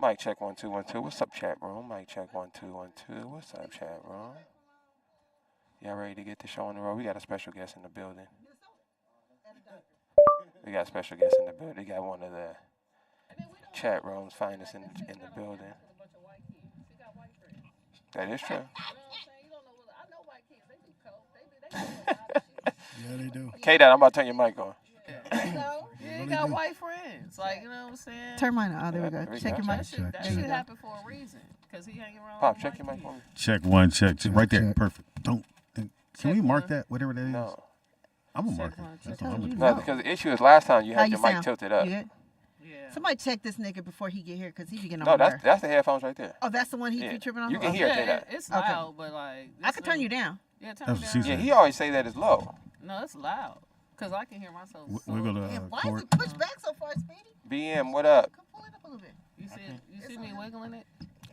Mic check 1 2 1 2. What's up, chat room? Mic check 1 2 1 2. What's up, chat room? Y'all ready to get the show on the road? We got a special guest in the building. We got a special guest in the building. We got one of the chat room's finest in the building. That is true. Yeah, they do. K-Dot, I'm about to turn your mic on. You got white friends. Like, you know what I'm saying? Turn mine on. Oh, there we go. Check your mic. That shit happened for a reason. Because he hanging around. Pop, check your mic on me. Check one, check. Right there. Perfect. Don't. Can we mark that? Whatever that is? No. I'm going to mark it. That's all I'm going to do. No, because the issue is last time you had your mic tilted up. Yeah. Somebody check this nigga before he get here because he be getting No, on there. that's the headphones right there. Oh, that's the one he be tripping on? You can hear it. Yeah, it's loud, but like. I could turn you down. Yeah, turn me down. Yeah, he always say that it's low. No, it's loud. Because I can hear myself. Wiggle the why cord. is it pushed back so far, Speedy? BM, what up? Come pull it up a little bit. You see me wiggling it?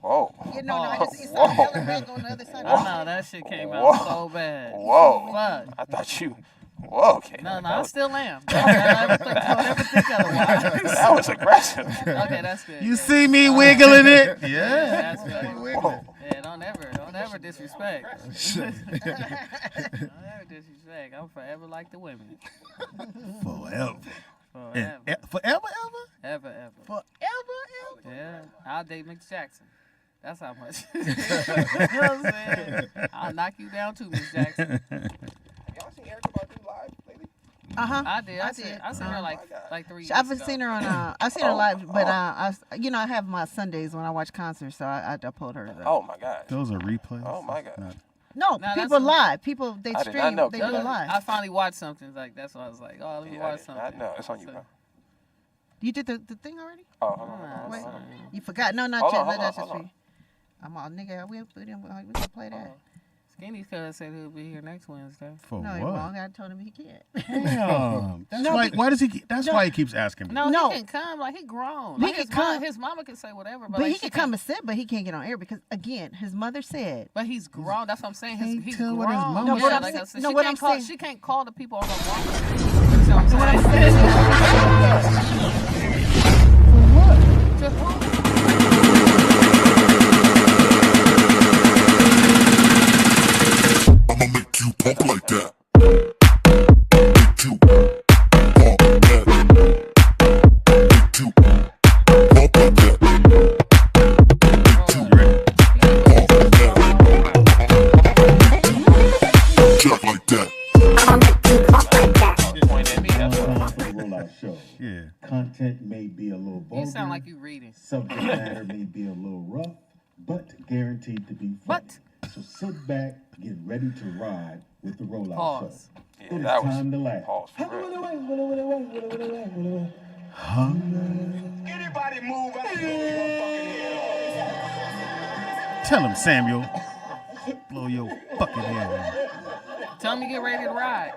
Whoa. Yeah, no, it's not yelling back on the other side. I know, that shit came out so bad. Whoa. Fuck. I thought you. Whoa, okay. No, I still am. Don't ever think otherwise. That was aggressive. Okay, that's good. You see me wiggling it? Yeah, that's good. Whoa. Yeah, don't ever disrespect. Don't ever disrespect. I'm forever like the women. Forever. Forever. Forever, Ever. Forever. Yeah, I'll date Mick Jackson. That's how much. You know what I'm saying? I'll knock you down too, Miss Jackson. Y'all seen Erica Badu live lately? I did. I seen her like 3 years I've ago. seen her on. I've seen her live, but I have my Sundays when I watch concerts, so I pulled her. Oh my God. Those are replays. Oh my God. No, people live. People they I did not stream. know They that. do live. I finally watched something like that's why I was like, oh, let me watch something. I know. It's on you, bro. You did the thing already? Oh, hold on. Wait, you forgot? No, not yet. That's just for you. I'm all nigga. We can play that. Skinny's cousin said he'll be here next Wednesday. For no, what? he won't. I told him he can't. Damn. Why does he? That's why he keeps asking me. No, he can come. Like he grown. Like, his mama can say whatever, but like, he can come and sit, but he can't get on air because again, his mother said. But he's grown. That's what I'm saying. He's tell grown. what his mama No, said. what I'm like I saying- said, no, what I'm saying- she can't call the people on her woman. You know what I'm saying? To who? I'ma make you pump like that. Make you pump like that. Make you pump like that. Make you pump like that. Yeah. Content may be a little vulgar. You sound like you reading. Subject matter may be a little rough, but guaranteed to be fun. What? So sit back, get ready to ride with the Rollout Pause. Show. Yeah, It's that was time to laugh. pause for real. Anybody move out of Tell him, Samuel. Blow your fucking head off. Tell him to get ready to ride.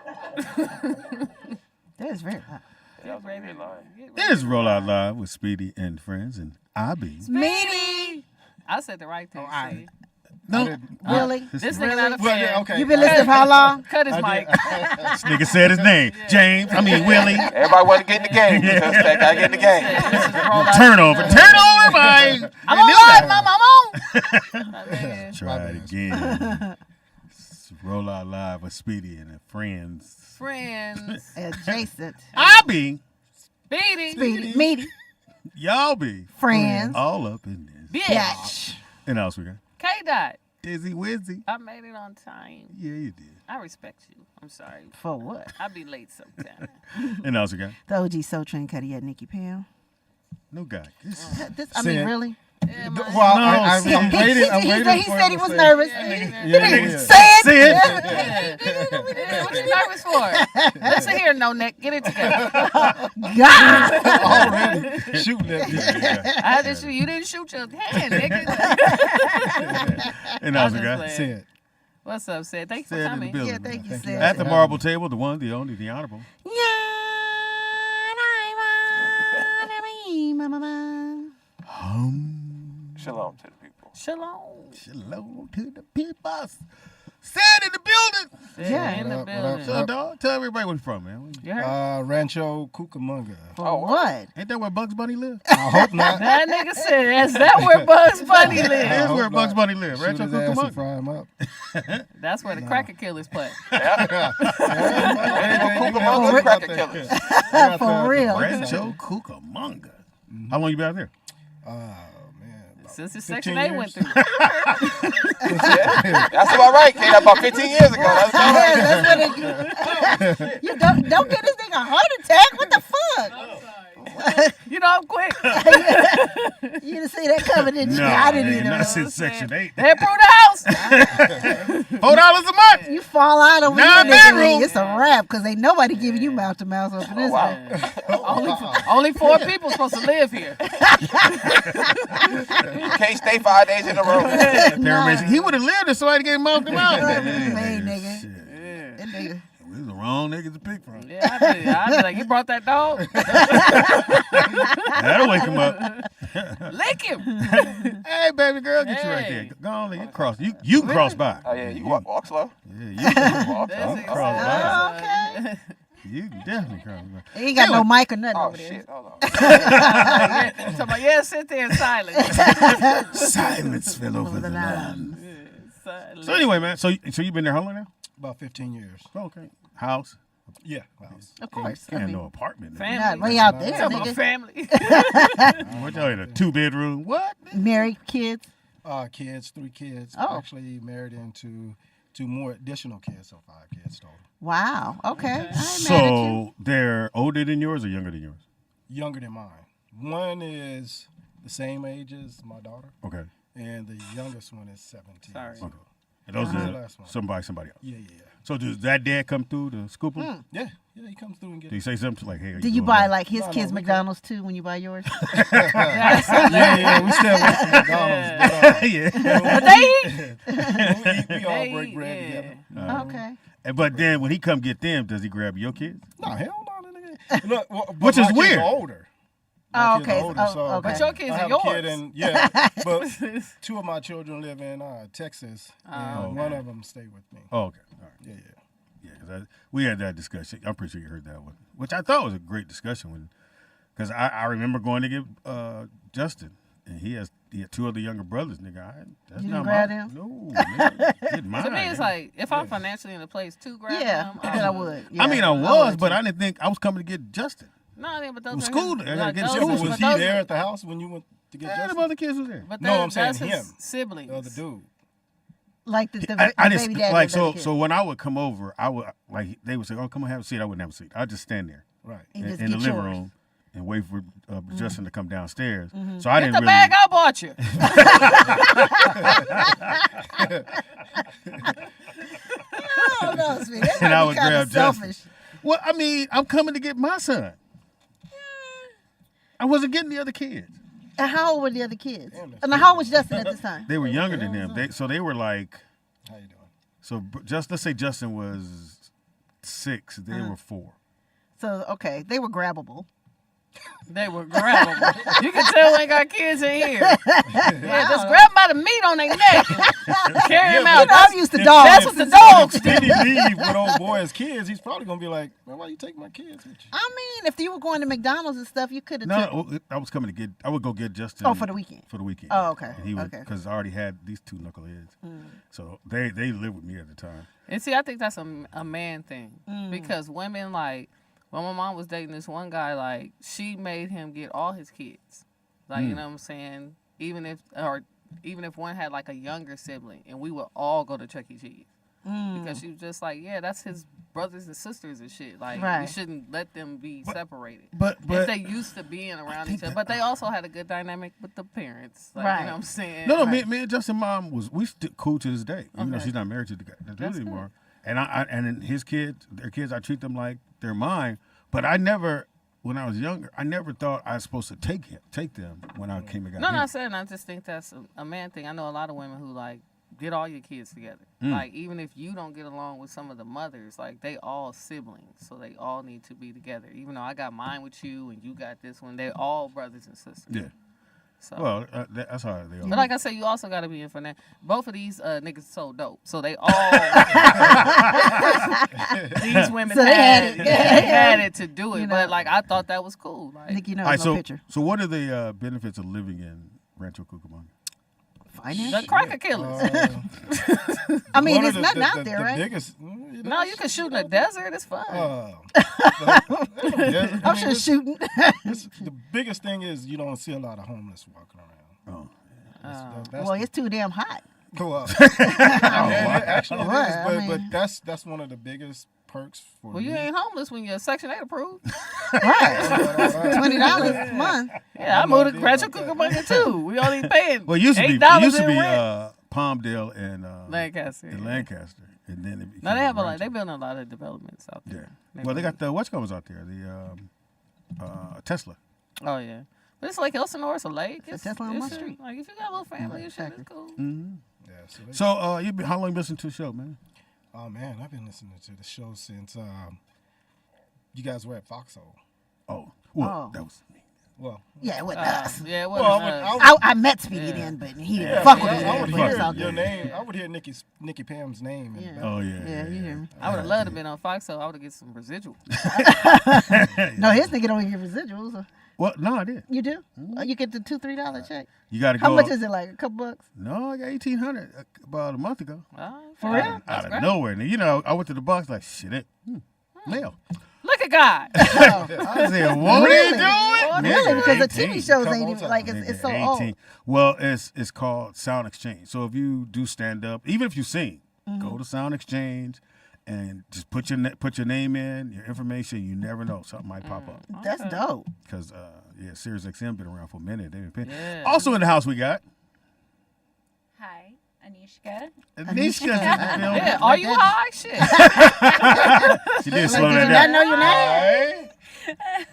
That is very loud. That was a great line. It is Roll Out Live with Speedy and friends, and I be. Speedy! I said the right thing. See? No, Really? This nigga not a fan. You been listening for how long? Cut his mic. This nigga said his name. James. I mean Willie. Everybody want to get in the game. Just that guy get in the game. Turnover, Mike. I'm on live, mama. I'm on. Try it again. It's Roll Out Live with Speedy and friends. Friends. Adjacent. I be. Speedy. Speedy. Meaty. Y'all be. Friends. All up in this. Bitch. And else we got K-Dot. Dizzy Wizzy. I made it on time. Yeah, you did. I respect you. I'm sorry. For what? I be late sometimes. And else we got The OG Soul Train Cuddy at Nikki Pam. no guy. I mean, really? Yeah, man. Well, I'm waiting. He said he was nervous. Yeah. Say it. Yeah, what you nervous for? Listen here, no neck. Get it together. God. Already shooting at me. I had to shoot. You didn't shoot your hand, nigga. And else we I'm got just playing. What's up, Sid? Thanks for Sid in the coming. building. Yeah, thank you, Sid. At the marble table, the one, the only, the honorable. Shalom to the people. Shalom. Shalom to the people. Sid in the building. Yeah. In the What up, building. So, dog, tell everybody where you from, man. You heard? Rancho Cucamonga. For what? Ain't that where Bugs Bunny live? I hope not. That nigga said, is that where Bugs Bunny That's lives? where hope Bugs not. Bunny live. Shoot Rancho his ass and Cucamonga. fry him up. That's where the cracker killers play. Cucamonga cracker killers. For real. Rancho Cucamonga. How long you been out there? Oh, man. Since the 15 Section 8 went years. through. That's about right, kid. About 15 years ago. That's about right. Yeah, that's what it, you don't get this thing a heart attack. What the fuck? You know, I'm quick. You didn't see that coming, didn't you? I didn't either. Not since Section 8. They approved the house. $4 a month. You fall out over Nine here, nigga, bedroom. it's a wrap because ain't nobody giving you mouth to mouth up in this wow. one. Only 4 people supposed to live here. You can't stay 5 days in a row. Paramedic. He would have lived if somebody gave him mouth to mouth. Hey, nigga. Shit. That nigga. We was the wrong niggas to pick from. Yeah, I'd be like, you brought that dog? That'll wake him up. Lick him. Hey, baby girl, get you right Hey. there. Go on, you cross. You can cross by. Oh, yeah, you walk slow. Yeah, you can Walk That's slow. it. cross by. Oh, okay. You can definitely cross by. He ain't got no mic or nothing Oh, over there. shit. Hold on. Yeah, sit there in silence. Silence fell over the land. Silence. So anyway, man. So you've been there how long now? About 15 years. Oh, okay. House. Yeah. House. Of course. I Can't mean, no apartment. Family. not way out there, Talking about nigga. family. What y'all in a 2-bedroom? What? Married kids. Kids, 3 kids. Oh. Actually married into 2 more additional kids, so 5 kids total. Wow. Okay. I ain't mad at you. So they're older than yours or younger than yours? Younger than mine. One is the same age as my daughter, Okay. and the youngest one is 17. Sorry. So, And those The are last one. somebody else. yeah. So does that dad come through to scoop them? Yeah, he comes through and Do gets you say something like, hey, are Do you doing buy that? like his No, kids we McDonald's too when you buy yours? Yeah, we still work for McDonald's, Yeah. But they eat. we all They break eat, bread yeah. together. Okay. But then when he come get them, does he grab your kids? No, hell no, nigga. Look, but Which my is kids weird. are older. Oh, My kids okay. are older, Oh, so okay. But your kids I are have a kid yours. in, yeah, but 2 of my children live in Texas, and okay. one of them stay with me. Oh, okay. All right. Yeah. Yeah, because we had that discussion. I'm pretty sure you heard that one, which I thought was a great discussion. Because I remember going to get Justin, and he had 2 other younger brothers. Nigga, that's You not grab my, them? No, man. Get mine. To me, it's like, if I'm financially in a place to grab Yeah, them, then I would. Yeah, I mean, I was, would, but too. I didn't think I was coming to get Justin. No, I mean, but those Well, are school- his, I gotta get those- school. So But was he those there are- at the house when you went to get Yeah, Justin? the other kids was there. But No, I'm saying that's his him. siblings. The other dude. Like the I baby just daddy like of the other so. kid. So when I would come over, I would like they would say, "Oh, come on, have a seat." I wouldn't have a seat. I'd just stand there Right. And just in the get living yours. room and wait for Justin to come downstairs. So I Get didn't the really. bag I bought you. Oh, no, sweetie. That And might I be would kinda grab Justin. selfish. Well, I mean, I'm coming to get my son. I wasn't getting the other kids. And how old were the other kids? Damn, that's And how old was Justin at this time? They were younger than them. So they were like, How you doing? so just let's say Justin was 6, they were 4. So, okay, they were grabbable. They were grabbable. You can tell we ain't got kids in here. Yeah, just grab them by the meat on their neck. Carry them You out. know, I'm used to dogs. That's what the dogs do. Did he leave with old boy's kids? He's probably gonna be like, man, why you take my kids with you? I mean, if you were going to McDonald's and stuff, you could have took. No, I was coming to get. I would go get Justin. Oh, for the weekend. For the weekend. Oh, okay. And he would Okay. because I already had these 2 knuckleheads, so they lived with me at the time. And see, I think that's a man thing. Because women, like, when my mom was dating this one guy, like, she made him get all his kids. Like, you know what I'm saying? Even if one had, like, a younger sibling, and we would all go to Chuck E. Cheese. Because she was just like, yeah, that's his brothers and sisters and shit. Like, you Right. shouldn't let them be separated. But if they used to being around each other. But they also had a good dynamic with the parents. Like, Right. you know what I'm saying? no, me and Justin's mom we still cool to this day. Even though Okay. she's not married to the dude That's good. anymore. And and then his kids, their kids, I treat them like they're mine. But I never, when I was younger, I never thought I was supposed to take them when I came and got No, him. not saying. I just think that's a man thing. I know a lot of women who like get all your kids together. Like even if you don't get along with some of the mothers, like they all siblings, so they all need to be together. Even though I got mine with you and you got this one, they're all brothers and sisters. Yeah. So. Well, that's how they are. But like I said, you also got to be in for that. Both of these niggas so dope, so they all. these women So they had had it. it. They had it to do it. You know. But like I thought that was cool. Like Nick, you know, All right, there's no so picture. so what are the benefits of living in Rancho Cucamonga? Finance. the cracker killers. I mean, One it's of nothing out there, the right? biggest. No, you can shoot in the desert. It's fun. I'm sure shooting. The biggest thing is you don't see a lot of homeless walking around. Oh, That's Well, it's too damn hot. go up. Actually, it Right, is, I but mean- that's one of the biggest perks for Well, you me. ain't homeless when you're Section 8 approved. Right. $20 a month. Yeah, I no moved to idea Rancho about that. Cucamonga too. We only paying well, it used to be $8 in rent. Palmdale and Lancaster. and Lancaster, and then it became No, they have a lot. Rancho. They building a lot of developments out Yeah. there. Well, they got the what's out there, the Tesla. Oh yeah, but it's like Elsinore. It's a lake. It's a Tesla on my it's street. Like if you got a little family, and shit, exactly. it's cool. Yeah, so they- So, how long you been listening to the show, man? oh man, I've been listening to the show since you guys were at Foxhole. Oh, well, Oh. that was me. Well, Yeah, it wasn't us. Yeah, it Well, wasn't I us. would- I met Speedy Yeah. then, but he didn't yeah, fuck with me. I then, would but it's all hear good. your name. I would hear Nikki Pam's name. In the Yeah. back. Oh yeah. Yeah, you hear me. I would have loved to have been on Fox, so I would have get some residual. No, his nigga don't get residuals. Well, no, I did. You do? You get the $2-3 check. You got to go. How much is it? Like a couple bucks? No, I got 1,800 about a month ago. For real? Out of great. nowhere. And, you know, I went to the box like, shit, mail. Look at God. I said, what Really? are you doing? Really? Because the 18. TV shows Come ain't on, even like it's so 18. old. Well, it's called Sound Exchange. So if you do stand up, even if you sing, go to Sound Exchange and just put your name in, your information. You never know, something might pop up. That's dope. Because Sirius XM been around for a minute. They've been paying. Yeah. Also in the house we got Hi, Anishka. Anisha. Yeah, are you high? Shit. She did Like, slow did that you not down. know your name?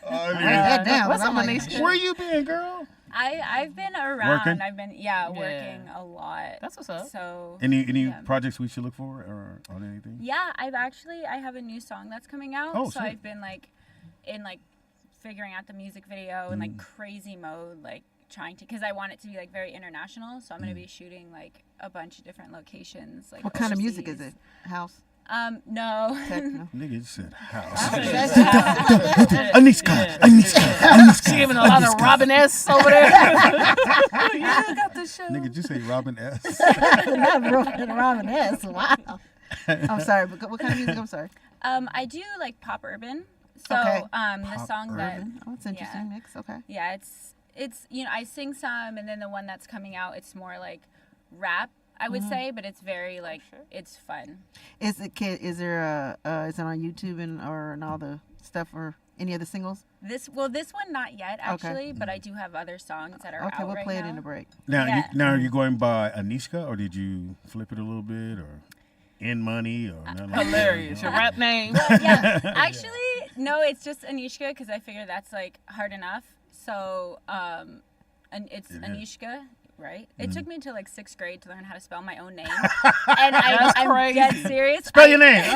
Oh, Write that down. What's I'm up, like, Anisha? where you been, girl? I've been around. Working? I've been working a lot. That's what's up. So Any Yeah. projects we should look for or on anything? yeah, I have a new song that's coming out. Oh, so sweet. I've been in figuring out the music video in crazy mode, trying to, because I want it to be very international. So I'm gonna be shooting a bunch of different locations. What kind of music is overseas. it? House? No. Techno? Nigga, you said house. She giving a lot of Robin S over there. You got the show. Nigga, did you say Robin S? Not Robin S. Wow. I'm sorry, but what kind of music? I'm sorry. I do pop urban. So Okay. the song that Urban. Oh, it's interesting mix. Okay. yeah, it's I sing some, and then the one that's coming out, it's more rap, I would say, but it's very it's fun. Is it is it on YouTube and all the stuff or any of the singles? This one not yet actually, but I do have other songs that are Okay, out we'll right play now. it in the break. Now, Yeah. now are you going by Anishka, or did you flip it a little bit, or In Money, or nothing like that? Hilarious. Your rap name. Yeah, actually, no, it's just Anishka because I figure that's hard enough. So, and it's It is. Anishka, right? Mm-hmm. It took me until 6th grade to learn how to spell my own name, and That's I'm crazy. dead serious. Spell your name. It's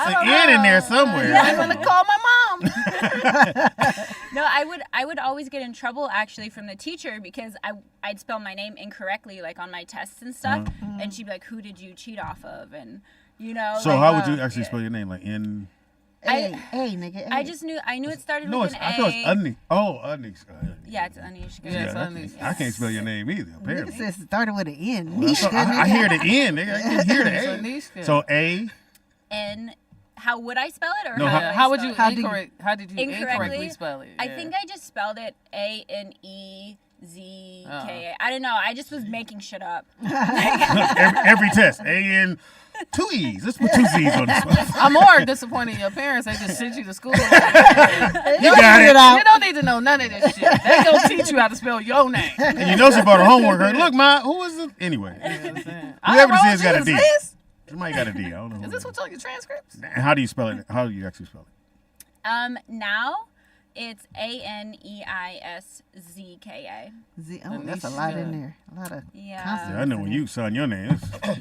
an N in there somewhere. I'm gonna call my mom. No, I would always get in trouble actually from the teacher because I'd spell my name incorrectly on my tests and stuff, and she'd be like, "Who did you cheat off of?" And So how would you actually spell your name? Like N? Hey, nigga. I just knew it started No, with it's, an I A. thought it's Anishka. Oh, Anishka. Yeah, it's Anishka. Yeah, it's I- Anishka. I can't spell your name either, Nigga apparently. says it started with an N. Well, Nisha, I hear the N, nigga. I can hear the It's A. Anishka. So A. And how would I spell it, or No, how, Yeah, would I how would spell you it? How do you- how did you incorrectly Incorrectly? spell it? I Yeah. think I just spelled it ANEZKA. I don't know. I just was making shit up. every test. A-N, 2 E's. Let's put 2 Z's on this one. I'm more disappointed in your parents. They just sent you to school. You got it. You don't need to know none of this shit. They gonna teach you how to spell your name. And you know she brought her homework. Her, look, Ma, who is it? Anyway, whoever this is got a D. This? Somebody got a D. I don't know. Is who this it what's on your transcripts? is. And how do you spell it? How do you actually spell it? Now it's ANEISZKA. Oh, that's a lot in there. A lot of Yeah. consonants. I know in when there. you sign your name,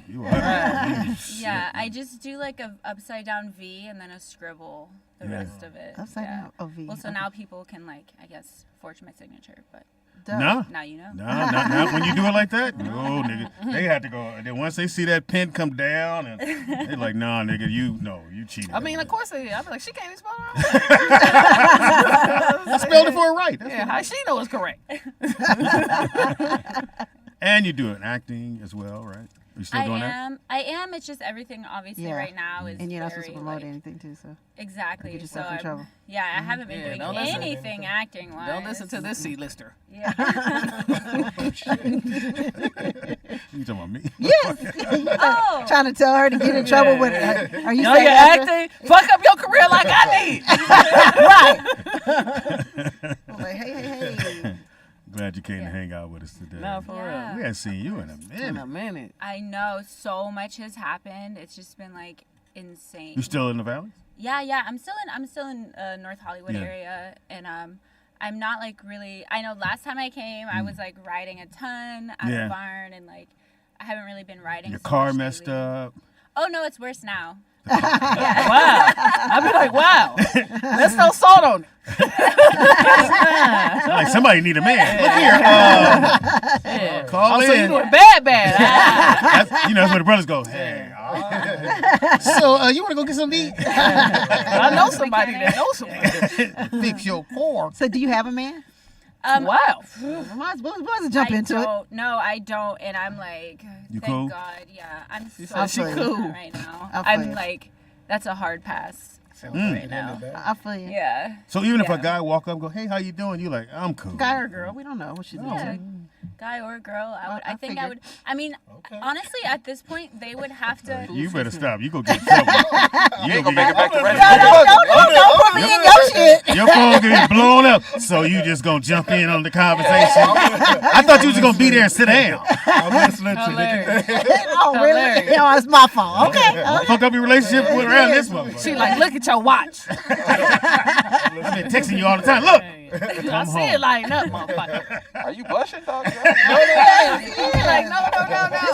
you are. Yeah, I just do a upside down V and then a scribble the Yeah. rest of it. Upside yeah. down. Oh, V. Well, so Okay. now people can I guess forge my signature, but No. Now you know. No, not when you do it like that. No, nigga. They had to go. And then once they see that pen come down, and they're like, nah, nigga, you cheated. I mean, of course they did. I'd be like, she can't even spell her I spelled it for her right. That's Yeah, how she know it's correct? And you do it acting as well, right? You still doing that? I am. It's just everything, obviously, Yeah. right now is And you're not very, supposed to promote like, anything too, so Exactly. get So yourself in trouble. yeah, I haven't been Yeah, doing don't listen. anything acting wise. Don't listen to this C-lister. Yeah. You talking about me? yes. Oh. Trying to tell her to get in trouble with it. Are you Yo, saying you're after- acting. Fuck up your career like I need. I'm like, hey. Glad you came to hang out with us today. No, for Yeah. We hadn't seen you in a real. In a minute. minute. I know so much has happened. It's just been like insane. You still in the valley? Yeah. I'm still in North Hollywood Yeah. area, and I'm not like really. I know last time I came, I was like riding a ton out Yeah. of the barn, and like I haven't really been riding. Your so car much messed lately. up. Oh no, it's worse now. Wow. I'd be like, wow. Let's throw salt on it. Like somebody need a man. Look here. Yeah. Call Oh, so you in. doing bad. Ah. That's where the brothers go. Hey. So you want to go get some to eat? I know somebody that knows somebody. Fix your car. So do you have a man? Wow. Might as well jump into it. No, I don't, and I'm like, You thank cool? God, yeah, I'm so said she cool cool. right now. I feel I'm you. like, that's a hard pass right now. I feel you. Yeah, So even if a Yeah. guy walk up and go, hey, how you doing? You like, I'm cool. Guy or girl, we don't know what she's yeah, doing. guy or girl, I I think I figured. would. I mean, honestly, at this point, they would have to. You better stop. You go get in trouble. You ain't gonna make it back to Red Don't put me in your shit. Your phone gonna get blown up. So you just gonna jump in on the conversation. I thought you was gonna be there and sit down. I'm listening to Hilarious. Oh, really? Hilarious. No, it's my fault. Okay. Fuck up your relationship with around this motherfucker. She like, look at your watch. I've been texting you all the time. Look. I Come see it home. lighting up, motherfucker. Are you blushing, dog? Like, no.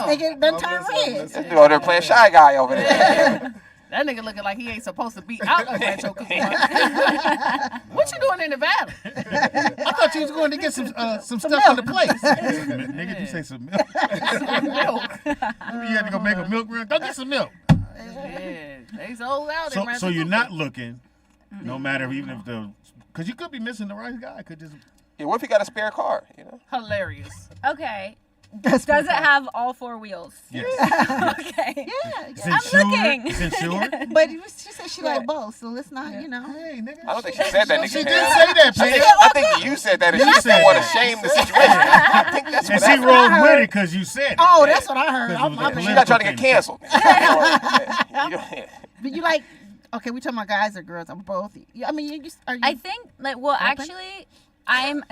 Nigga done turned red. This dude over there playing Shy Guy over there. That nigga looking like he ain't supposed to be out of Rancho Cucamonga. What you doing in Nevada? I thought you was going to get some stuff on the place. Nigga, you say some milk. Milk. You had to go make a milk run. Go get some milk. Yeah, they sold out in So Rancho you're Cucamonga. not looking, no matter even if because you could be missing the right guy. Could just Yeah, what if he got a spare car? You know. Hilarious. Okay, does it have all four wheels? yes. Okay. Yeah. It's I'm insured. looking. It's insured. But she said she like both, so let's not, you know. Hey, nigga. I don't think she said that, nigga. She did say that, Pam. I think you said that, and You she said said want to that. shame the situation. I think that's And what she happened. rolled with it because you said it. Oh, that's what I heard. 'Cause it was a She not trying to get canceled. But you like, okay, we talking about guys or girls? I'm both. I mean, are you? I think like actually, I'm.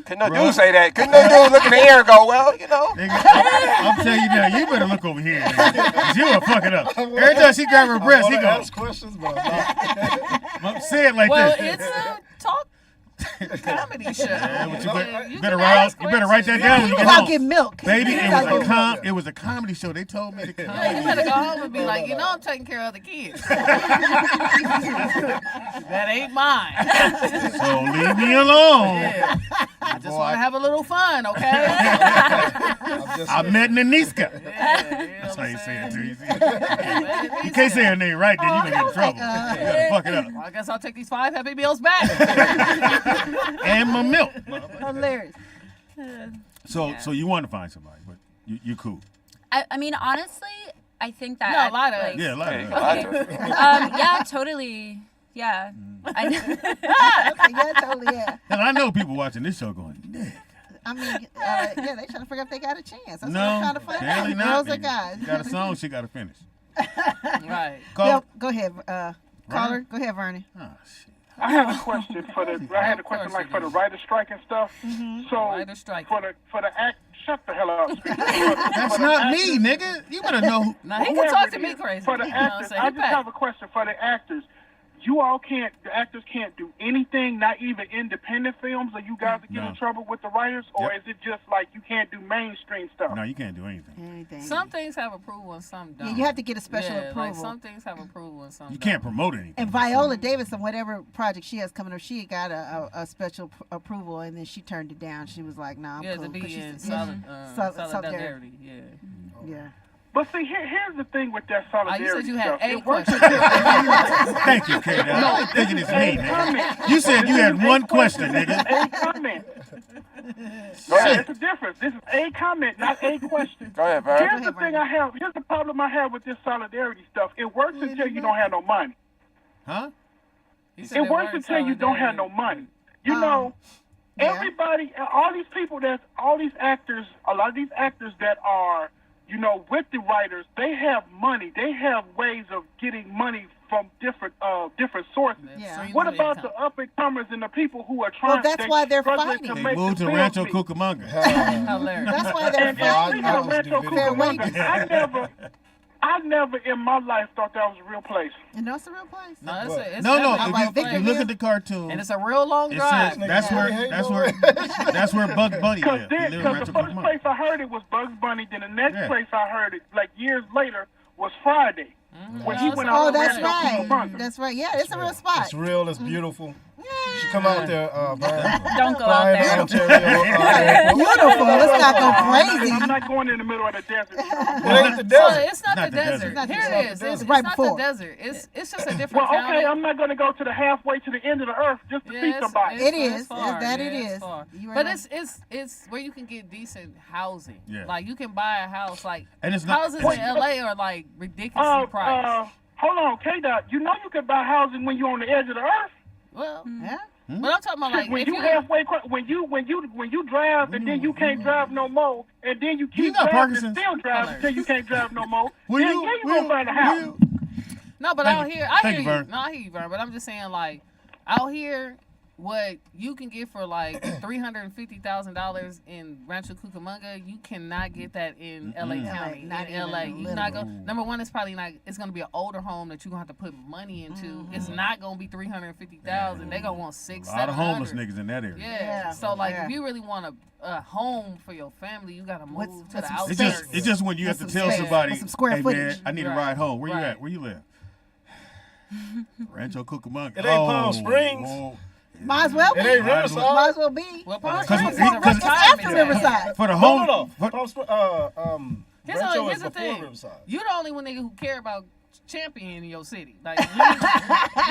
Couldn't no dude say that. Couldn't no dude look in the air and go, well, you know. Nigga, I'm telling you now, you better look over here. 'Cause you will fuck it up. Every time she grab her breast, he I goes, ask questions, but say it like Well, this. it's a talk comedy show. Yeah, but you You better can write ask that down when you you get about home. get milk. Baby, it was a comedy show. They told me to come. Yeah, you better go home and be like, you know, I'm taking care of other kids. That ain't mine. So leave me alone. Yeah. I just want to have a little fun, okay? I met Naniska. Yeah, That's how you say it too. it. You can't say her name right, then you gonna get in trouble. You gotta fuck it up. Well, I guess I'll take these 5 Happy Meals back. And my milk. Hilarious. So you want to find somebody, but you cool. I mean, honestly, I think that. No, a lot of like, us. Yeah, a lot Hey, of you us. lied to her. Yeah, totally. Yeah. Yeah, totally. Yeah. And I know people watching this show going, Nick. I mean, yeah, they trying to figure if they got a chance. That's what No, I'm trying to find apparently out. not. Girls or baby. guys. You got a song, she got to finish. Right. Call. Yep, go ahead, caller. Go ahead, Vernie. Oh, shit. I had a question for the. I had a question course like you for do. the writer strike and stuff. So Writer strike. for the act. Shut the hell up. That's not me, nigga. You better know. Now, he can talk to me crazy. For the You know what I'm actors, saying? I Hit just back. have a question for the actors. the actors can't do anything, not even independent films, or you guys get in trouble with the writers, or is it just like you can't do mainstream stuff? No, you can't do anything. Some things have approval and some don't. Yeah, you have to get a special approval. Like some things have approval and some You don't. can't promote anything. And Viola Davis, on whatever project she has coming up, she got a special approval, and then she turned it down. She was like, "Nah, I'm cool." To be in solidarity. Yeah. But see, here's the thing with that solidarity you said you had stuff. a It works question. Thank you, Kate. I'm thinking it's me, nigga. You said you had one question, nigga. A comment. There's a difference. This is a comment, not a question. Go ahead, Vern. Here's the thing I have. Here's the problem I have with this solidarity stuff. It works until you don't have no money. Huh? It works until you don't have no money. You know, everybody, all these people all these actors, a lot of these actors that are, you know, with the writers, they have money. They have ways of getting money from different sources. Yeah. What about the up and comers and the people who are trying? Well, that's why they're struggling fighting. to They make moved the to bills Rancho meet. Cucamonga. Hilarious. That's why they're And fighting. speaking of Rancho Fair Cucamonga, I never in my life thought that was a real place. You know, it's a real place. No, it's No. definitely If you look at the cartoon, and it's a real long it drive. says that's where Bugs Bunny Because lived. He lived in the Rancho first Cucamonga. place I heard it was Bugs Bunny. Then the next Yeah. place I heard it, like years later, was Friday. When he went Oh, out to that's Rancho right. Cucamonga. That's right. Yeah, it's a real spot. It's real. It's beautiful. You should come out there, Vern. Don't go Fly out into there. Ontario, Beautiful. Let's not go crazy. I'm not going in the middle of the desert. It ain't the So desert. it's not the desert. Not the Here desert. it is. It's Right not before. the desert. It's just a Well, different county. okay, I'm not going to go to the halfway to the end of the earth just to see somebody. It is. It's far. It's that Yeah, it it's is. far. You But right. it's where you can get decent housing. Yeah. Like you can buy a house. Like And it's not- houses in LA are like ridiculously priced. Hold on, K-Dot. You know you can buy housing when you're on the edge of the earth. Well, Yeah. but I'm talking about like when if you halfway, when you drive and then you can't drive no more, and then you keep got driving Parkinson's. and still drive until you can't drive no more. Will then you- yeah, you will gonna you- find a will house. you- no, but Thank out you. here, I Thank hear you, you. Vern. No, I hear you, Vern. But I'm just saying like out here, what you can get for like $350,000 in Rancho Cucamonga, you cannot get that in LA County. Not in even LA, a you little. not go. Number one, it's probably not. It's gonna be an older home that you're gonna have to put money into. It's not gonna be $350,000. They're gonna want A $600, lot of homeless $700. niggas in that area. Yeah. So like, Yeah. if you really want a home for your family, you gotta move With to some the space. outskirts. It's just when you have to With some tell space. somebody, With some square hey footage. man, I need a Right. ride home. Where you Right. at? Where you live? Rancho Cucamonga. It ain't Palm Springs. Might as well be. It ain't Might Riverside. as well be. Well, Palm It's Springs is because- it's after retirement. Riverside. For the No, home. no, no. for- Palm Springs, Here's Rancho the is before thing. Riverside. You the only one nigga who care about champion in your city. Like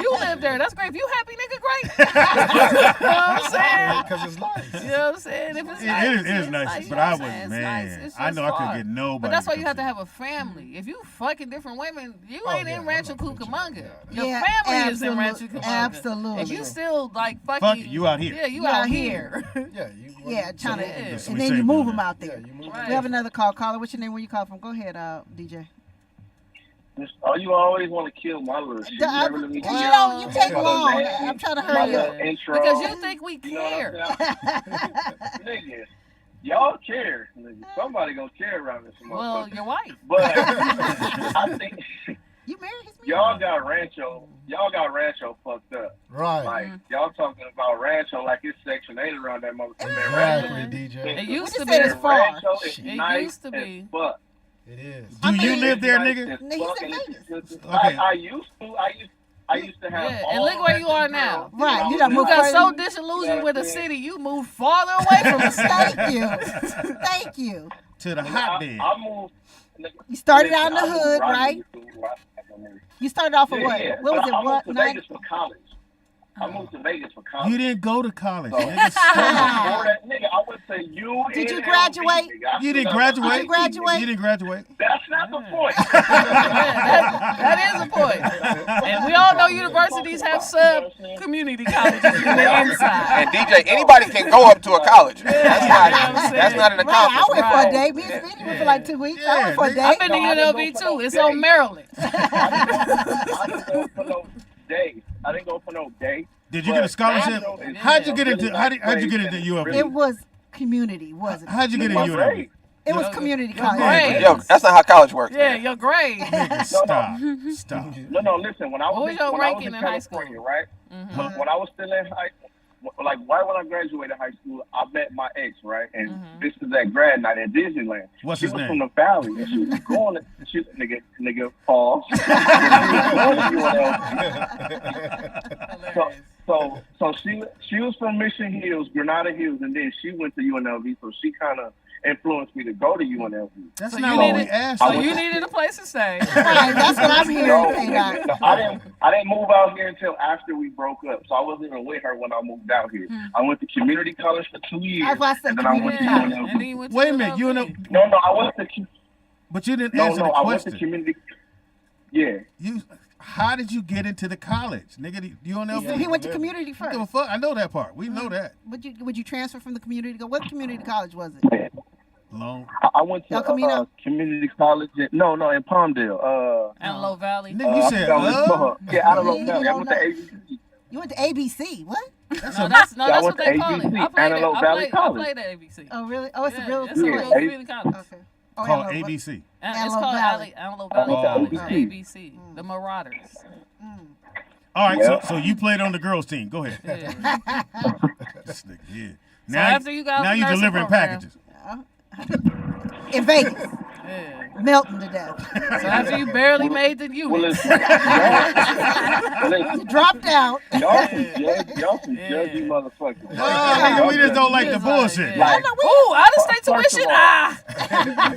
you live there. That's great. If you happy, nigga, great. You know what I'm saying? Because it's nice. You know what I'm saying? If it's It nice, is it's nice, nice, but you know I what was I'm saying? It's man. nice. It's I just know I far. couldn't get nobody. But that's why to you come have to see have a family. If you fucking different women, you Oh, ain't yeah, in I'm Rancho not picturing Cucamonga. that. Your Yeah, family is in Rancho absolute- Cucamonga. absolutely. If you still like fucking, Fuck it, you out here. Yeah, you You out out here. Yeah, Yeah, trying to, Yeah. and We then say you move that. them out Yeah, there. you move. Right. We have another call. Caller, what's your name? Where you call from? Go ahead, DJ. Oh, you always want to kill my little shit. You never let me Because kill you take my long. name, I'm trying to my hurry little up. intro. Because you think we You know what care. I'm saying? Nigga, y'all care. Nigga. Somebody gonna care around this motherfucker. Well, your wife. But I think You married his y'all got Rancho fucked up. Right. Like, y'all talking about Rancho like it's Section 8 around that motherfucker. Exactly, Man, DJ. It used just to said be. it's far. Rancho is It nice used to be. as fuck. It is. Do you live there, Nice nigga? as No, he's fuck, in and Vegas. it's- Okay. I used to have Yeah, all and look where you are Rancho now. girls. Right, you You done know, You moved got further. so disillusioned with the city, you moved farther away from the city. Thank you. Thank you. To the hotbed. I moved. You started out in the I moved hood, right right? into- You started off at Yeah, what? yeah. What was But it? I What? moved to 90? Vegas for college. I moved to Vegas for college. You didn't go to college. So, nigga. before that, nigga, I went to UNLV. Did you graduate? nigga. I You didn't stood up graduate. high, graduate? You didn't graduate. That's not the point. That is a point. And we all know universities have sub-community colleges in the inside. And DJ, anybody can go up to a college. That's not an Right, I accomplishment. went for a Right. day. Me and Speedy went for like 2 weeks. I went for a Yeah, day. I've been to No, I didn't UNLV go for too. no It's day. on Maryland. I didn't go for no day. I didn't go for no day. Did you get a scholarship? But Rancho is How'd you get a into really how'd nice you get place into and UNLV? really- It was community, wasn't it? How'd you get My into UNLV? grade. It was community college. grade. Yo, that's not how college works. Yeah, man. your grade. Stop. Stop. No, listen. When I What was was your when I was ranking in in high school? California, right? Mhm. When I was still in high, like right when I graduated high school, I met my ex, right? And this is at grad night at Disneyland. What's she his was name? from the Valley, and she was going to nigga Paul. So she was from Mission Hills, Granada Hills, and then she went to UNLV. So she kind of influenced me to go to UNLV. That's So not you what needed- we asked. So you. you needed a place to stay. Right, that's what I'm hearing. No, K-Dot. I didn't move out here until after we broke up. So I wasn't even with her when I moved out here. I went to community college for 2 years, That's why I said and then I went to community college. And then UNLV. you went to Wait a minute. UNLV. No, I went to But you didn't no, answer the I went to question. community. Yeah. How did you get into the college, nigga? You on So he went to community first. Give a fuck. I know that part. We know that. Would you transfer from the community? What community college was it? Long. I went El to Camino? community college. In Palmdale. Antelope Valley. Nigga, you I said forgot what it's called. Yeah, Antelope You Valley. I don't went to know. ABC. You went to ABC. What? No, Yeah, that's I what went they to call it. ABC, I played Antelope it. Valley I College. played at ABC. Oh, really? Oh, it's a real It's a real college. community college. Okay. Oh, Called Antelope. ABC. And it's Antelope called Valley. Antelope Valley Oh, College. ABC. ABC. The Marauders. All right. Yeah. So you played on the girls' team. Go ahead. Yeah. This nigga, yeah. So after you got now the you nursing delivering program- packages. In Vegas. Yeah. Melting to death. So after you barely made the Well, unit. listen, You dropped out. y'all some judgy motherfuckers. No, nigga, we just don't like the It's bullshit. yeah. Like, Ooh, out of state First of tuition. all-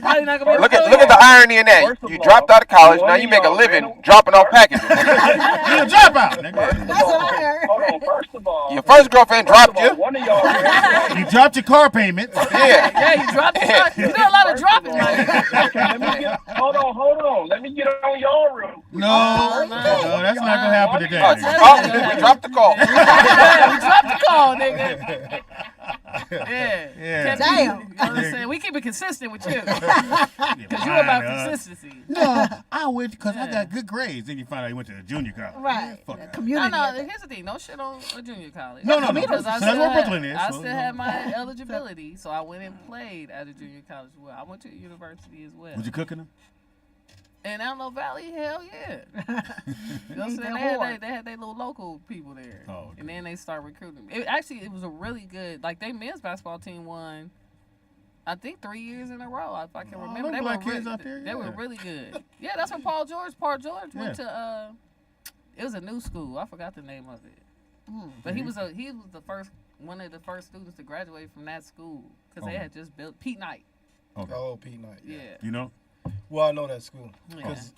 Probably not gonna be Look able at to look at the irony in that. First of You all, dropped out of college. one Now of you make a y'all living ran- dropping off packages. You a dropout, nigga. That's what I heard. Hold on. First of all, Your first girlfriend dropped you. one of y'all ran You dropped your car payments. Yeah. Yeah, you dropped the You did a lot of dropping, my nigga. Okay, let me get. Hold on. Let me get on y'all real. No, that's not gonna happen today. Oh, nigga. oh, we dropped the call. Yeah, we dropped the call, nigga. Yeah. Yeah. Kept Damn. You know what I'm saying? We keep it consistent with you. Because you about Line up. consistency. No, I went because I got good grades. Then you find out you went to the junior college. Right. Fuck that. No, Community. no, here's the thing. No shit on a junior college. No. Because I So that's still where had- Brooklyn is. I so- still had my eligibility, so I went and played at a junior college as well. I went to a university as well. Was you cooking them? In Antelope Valley, hell yeah. You know what I'm saying? They had their little local people there. Oh, okay. And then they start recruiting. It was a really good, like, their men's basketball team won, I think, 3 years in a row, if I can Oh, remember. them They were black kids really, out there, they were yeah. really good. Yeah, that's when Paul George went to, it was a new school. I forgot the name of it. But he was one of the first students to graduate from that school because they had just built Pete Knight. Okay. Oh, Pete Knight. Yeah. You know? Well, I know that school Yeah. because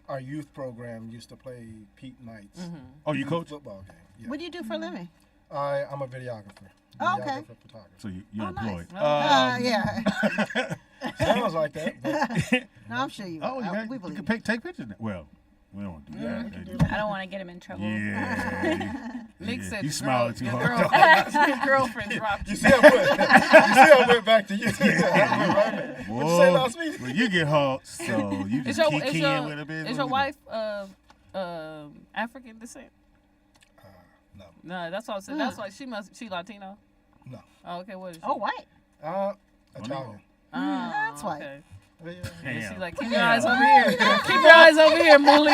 our youth program used to play Pete Knight's Oh, you coach? football game. Yeah. What do you do for a living? I'm a videographer. Oh, okay. Videographer, photographer. So you're Oh, nice. employed. Yeah. Sounds like that. But No, I'm sure you. Oh, we you believe. can take pictures now. Well, we don't do that. I don't want to get him in trouble. Yeah. Nick said You the smiling girl- too your hard. Your girlfriend dropped you you. see, I went back to you. What you say Whoa. last week? Well, you get hot, so you Is just your, keep is keying with a your, bit. is your wife African descent? No. No, that's what I said. That's why she Latino? No. Oh, okay, what is she? Oh, white. Italian. That's white. Okay. Yeah. And Damn. she's like, keep your eyes over here. Keep your eyes over here, Mooly.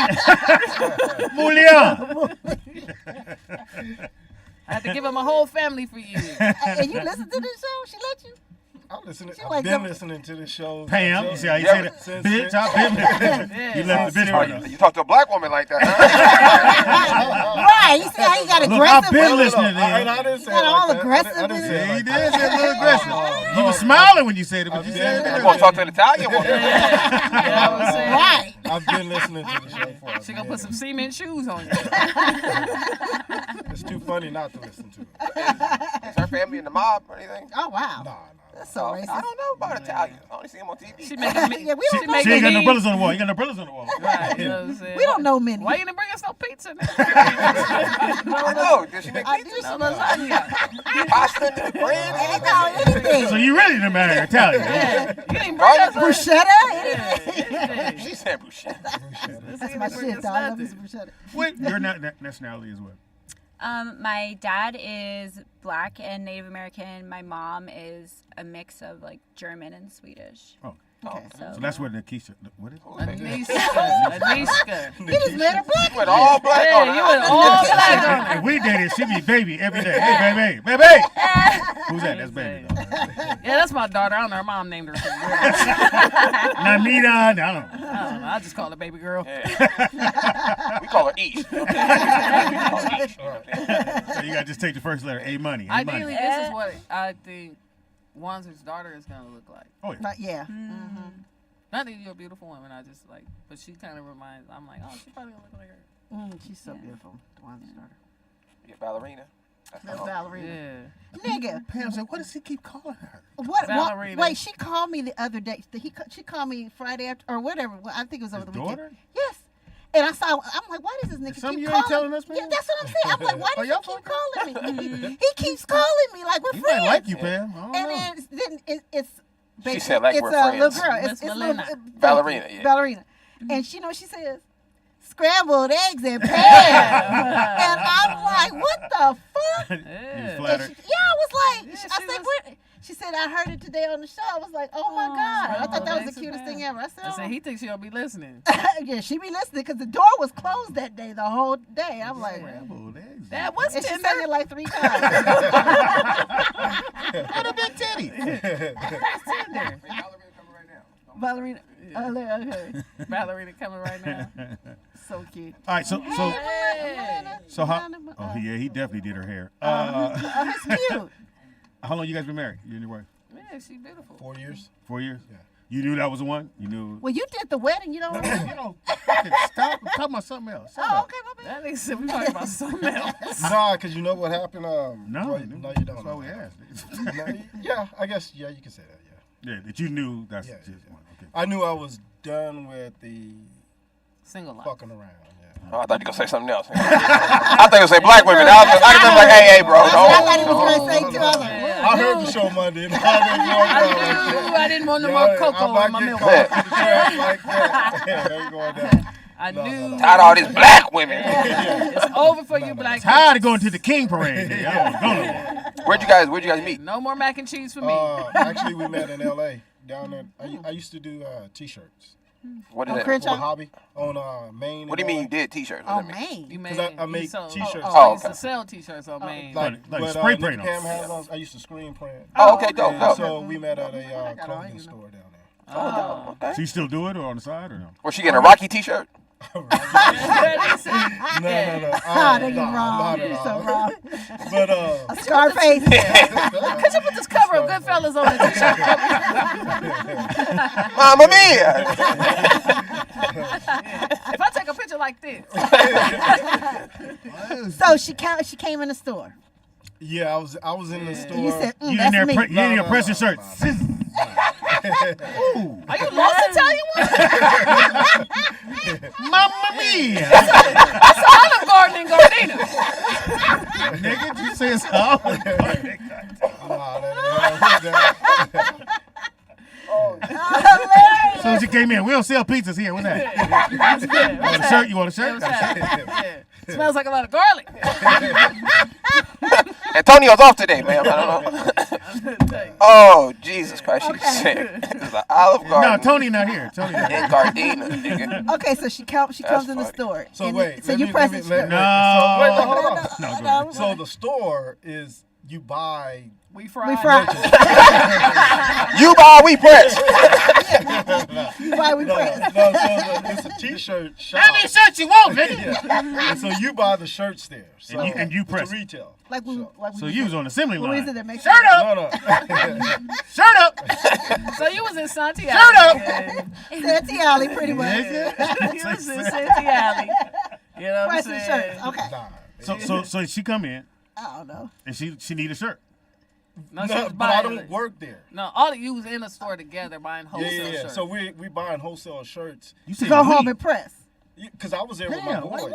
Mulia. I had to give him a whole family for you. And you listen to this show? She let you? I've been listening to the show. Pam, you see how you say that? Since- Bitch, I've been Yeah. You left the bitch Oh, right you, now. you talk to a black woman like that, huh? Right. You see how he got Look, aggressive? I've been with it? listening to I him. didn't say Got it all like that. aggressive I didn't with say it. it He like did that. say a little aggressive. Oh, You were smiling when you said it, but you said You it. want to talk to an Italian woman? Yeah, I was saying. Right. I've been listening to the show for a She gonna minute. put some cement shoes on you. It's too funny not to listen to it. Is her family in the mob or anything? Oh, wow. Nah. That's so racist. I don't know about Italians. I only see them on TV. She making me. Yeah, we don't know. She ain't got no me- brothers on the wall. You got no brothers on the wall. Right, you know what I'm saying? We don't know many. Why you didn't bring us no pizza? I know. Did she make I pizza? No lasagna. Pasta, bread, I anything? know anything. So you really done married an Italian. Yeah. You didn't bring us Bruschetta? anything. She said bruschetta. That's my shit, dog. I love me some bruschetta. What your nationality is what? My dad is Black and Native American. My mom is a mix of like German and Swedish. Oh. Okay. So that's where the Keisha. What is it? Anishka. You just met her black. You went all black on Yeah, you went all black on her. If we dated, she be baby every day. Hey, baby. Who's that? That's baby. Though. Yeah, that's my daughter. I don't know. Her mom named her something weird. Namita. I don't know. I don't know. I just call her baby girl. Yeah. We call her Each. So you gotta just take the first letter. A money. Ideally, this is what I think Wanzer's daughter is gonna look like. Oh yeah. Yeah. Not that you're a beautiful woman. I just like, but she kind of reminds. I'm like, oh, she probably gonna look like her. She's so beautiful. Wanzer's daughter. Yeah, ballerina. That's ballerina. Yeah. Nigga. Pam said, what does he keep calling her? What? Ballerina. Wait, she called me the other day. She called me Friday after or whatever. Well, I think it was over His the weekend. daughter? Yes. And I'm like, why does this nigga Something keep you ain't calling? telling us, man? Yeah, that's what I'm saying. I'm like, why does he keep calling me? He keeps calling me like we're He friends. might like you, Pam. I don't And know. then it's She said like it's we're a little friends. girl. Miss It's little, Melina. Ballerina, yeah. Ballerina. And she know what she says? Scrambled eggs and Pam. And I'm like, what the fuck? You Yeah. flattered. I was like, Yeah, I she said, was- what? She said, I heard it today on the show. I was like, oh my God. I scrambled thought that was eggs the and cutest Pam. thing ever. I said, I said oh. he thinks she'll be listening. Yeah, she be listening because the door was closed that day, the whole day. I'm like, Scrambled eggs. That was and she tender. said it like 3 times. What a big titty. Tender. Ballerina. Okay. Ballerina coming right now. So cute. All right, Hey. so how? Oh yeah, he definitely did her hair. Oh, he's cute. How long you guys been married? You and your wife? Yeah, she's beautiful. 4 years. 4 years. Yeah. You knew that was the one. You knew. Well, you did the wedding. You don't remember? You know, fucking stop. I'm talking about something else. Shut Oh, up. okay, my bad. That nigga said we talking about something else. Nah, because you know what happened. No, no, you don't. That's why we asked. Yeah, I guess. Yeah, you can say that. Yeah. Yeah, that you knew. That's Yeah, just yeah. one. Okay. I knew I was done with the Single life. fucking around. Yeah. Oh, I thought you were gonna say something else. I thought you were gonna say black women. I could have been like, hey, bro, I thought he was no. going to say too. I was like, Yeah. I heard the show Monday. And I I didn't want no more cocoa in my milk. Yeah. Like that. Yeah, they ain't going down. I knew. Tired of all these black women. It's over for you, black. Tired of going to the King Parade. I don't go no more. Where'd you guys meet? No more mac and cheese for me. Actually, we met in L.A. down there. I used to do T-shirts. What is Oh, that? Crenshaw? For a hobby on Maine. What do you mean you did t-shirts? oh, What does that mean? man. You made. 'Cause I you make sold- t-shirts. Oh, Oh, I used okay. to sell t-shirts on Maine. Like but, spray paint Cam 'em. has those. I used to screen print. Oh, okay, dope, And dope. so we met at a got all clothing you know. store down there. Oh, okay. So you still do it or on the side or no? Was she getting a Rocky t-shirt? No. Ah, then you wrong. Not at You're so all. wrong. But A Scarface. Could you put this cover of Goodfellas on the t-shirt? Mamma mia! If I take a picture like this, So she came in the store. yeah, I was in the store. You said, You in that's there? me. You in there No, pressing no, shirts? Ooh, are you lost Italian one? Mamma mia! That's Olive Garden in Gardena. Nigga, you say it's all. Hilarious. So she came in. We don't sell pizzas here. What's that? You want a shirt? You want a shirt? Yeah. Smells like a lot of garlic. Antonio's off today, man. I don't know. Oh, Jesus Christ, she's sick. It's an Olive No, Garden Tony not here. Tony not here. in Gardena, nigga. Okay, so she comes in the funny. store. So and wait, so let you me- press let it. me- let- No. So, wait, no, hold on. No, go ahead. So the store is you buy. We fry. We fry. You buy, we press. Why we No, press? no, so it's a T-shirt shop. How many shirts you want, nigga? Yeah. And so you buy the shirts there. So And you it's press a it. retail. Like we So you was on the assembly What is it line. that makes Shirt up! No. Shirt up! So you was in Santiago. Shirt up! Santee Alley, pretty much. Nigga. You was in Santiago. You know what I'm Pressing saying? shirts. Okay. Nah. So she come in I don't know. and she need a shirt. No, she No, was but I buying don't work there. No, all of you was in a store together buying wholesale Yeah. shirts. So we buying wholesale shirts. You said Go we. home and press. Because I was there with my Damn, boy.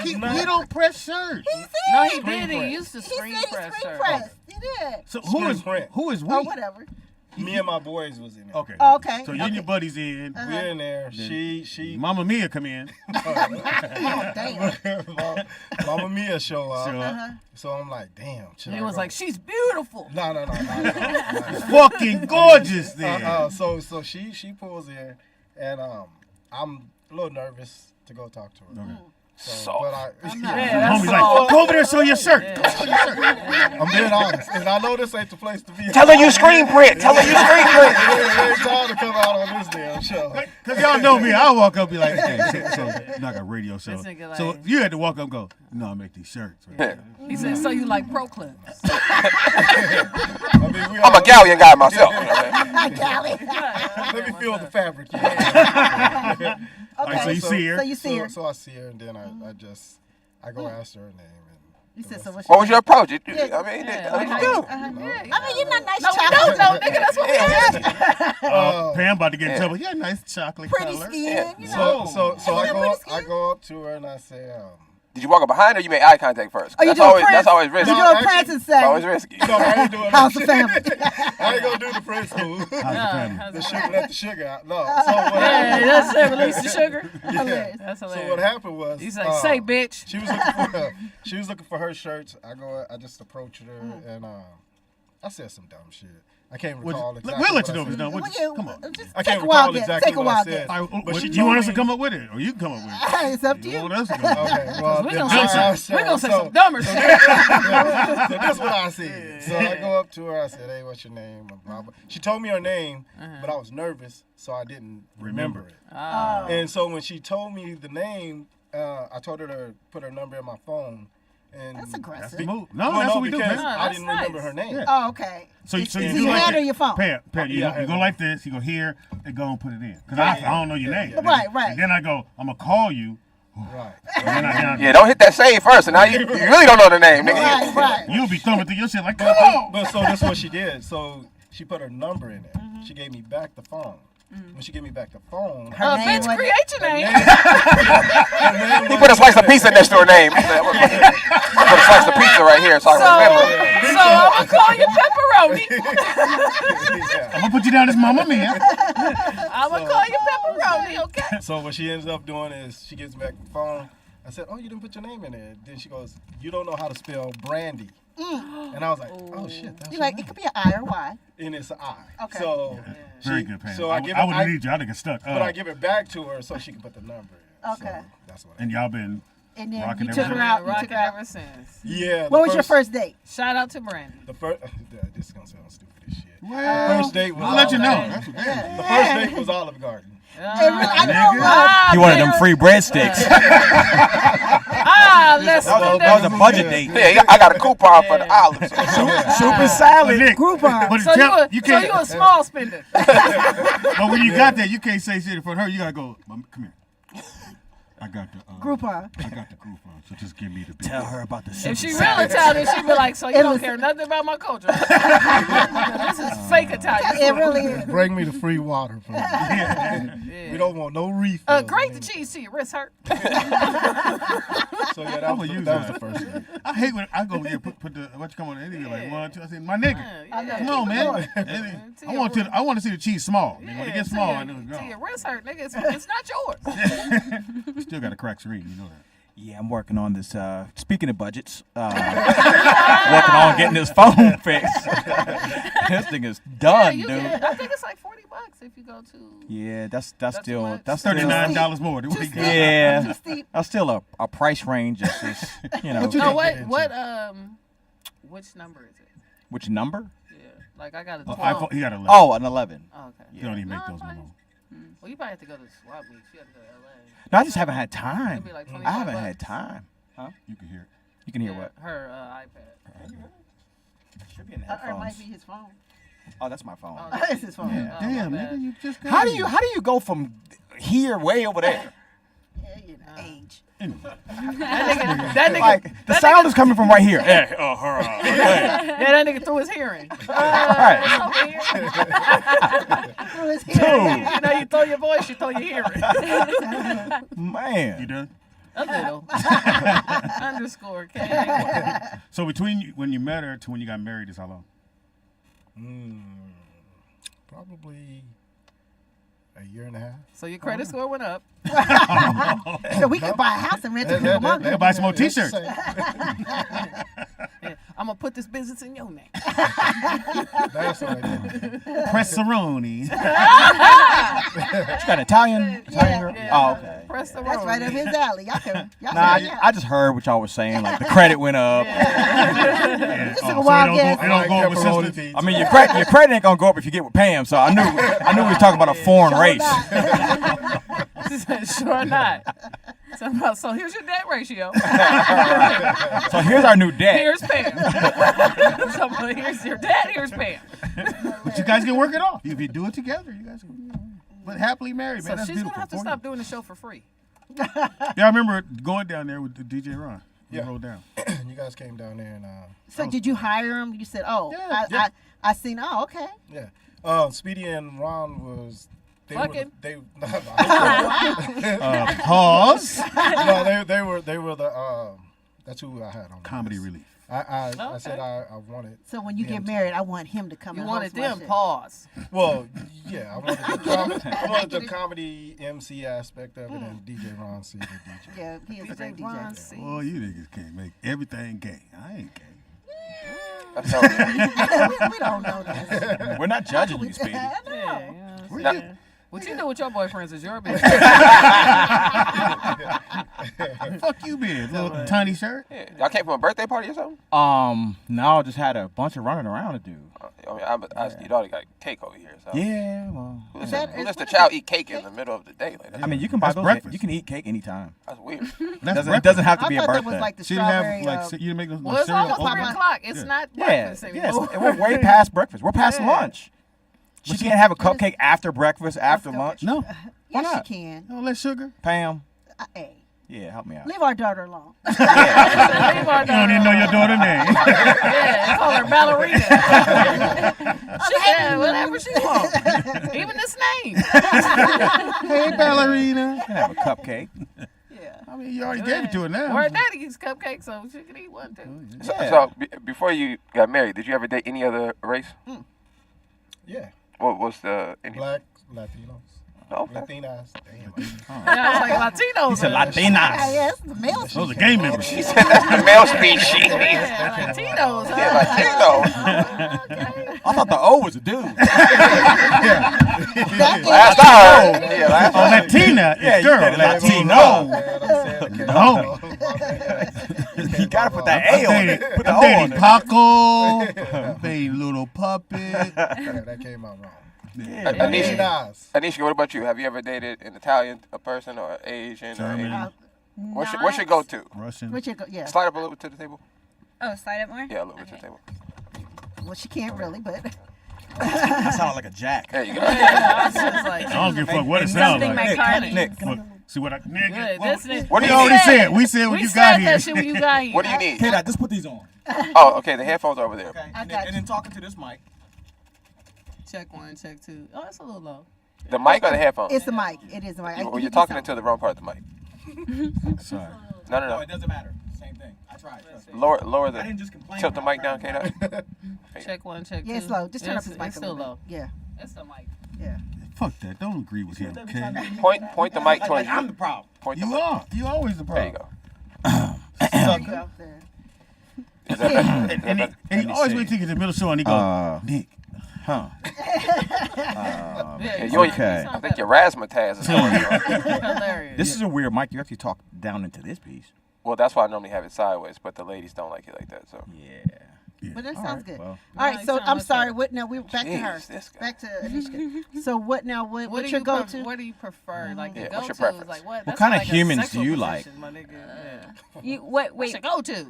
He don't press shirts. no, he Screen did. He press. used to He screen said he press screen shirts. pressed. He did. So Screen print. who is we? Or whatever. Me and my boys was in there. Okay. Oh, okay. So you and your buddies in. We're in there. She. Mama Mia come in. Oh, damn. Mama Mia show up. So I'm like, damn. He was like, she's beautiful. No. Fucking gorgeous there. So she pulls in, and I'm a little nervous to go talk to her. Okay. But Homie's like, go over there, show your shirt. I'm being honest, and I know this ain't the place to be. Tell her you screen print. Tell her you screen print. It ain't time to come out on this damn show. Because y'all know me. I'll walk up and be like, hey, so like a radio show. Like, So you had to walk up and go, no, I make these shirts. Right? He said, so you like pro clips? I'm a galleon guy myself. Let me feel the fabric. Okay. So you see her. So you see her. So I see her, and then I go ask her name. You said so. What was your approach? I mean, Yeah. what you do? I mean, you're not nice No, we chocolate. don't know, nigga. That's what we asked. Pam about to get in trouble. Yeah, nice chocolate Pretty color. skin, you know. So I go up to her and I say, Did you walk up behind her or you made eye contact first? Oh, you That's doing always Prince? that's always risky. You doing Prince and say, It's always risky. no, I ain't doing how's that the shit. family? I ain't gonna do the Prince school. How's the family? The sugar, let the sugar out. No. So what Yeah, happened? that's it. Release the sugar. Hilarious. That's So hilarious. what happened was He's like, say, bitch. She was looking for her shirts. I just approached her and I said some dumb shit. I can't recall exactly. We'll let what you know I if it's said. done. Come on. I Take can't a wild recall guess. exactly Take a what I wild said. guess. But she Do you want us to told come me- up with it? Or you can come up with it? It's up to you. What else we gonna do? Okay, well, We then gonna I say said- some dumber shit. So that's what I said. So I go up to her. I said, "Hey, what's your name?" Blah, blah. She told me her name, but I was nervous, so I didn't remember it. Oh. And so when she told me the name, I told her to put her number in my phone. And That's aggressive. That's the move. No, Well, that's no, what we do, because man. I that's didn't remember nice. her name. Yeah. Oh, okay. So So you you do like hand her that. your phone. Pam, you Yeah, go like this. You go here and go and put it in. Because I don't know your name. Right. And then I go, I'm going to call you. Right. And then I Yeah, don't hit that save first, and now you really don't know the name, nigga. Right. You'll be thumbing through your shit like, come on. But so that's what she did. So she put her number in there. She gave me back the phone. When she gave me back the phone, Her name Bitch, was- create your name. He put a slice of pizza next to her name. He said, I'm gonna put a slice of pizza right here so I can remember. So I'm going to call you pepperoni. I'm going to put you down as Mama Mia. I'm going to call you pepperoni, okay? So what she ends up doing is she gives me back the phone. I said, "Oh, you didn't put your name in there." Then she goes, "You don't know how to spell brandy." And I was like, "Oh shit, that's You're like, it could be an I or Y. and it's an I." Okay. So Very good, Pam. So I give would it- have needed you. I'd have got stuck. but I give it back to her so she can put the number in. Okay. So that's what. And y'all been And then rocking you ever took her since? out. You Rocking took her out. ever since. Yeah. What was your first date? Shout out to Brandy. The first. This is gonna sound stupid as shit. Well, The first date was. I'll let you know. Olive That's Garden. okay. The first date was Olive Garden. I know. He wanted them free breadsticks. Let's That was a budget date. Yeah, I got a coupon for the olives. Super salad. Nick, Groupon. but So you can't. a small spender. But when you got that, you can't say shit in front of her. You gotta go. Mom, come here. I got the Groupon. I got the Groupon. So just give me the big Tell one. her about the If super she salad. real Italian, she'd be like, so you don't care nothing about my culture. This is fake Italian. It really is. Bring me the free water, please. We don't want no refill. Grate the cheese to your wrist hurt. So yeah, that was the first date. I hate when I go here, put the what you come on, and they be like 1, 2. I said, my nigga, Yeah. come on, man. I want to see the cheese small. When it gets small, I know it's To your gone. wrist hurt, nigga. It's not yours. Still got a cracked screen, you know that. Yeah, I'm working on this. Speaking of budgets, working on getting this phone fixed. This thing is done, you dude. can, I think it's like $40 if you go to. Yeah, that's too still much. that's still $39 more than what he got. Yeah, steep. that's still a price range. It's just, you know. No, which number is it? Which number? Yeah, like I got a Oh, 12. iPhone, he got 11. Oh, an 11. Oh, okay. You don't even make No, those no fine. more. Well, you probably have to go to swap meets. You have to go to LA. No, I just haven't had time. It'd be like I haven't $25. had time. Huh? You can hear it. You can hear what? Her iPad. Should be in the Or it might headphones. be his phone. Oh, that's my phone. It's his phone. Yeah. Damn, my bad. nigga, you just got How do here. you go from here way over there? Yeah, you know, age. That nigga, Like the sound is coming from right here. Yeah, yeah, that nigga threw his hearing. Right. Through his hair. You know, you throw your voice, you throw your hearing. Man. You done? A little. Underscore K. So between when you met her to when you got married is how long? Probably a year and a half. So your credit score went up. So we could buy a house and rent it for a month. We could buy some more T-shirts. Yeah, I'm gonna put this business in your name. That's what I did. Pressaroni. She got Italian girl? Yeah. Oh, okay. Press the That's road. right up his alley. Y'all can. Nah, I just heard what y'all was saying. Like the credit went up. Yeah. This is a So wild it guess. don't go up with Pepperoni sisters. pizza. I mean, your credit ain't gonna go up if you get with Pam. So I knew we was talking about a foreign race. She said, sure not. So here's your debt ratio. So here's our new debt. Here's Pam. So here's your debt. Here's Pam. But you guys can work it off. If you do it together, you guys can. But happily married, man. So That's she's beautiful. gonna have to stop doing the show for free. Yeah, I remember going down there with the DJ Ron. We Yeah. rolled down. You guys came down there and So did you hire him? You said, "Oh, Yeah. I seen." Oh, okay. yeah. Speedy and Ron was. Fucking. Pause. No, they were the. That's who I had on. Comedy relief. I Okay. said I wanted. So when you them get to- married, I want him to come. You and wanted host my them shit. pause. Well, yeah, I wanted the comedy MC aspect of it, and DJ Ron C, the DJ. Yeah, he is a great Ron DJ. C. Oh, you niggas can't make everything gay. I ain't gay. That's all good. we don't know this. We're not judging you, Speedy. Yeah, you know what I'm Now- saying? What you do with your boyfriends is your business. Fuck you, man. Little tiny shirt. Yeah. Y'all came from a birthday party or something? No, just had a bunch of running around to do. I mean, you already got cake over here. So. Yeah, well. Who Is lets that- the child eat cake in the middle of the day? Like, I mean, you can buy That's those. breakfast. You can eat cake anytime. that's weird. That's It breakfast. doesn't have to I be a thought birthday. that was like the She didn't strawberry. have like you didn't make no Well, it's cereal. almost 3 o'clock. It's not breakfast anymore. Yes, we're way past breakfast. We're past Yeah. lunch. She can't have a cupcake after breakfast, after lunch. No, Why Yes, not? she can. no less sugar. Pam, Hey, yeah, help me out. leave our daughter alone. Leave our You don't daughter even know your daughter's name. Yeah, call her ballerina. She can whatever she wants. Even this name. Hey, ballerina. You can have a cupcake. Yeah. I mean, you already gave it to her now. Or daddy eats cupcakes, so she can eat one too. So before you got married, did you ever date any other race? Yeah, What was the any? black Latinos, Okay. Latinas. Damn. Yeah, it's like Latinos. He said Ah, Latinas. yes, the male. Those are gay members. She said that's the male species. Yeah, Latinos. Huh? Yeah, Latino. Okay. I thought the O was a dude. Last I heard. Yeah, last Oh, I heard. Latina Yeah, is you girl. said Latino. Latino. Homie. You gotta put that A on it. Put the I'm O on dating it. Paco. I'm dating little puppet. Yeah, that came out wrong. Anisha, Latinas. Anisha, what about you? Have you ever dated an Italian person or Asian? German. Or what's your go-to? Russian. Which you go, yeah. Slide up a little bit to the table. Oh, slide up more? Yeah, a little bit to the table. Well, she can't really, but That sounded like a jack. There you go. Yeah, I was just like, I don't give a fuck what it sounds Something like. my car Nick, needs. Look, see what I nigga. good. That's it. What do We you already need? said. We said what We you said got here. that shit when you got here. What do you need? K-Dot, just put these on. Oh, okay. The headphones are over there. Okay. I And, got then, and then talking to this mic. Check 1, check 2. Oh, it's a little low. The mic or the headphones? it's the mic. It is the mic. Well, you're talking into the wrong part of the mic. Sorry. No, No, no, it doesn't matter. Same thing. I tried. Trust me. Lower I the. didn't just complain. Tilt the when I mic down, tried. K-Dot. Check 1, check 2. Yeah, it's low. Just turn up his It's mic a still little low. bit. Yeah, It's the mic. yeah. Fuck that. Don't agree with him, Every time okay? you- Point the mic Like towards I'm you. the problem. Point the You mic. are. You always the There you problem. go. There you go. There. Is that better? And he always wait till you get to the middle show and he go, Nick. Huh. Yeah, you ain't- Okay. I think your razzmatazz is going on. hilarious. This is a weird mic. You actually talk down into this piece. Well, that's why I normally have it sideways, but the ladies don't like it like that. So. Yeah. But that All sounds right, good. well. All right, you so sound I'm much sorry. better. What now? We're back to her. Jeez, this guy. Back to Anishka. So what now? What What's do your you go-to? What do you prefer? Like the Yeah, go-to what's your is preference? like what? What That's kind of like a humans do sexual you like? position, my nigga. Yeah. You What's wait. your go-to?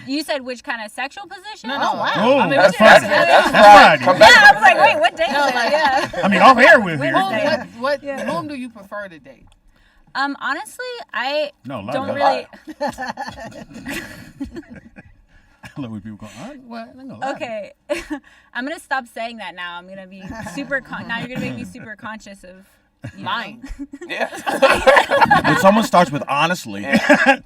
You said which kind of sexual position? No, no. Oh, wow. Oh, I mean, that's what's your- Friday. That's That's Friday. Friday. Come Yeah, back. I was like, wait, what day is No, it? like- Yeah. I mean, off air with here. Who, whom do you prefer to date? Honestly, I No, a lot don't of really. I love when people go, all right, well, I know. Okay, I'm gonna stop saying that now. I'm gonna be super. Now you're gonna make me super conscious of Lying. Yeah. When someone starts with honestly, To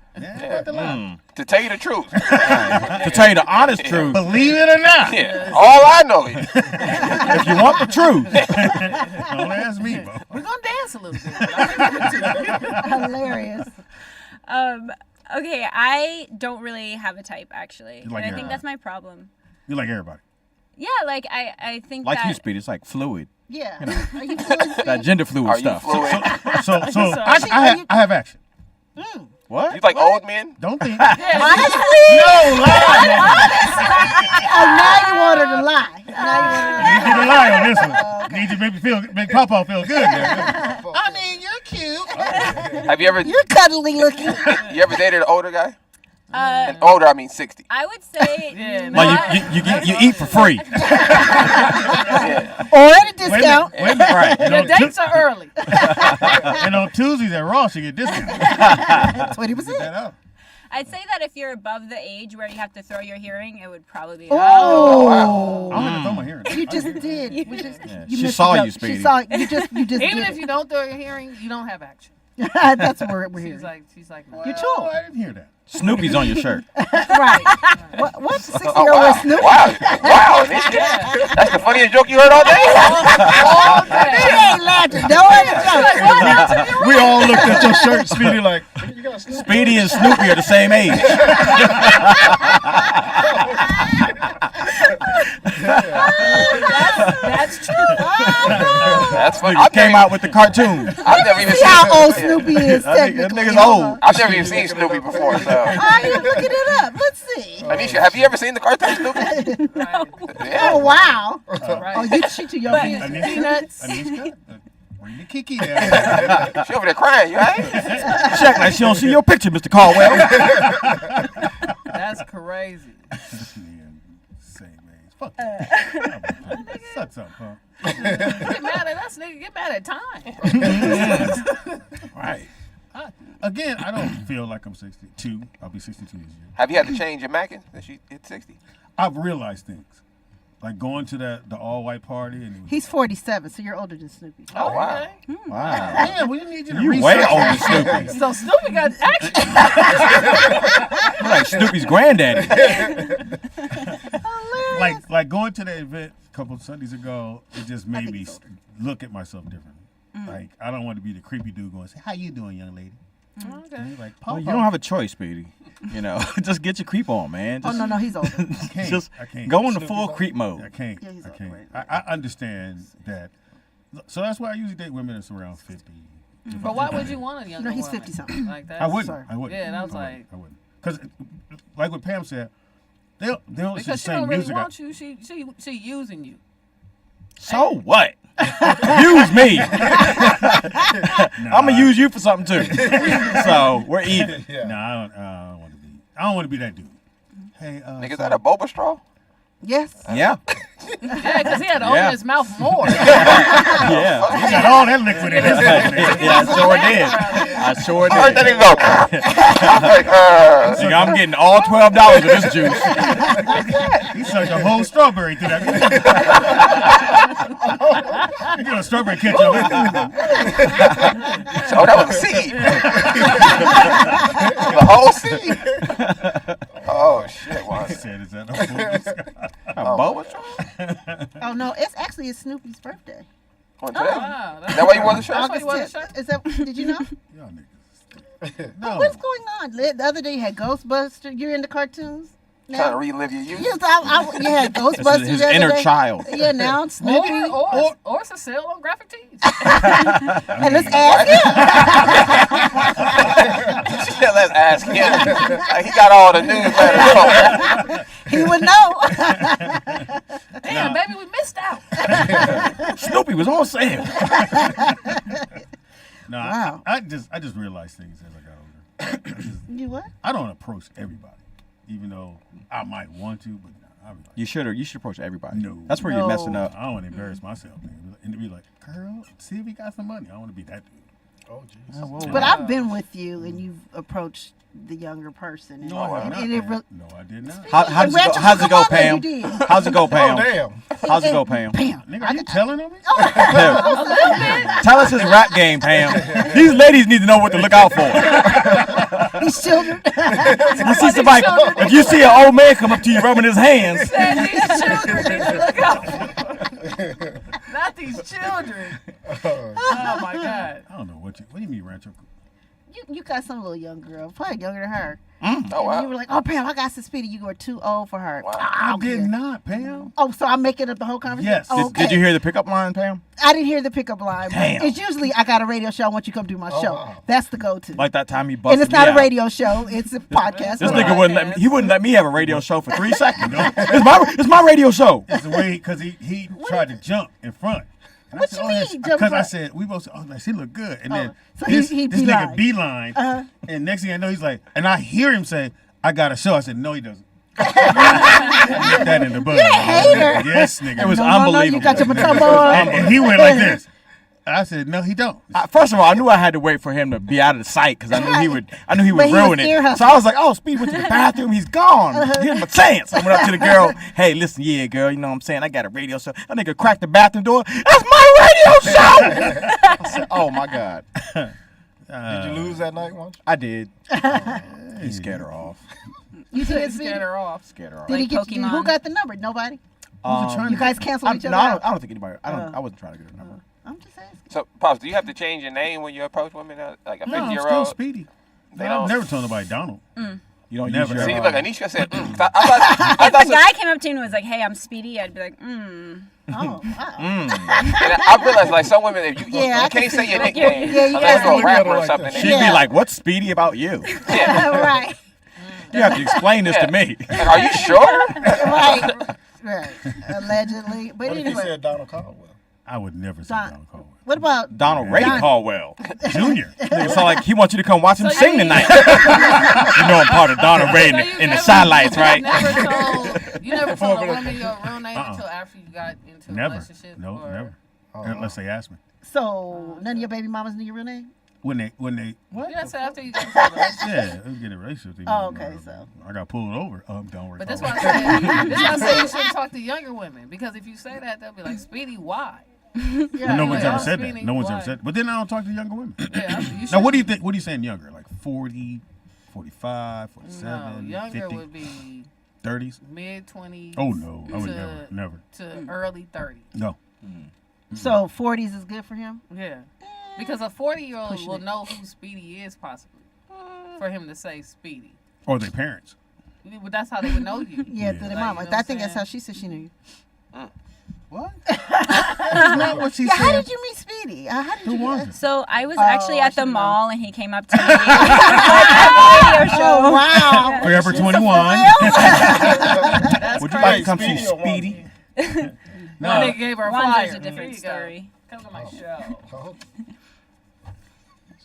tell you the truth. to tell you the honest truth, Believe it or not. Yeah. All I know is. if you want the truth, Don't ask me, bro. We're gonna dance a little bit. Hilarious. Okay, I don't really have a type actually. like And I think that's my problem. You like everybody. Yeah, like I think like that you, Speedy, it's like fluid. Yeah. You know. Are you fluid? That gender fluid Are you stuff. fluid? So I have action. What? You like old men? Don't think. Honestly? No, lie. Oh, now you want her to lie. Now Need you to lie on this one. Need you to make Papa feel good. Man. I mean, you're cute. Have you ever You're cuddly looking. you ever dated an older guy? Uh, And older, I mean 60. I would say Yeah, no, Like you eat for free. Yeah. Or at a Wait a discount. minute. Right. Your dates are early. And on Tuesdays at Ross, you get discount. 20%. That up. I'd say that if you're above the age where you have to throw your hearing, it would probably be. Oh. I'm gonna throw my hearing. You just did. You just, Yeah, you she missed saw the you, joke. Speedy. She saw you. Just Even did if it. you don't throw your hearing, you don't have action. That's what we're hearing. She's like, no. You're Oh, tall. I didn't hear that. Snoopy's on your shirt. Right. What's the 60-year-old Oh, with Snoopy? wow. Wow. That's the funniest joke you heard all day? All day. She ain't laughing. No other joke. We all looked at your shirt, Speedy, like, you got Snoopy? Speedy and Snoopy are the same age. That's true. That's funny. Nigga came out with the cartoon. I've never even See how seen old Snoopy is That technically. nigga's old. I've never even seen Snoopy before, so. Are you looking it up? Let's see. Anisha, have you ever seen the cartoon Snoopy? Right. Yeah. Oh, wow. Right. Oh, she too young for you. Peanuts. Anishka, bring the Kiki there. She over there crying, you ain't? She act like she don't see your picture, Mr. Caldwell. That's crazy. Same age. Fuck. Sucks up, huh? Get mad at us, nigga. Get mad at time. Right. Again, I don't feel like I'm 62. I'll be 62 this year. Have you had to change your mackin since you hit 60? I've realized things. Like going to the all-white party. And He's 47, so you're older than Snoopy. Oh, wow. Wow. yeah, we need you to You research way older that. than Snoopy. So Snoopy got action. You're like Snoopy's granddaddy. Like going to the event a couple of Sundays ago, it just made me look at myself differently. Like I don't want to be the creepy dude going, say, "How you doing, young lady?" Okay. Like, Well, you don't have a choice, Speedy. You know, just get your creep on, man. Just, No, he's older. I can't. Just I can't. go into full creep I mode. can't. Yeah, he's I can't. older. I understand that. So that's why I usually date women that's around 50. But why would you want a younger No, he's woman 50-something. like that? I wouldn't. Sorry. I wouldn't. Yeah, that was I like wouldn't. Because, like what Pam said, they don't listen to the because she same don't really music. want you. She using you. So what? Use me. I'm gonna use you for something too. So we're even. No, I don't want to be. I don't want to be that dude. Hey, Nigga, is that a boba straw? Yes. Yeah. Yeah, because he had to Yeah. open his mouth more. Yeah. He got all that liquid in his mouth. Yeah, I sure did. I sure I heard that did. nigga go. I'm like, Nigga, I'm getting all $12 of this juice. He sucked a whole strawberry through that. You get a strawberry ketchup. oh, that was a seed. The whole seed. Oh, shit. Wow. He said, "Is that a A boba straw? Oh no, it's Snoopy's birthday. On today? Wow, Is that why you wore the shirt? That's why you wore the August shirt? 10th. Is that? Did you know? Y'all niggas. What's going on? The other day you had Ghostbusters. You're into cartoons Trying to now. relive your youth. Yes, you had Ghostbusters. His the other inner day. child. Yeah, now Snoopy. Or it's a sale on graphic tees. And let's ask him. Yeah, let's ask him. Like, he got all the newsletters. He would know. Damn, baby, we missed out. Snoopy was on sale. No, Wow. I just realized things as I got older. You what? I don't approach everybody, even though I might want to, but I be like, You should approach everybody. No. That's where you're messing up. I don't want to embarrass myself, man. And to be like, girl, see if he got some money. I don't want to be that dude. Oh, jeez. But I've been with you, and you've approached the younger person. No, I did and not. No, I did not. How's it go, Pam? How's it go, Pam? Oh, damn. How's it go, Pam? Nigga, are you telling on me? Tell us his rap game, Pam. These ladies need to know what to look out for. These children. You see somebody, if you see an old man come up to you rubbing his hands. These children need to look out for. Not these children. Oh my God. I don't know what do you mean, Rancho? You got some little young girl, probably younger than her. Oh, wow. You were like, oh, Pam, I got some Speedy. You were too old for her. Wow. I did not, Pam. Oh, so I'm making up the whole conversation? Yes. Oh, okay. Did you hear the pickup line, Pam? I didn't hear the pickup line. Damn. It's usually, I got a radio show. I want you to come do my show. Wow. That's the go-to. Like that time he busted And it's not me a out. radio show. It's a podcast. This nigga wouldn't let me have a radio show for 3 seconds. It's my radio show. It's the way because he tried to jump in front. And What you mean, jump Because I front? said we both said, oh, she look good, and then so this he nigga beeline. beeline, and next thing I know he's like, and I hear him say, "I got a show." I said, "No, he doesn't." Get that in the bud. You're a hater. Yes, nigga. It was No, unbelievable. you got your Matumbo on. And he went like this. I said, "No, he don't." First of all, I knew I had to wait for him to be out of the sight because I knew he would But he was ruin ear it. hustling. So I was like, "Oh, Speed went to the bathroom. He's gone. Give him a chance." I went up to the girl. Hey, listen, yeah, girl, you know what I'm saying? I got a radio show. That nigga cracked the bathroom door. That's my radio show. I said, "Oh my God." Did you lose that night once? I did. He scared her off. You did Scared her off. Scared her off. Did he Like get you? Pokemon. Who got the number? Nobody. You guys canceled each other No, I out. don't think anybody. I wasn't trying to get her number. I'm just asking. So, Pops, do you have to change your name when you approach women? Like a No, I'm 50-year-old? still Speedy. They I've don't- never told nobody Donald. You don't Never. use See, your. look, Anisha said, I If thought a guy came up to me and was like, "Hey, I'm Speedy," I'd be like, Oh, wow. and I realized, like, some women, if you I can can't say see your that. nickname Yeah, you unless gotta you're a be rapper or like something. that. then She'd you- be like, "What's Speedy about you? Yeah. Right. You have to explain this to me." Like, are you sure? Right. Right. Allegedly. But What if he anyway. said Donald Caldwell? I would never say Don- Donald Caldwell. What about Donald Ray Caldwell. Junior. Nigga sound like he wants you to come watch him So sing you- tonight. You know I'm part of Donald Ray in the sidelights, right? You never told a woman your real name until after you got into a Never. relationship? No, or? never. Unless they ask me. So none of your baby mamas knew your real name? When they You didn't say after you got into a relationship. yeah, they get a relationship. they Oh, get, okay, so. I got pulled over. Don't worry. But that's why I said, you shouldn't talk to younger women, because if you say that, they'll be like, "Speedy, why?" Yeah. No one's Yeah, ever said that. Speedy, No one's why? ever said that. But then I don't talk to younger women. Yeah, you Now, should. what do you think? What are you saying younger? Like 40, 45, 47, No, younger 50, would be 30s? mid-20s. Oh, no. I would to- never. To early 30s. No. So 40s is good for him? Yeah. Because a 40-year-old Pushing will it. know who Speedy is, possibly, for him to say Speedy. Or their parents. But that's how they would know you. Yeah, through the Like, mama. you know I what think I'm that's how saying? she said she knew you. What? That's not what she Yeah, how said. did you meet Speedy? How did Who you was it? So I was actually I at the should've mall and he came up to me at the radio show. Oh, wow. Forever 21. That's Would you crazy. like to come see Speedy or Speedy? No, they gave her a One's flyer. is a different Here you go. story. Come to my show. Oh.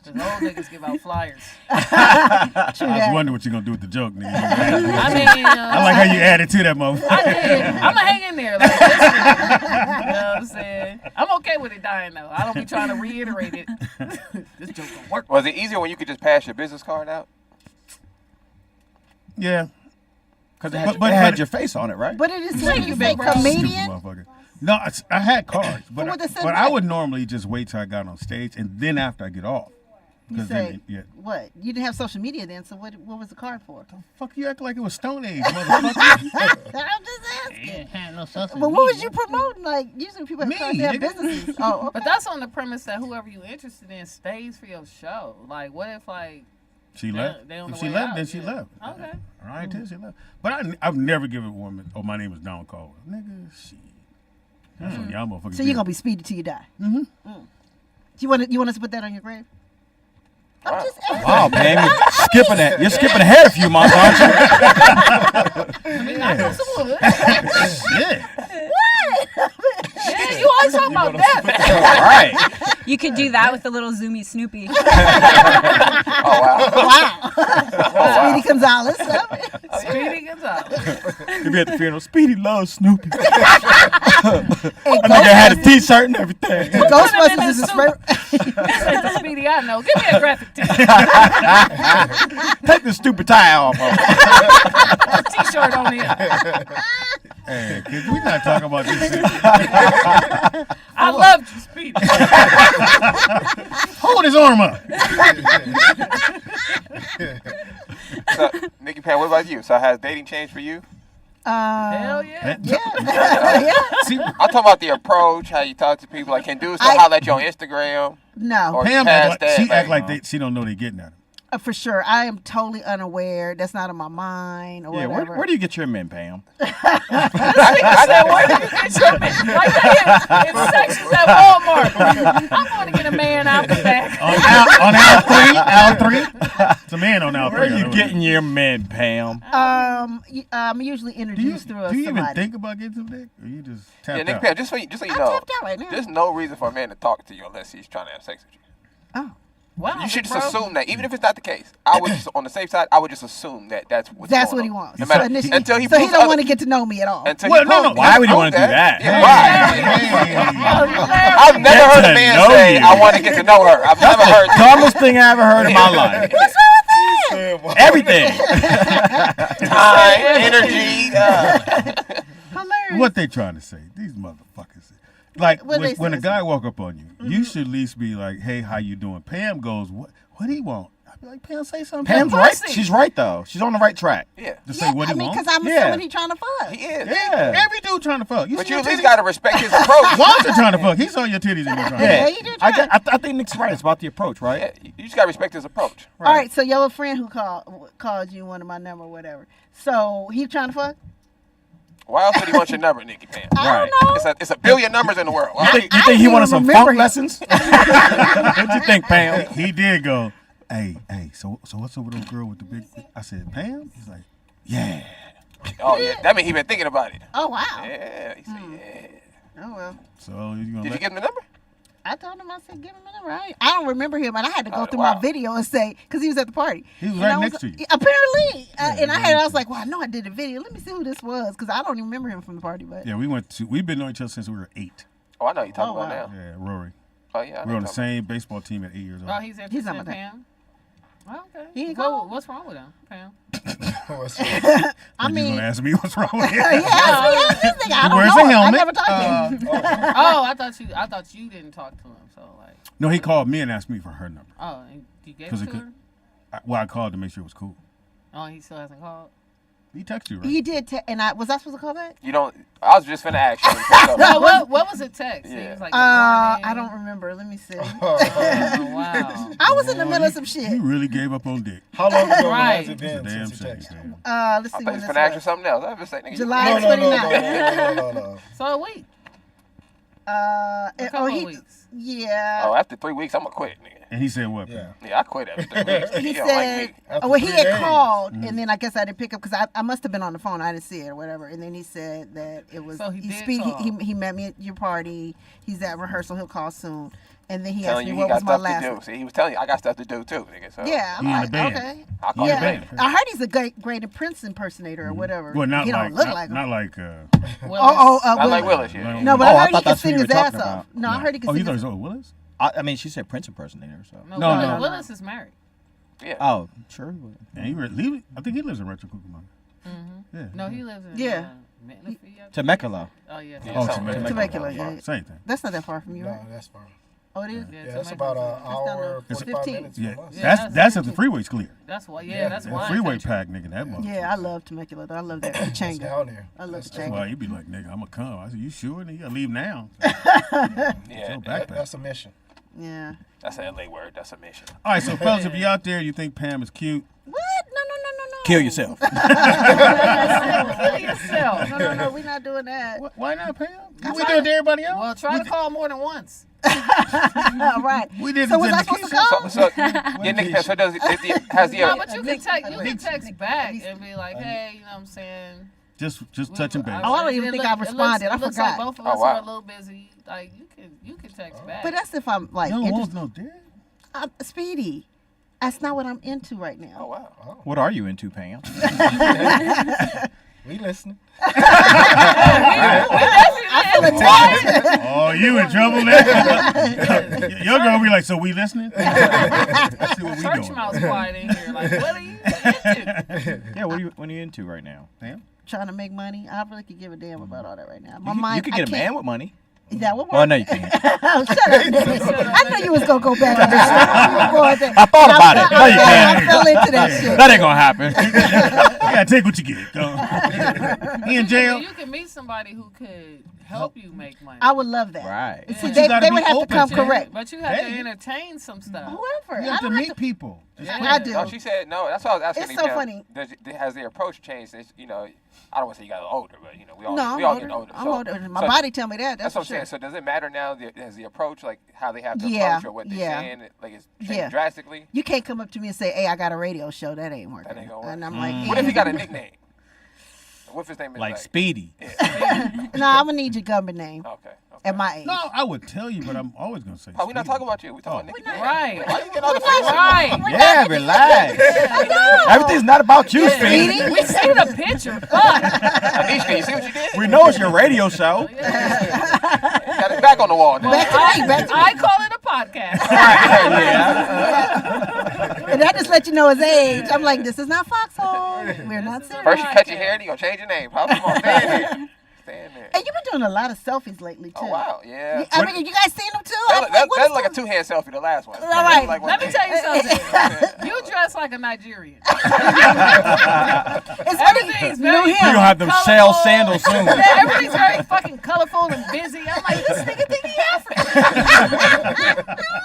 Because old niggas give out flyers. True I was that. wondering what you going to do with the joke, nigga. I mean, I like how you added to that motherfucker. I did. I'm going to hang in there. Like, listen, you know what I'm saying? I'm okay with it dying, though. I don't be trying to reiterate it. This joke don't work. Was it easier when you could just pass your business card out? Yeah. Because it had your face on it, right? But it is Thank like you, you big say bro. comedian. Motherfucker. No, I had cards, but What would it say I back? would normally just wait till I got on stage and then after I get off. You 'Cause say, then, yeah. what? You didn't have social media then, so what was the card for? Fuck, you act like it was Stone Age, motherfucker. I'm just asking. But what was you promoting? Like, usually people have Me, cards, they have nigga. businesses. Oh, okay. But that's on the premise that whoever you're interested in stays for your show. Like, what if, like, She left. they on If the she way left, out, then she yeah. left. Okay. All right, then she left. But I've never given a woman, oh, my name is Don Caldwell. Nigga, shit. That's what y'all motherfuckers So do. you're gonna be Speedy till you die. Mm-hmm. You want us to put that on your grave? I'm just asking. Wow, man, you're skipping ahead a few months, aren't you? I mean, I know some wood. Shit. Yeah, you always talking about that. Right. You could do that with a little zoomy Snoopy. Oh, wow. Wow. Speedy Gonzalez. Speedy Gonzalez. He'll be at the funeral. Speedy loves Snoopy. I nigga had a T-shirt and everything. Ghostbusters is his favorite. This ain't the Speedy I know. Give me a graphic tee. Take the stupid tie off. T-shirt on here. Hey, cause we not talking about this shit. I loved you, Speedy. Hold his arm up. So, Nikki Pam, what about you? So has dating changed for you? Hell yeah. Yeah. See, I'm talking about the approach, how you talk to people. Like, can dudes still holler at you on Instagram? No. Or Pam past act like, that, she like, act like she don't know they getting at him. For sure. I am totally unaware. That's not in my mind or Yeah, whatever. where do you get your men, Pam? I said, where do you get your man? Like that in sections at Walmart. I'm going to get a man out the back. On aisle 3? It's a man on aisle 3. Where are you getting your men, Pam? I'm usually introduced through Do you even somebody. think about getting some dick? Or you just tapped Yeah, Nikki out? Pam, just so you I'm know, tapped out right now. there's no reason for a man to talk to you unless he's trying to have sex with you. Oh. Wow, You should just bro. assume that, even if it's not the case. I would just, on the safe side, I would just assume that that's what's That's going what he on. wants. No matter, initially. until he so he proves don't other- want to get to know me at all. Until Well, he no, proves- no, why would you prove wanna do that? Yeah, Hey. why? I've never heard a man know say, you. I want to get to know her. I've never heard that. Dumbest thing I ever heard in my life. What's wrong with that? Everything. Time, energy. Hilarious. What they trying to say? These motherfuckers. Like, What they when a say? guy walk up on you, you should at least be like, hey, how you doing? Pam goes, what do he want? I'd be like, Pam, say something. Pam's right. She's right, though. She's on the right track. Yeah. Just say what he because wants. I'm Yeah. assuming he trying to fuck. He is. Yeah. Every dude trying to fuck. But see you your at least titties? got to respect his approach. Walter trying to fuck. He saw your titties and you're trying Yeah. to you do I, try. I think Nick's right. It's about the approach, right? Yeah, you just got to respect his approach. All right, so your friend who called you one of my number or whatever. So he trying to fuck? Why else would he want your number, Nikki Pam? I don't know. It's a billion numbers in the world. You think I he don't wanted some remember funk him. lessons? What'd you think, Pam? He did go, hey, so what's up with those girl with the big? I said, Pam? He's like, yeah. Oh, yeah. That means he been thinking about it. Oh, wow. Yeah. He said, yeah. Oh, well. So you gonna Did you give him the number? I told him, I said, give him a number. I don't remember him, and I had to go Oh, through wow. my video and say, because he was at the party. He was And right I next to you. Apparently. And I was like, well, I know I did a video. Let me see who this was, because I don't even remember him from the party. But Yeah, we've been knowing each other since we were 8. Oh, I know you're talking Oh, about wow. now. Yeah, Rory. Oh, yeah. I know We were on the you're talking same baseball team at 8 years old. Oh, he's interested not in my dad. Pam. Oh, okay. He ain't Well, called? what's wrong with him, Pam? What's I You mean, gonna ask me what's wrong with yeah, him? ask this nigga. I He don't wears know a him. I helmet. never talked to him. Oh, I thought you didn't talk to him. So like, No, he called me and asked me for her number. oh, and you gave 'Cause it it to could- her? I called to make sure it was cool. Oh, he still hasn't called. He texted you, right? He did, and was I supposed to call back? You don't. I was just finna ask you. What's No, up? what was it text? He Yeah. was like, good morning. I don't remember. Let me see. Oh, wow. I was in the middle of some shit. You really gave up on dick. How long ago Right. has it been Damn since you shame, texted? man. Let's I see thought when you was this finna ask you was. something else. I was just saying, nigga, July No. 29th. So a week. A couple of weeks. Yeah. Oh, after 3 weeks, I'm gonna quit, nigga. And he said what? Yeah. Yeah, I quit after 3 weeks. He You don't like said, me. After well, he 3 had days. called, Mm-hmm. and then I guess I didn't pick up because I must have been on the phone. I didn't see it or whatever. And then he said that it was. So he did he, call. he met me at your party. He's at rehearsal. He'll call soon. And then he asked Telling me you he what got was my stuff last. to do. See, he was telling you I got stuff to do too, nigga. So Yeah, I'm He in like, the band. okay. I'll call Yeah, you back. I heard he's a great Prince impersonator or whatever. Well, not he like don't look not, like him. not like Not like Willis, yeah. No, but Oh, I I heard he thought could that's who sing you his were ass talking off. about. No, I heard he could Oh, you sing thought his he was Willis? I mean, she said Prince impersonator. So. No. Willis is married. Yeah. Oh, sure. he would. And I think he lives in Rancho Cucamonga. Yeah. No, he lives in. Yeah. Menifee, I think. Temecula. Oh yeah. Yeah, Oh, something like Temecula, that. yeah. Same thing. That's not that far from you, No, right? that's fine. Oh, it is? Yeah, Yeah, that's Temecula. about an hour, It's 45 15. minutes Yeah, from us. Yeah, that's if the freeway's clear. That's why. Yeah, that's That why. freeway pack, nigga, that motherfucker. Yeah, I love Temecula. Though. I love that It's changa. down there. I love That's- the changa. Well, he'd be like, nigga, I'm going to come. I said, you sure? Nigga, you got to leave now. Yeah, Your That- backpack. that's a mission. Yeah. that's an LA word. That's a mission. All right, so fellas, if you're out there, you think Pam is cute, What? No. Kill yourself. Kill yourself. No, we're not doing that. why not, Pam? We do it to everybody else. Well, try to call more than once. Right. We did So it was to I supposed to Nikisha. call? So yeah, Nick Pam, so has the No, but you can text back and be like, hey, you know what I'm saying? Just touching base. Oh, I don't even think I responded. I It looks forgot. like both of Oh, us wow. are a little busy. Like you can text back. But that's if I'm like You don't want interested. no dick? Speedy. That's not what I'm into right now. Oh wow. What are you into, Pam? We listening. I feel attacked. Oh, you in trouble there? Your girl be like, so we listening? Let's see what we Church doing. mouse quiet in here. Like, what are you into? Yeah, what are you into right now? Damn. Trying to make money. I really could give a damn about all that right now. My You mind. can get a man with money. That would work. Well, no, you can't. Oh, shut up, nigga. I knew you was gonna go back to that. I thought about it. No, you can't. I fell into that shit. That ain't gonna happen. You gotta take what you get. He in jail. You can meet somebody who could help you make money. I would love that. Right. See, But they you gotta would be have to come open. correct. But you have to Hey. entertain some stuff. Whoever. You I have to don't meet people. I do. No, she said no. That's what I was asking. It's so funny. Has their approach changed? Since, I don't want to say you got older, but we all No, we all I'm get older. older. I'm So- older. My so body tell me that. That's That's what I'm for sure. saying. So does it matter now? Has the approach, like how they have to Yeah, approach or what they're yeah. saying, like it's changed Yeah. drastically? You can't come up to me and say, "Hey, I got a radio show." That ain't working. That ain't gonna work. And I'm like, What if he got a nickname? What if his name is Like Speedy. No, I'm gonna need your government name. Okay. At my age. No, I would tell you, but I'm always gonna say. Oh, we're not Speedy. talking about you. We're talking about Nicky. Right. Why you get all the face? Right. Yeah, relax. Everything's not about you, Speedy. We see the picture. Fuck. Anishka, you see what you did? We know it's your radio show. Got his back on the wall. Now. I call it a podcast. And that just let you know his age. I'm like, this is not Foxhole. We're not serious. First you cut your hair, then you gonna change your name. Pop, come on, stand there. Stand there. And you've been doing a lot of selfies lately too. Oh wow, yeah. I mean, you guys seen them too? That's like a two-hand selfie. The last one. All right. Like Let me tell you something. You dress like a Nigerian. It's Everything's very You gonna have them shell sandals soon. Yeah, everything's very fucking colorful and busy. I'm like, this nigga think he African.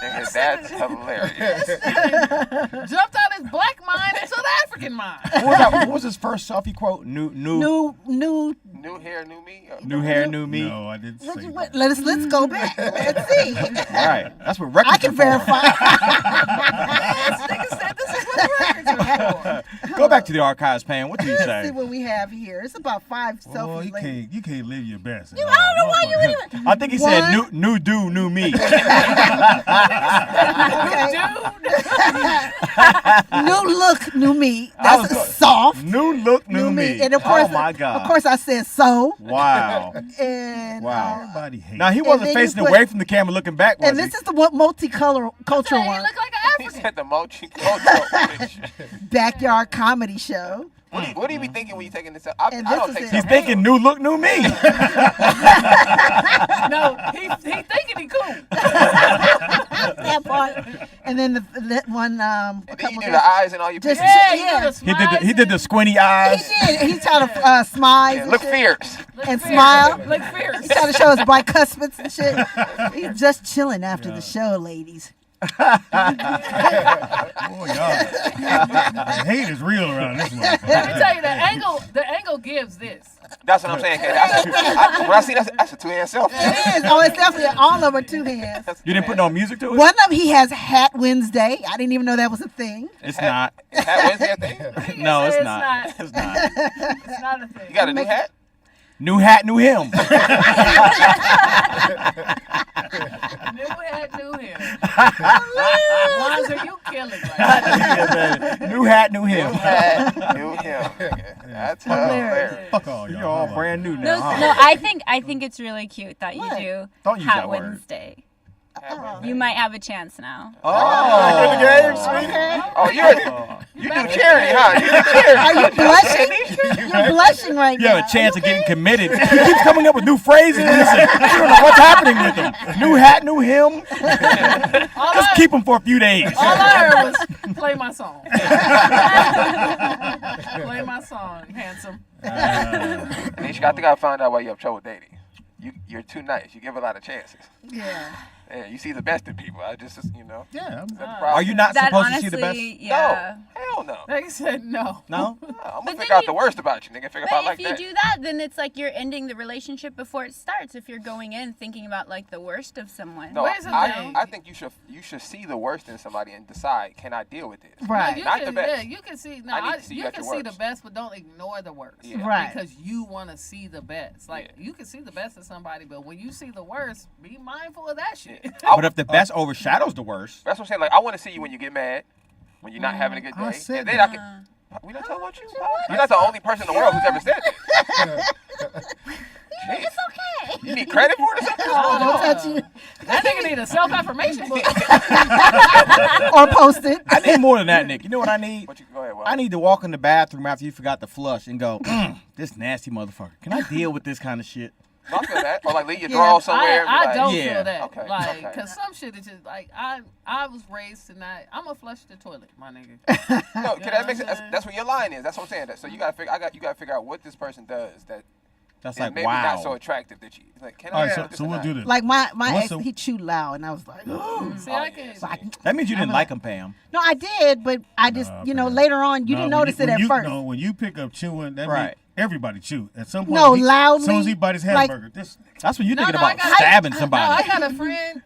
Nigga, that's hilarious. Jumped out his black mind into the African mind. What was his first selfie quote? New hair, new me. New hair, new me. No, I didn't say that. Let's go back. Let's see. Right. That's what records I can are for. verify. This nigga said this is what the records are for. Go back to the archives, Pam. What do you Let's say? see what we have here. It's about 5 Oh, selfies. you lately. can't live your best. I don't know why you even. I think he said new do, new me. New look, new me. That's soft. New look, new me. And of course, oh my God. Of course, I said so. Wow. And Wow. Everybody hates. Now he And wasn't then you facing put- away from the camera looking back, was and this is the multicultural He one. look like an He African. said the multicultural. Backyard comedy show. What do you be thinking when you taking this? I And don't this take is he? He's selfies. thinking new look, new me. No, he thinking he cool. That part. And then that one. A And then you couple do the eyes and all your Just pictures. Yeah, yeah. He did the squinty eyes. He did. He's trying to smile Yeah, look fierce. and smile. Look fierce. He's trying to show his bicuspids and shit. He's just chilling after the show, ladies. Boy, y'all. The hate is real around this Let me motherfucker. tell you, the angle gives this. That's what I'm saying. When I see that's a two-hand selfie. It is. Oh, it's definitely all over 2 hands. You didn't put no music to it? One of them, he has Hat Wednesday. I didn't even know that was a thing. It's not. Is hat Wednesday a thing? No, it's It's not. not. It's not. It's not a thing. You got a new hat? New hat, new him. New hat, new him. Ones are you killing right now? New hat, new him. New hat, new him. nigga. That's hilarious. Fuck all y'all. You're all brand new No, now. huh? no, I think it's really cute that you What? do Don't use Hat that word. Wednesday. You might have a chance now. Oh. Oh, you do charity, huh? You do charity. Are you blushing? You're blushing right You now. have a chance of getting committed. He keeps coming up with new phrases. Listen, you don't know what's happening with him. New hat, new him. Just keep him for a few days. All I heard was play my song. Play my song, handsome. Anisha, I think I found out why you have trouble dating. You're too nice. You give a lot of chances. Yeah. Yeah, you see the best in people. I just, Yeah. is that the problem? Are you not That supposed honestly, to see the best? yeah. No. Hell no. They said no. No? I'm But gonna then figure out you- the worst about you, nigga. Figure But out if like you that. do that, then it's like you're ending the relationship before it starts. If you're going in thinking about like the worst of someone. No, Where's the thing? I think you should see the worst in somebody and decide, can I deal with this? Right. You Not can, the best. Yeah, you can see. No, I need to see you you at can your see the worst. best, but don't ignore the worst. Yeah. Right. Because you want to see the best. Like Yeah. you can see the best of somebody, but when you see the worst, be mindful of that shit. But if the best overshadows the worst, That's what I'm saying. Like, I want to see you when you get mad, when you're not having a good day. I said and then that. I can. We not talking about you. You're not the only person in the world who's ever said that. It's okay. You need credit for it or something? Don't touch you. That nigga need a self-affirmation book. Or post it. I need more than that, Nick. You know what I need? Go ahead, I need to walk in the bathroom after you forgot to flush and go, this nasty motherfucker. Can I deal with this kind of shit? I feel that. Or like leave your drawers somewhere. I don't Yeah. feel that. Okay, Like, okay. cause some shit is just like I was raised to not. I'm gonna flush the toilet, my nigga. No, that makes sense. That's where your line is. That's what I'm saying. So you gotta figure. You gotta figure out what this person does that. That's is like, maybe wow. not so attractive that you like. Can All I? right, so we'll do this. Like my What's ex, he chewed loud, and I was like, oh. See, I can. That means you didn't like him, Pam. No, I did, but I just, later on, you didn't notice it at first. No, when you pick up chewing, that Right. means everybody chew. At some point, No, as loudly. soon as he bite his Like- hamburger, That's when you're thinking I about got- stabbing No, somebody. I got a friend.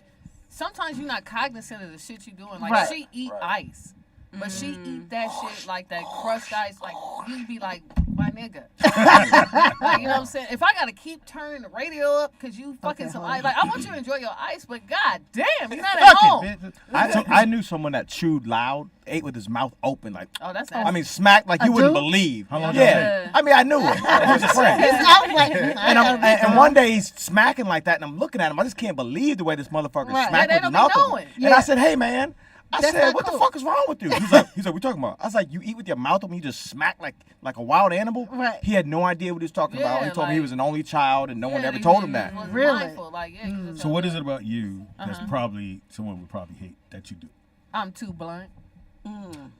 Sometimes you're not cognizant of the shit you're doing. Like Right. she eat ice, but she eat that shit like that crushed ice. Like you be like, my nigga. Like, you know what I'm saying? If I gotta keep turning the radio up because you fucking some ice, like I want you to enjoy your ice, but god damn, you're not at Fuck home. it, bitch. I knew someone that chewed loud, ate with his mouth open, like Oh, that's I mean, smacked like A you wouldn't dude? believe. How long Yeah, I mean, I knew him. He was a friend. I was like, And one day he's smacking like that, and I'm looking at him. I just can't believe the way this motherfucker Right. smacked Yeah, with they his don't mouth be open. knowing. And I Yeah. said, hey, man. I That's said, not what cool. the fuck is wrong with you? He's like, what you talking about? I was like, you eat with your mouth open, you just smack like a wild animal? Right. He had no idea what he was talking about. He Yeah, told me he like- was an only child, and no one Yeah, ever he told him was that. Really? mindful, like, yeah, you just So don't what do is it about you that's Uh-huh. probably someone would probably hate that you do? I'm too blunt.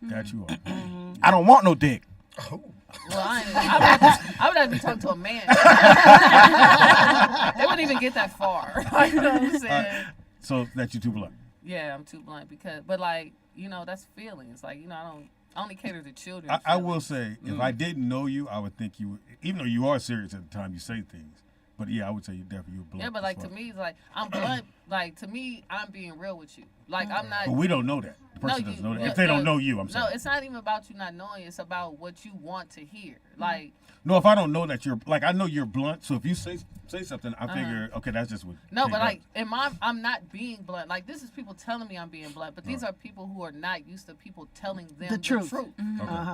That you are. I don't want no dick. Well, I would have to talk to a man. They wouldn't even get that far. Like, you know what I'm saying? So that you too blunt. Yeah, I'm too blunt but like, that's feelings. Like, I only cater to children. I will say, if I didn't know you, I would think you would, even though you are serious at the time you say things. But yeah, I would say you definitely blunt. Yeah, but like to me, it's like I'm blunt. Like to me, I'm being real with you. Like I'm not. But we don't know that. The person doesn't know that. If they don't know you, I'm saying. No, it's not even about you not knowing. It's about what you want to hear. Like. No, if I don't know that you're, like, I know you're blunt. So if you say something, I figure, okay, that's just what. No, but like, I'm not being blunt. Like, this is people telling me I'm being blunt, but these are people who are not used to people telling them the truth. Okay.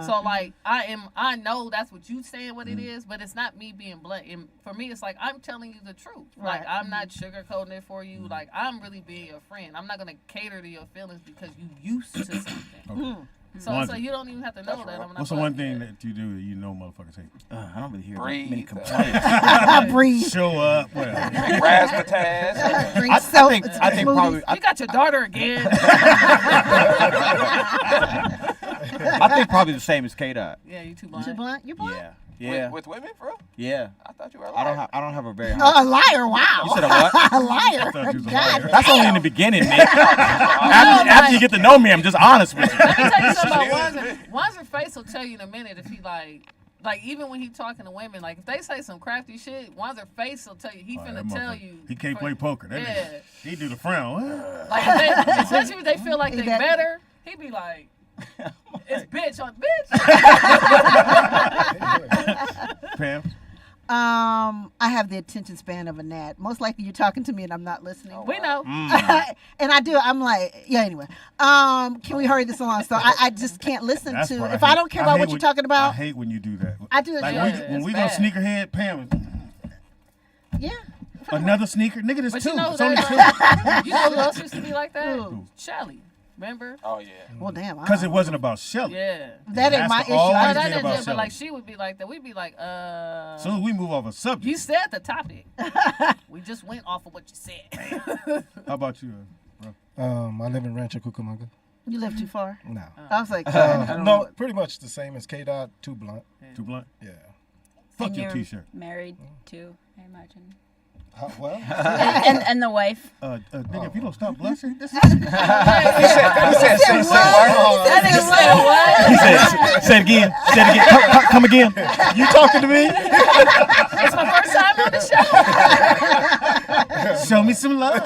So like, I know that's what you saying what it is, but it's not me being blunt. And for me, it's like I'm telling you the truth. Right. Like I'm not sugarcoating it for you. Like I'm really being your friend. I'm not gonna cater to your feelings because you used to something. Okay. So you don't even have to know that. I'm not What's the one thing that you do that you know motherfuckers hate? I don't really hear Breathe. many complaints. breathe. Show up. Well, razzmatazz. Drink I think smoothies. probably. You got your daughter again. I think probably the same as K-Dot. Yeah, you too blunt. You blunt? You blunt? Yeah. Yeah. With women, for real? Yeah. I thought you were a liar. I don't have a very high. A liar, wow. You said a what? A liar. thought you was a God liar. That's only in the beginning, Nick. after you get to know me, I'm just honest with you. Let me tell you something about Wanzer face will tell you in a minute if he like even when he talking to women, like if they say some crafty shit, Wanzer face will tell you he Oh, finna that tell motherfucker. you. He can't play poker. That Yeah. nigga, he do the frown. Like if they, especially if they feel like they That- better, he be like, it's bitch on bitch. Pam? I have the attention span of a gnat. Most likely you're talking to me and I'm not listening. We know. And I do. I'm like, yeah, anyway. Can we hurry this along? So I just can't listen That's to. what If I don't care about hate what you're talking I about, hate when you do that. I do it. Like Yeah, when it's we go bad. sneakerhead, Pam, yeah. another sneaker? Nigga, there's But two. you know, It's only two. you know who else used to be like that? Who? Shelly. Remember? Oh, yeah. Well, damn. Because it wasn't about Shelly. Yeah. That ain't It my has to issue. always No, be that about is it, but Shelly. like she would be like that. We'd be like, As soon as we move off a subject. you said the topic. We just went off of what you said. How about you, bro? I live in Rancho Cucamonga. You live too far. No. I was like, I don't No, know. pretty much the same as K-Dot, too blunt. Too blunt? Yeah. Fuck And your you're t-shirt. Married too, I imagine. Well, and the wife. Nigga, if you don't stop blushing, this is... He said, say what? That nigga said what? He said, say it again. Say it again. Come again. You talking to me? It's my first time on the show. Show me some love.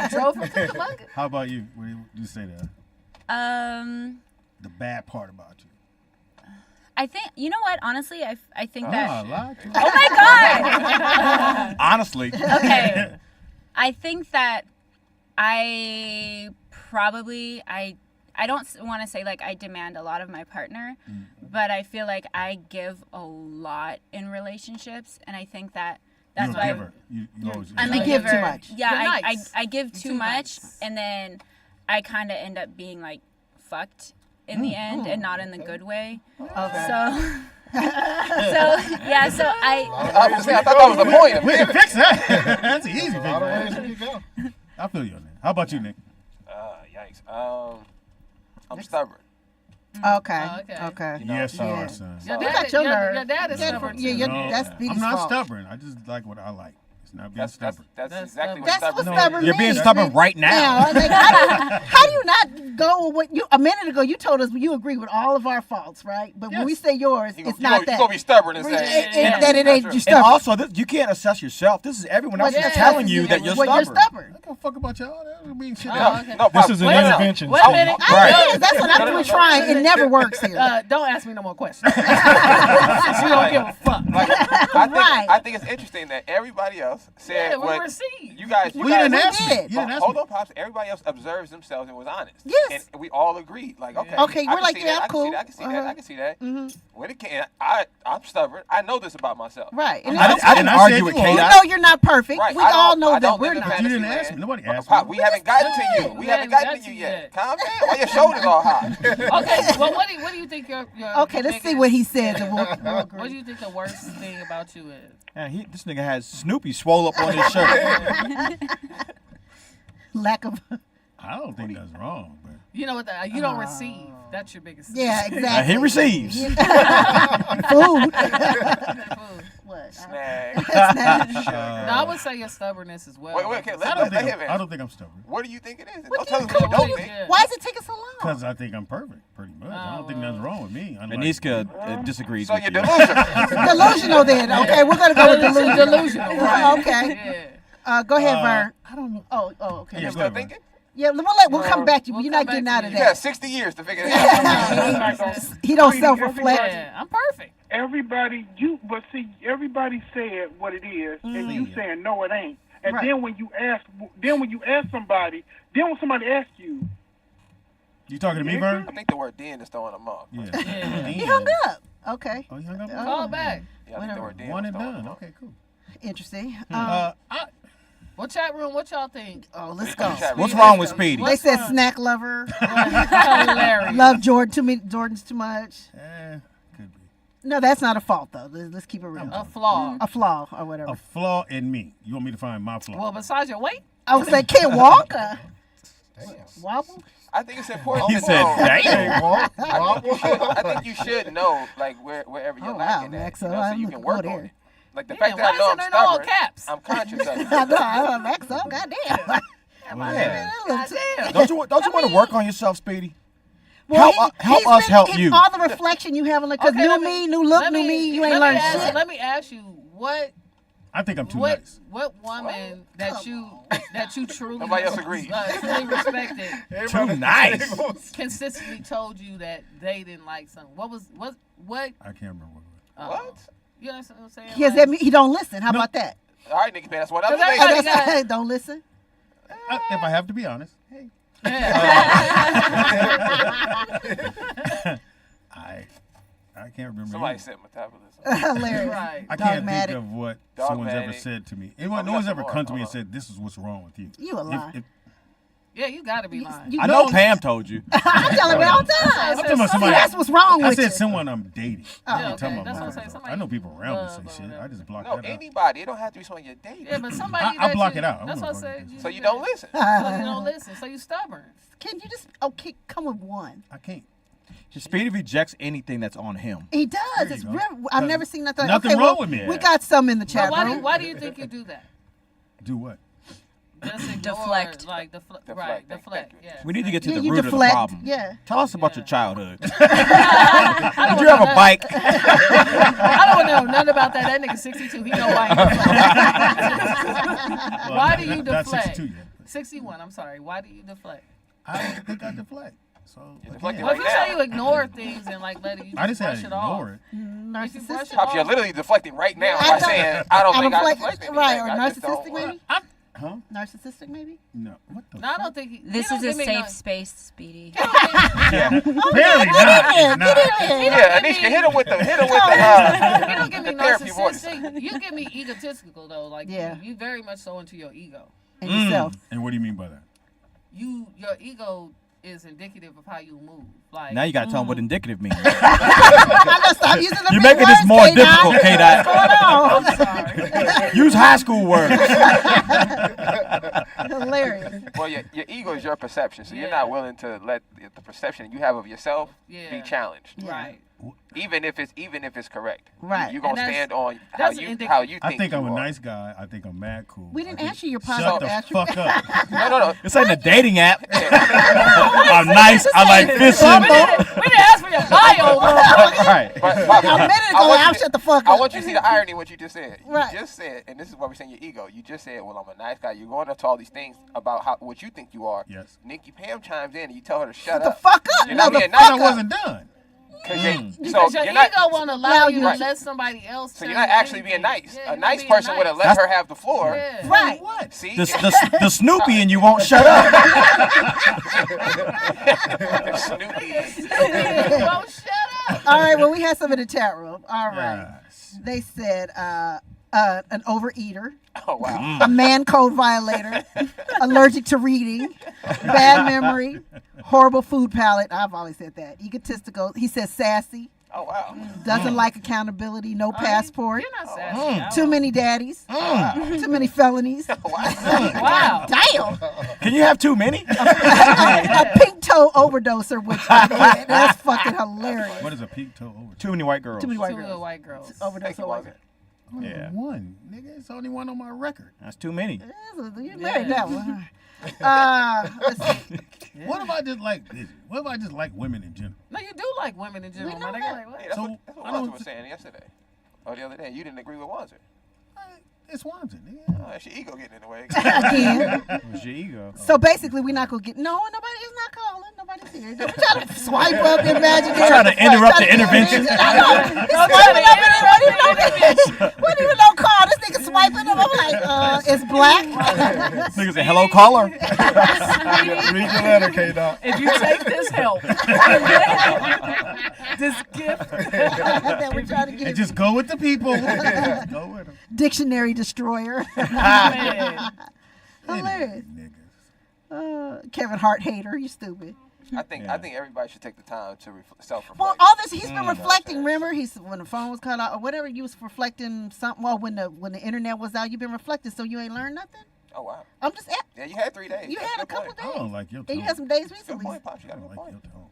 Drove from Cucamonga. How about you? What do you say that? The bad part about you. I think, you know what, honestly, I think that. I lied to you. Oh my God! Honestly. Okay. I think that I don't want to say like I demand a lot of my partner, but I feel like I give a lot in relationships, and I think that that's You're a why giver. You always I'm a You give giver. too much. Yeah, You're I nice. give too Too much, nice. and then I kind of end up being like fucked in the end, and not in the good way. Okay. So yeah, so I thought that was the point. We can fix that. That's an easy A lot of ways fix. you can go. I feel you on that. How about you, Nick? Yikes. I'm stubborn. Okay. Oh, okay. Okay. Yes, you Yeah. are, son. Your You dad- got your nerve. Your dad is Yeah, stubborn too. yeah, No, that's Speedy's I'm not fault. stubborn. I just like what I like. It's not being stubborn. That's That's exactly what That's what stubborn stubborn is. You're being means. stubborn right now. Yeah, like, how do you not go with what you a minute ago you told us you agree with all of our faults, right? But when we say yours, You it's gonna- not you that. gonna be stubborn and say that it ain't you And stubborn. also, you can't assess yourself. This is everyone else Yeah, telling you that you're Well, stubborn. you're stubborn. I don't fuck about y'all. That don't mean shit. Oh, okay. No, This Pop, is an wait a minute. intervention. Wait a minute. I did. That's what I'm trying. It never works here. Don't ask me no more questions. Since you don't give a fuck. I think it's interesting that everybody else said Yeah, we what received. you guys. Well, you didn't ask me. did. You didn't ask Hold me. on, Pops. Everybody else observes themselves and was honest. Yes. And we all agreed. Like, okay. Okay, I we're can like, see yeah, that, I'm cool. I can see that. Uh-huh. I can see that. Mhm. When it can't, I'm stubborn. I know this about myself. Right. And I it's didn't I argue said with you Kate. are. You know you're not perfect. Right. We I all don't- know I that don't we're live in not. fantasy You didn't land. ask me. Nobody asked Pop, me. we haven't gotten to you. We haven't gotten to you yet. Calm down. Why your shoulders all high? Okay, well, what do you think your Okay, let's see what he says and we'll agree. What do you think the worst thing about you is? Man, this nigga has Snoopy swole up on his shirt. Lack of. I don't think that's wrong, but You know what? You don't receive. That's your biggest. Yeah, exactly. He receives. Food. What? Snag. No, I would say your stubbornness as well. Wait, okay. I Let don't him think answer. I don't think I'm stubborn. What do you think it is? What Don't do tell you us what think? you don't think. Yeah. Why is it taking so long? Because I think I'm perfect, pretty much. I don't think nothing's wrong with me. Unlike Aniska disagrees So with you're you. delusional. Delusional then. Okay, we're going to go with delusional. Delusional, right? Okay. Go ahead, Vern. I don't know. Oh, okay. Yeah, You go still ahead, thinking? Yeah, we'll come back to you. We'll You're not come getting back out to of you. You that. got 60 years to figure this out. He don't Speedy, self-reflect. Yeah, I'm perfect. Everybody, everybody said what it is, and you saying no, it ain't. And Right. then when you ask somebody, when somebody asks you, You talking to me, Vern? I think the word "den" is throwing them off. Yeah. He hung up. Okay. Oh, you hung up? Call back. Yeah, I think the word "den" One was and throwing done. them off. Okay, cool. Interesting. What chat room? What y'all think? Oh, let's go. What's wrong with Speedy? They said snack lover. Hilarious. Love Jordan's too much. Could be. No, that's not a fault though. Let's keep it real. A flaw. A flaw or whatever. A flaw in me. You want me to find my flaw? Well, besides your weight. I was like, can't walk. Wobble. I think it's important. He to said, know. damn. I think you should know, like wherever you're Oh, wow, lacking at, Max, you know, so I'm you looking can work go on there. it. Like the Yeah, fact that why I know is I'm it in all stubborn, caps? I'm conscious of it. I know, Max, oh, goddamn. Goddamn. Don't you want to work on yourself, Speedy? Well, help us help you. All the reflection you have, because Okay, new let me, new look, new me, you ain't learned shit. Let me ask you, what I think I'm too nice. what woman that you truly Nobody else agreed. Truly respected Too nice. consistently told you that they didn't like something? What? I can't remember what it was. What? You understand what I'm saying? He has that. He don't listen. How about that? All right, Nikki, man, that's one other Cause thing. everybody got- Don't listen. If I have to be honest, hey. I can't remember. Somebody either. said metabolism. Hilarious. Right. I can't Dogmatic. think of what someone's ever Dogmatic. said to me. Oh, No we one's got ever some come to more. me and said, "This is what's wrong with you." You a lie. Yeah, you gotta be lying. You I know know- Pam told you. I tell him all the time. I'm talking about somebody. That's what's wrong I with said you. someone I'm dating. Oh, I ain't okay, talking about that's what I'm myself. saying. Somebody I know people around me love say or shit. whatever. I just block No, that out. anybody. It don't have to be someone you're dating. Yeah, but somebody. I that block you- it out. I That's don't what I know said. So you don't listen. So you don't listen. So you stubborn. Can you just come with one? I can't. Speedy rejects anything that's on him. He does. There It's you go. real. I've never seen nothing. Nothing okay, wrong well, with me. We got some in the But chat room. why do you think you do that? Do what? Just ignore, Deflect. Right, Deflect, deflect. thank you. Yeah. We need to get to Yeah, the you root deflect. of the problem. Yeah. Tell us about your childhood. I Did you have a bike? I don't know nothing about that. That nigga 62. He know why he deflect. Well, Why do you not deflect? 62 yet. 61. I'm sorry. Why do you deflect? I don't think I deflect. So You're deflecting Well, if right you now. say you ignore things and like let it, you I just didn't say brush I it off. ignore it. If you brush it Pops, you're off, literally deflecting right now I by don't- saying, I don't think I deflect- deflect anything. right, or I just narcissistic don't, maybe? Huh? Narcissistic, maybe? No. What the? No, I don't think This is a safe space, Speedy. Yeah. Apparently not. It's not. Yeah, Anisha, hit him with the you don't give me therapy voice. narcissistic. You give me egotistical though. Like you very much so into your ego. And yourself. And what do you mean by that? Your ego is indicative of how you move. Like Now you got to tell them what indicative means. I'm gonna stop using the You're big making this words, more K-Dot. difficult, K-Dot. I'm sorry. Use high school words. Hilarious. Well, your ego is your perception, so you're not willing to let the perception you have of yourself be challenged. Right. Even if it's correct. Right. You're gonna And stand on how you think. I think I'm a nice guy. I think I'm mad cool. We didn't I answer your Shut positive the attributes. fuck up. No. This ain't a dating app. I'm nice. I like fishing. We didn't ask for your bio, bro. Right. But, A minute ago, I'll shut the fuck up. I want you to see the irony in what you just said. Right. You just said, and this is why we're saying your ego. You just said, well, I'm a nice guy. You're going up to all these things about what you think you are. Yes. Nikki Pam chimes in and you tell her to shut the up. fuck up. You're not being I nice. wasn't done. Because your you're not, ego won't allow you to Right. let somebody else. So tell you're not you actually being anything. nice. Yeah, A you're nice being person would have let nice. her have the floor. Yeah. Right. What? See? The Snoopy and you won't shut up. Snoopy. Don't shut up. All right, well, we had some in the chat room. All right. Yes. They said an overeater, Oh, wow. a man code violator, allergic to reading, bad memory, horrible food palate. I've always said that. Egotistical. He says sassy, Oh, wow. doesn't like accountability, no passport, You're not sassy. too many daddies, too many felonies. Wow. Damn. Can you have too many? A pink toe overdoser, which that's fucking hilarious. What is a peak toe over? Too many white girls. Too many white Two girls. little white girls. Overdose. Thank you, Walter. Yeah. One, nigga. It's only one on my record. That's too many. You married that one. Let's see. What if I just like this? What if I just like women in general? No, you do like women in general. We know man. that. Like, what? Hey, that's So, what I Walter don't was saying yesterday. Or the other day. You didn't agree with Walter. It's Wanzer, nigga. Oh, it's your ego getting in the way. Again. Where's your ego? So basically, we're not gonna get. No, nobody is not calling. Nobody's here. Don't try to swipe up imaginary. Trying to interrupt the intervention. I know. He's swiping up and it wasn't even no call. This nigga swiping up. I'm like, it's black. Nigga say, hello, caller. Read your letter, K-Dot. If you take this help, this gift, that we're trying to get. And just go with the people. Go with them. Dictionary destroyer. man. Hilarious. Niggas. Kevin Hart hater. You stupid. I think everybody should take the time to self-reflect. Well, all this he's been reflecting. Remember, he's when the phone was cut out or whatever. You was reflecting something. Well, when the internet was out, you've been reflecting. So you ain't learned nothing. Oh, wow. I'm just. Yeah, you had 3 days. You That's had a good couple point. days. I don't like your tone. And you had some days Good recently. point, Pops. You I got a don't good like point. your tone.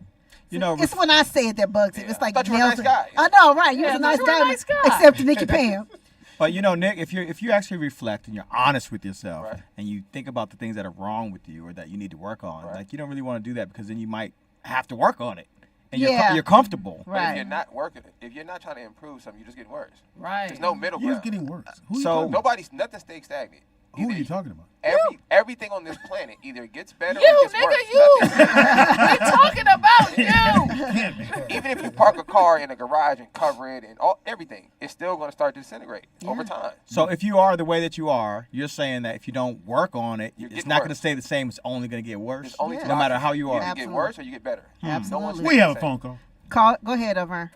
You know, It's when I say it that bugs him. It's like I thought you were a nails nice guy. I know, right? You was Yeah, a nice you were a guy, nice guy. except to Nikki Pam. but you know, Nick, if you actually reflect and you're honest with yourself Right. and you think about the things that are wrong with you or that you need to work on, Right. like you don't really want to do that because then you might have to work on it. And Yeah. you're comfortable. But if Right. you're not working, if you're not trying to improve something, you're just getting worse. Right. There's no middle You're ground. getting worse. Who So- you talking Nothing stays stagnant. about? Who are Either you talking about? Everything on this planet either gets better You, or gets nigga, worse. you. Nothing- We're talking about you. Even if you park a car in a garage and cover it and everything, it's still going to start to disintegrate over time. So if you are the way that you are, you're saying that if you don't work on it, You're it's getting not going to worse. stay the same. It's only going to get worse. There's only two No matter options. how you You are. either get Absolutely. worse or you get better. No one's Absolutely. We have a the phone same. call. Go ahead, Over.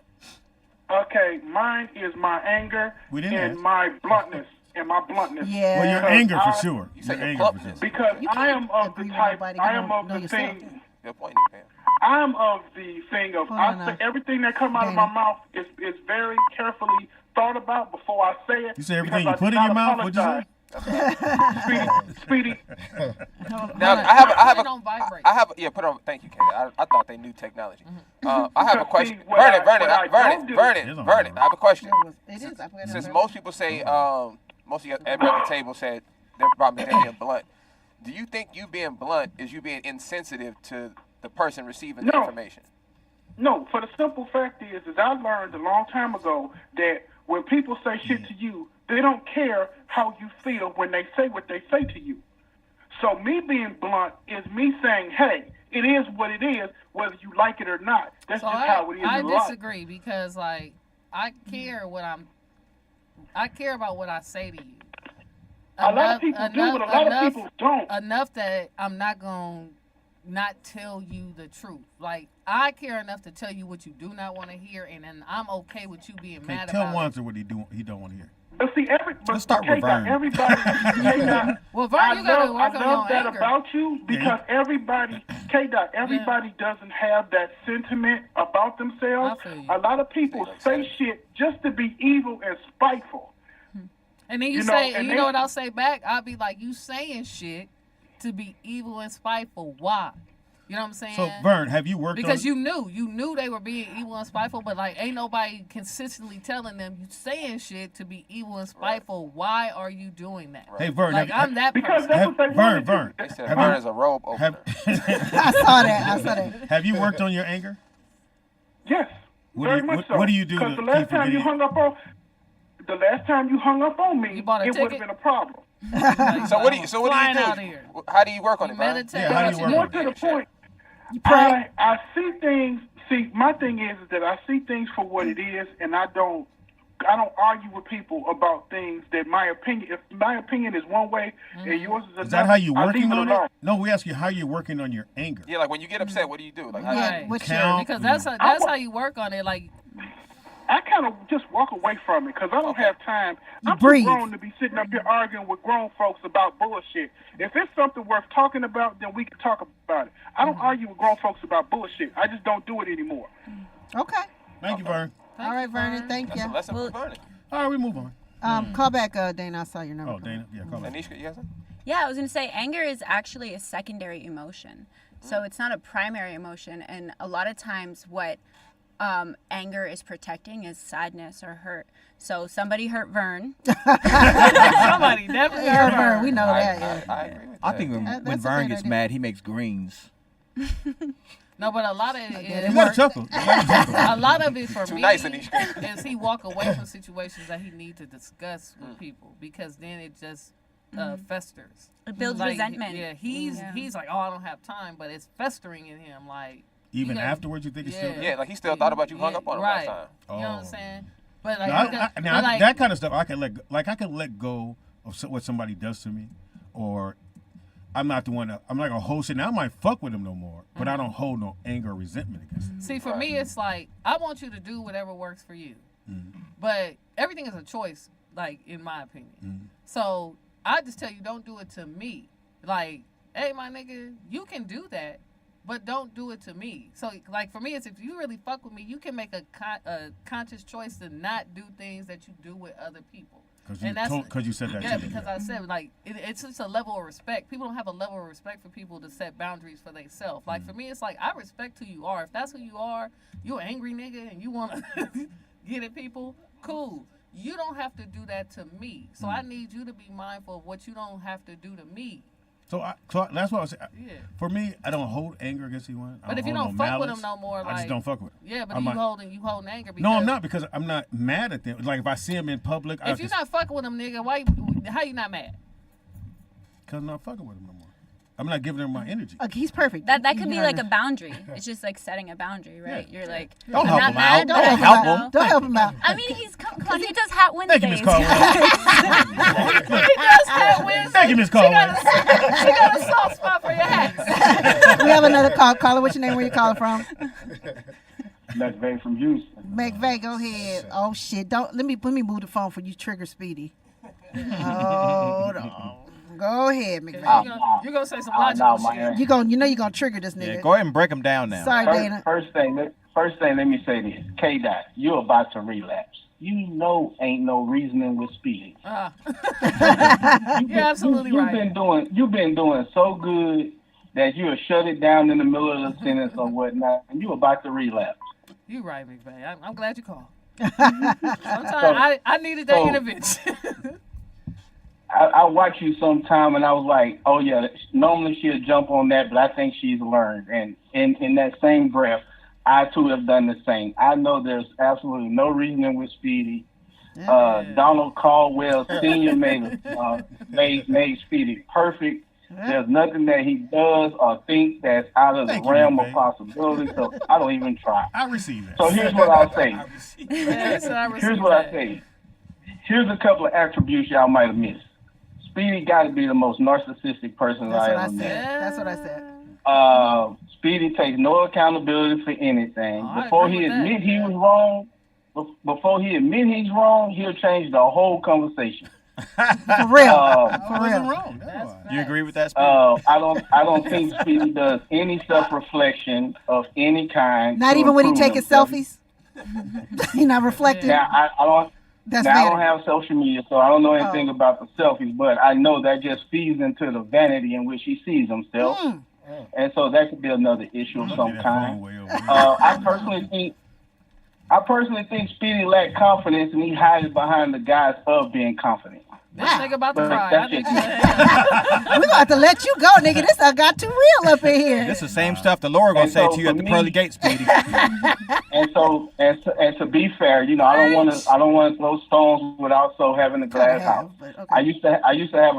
Okay, mine is my anger We didn't and ask. my bluntness. Yeah. Well, your Because anger for I- sure. You say Your your anger for plumpness. sure. Because You I can't am of the agree with type, nobody. I You am don't of know the yourself. thing, Good point, Nick, man. I am of the thing of, Hold on I now. say everything that come out of my Danny. mouth is very carefully thought about before I say it. You say everything because you I put do in your not mouth? What'd you say? apologize. Speedy, Now I have Don't vibrate. put on. Thank you, Kate. I thought they knew technology. I have a Because, question. see, what I Vernon. don't do- I have a question. It is. I forgot Since about most people say, most of you everybody at the table said their problem is them being blunt. Do you think you being blunt is you being insensitive to the person receiving the No. information? no, for the simple fact is I learned a long time ago that when people say shit to you, they don't care how you feel when they say what they say to you. So me being blunt is me saying, hey, it is what it is, whether you like it or not. That's So just how it is I in life. disagree because like I care about what I say to you. A lot of people do, but a lot of people don't. Enough that I'm not going to not tell you the truth. Like, I care enough to tell you what you do not want to hear, and then I'm okay with you being mad tell about Wanzer what he don't want to hear. But see, Let's start with Vern. Everybody, well, Vern, you got to work on your love that anger. about you because everybody, everybody doesn't have that sentiment about themselves. I feel you. A lot of people say shit just to be evil and spiteful. And then you say, and you know what I'll say back? I'll be like, you saying shit to be evil and spiteful. Why? You know what I'm saying? So, Vern, have you worked because on... you knew they were being evil and spiteful, but like ain't nobody consistently telling them you saying shit to be evil and spiteful. Right. Why are you doing that? Hey, Vern, like I'm that because person. that's what they want. Vern. They said Vern is a robe opener. I saw that. Have you worked on your anger? Yes, very much so. What do you do to Because the last time you hung up on me, it would have been a problem. So what do you do? How do you work on it, Vern? Meditate. Yeah, how do you work More on to it? the point. You pray. I see things. See, my thing is that I see things for what it is, and I don't argue with people about things that my opinion. If my opinion is one way and yours is another, Is that how you working on alone. it? No, we ask you how you're working on your anger. Yeah, like when you get upset, what do you do? Like, how Right. Count. Because that's how you work on it. Like, I kind of just walk away from it because I don't have time. I'm breathe. too grown to be sitting up here arguing with grown folks about bullshit. If it's something worth talking about, then we can talk about it. I don't argue with grown folks about bullshit. I just don't do it anymore. Okay. Thank you, Vern. All right, Vernon. Thank That's a you. lesson for Vernon. All right, we move on. Call back, Dana. I saw your number. Oh, Dana. Yeah, call back. Anisha, you got something? Yeah, I was going to say anger is actually a secondary emotion. So it's not a primary emotion. And a lot of times what anger is protecting is sadness or hurt. So somebody hurt Vern. somebody definitely hurt Vern. We know that. Yeah. I agree with that. I think when That's a Vern great gets idea. mad, he makes greens. No, but a lot of it is You gotta chuckle. a lot of it for Too me nice, Anisha. is he walk away from situations that he need to discuss with people because then it just festers. It builds Like, resentment. Yeah, he's like, oh, I don't have time, but it's festering in him. Like Even you gotta- afterwards, you think it's still there? Yeah, like he still thought about you, hung up on him right. last time. You know what I'm saying? But like, Now, that kind of stuff, I can let go of what somebody does to me, or I'm not the one. I'm not gonna hold shit. Now I might fuck with them no more, but I don't hold no anger or resentment against them. See, for me, it's like I want you to do whatever works for you, but everything is a choice. Like in my opinion, so I just tell you, don't do it to me. Like, hey, my nigga, you can do that, but don't do it to me. So, like for me, it's if you really fuck with me, you can make a conscious choice to not do things that you do with other people. Because you said that. Yeah, to me. because I said like it's just a level of respect. People don't have a level of respect for people to set boundaries for themselves. Like for me, it's like I respect who you are. If that's who you are, you an angry nigga and you want to get at people, cool. You don't have to do that to me. So I need you to be mindful of what you don't have to do to me. So that's what I was saying. Yeah. For me, I don't hold anger against anyone. But if you don't fuck with them no more, I just don't fuck with them. Yeah, but you holding anger. Because no, I'm not, because I'm not mad at them. Like if I see them in public, if you're not fucking with them, nigga, how you not mad? Because I'm not fucking with them no more. I'm not giving them my energy. He's perfect. That could be like a boundary. It's just like setting a boundary, right? Yeah. You're like, Don't I'm help not him out. mad, but Don't I help know. him. Don't help him out. I mean, come on, he does Hat Wednesdays. Thank you, Miss Caldwell. He does Hat Wednesdays. Thank you, Miss Caldwell. She got a soft spot for your hats. We have another call. Caller, what's your name? Where you calling from? McVeigh from Houston. McVeigh, go ahead. Oh shit! Don't let me move the phone for you. Trigger Speedy. Hold on. Go ahead, McVeigh. You're gonna say some logical shit. You're gonna trigger this nigga. Yeah, go ahead and break them down now. Sorry, Dana. First thing, let me say this. K-Dot, you're about to relapse. You know ain't no reasoning with Speedy. You're absolutely right. You've been doing so good that you'll shut it down in the middle of the sentence or whatnot, and you're about to relapse. You're right, McVeigh. I'm glad you called. Sometimes I needed that intervention. I watch you sometime, and I was like, oh, yeah, normally she'll jump on that, but I think she's learned. And in that same breath, I, too, have done the same. I know there's absolutely no reasoning with Speedy. Donald Caldwell Sr. made Speedy perfect. There's nothing that he does or thinks that's out of the realm of possibility, so I don't even try. I receive that. So here's what I'll say. Here's Here's what I say. Here's a couple of attributes y'all might have missed. Speedy got to be the most narcissistic person That's I what I ever said. met. That's what I said. Speedy takes no accountability for anything. I Before agree he with that. admit he was wrong, before he admit he's wrong, he'll change the whole conversation. For real. I For wasn't real. wrong. That's why. You agree with that, Speedy? I don't think Speedy does any self-reflection of any kind. Not to even when he improve taking himself. selfies. He not reflecting. Now I don't. That's Now, I don't vanity. have social media, so I don't know anything about the selfies, but I know that just feeds into the vanity in which he sees himself. And so that could be another issue of some kind. I personally think Speedy lacked confidence, and he hides behind the guise of being confident. This nigga about to But cry. I that's need just- you to We're going to let you go, nigga. This I got too real up in here. This is the same stuff the Laura gonna And say so to you for at the me- pearly gates, Speedy. And to be fair, you know, I don't want to throw stones without also having a glass house. I used to have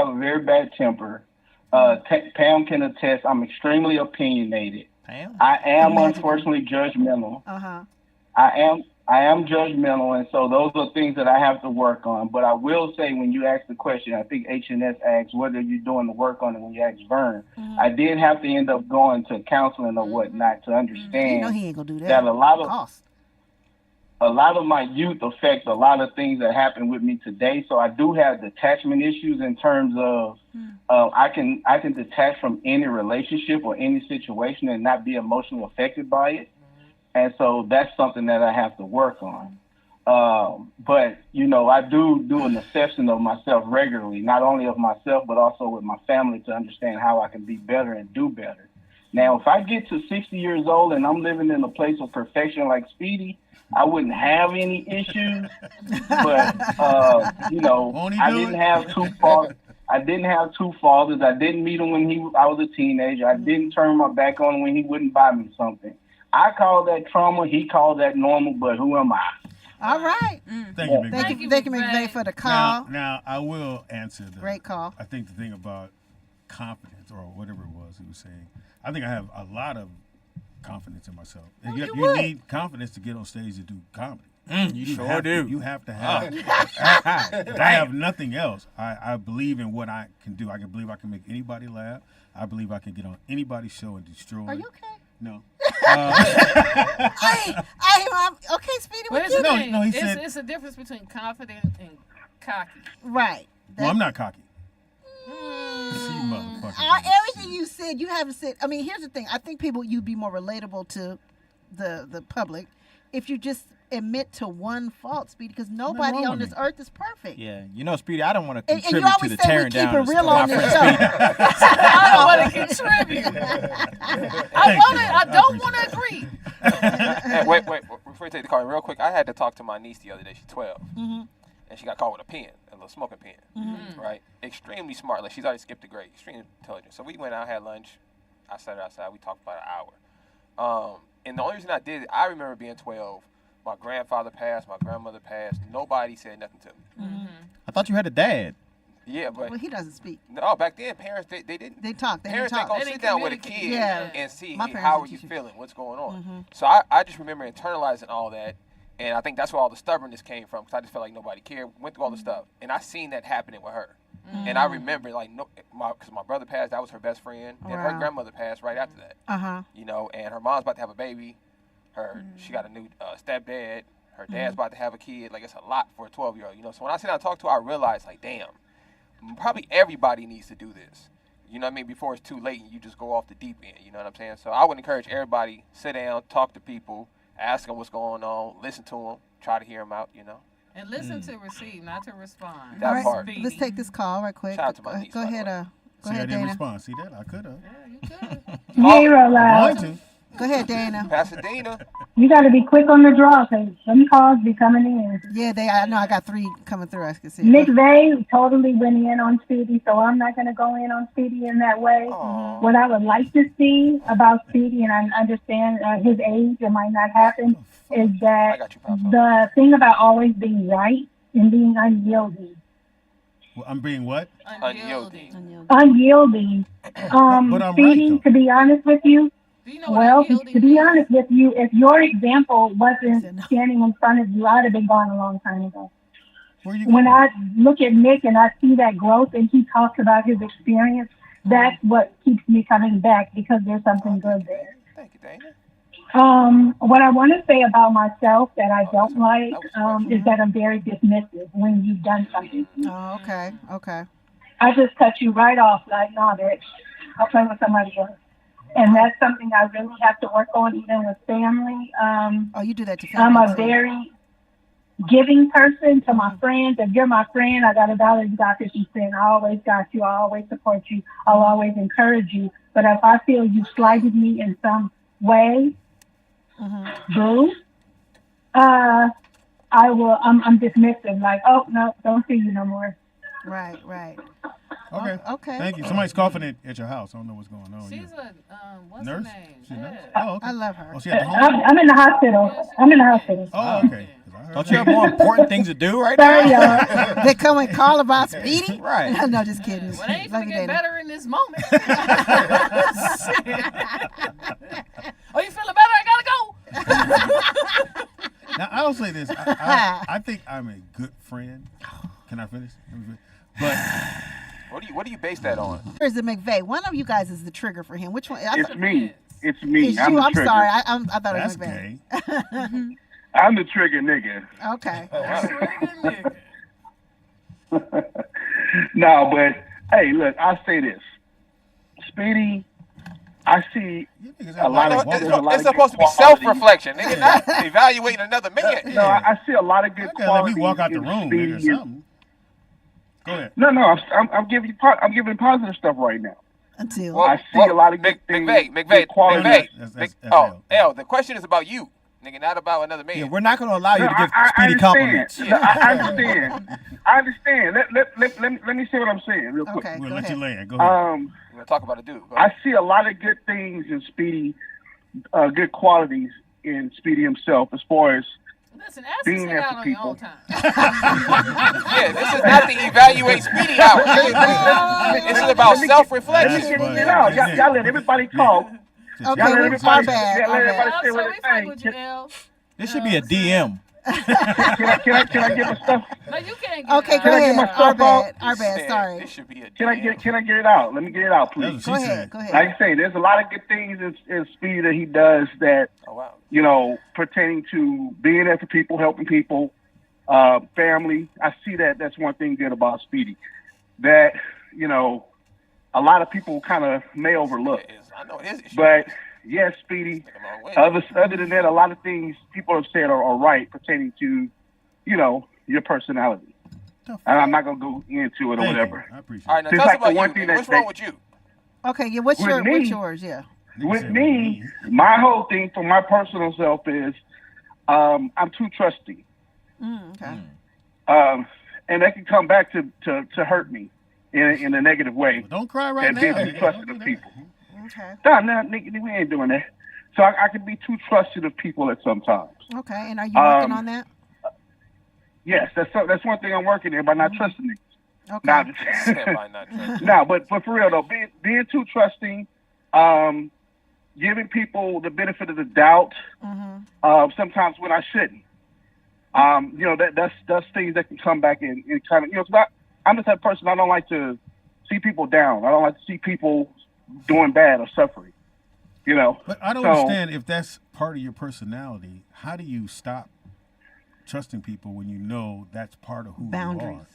a very bad temper. Pam can attest. I'm extremely opinionated. Pam? I am unfortunately judgmental. I am judgmental, and so those are things that I have to work on. But I will say, when you asked the question, I think H&S asked, what are you doing to work on it when you asked Vern? I did have to end up going to counseling or whatnot to understand You know he ain't gonna do that. that a lot of my youth affect a lot of things that happen with me today. So I do have detachment issues in terms of I can detach from any relationship or any situation and not be emotionally affected by it. And so that's something that I have to work on. But, you know, I do an assessment of myself regularly, not only of myself, but also with my family to understand how I can be better and do better. Now, if I get to 60 years old and I'm living in a place of perfection like Speedy, I wouldn't have any issues. But, you know, I didn't have two fathers. I didn't have two fathers. I didn't meet him when I was a teenager. I didn't turn my back on him when he wouldn't buy me something. I call that trauma. He called that normal. But who am I? All right. Thank you, Big Thank Ray. you, McVeigh, for the call. Now, I will answer the Great call. I think the thing about confidence or whatever it was he was saying, I think I have a lot of confidence in myself. You need confidence to get on stage to do comedy. You sure do. You have to have. I have nothing else. I believe in what I can do. I can believe I can make anybody laugh. I believe I can get on anybody's show and destroy. Are you okay? No. I'm okay, Speedy. But What here's you the No, thing. no, he said- It's a difference between confident and cocky. Right. Well, I'm not cocky. See, motherfucker. Everything you said, you haven't said. I mean, here's the thing. I think you'd be more relatable to the public if you just admit to one fault, Speedy, because nobody on this earth is perfect. Yeah, you know, Speedy, I don't want to And you contribute to always the say we tearing keep down it of real my on this friend show. Speedy. I don't want to contribute. I don't want to agree. Hey, wait, before you take the call, real quick, I had to talk to my niece the other day. She's 12. And she got caught with a pen, a little smoking pen, right? Extremely smart. Like, she's already skipped a grade. Extremely intelligent. So we went out, had lunch. I sat her outside. We talked about an hour. And the only reason I did it, I remember being 12. My grandfather passed. My grandmother passed. Nobody said nothing to me. I thought you had a dad. Yeah, but Well, he doesn't speak. no, back then parents they didn't. They talk. They Parents didn't talk. ain't gonna sit down with a kid and see My parents how are didn't you teach me. feeling, what's going on. So I just remember internalizing all that, and I think that's where all the stubbornness came from, because I just felt like nobody cared. Went through all the stuff, and I seen that happening with her. And I remember, like, because my brother passed, that was her best friend, and her Wow. grandmother passed right after that. You know, and her mom's about to have a baby. She got a new stepdad. Her dad's about to have a kid. Like, it's a lot for a 12-year-old, you know. So when I sit down and talk to her, I realized, like, damn, probably everybody needs to do this. You know what I mean? Before it's too late and you just go off the deep end. You know what I'm saying? So I would encourage everybody, sit down, talk to people, ask them what's going on, listen to them, try to hear them out, you know. And listen to receive, not to respond. That part. Speedy. Let's take this call right quick. Shout out to my niece, Go by the ahead. way. Go See, I ahead, didn't Dana. respond. See that? I could have. Yeah, you could. Hey, real I'm loud. going to. Go ahead, Dana. Pasadena. You got to be quick on the draw because some calls be coming in. Yeah, I know I got 3 coming through. I can see. McVeigh totally went in on Speedy, so I'm not going to go in on Speedy in that way. What I would like to see about Speedy, and I understand his age, it might not happen, is that the thing about always being right and being unyielding. Well, I'm being what? Unyielding. Unyielding. But I'm right, Speedy, though. to be honest with you, Do you know what well, unyielding to be means? honest with you, if your example wasn't standing in front of you, I'd have been gone a long time ago. when I look at Nick and I see that growth and he talks about his experience, that's what keeps me coming back because there's something good there. Thank you, Dana. What I want to say about myself that I don't like is that I'm very dismissive when you've done something. Oh, okay. I just cut you right off, like, nah, bitch, I'll play with somebody else. And that's something I really have to work on, even with family. You do that to family. I'm a very giving person to my friends. If you're my friend, I got $1, you got 50 cents. I always got you. I always support you. I'll always encourage you. But if I feel you slighted me in some way, boo, I will. I'm dismissive. Like, oh no, don't see you no more. Right. Okay. Thank you. Somebody's coughing at your house. I don't know what's going on. She's a what's nurse? her name? She's a nurse? Yeah. Oh, okay. I love her. Oh, she at the home? I'm in the hospital. Oh, okay. Don't you have more important things to do right Sorry, now? y'all. They come and call about Speedy? Right. No, just kidding. Well, they ain't Love gonna you, get Dana. better in this moment. Oh, you feeling better? I gotta go. Now, I'll say this. I think I'm a good friend. Can I finish? But what do you base that on? Or is it McVeigh? One of you guys is the trigger for him. Which one? It's me. It's me. It's I'm you. the I'm trigger. sorry. I thought it that's was McVeigh. gay. I'm the trigger nigga. Okay. No, but hey, look, I'll say this. Speedy, I see a lot of It's supposed to be self-reflection, nigga, not evaluating another man. No, I see a lot of good qualities. Let me walk out the room, Speedy. nigga, something. Go ahead. No, I'm giving positive stuff right now. Until I see a lot of good things. McVeigh. L, the question is about you, nigga, not about another man. Yeah, we're not going to allow you to give I Speedy compliments. No, I understand. I understand. Let me say what I'm saying real quick. Okay, We'll go let ahead. you land. Go ahead. We're gonna talk about a dude. I see a lot of good things in Speedy, good qualities in Speedy himself as far as Listen, ask being this there out for on your people. own time. Yeah, this is not the evaluate Speedy hour. This is about self-reflection. Let me get it out. Y'all let everybody talk. Okay, Y'all let our everybody, bad. y'all let everybody say So what we they fuck think. with you, L. This should be a DM. Can I get my stuff? No, you can't get Okay, it go out. Can I get ahead. my Our stuff bad. out? Our bad. Sorry. This should be a Can I get it out? Let me get it out, That's please. what she Go said. ahead. Go ahead. Like I say, there's a lot of good things in Speedy that he does that, Oh wow. you know, pertaining to being there for people, helping people, family. I see that. That's one thing good about Speedy. That, you know, a lot of people kind of may overlook. I know it is. But yes, Speedy. Other than that, a lot of things people have said are right pertaining to, you know, your personality. And I'm not gonna go into it or whatever. I appreciate All right, now Just tell us like the about one you. thing Nigga. that What's wrong with you? Okay, yeah. What's yours? Yeah. With me, my whole thing for my personal self is I'm too trusting. Okay. And that can come back to hurt me in a negative way. Well, don't cry right and now. being too nigga. trusting Don't of do people. Okay. No, nigga, we ain't doing that. So I can be too trusting of people at some times. Okay. And are you working on that? Yes, that's one thing I'm working in by not trusting niggas. Okay. Nah, no, but for real though, being too trusting, giving people the benefit of the doubt, sometimes when I shouldn't. You know, that's things that can come back and kind of, you know, it's not, I'm the type of person, I don't like to see people down. I don't like to see people doing bad or suffering, you know. But I don't understand if that's part of your personality. How do you stop trusting people when you know that's part of who Boundaries. you are?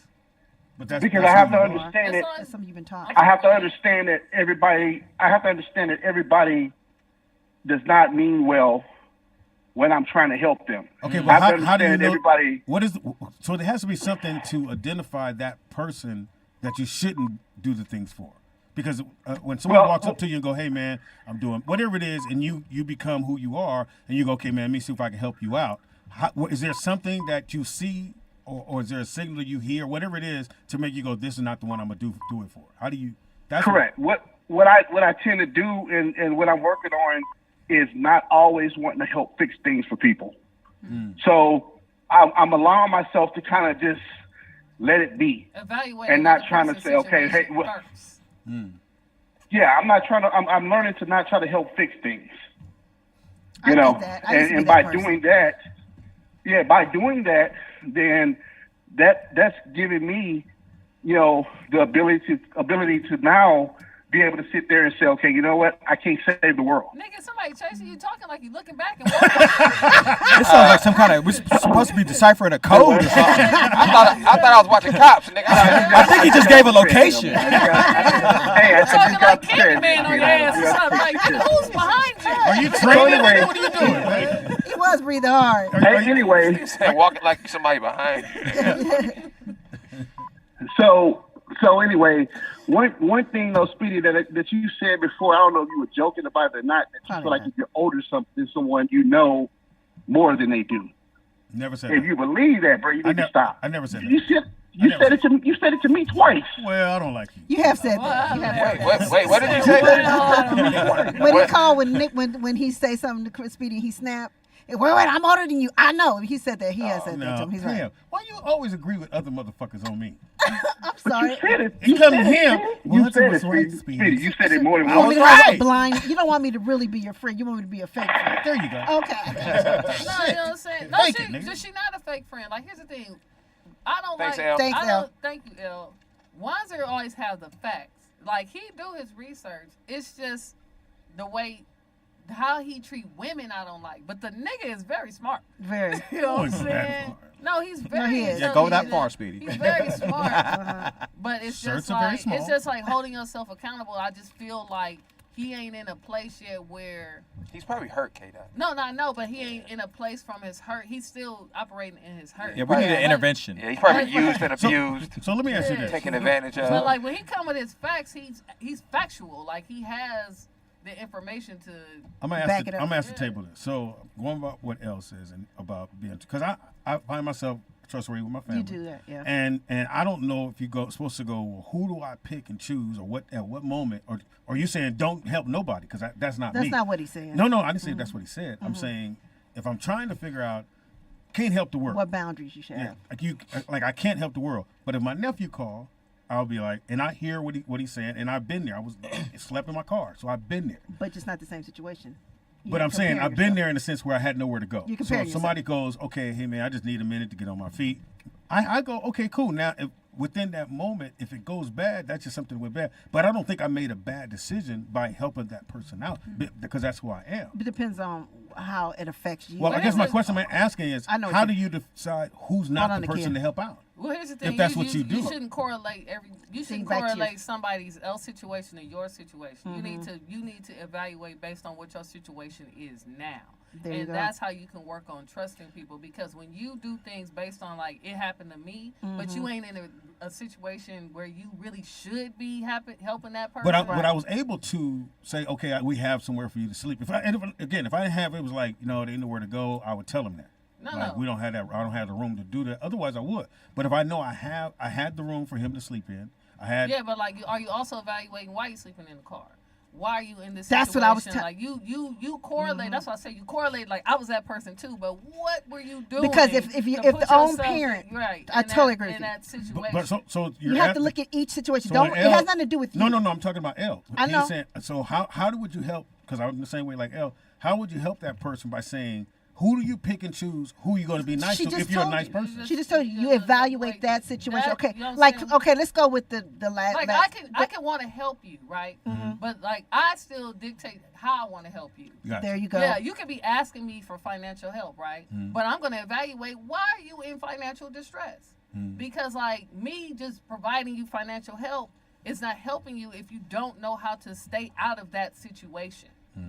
But that's because I have to understand it. That's something you've been taught. I have to understand that everybody does not mean well when I'm trying to help them. Okay, I but have to how do you understand know? everybody? What is so? There has to be something to identify that person that you shouldn't do the things for. Because when someone walks up to you and go, "Hey, man, I'm doing whatever it is," and you become who you are, and you go, "Okay, man, let me see if I can help you out." Is there something that you see, or is there a signal you hear, whatever it is, to make you go, "This is not the one I'm gonna do it for"? How do you? That's correct. What I tend to do and what I'm working on is not always wanting to help fix things for people. So I'm allowing myself to kind of just let it be, Evaluate and not trying to say, okay, hey, yeah, I'm not trying to. I'm learning to not try to help fix things. You know, and by doing that, then that's giving me, the ability to now be able to sit there and say, okay, you know what? I can't save the world. Nigga, somebody chasing you, talking like you looking back and walking. It sounds like some kind of, we're supposed to be deciphering a code or something. I thought I was watching Cops, nigga. I think he just gave a location. Hey, I talking just got like Candyman on your ass or something. Like, who's behind you? Are you training? Anyway. What are you doing? Man? He was breathing hard. Hey, anyway. He said walking like somebody behind you. So anyway, one thing though, Speedy, that you said before, I don't know if you were joking about it or not, that you feel like if you're older than someone, you know more than they do. Never said if that. you believe that, bro, you need to stop. I never said that. You said it to me twice. Well, I don't like you. You have said that. Wait, what did you say? When he called, when he say something to Chris Speedy, he snapped. Wait, I'm older than you. I know. He said that. He has said that to him. He's right. Why you always agree with other motherfuckers on me? I'm sorry. You come to him. You said it, Speedy. You said it more than once. Blind. You don't want me to really be your friend. You want me to be a fake friend. There you go. Okay. No, you know what I'm saying? No, she not a fake friend. Like, here's the thing. I don't Thanks, like. L. Thanks, L. Thank you, L. Wanzer always have the facts. Like, he do his research. It's just the way how he treat women I don't like. But the nigga is very smart. Very. You know what I'm saying? No, he's very. No, he is. Yeah, go that far, Speedy. He's very smart. But it's Shirts just are very like small. it's just like holding yourself accountable. I just feel like he ain't in a place yet where He's probably hurt, K-Dot. no, but he ain't in a place from his hurt. He's still operating in his hurt. Yeah, we need an intervention. Yeah, he's probably used and abused. So let me ask you this. Taken advantage of. But like when he come with his facts, he's factual. Like he has the information to back it up. I'm gonna ask the table this. So going about what Elle says and about being, because I find myself trustworthy with my family. You do that, yeah. And I don't know if you supposed to go, well, who do I pick and choose, or what at what moment, or you saying don't help nobody, because that's not me. That's not what he's saying. No, I didn't say that's what he said. I'm saying if I'm trying to figure out, can't help the world. What boundaries you should have. Like I can't help the world, but if my nephew call, I'll be like, and I hear what he's saying, and I've been there. I was slept in my car, so I've been there. But it's not the same situation. But I'm saying I've been there in the sense where I had nowhere to go. You so if somebody goes, okay, hey man, I just need a minute to get on my feet. I go, okay, cool. Now, within that moment, if it goes bad, that's just something that went bad. But I don't think I made a bad decision by helping that person out, because that's who I am. It depends on how it affects you. Well, I guess my question I'm asking is, how do you decide who's not the person to help out? Well, here's the thing. If that's what you do. You shouldn't correlate somebody's else situation to your situation. You need to evaluate based on what your situation is now. And that's how you can work on trusting people, because when you do things based on like it happened to me, but you ain't in a situation where you really should be helping that person. But I was able to say, okay, we have somewhere for you to sleep. If I didn't have it was like, they ain't nowhere to go, I would tell them that. We don't have that. I don't have the room to do that. Otherwise, I would. But if I know I had the room for him to sleep in. Yeah, but like, are you also evaluating why you sleeping in the car? Why are you in this that's situation? What I was like you correlate. That's why I say you correlate. Like I was that person too, but what were you doing? Because if the own parent, right? I totally agree with in you. that situation. But so you have to look at each situation. So it has nothing to do with you. No. I'm talking about Elle. I know. He's saying, so how would you help? Because I'm the same way like Elle. How would you help that person by saying, who do you pick and choose who you're going to be nice to if you're a nice person? She just told you evaluate that situation. Okay, you know okay, let's go with the last. Like I can want to help you, right? But like I still dictate how I want to help you. There you go. Yeah, you could be asking me for financial help, right? But I'm going to evaluate why are you in financial distress? Because like me just providing you financial help is not helping you if you don't know how to stay out of that situation.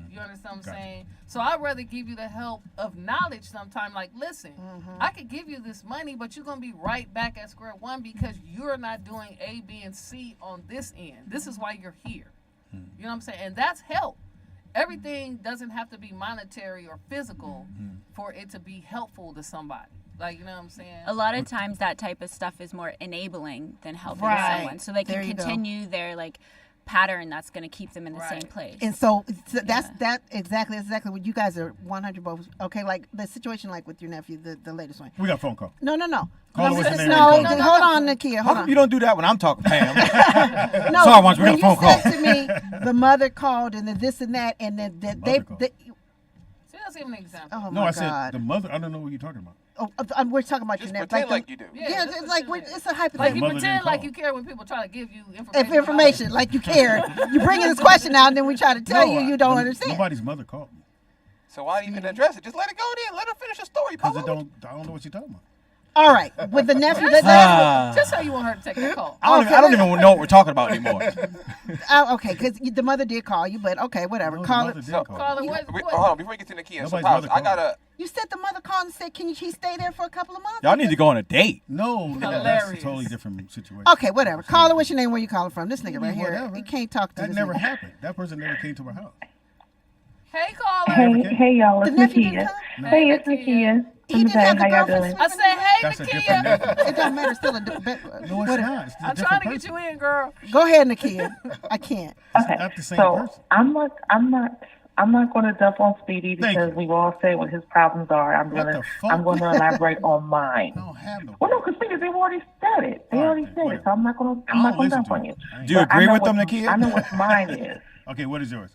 You understand what I'm saying? So I'd rather give you the help of knowledge sometime. Like, listen, I could give you this money, but you're going to be right back at square one because you're not doing A, B, and C on this end. This is why you're here. You know what I'm saying? And that's help. Everything doesn't have to be monetary or physical for it to be helpful to somebody. Like, you know what I'm saying? A lot of times that type of stuff is more enabling than helping someone. So they can continue their, like, pattern that's going to keep them in the same place. And so that's exactly what you guys are 100 both. Okay, like the situation like with your nephew, the latest one. We got a phone call. No. Call hold on, Nakia. How come you don't do that when I'm talking, Pam? No, sorry, once we got a phone call. You said to me, the mother called and the this and that, and they See, that's even an example. Oh no, my I God. said the mother. I don't know what you're talking about. we're talking about just your nephew. pretend like you do. Yeah, it's like it's a hypothetical. Like you pretend like you care when people try to give you information. Information, like you care. You bring in this question out, and then we try to tell you don't understand. Nobody's mother called me. So why do you even address it? Just let it go then. Let her finish her story. Because I don't know what you're talking about. All right, with the nephew, just how you want her to take the call. I don't even know what we're talking about anymore. Okay, because the mother did call you, but okay, whatever. Call it. Call it. What? Hold on, before we get to Nakia, so Pops, I gotta. You said the mother called and said, "Can he stay there for a couple of months?" Y'all need to go on a date. No, that's a totally different situation. Okay, whatever. Call her. What's your name? Where you calling from? This nigga right here. He can't talk to that. This never nigga. happened. That person never came to our house. Hey, caller. Hey, y'all. It's Nakia. Hey, it's Nakia. He didn't have How the y'all girlfriend. doing? I said, hey, That's a different Nakia. nigga. It don't matter. Still a No, it's whatever. not. It's a I'm different trying to person. get you in, girl. Go ahead, Nakia. I can't. Okay, not the same so person. I'm not going to dump on Speedy because we've all said what his problems are. I'm going to elaborate on mine. I don't have no. Well, no, because they've already said it. They already said it, so I'm not going to dump on you. Do you But I agree know with them, what- Nakia? I know what mine is. Okay, what is yours?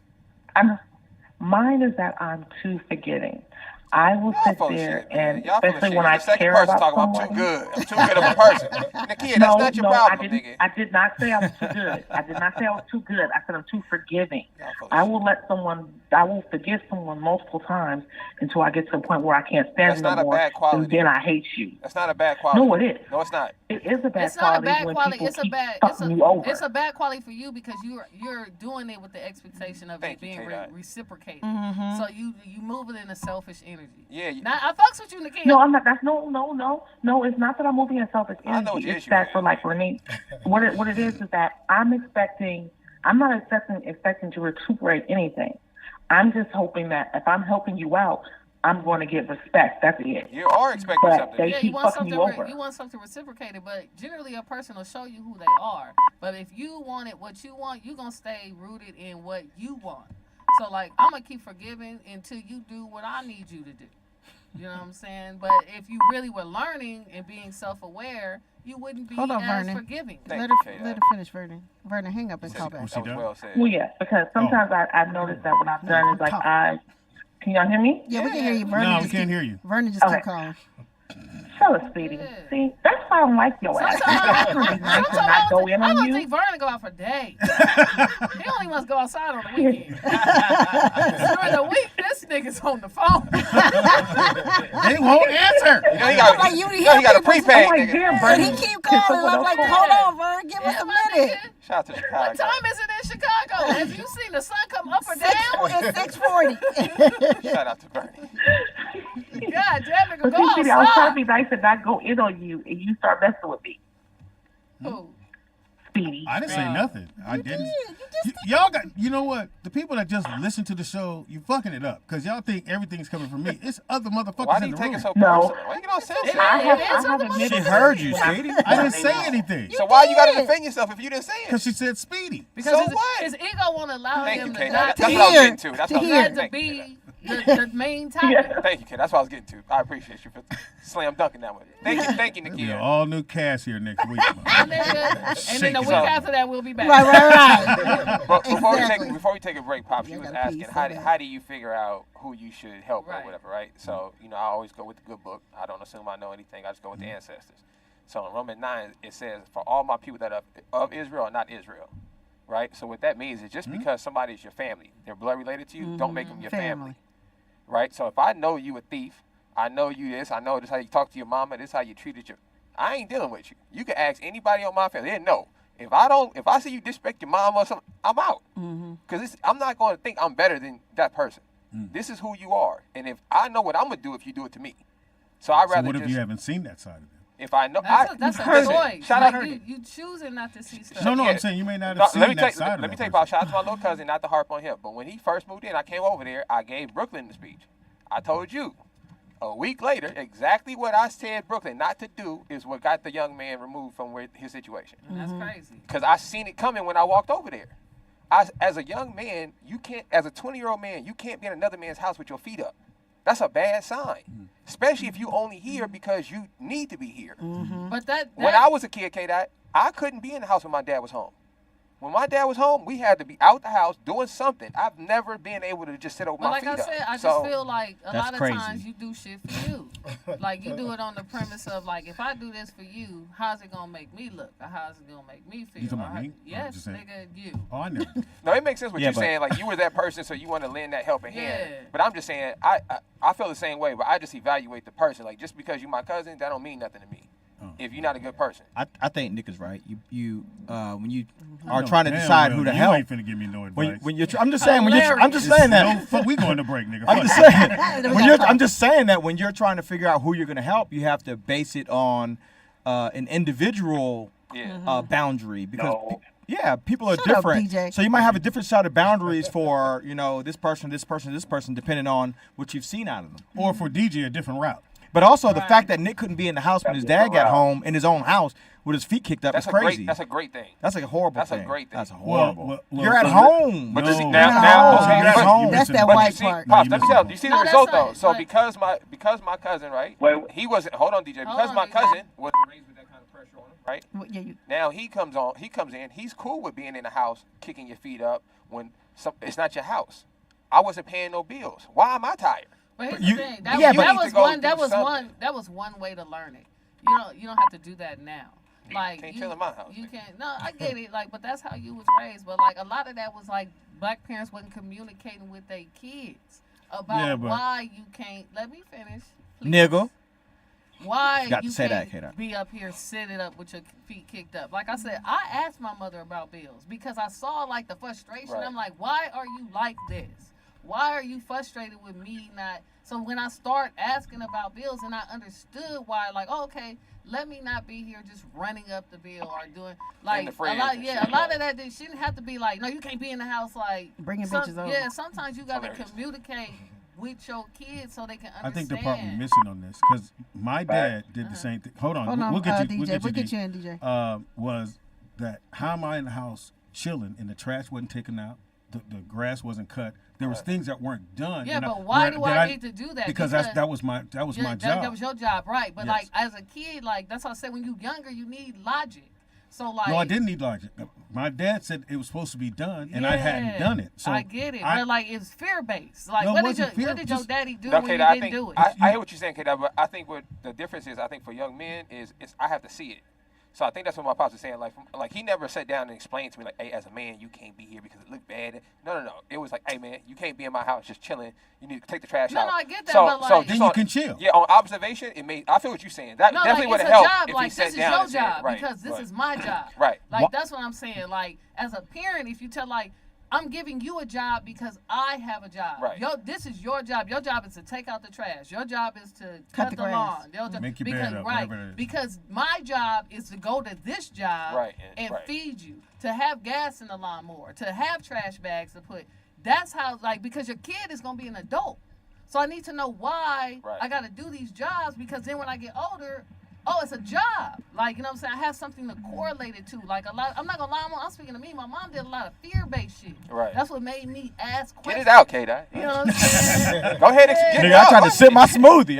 Mine is that I'm too forgiving. I will sit there and, Y'all full of especially shit. when You're I the second care person about talking someone. about I'm too good. I'm too good of a person. Nakia, that's not your problem, nigga. I did not say I was too good. I did not say I was too good. I said I'm too forgiving. I will forgive someone multiple times until I get to the point where I can't stand That's no not a more. bad quality. And then I hate you. That's not a bad quality. No, it is. No, it's not. It is a bad It's not a quality bad when quality. people It's a keep bad. fucking you over. It's a bad quality for you because you're doing it with the expectation of it being reciprocated. So you move it in a selfish energy. Yeah. Now I fucks with you, Nakia. No, I'm not. That's no. It's not that I'm moving in selfish I know what energy. your It's issue that is. for like for me, what it is that I'm not expecting to recuperate anything. I'm just hoping that if I'm helping you out, I'm going to get respect. That's it. You are expecting But something. they Yeah, keep fucking you over. you want something reciprocated, but generally a person will show you who they are. But if you wanted what you want, you're gonna stay rooted in what you want. So like I'm gonna keep forgiving until you do what I need you to do. You know what I'm saying? But if you really were learning and being self-aware, you wouldn't be Hold on, as Vernon. forgiving. Let her finish, Vernon. Vernon, hang up and call back. Well, yeah, because sometimes I've noticed that what I've done is like can y'all hear me? Yeah, we can hear you. Vernon No, we can't hear you. Vernon just keep calling. Shut up, Speedy. See, that's why I don't like your ass. That's really nice to not go in I on don't you. think Vernon go out for days. He only wants to go outside on the weekend. During the week, this nigga's on the phone. They won't answer. You know he got a prepaid, nigga. And he keep calling. I'm like, hold on, Vern, give us a minute. Shout out to Chicago. What time is it in Chicago? Have you seen the sun come up or down? It's 6:40. Shout out to Bernie. God damn, nigga, But go see, Speedy, I was trying to outside. be nice and not go in on you, and you start messing with me. Who? Speedy. I didn't say nothing. I didn't. Y'all got. You know what? The people that just listen to the show, you fucking it up because y'all think everything's coming from me. It's other motherfuckers Why do in you the take room. it so personal? Why you get all sensitive? She heard you, Speedy. I didn't say anything. So why you got to defend yourself if you didn't say it? Because she said Speedy. Because So his, what? his ego won't allow Thank him you, to Kate. not That's what I was getting to. That's what I was that getting to to. be the main topic. Thank you, Kate. That's what I was getting to. I appreciate you for slam dunking that one. Thank you, There'll be an Nakia. all new cast here next week. And then the week after that, we'll be back. Right. But Exactly. before we take a break, Pops, you was gotta asking pee, how do you figure out who you should help or Right. whatever, right? So I always go with the good book. I don't assume I know anything. I just go with the ancestors. So in Romans 9, it says, "For all my people that are of Israel are not Israel." Right. So what that means is just because somebody is your family, they're blood related to you, don't make them your family. Right. So if I know you a thief, I know you this, I know this how you talk to your mama, this how you treated your, I ain't dealing with you. You can ask anybody on my family. They know. If I see you disrespect your mom or something, I'm out. Because I'm not going to think I'm better than that person. This is who you are. And if I know what I'm going to do if you do it to me. So I'd rather So what if just, you haven't seen that side of them? if I know. That's a listen, choice. Shout out. You choosing not to see stuff. No, Yeah. I'm saying you may not have seen that side of Let me that take person. shout out to my little cousin, not to harp on him. But when he first moved in, I came over there. I gave Brooklyn the speech. I told you. A week later, exactly what I said Brooklyn not to do is what got the young man removed from his situation. That's crazy. Because I seen it coming when I walked over there. As a young man, you can't, as a 20-year-old man, you can't be in another man's house with your feet up. That's a bad sign. Especially if you only here because you need to be here. But that When I was a kid, K-Dot, I couldn't be in the house when my dad was home. When my dad was home, we had to be out the house doing something. I've never been able to just sit over my feet up. Like I said, I just feel like a lot of times you do shit for you. Like you do it on the premise of like, if I do this for you, how's it gonna make me look? Or how's it gonna make me feel? You talking about me? Yes, nigga, you. Oh, I know. No, it makes sense what you're saying. Like you were that person, so you want to lend that helping hand. But I'm just saying, I feel the same way, but I just evaluate the person. Like just because you my cousin, that don't mean nothing to me. If you're not a good person, I think Nick is right. You when you are trying to decide who to help, you ain't finna give me no advice. When you're, I'm just saying I'm just saying that. No, we going to break, nigga. I'm just saying I'm just saying that when you're trying to figure out who you're gonna help, you have to base it on an individual boundary because. Yeah, people are different. Up, so you might have a different set of boundaries for, this person, depending on what you've seen out of them. Or for DJ, a different route. But also the fact that Nick couldn't be in the house when his dad got home in his own house with his feet kicked up is crazy. That's a great thing. That's a horrible thing. That's a great thing. That's horrible. Well, you're at home. But no. now, you're at home. That's that white part. Pops, let me tell you. You see the result though. So because my cousin, right? He wasn't. Hold on, DJ. Because my cousin was raised with that kind of pressure on him, right? Now he comes in. He's cool with being in the house, kicking your feet up when it's not your house. I wasn't paying no bills. Why am I tired? But here's the thing. That was one way to learn it. You don't have to do that now. Like can't chill in my house. You can't. No, I get it. Like, but that's how you was raised. But like a lot of that was like black parents wasn't communicating with their kids about why you can't. Let me finish, please. Nigga. Why you can't be up here sitting up with your feet kicked up? Like I said, I asked my mother about bills because I saw like the frustration. Right. I'm like, why are you like this? Why are you frustrated with me not? So when I start asking about bills and I understood why, like, oh, okay, let me not be here just running up the bill or doing like a lot of that shouldn't have to be like, no, you can't be in the house like bringing bitches over. Yeah, sometimes you gotta communicate with your kids so they can understand. I think the part we're missing on this because my dad did the same thing. Hold on, we'll get you. DJ, we'll get you in, DJ. Was that how am I in the house chilling and the trash wasn't taken out, the grass wasn't cut. There was things that weren't done. Yeah, but why do I need to do that? Because that was my job. That was your job, right? But like as a kid, like that's why I said when you're younger, you need logic. So like, no, I didn't need logic. My dad said it was supposed to be done, and I hadn't done it. So I get it, but like it's fear based. Like what did your daddy do when you didn't do it? I hear what you're saying, Kate, but I think what the difference is, I think for young men is I have to see it. So I think that's what my pops was saying. Like he never sat down and explained to me, like, hey, as a man, you can't be here because it looked bad. No. It was like, hey, man, you can't be in my house just chilling. You need to take the trash out. No, I get that, but like, so then you can chill. Yeah, on observation, I feel what you're saying. That definitely would have helped if he sat down and said, this is your job because this is my job. Right. Like that's what I'm saying. Like as a parent, if you tell like, I'm giving you a job because I have a job. Right. This is your job. Your job is to take out the trash. Your job is to cut the lawn. Make your bed up, whatever it is. Because my job is to go to this job and feed you, to have gas in the lawnmower, to have trash bags to put. That's how, like, because your kid is going to be an adult. So I need to know why I got to do these jobs because then when I get older, it's a job. Like, you know what I'm saying? I have something to correlate it to. Like, a lot. I'm not going to lie. I'm speaking to me. My mom did a lot of fear-based shit. Right. That's what made me ask questions. Get it out, K-Dot. You know what I'm saying? Go ahead and get it out. I tried to sip my smoothie.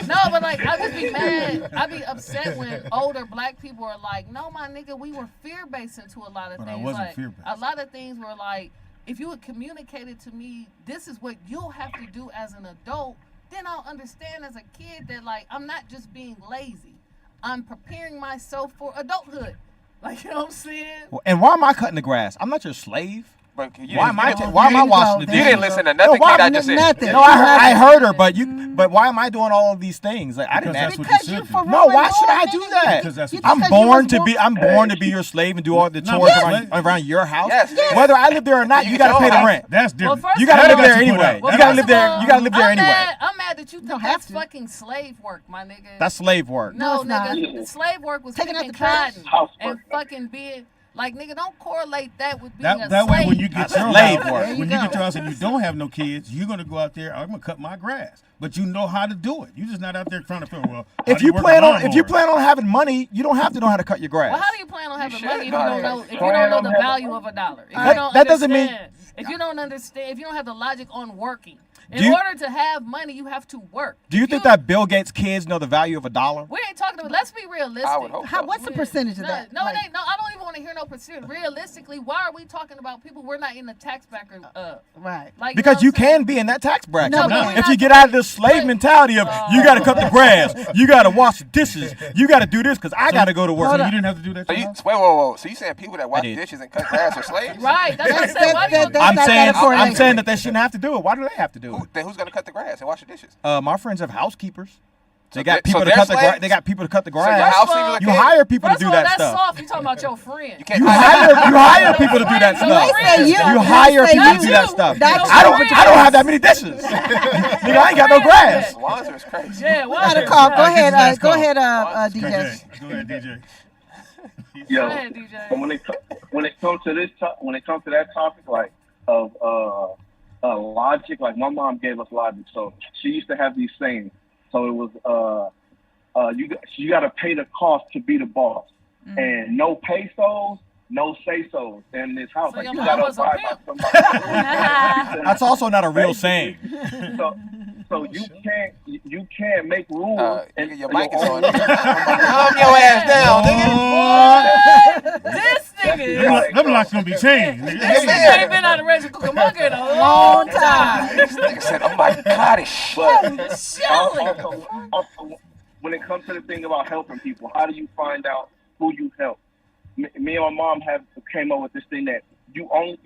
No, but, like, I just be mad. I be upset when older black people are like, no, my nigga, we were fear-based into a lot of things. I wasn't like, fear-based. A lot of things were like, if you had communicated to me, this is what you'll have to do as an adult, then I'll understand as a kid that, like, I'm not just being lazy. I'm preparing myself for adulthood. Like, you know what I'm saying? And why am I cutting the grass? I'm not your slave. But why am I washing the dishes? You didn't listen to nothing I just said. No, I heard her, but why am I doing all of these things? Like I didn't ask. Because you're for no, why should I do that? Because that's what I'm born to be your slave and do all the chores around your house. Yes. Whether I live there or not, you got to pay the rent. That's different. Well, you got to live there anyway. You got to live there. You got to live there anyway. I'm mad that you think that's fucking slave work, my nigga. That's slave work. No, nigga, the slave work was taking out picking the trash cotton and fucking being. Like, nigga, don't correlate that with being a slave. That way, when you get your house and you don't have no kids, you're gonna go out there. I'm gonna cut my grass, but you know how to do it. You're just not out there trying to feel well. If you plan on having money, you don't have to know how to cut your grass. Well, how do you plan on having money if you don't know the value of a dollar? If you don't that doesn't mean. If you don't understand, if you don't have the logic on working. In order to have money, you have to work. Do you think that Bill Gates' kids know the value of $1? We ain't talking about. Let's be realistic. I would hope so. What's the percentage of that? No, it ain't. No, I don't even want to hear no percentage. Realistically, why are we talking about people we're not in the tax bracket of? Right. Like, Because you can be in that tax bracket. No, but if you get out of this slave mentality of you got to cut the grass, you got to wash the dishes, you got to do this because I got to go to work. So you didn't have to do that. So whoa. So you saying people that wash dishes and cut grass are slaves? Right. That's what I said. Why do you? I'm saying that they shouldn't have to do it. Why do they have to do it? Then who's gonna cut the grass and wash the dishes? My friends have housekeepers. They So got they- people so to they're cut the grass. slaves? They got people to cut the So your grass. housekeepers You can't- hire people to First do of all, that that's stuff. soft. You talking about your friend? You can't You hire people to do that Your stuff. friend. You hire people to do that stuff. I don't have that many dishes. Nigga, I ain't got no grass. Wanzer is crazy. Yeah, We got a call. Go ahead, DJ. Go ahead, DJ. Yo, Go ahead, DJ. so when it comes to that topic, like of logic, like my mom gave us logic. So she used to have these sayings. So it was you got to pay the cost to be the boss, and no pesos, no say-sos in this house. So like your you mom got to was a abide pimp. by somebody. That's also not a real saying. So you can't make rules. And your mic is on. Calm your ass down, nigga. This nigga. Them locks gonna be changed. This nigga ain't been out of Reggie Cucamonga in a long time. This nigga said, "Oh my God, it's Also, when it comes to the thing about helping people, how do you find out who you help? Me and my mom came up with this thing that you only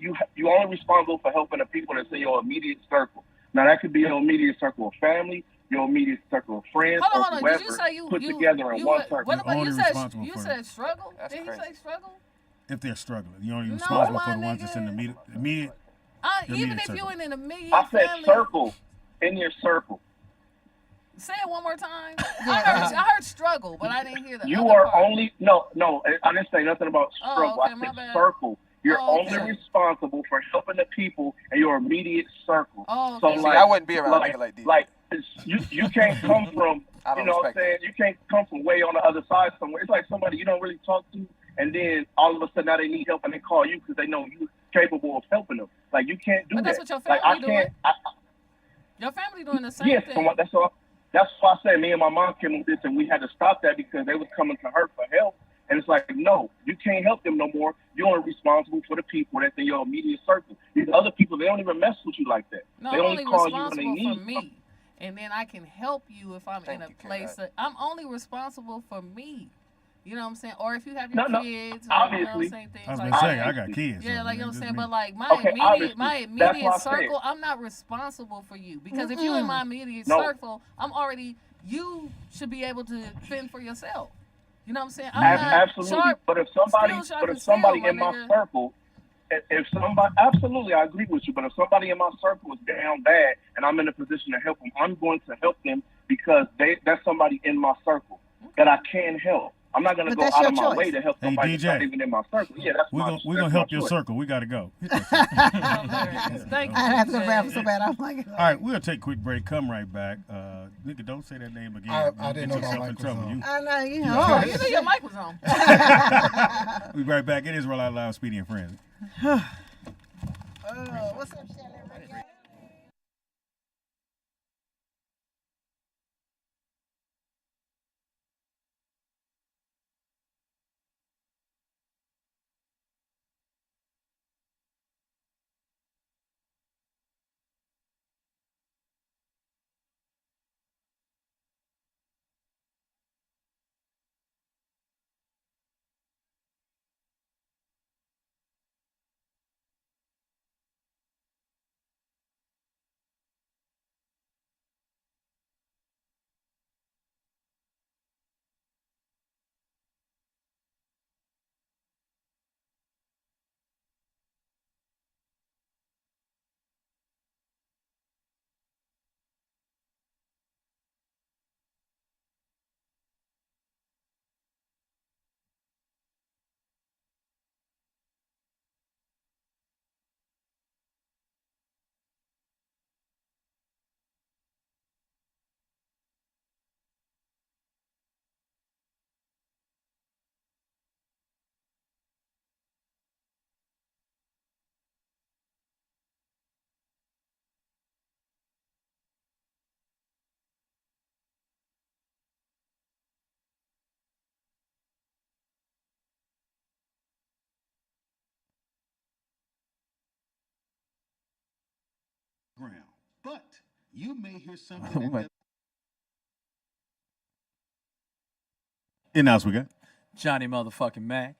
responsible for helping the people that's in your immediate circle. Now that could be your immediate circle of family, your immediate circle of friends, Hold or on. whoever Did you say put together in one circle. What about you Only said? responsible You for said struggle. Did he say struggle? If they're struggling, you're only No, responsible my for the ones that's in the immediate. Even if you in an immediate I said family. circle, in your circle. Say it one more time. I heard struggle, but I didn't hear that. You are only no. I didn't say nothing about Oh, struggle. okay, I my said bad. circle. You're Oh, only okay. responsible for helping the people in your immediate circle. Oh, So okay. See, I wouldn't be around a nigga like these. You can't come from I don't you know what I'm respect saying. You can't come from way on the other side somewhere. It's like somebody you don't really talk to, and then all of a sudden now they need help and they call you because they know you're capable of helping them. Like you can't do But that. that's what your Like family I can't. Your family doing the same Yes, thing. from what that's all. That's why I said me and my mom came with this, and we had to stop that because they was coming to her for help. And it's like, no, you can't help them no more. You're only responsible for the people that's in your immediate circle. These other people, they don't even mess with you like that. No, they I'm only only call you when they responsible need for me. And then I can help you if I'm in a place that I'm only responsible for me. You know what I'm saying? Or if you have your kids, or, obviously. you know what I'm saying? Things I was like gonna say that. I got kids. Yeah, so like you know what I'm just saying, me. but like my Okay, immediate obviously. That's why I said. circle, I'm not responsible for you because if you're in my immediate No. circle, you should be able to fend for yourself. You know what I'm saying? Absolutely. Sharp, but if somebody skill, in my nigga. circle, if somebody, absolutely, I agree with you. But if somebody in my circle is down bad and I'm in a position to help them, I'm going to help them because that's somebody in my circle that I can help. I'm not going to go out of my way to help somebody that's not even in my circle. Yeah, that's we're gonna help your circle. We gotta go. Thank you. I have to laugh so bad. I'm like, all right, we'll take a quick break. Come right back. Nigga, don't say that name again. I didn't know Get my yourself mic in was trouble. on. I know you Oh, know. you knew your mic was on. We'll be right back. It is Roll Out Loud, Speedy and Friends. What's up, Shelly? But you may hear something. In house we got Johnny motherfucking Mac.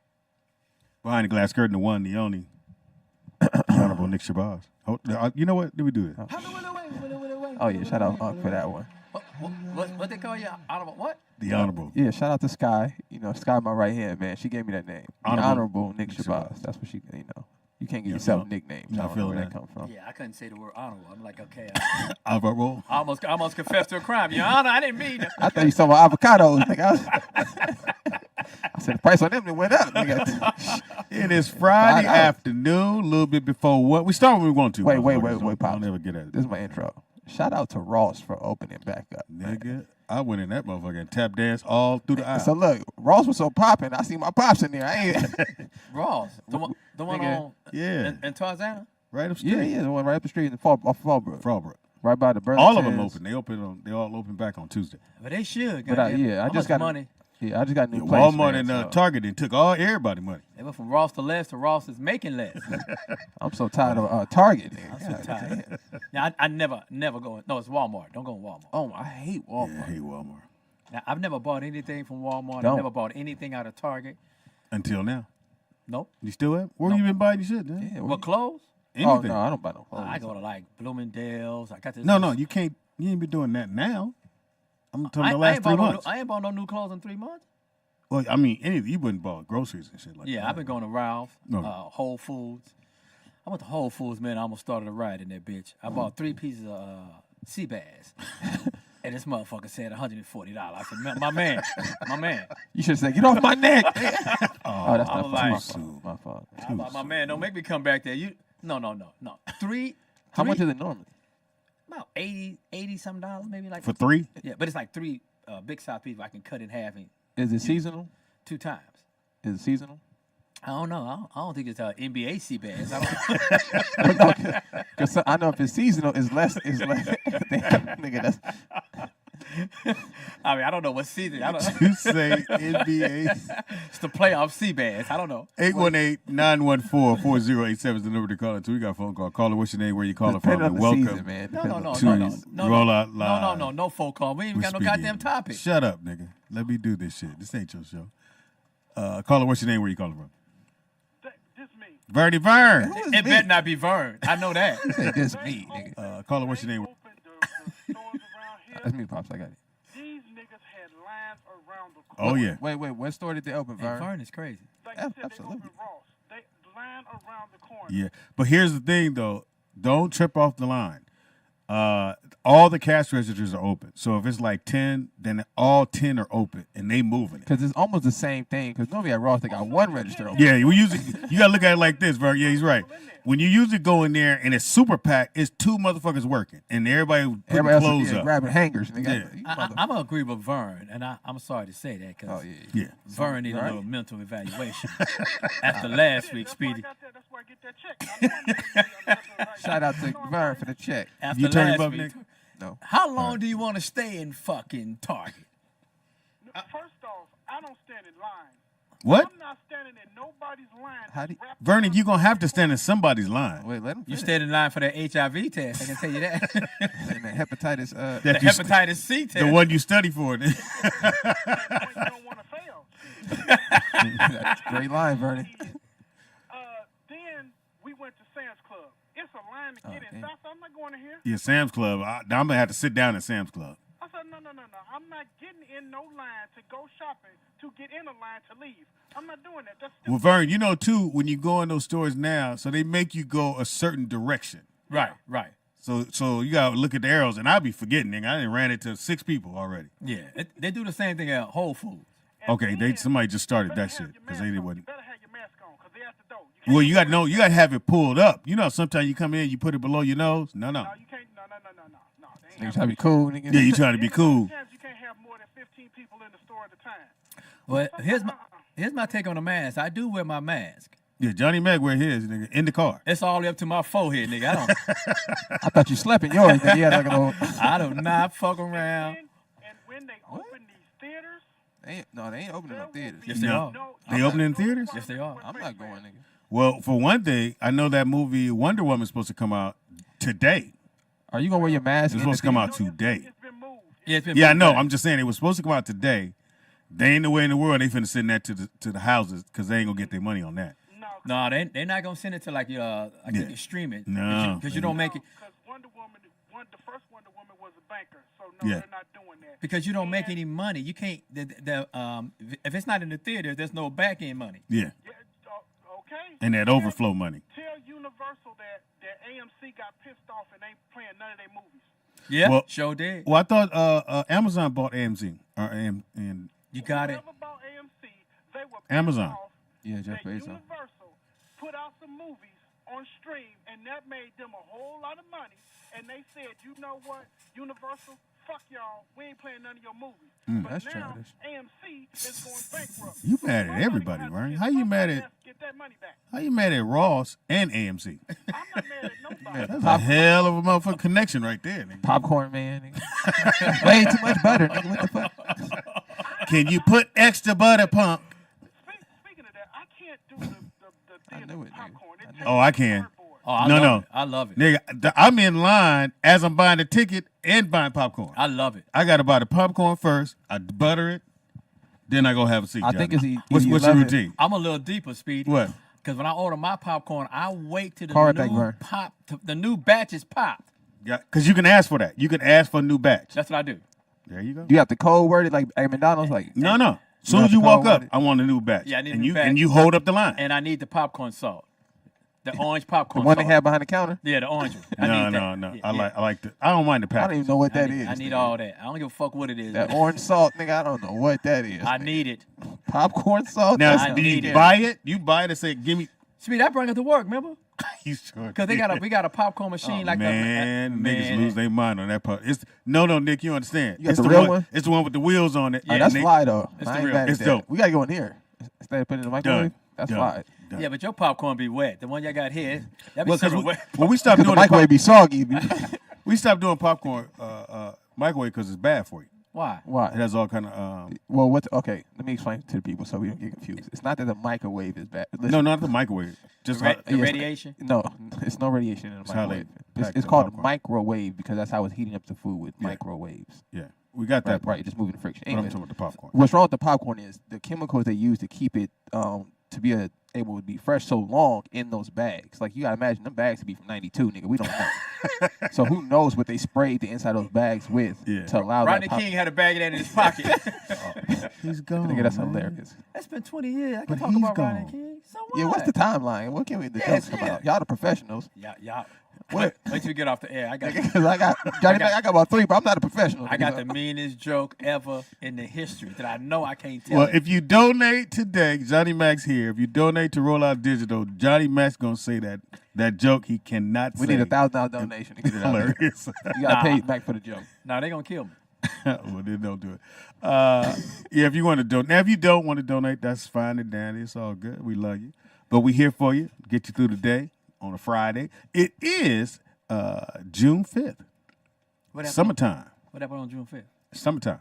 behind the glass curtain, the one, the only, the Honorable Nick Shabazz. Oh, you know what? Did we do that? Oh yeah, shout out for that one. What they call you? Honorable what? The Honorable. Yeah, shout out to Sky. You know, Sky, my right hand man. She gave me that name. Honorable Nick Shabazz. That's what she. You know, you can't give yourself nicknames. I don't know where that come from. Yeah, I couldn't say the word honorable. I'm like, okay. Honorable. I almost confessed to a crime. Your Honor, I didn't mean to. I thought you saw my avocados. I said the price on them went up. It is Friday afternoon, a little bit before what we start when we want to. Wait, Pop. I'll never get at it. This is my intro. Shout out to Ross for opening back up. Nigga, I went in that motherfucker and tap dance all through the aisle. So look, Ross was so popping. I see my pops in there. I ain't Ross, the one on in Tarzana. Right up the street. Yeah, the one right up the street in Fallbrook. Fallbrook. Right by the Burlington. All of them open. They all open back on Tuesday. But they should. But I just got money. Yeah, I just got new place. Walmart and Target and took everybody money. They went from Ross to less to Ross is making less. I'm so tired of Target. I'm so tired. Yeah, I never go. No, it's Walmart. Don't go to Walmart. Oh, I hate Walmart. Yeah, I hate Walmart. Now, I've never bought anything from Walmart. Don't. I've never bought anything out of Target. Until now. Nope. You still have? Where you been buying your shit? Then? Yeah, What, clothes? Anything. Oh, no, I don't buy no clothes. I go to like Bloomingdale's. I got this. No, you can't. You ain't been doing that now. I'm talking the last 3 months. I ain't bought no new clothes in 3 months. Well, I mean, you wouldn't buy groceries and shit like that. Yeah, I've been going to Ralph, No. Whole Foods. I went to Whole Foods, man. I almost started a riot in that bitch. I bought 3 pieces of sea bass. And this motherfucker said $140. I said, my man. You should have said, get off my neck. Oh, that's I not was my fault. My man, don't make me come back there. No. 3. How much is it normally? About $80 some dollars, maybe like For 3? Yeah, but it's like 3 big size pieces I can cut in half. Is it seasonal? 2 times. Is it seasonal? I don't know. I don't think it's NBA sea bass. Because I know if it's seasonal, it's less. Nigga, that's. I mean, I don't know what season. I don't. You say NBA? It's the playoff sea bass. I don't know. 818-914-4087 is the number to call into. We got a phone call. Caller, what's your name? Where you calling from? And welcome. Season, man. No. Roll Out Live. No phone call. We ain't even got no goddamn topic. Shut up, nigga. Let me do this shit. This ain't your show. Caller, what's your name? Where you calling from? This me. Verdi Vern. It better not be Vern. I know that. This me, nigga. Caller, what's your name? That's me, Pops. I got it. These niggas had lines around the Oh, yeah. Wait. What store did they open, Vern? Vern is crazy. Like you said, they opened Ross. They line around the corner. Yeah. But here's the thing, though. Don't trip off the line. All the cash registers are open. So if it's like 10, then all 10 are open, and they moving it. Because it's almost the same thing. Because normally at Ross, they got one register open. Yeah, we usually you gotta look at it like this, Vern. Yeah, he's right. When you usually go in there and it's super packed, it's 2 motherfuckers working, and everybody putting clothes up, grabbing hangers. Yeah. I'm gonna agree with Vern, and I'm sorry to say that because Vern need a little mental evaluation after last week, Speedy. That's where I get that check. Shout out to Vern for the check. After You turn last him up, week. Nick? No. How long do you want to stay in fucking Target? First off, I don't stand in line. What? I'm not standing in nobody's line. How do Vernon, you're gonna have to stand in somebody's line. Wait, let him. You stand in line for that HIV test. I can tell you that. And the hepatitis. The hepatitis C test. The one you study for. You don't want to fail. That's a great line, Vernon. Then we went to Sam's Club. It's a line to get inside, so I'm not going in here. Yeah, Sam's Club. I'm gonna have to sit down at Sam's Club. I said, no. I'm not getting in no line to go shopping to get in a line to leave. I'm not doing that. That's Well, Vern, you know too, when you go in those stores now, so they make you go a certain direction. Right. So you gotta look at the arrows, and I'll be forgetting. Nigga, I done ran it to 6 people already. Yeah, they do the same thing at Whole Foods. Okay, somebody just started that shit because they didn't. You better have your mask on because they at the door. Well, you gotta have it pulled up. You know, sometimes you come in, you put it below your nose. No. No, you can't. No. You trying to be cool, nigga? Yeah, you trying to be cool. Sometimes you can't have more than 15 people in the store at a time. Well, here's my take on the mask. I do wear my mask. Yeah, Johnny Mac wear his, nigga, in the car. It's all the way up to my forehead, nigga. I don't. I thought you slept in yours. Nigga. You had like a little. I do not fuck around. And when they open these theaters, they ain't opening no theaters. Yes, they are. They opening in theaters? Yes, they are. I'm not going, nigga. Well, for one thing, I know that movie Wonder Woman's supposed to come out today. Are you gonna wear your mask? It's supposed to come out today. Yeah, it's been Yeah, I moved know. back. I'm just saying it was supposed to come out today. They ain't no way in the world they finna send that to the houses because they ain't gonna get their money on that. No, they're not gonna send it to like I think you stream it. No, because you don't make it. Because the first Wonder Woman was a banker, so no, Yeah. they're not doing that. Because you don't make any money. You can't. If it's not in the theater, there's no back end money. Yeah. Okay. And that overflow money. Tell Universal that AMC got pissed off and ain't playing none of their movies. Yeah, Well, sure did. Well, I thought Amazon bought AMC and You got it. Whoever bought AMC, they were pissed Amazon. off Yeah, Jeff that Bezos. Universal put out some movies on stream, and that made them a whole lot of money. And they said, you know what, Universal, fuck y'all, we ain't playing none of your movies. But That's now childish. AMC is going bankrupt. You mad at everybody, right? How you mad at? How you mad at Ross and AMC? That's a hell of a motherfucking connection right there, nigga. Popcorn man. Nigga. Way too much butter, nigga. What the fuck? Can you put extra butter, punk? Speaking of that, I can't do the theater popcorn. Oh, I can. Oh, I no, love no. it. I love it. Nigga, I'm in line as I'm buying the ticket and buying popcorn. I love it. I got to buy the popcorn first. I butter it. Then I go have a seat. I think Johnny. it's what's your routine? I'm a little deeper, Speedy. What? Because when I order my popcorn, I wait till Card back burn. the new batch is popped. Yeah, because you can ask for that. You can ask for a new batch. That's what I do. There you go. Do you have to code word it like at McDonald's? Like No, no. As soon as you walk up, I want a new batch. Yeah, I need and a new you batch. and you hold up the line. And I need the popcorn salt. The orange popcorn the one salt. they have behind the counter? Yeah, the orange one. I No, need no, that. no. Yeah, I like the. I don't mind the I package. don't even know what that is. I need all that. I don't give a fuck what it is. That orange salt, nigga. I don't know what that is. I need it. Popcorn salt. Now, That's do need you it. buy it? You buy it and say, "Give me." Speedy, I bring it to work. Remember? You sure? Because we got a popcorn machine like man, that. niggas lose their mind on that part. It's no, Nick. You understand? You got it's the real one. one? It's the one with the wheels on it. Oh, that's fly though. It's I the ain't real. mad at It's that. dope. We gotta go in here instead of putting it in the microwave. That's Done. fly. Done. Yeah, but your popcorn be wet. The one y'all got here, that be Well, serving because wet. we stopped The doing the microwave be soggy. we stopped doing popcorn microwave because it's bad for you. Why? Why? It has all kind of. Well, okay, let me explain to the people so we don't get confused. It's not that the microwave is bad. Listen, No, not the microwave. Just The yes, radiation? No, it's no radiation in the It's how they microwave. pack It's the called popcorn. microwave because that's how it's heating up the food with Yeah. microwaves. yeah, we got that. Right, just moving the friction. But I'm Anyway, talking about the popcorn. what's wrong with the popcorn is the chemicals they use to keep it to be able to be fresh so long in those bags. Like you gotta imagine them bags to be from '92, nigga. We don't know. So who knows what they sprayed the inside of those bags with to allow Rodney that. King had a bag of that in his pocket. He's gone. Nigga, that's man. hilarious. That's been 20 years. I can But talk he's about Rodney gone. King. So what? Yeah, what's the timeline? What can we the Yes, jokes come yeah. out? Y'all the professionals. Y'all. What? Wait till we get off the air. I got Because I got Johnny, I got about 3, but I'm not a professional. I got nigga. the meanest joke ever in the history that I know I can't tell. Well, it. if you donate today, Johnny Mac's here. If you donate to Roll Out Digital, Johnny Mac's gonna say that joke he cannot We say. need $1,000 donation to get it out there. Hilarious. You gotta pay back for the joke. Nah, they gonna kill me. Well, then don't do it. Yeah, if you want to donate. Now, if you don't want to donate, that's fine and dandy. It's all good. We love you. But we here for you. Get you through the day on a Friday. It is June 5th. What happened? Summertime. What happened on June 5th? Summertime.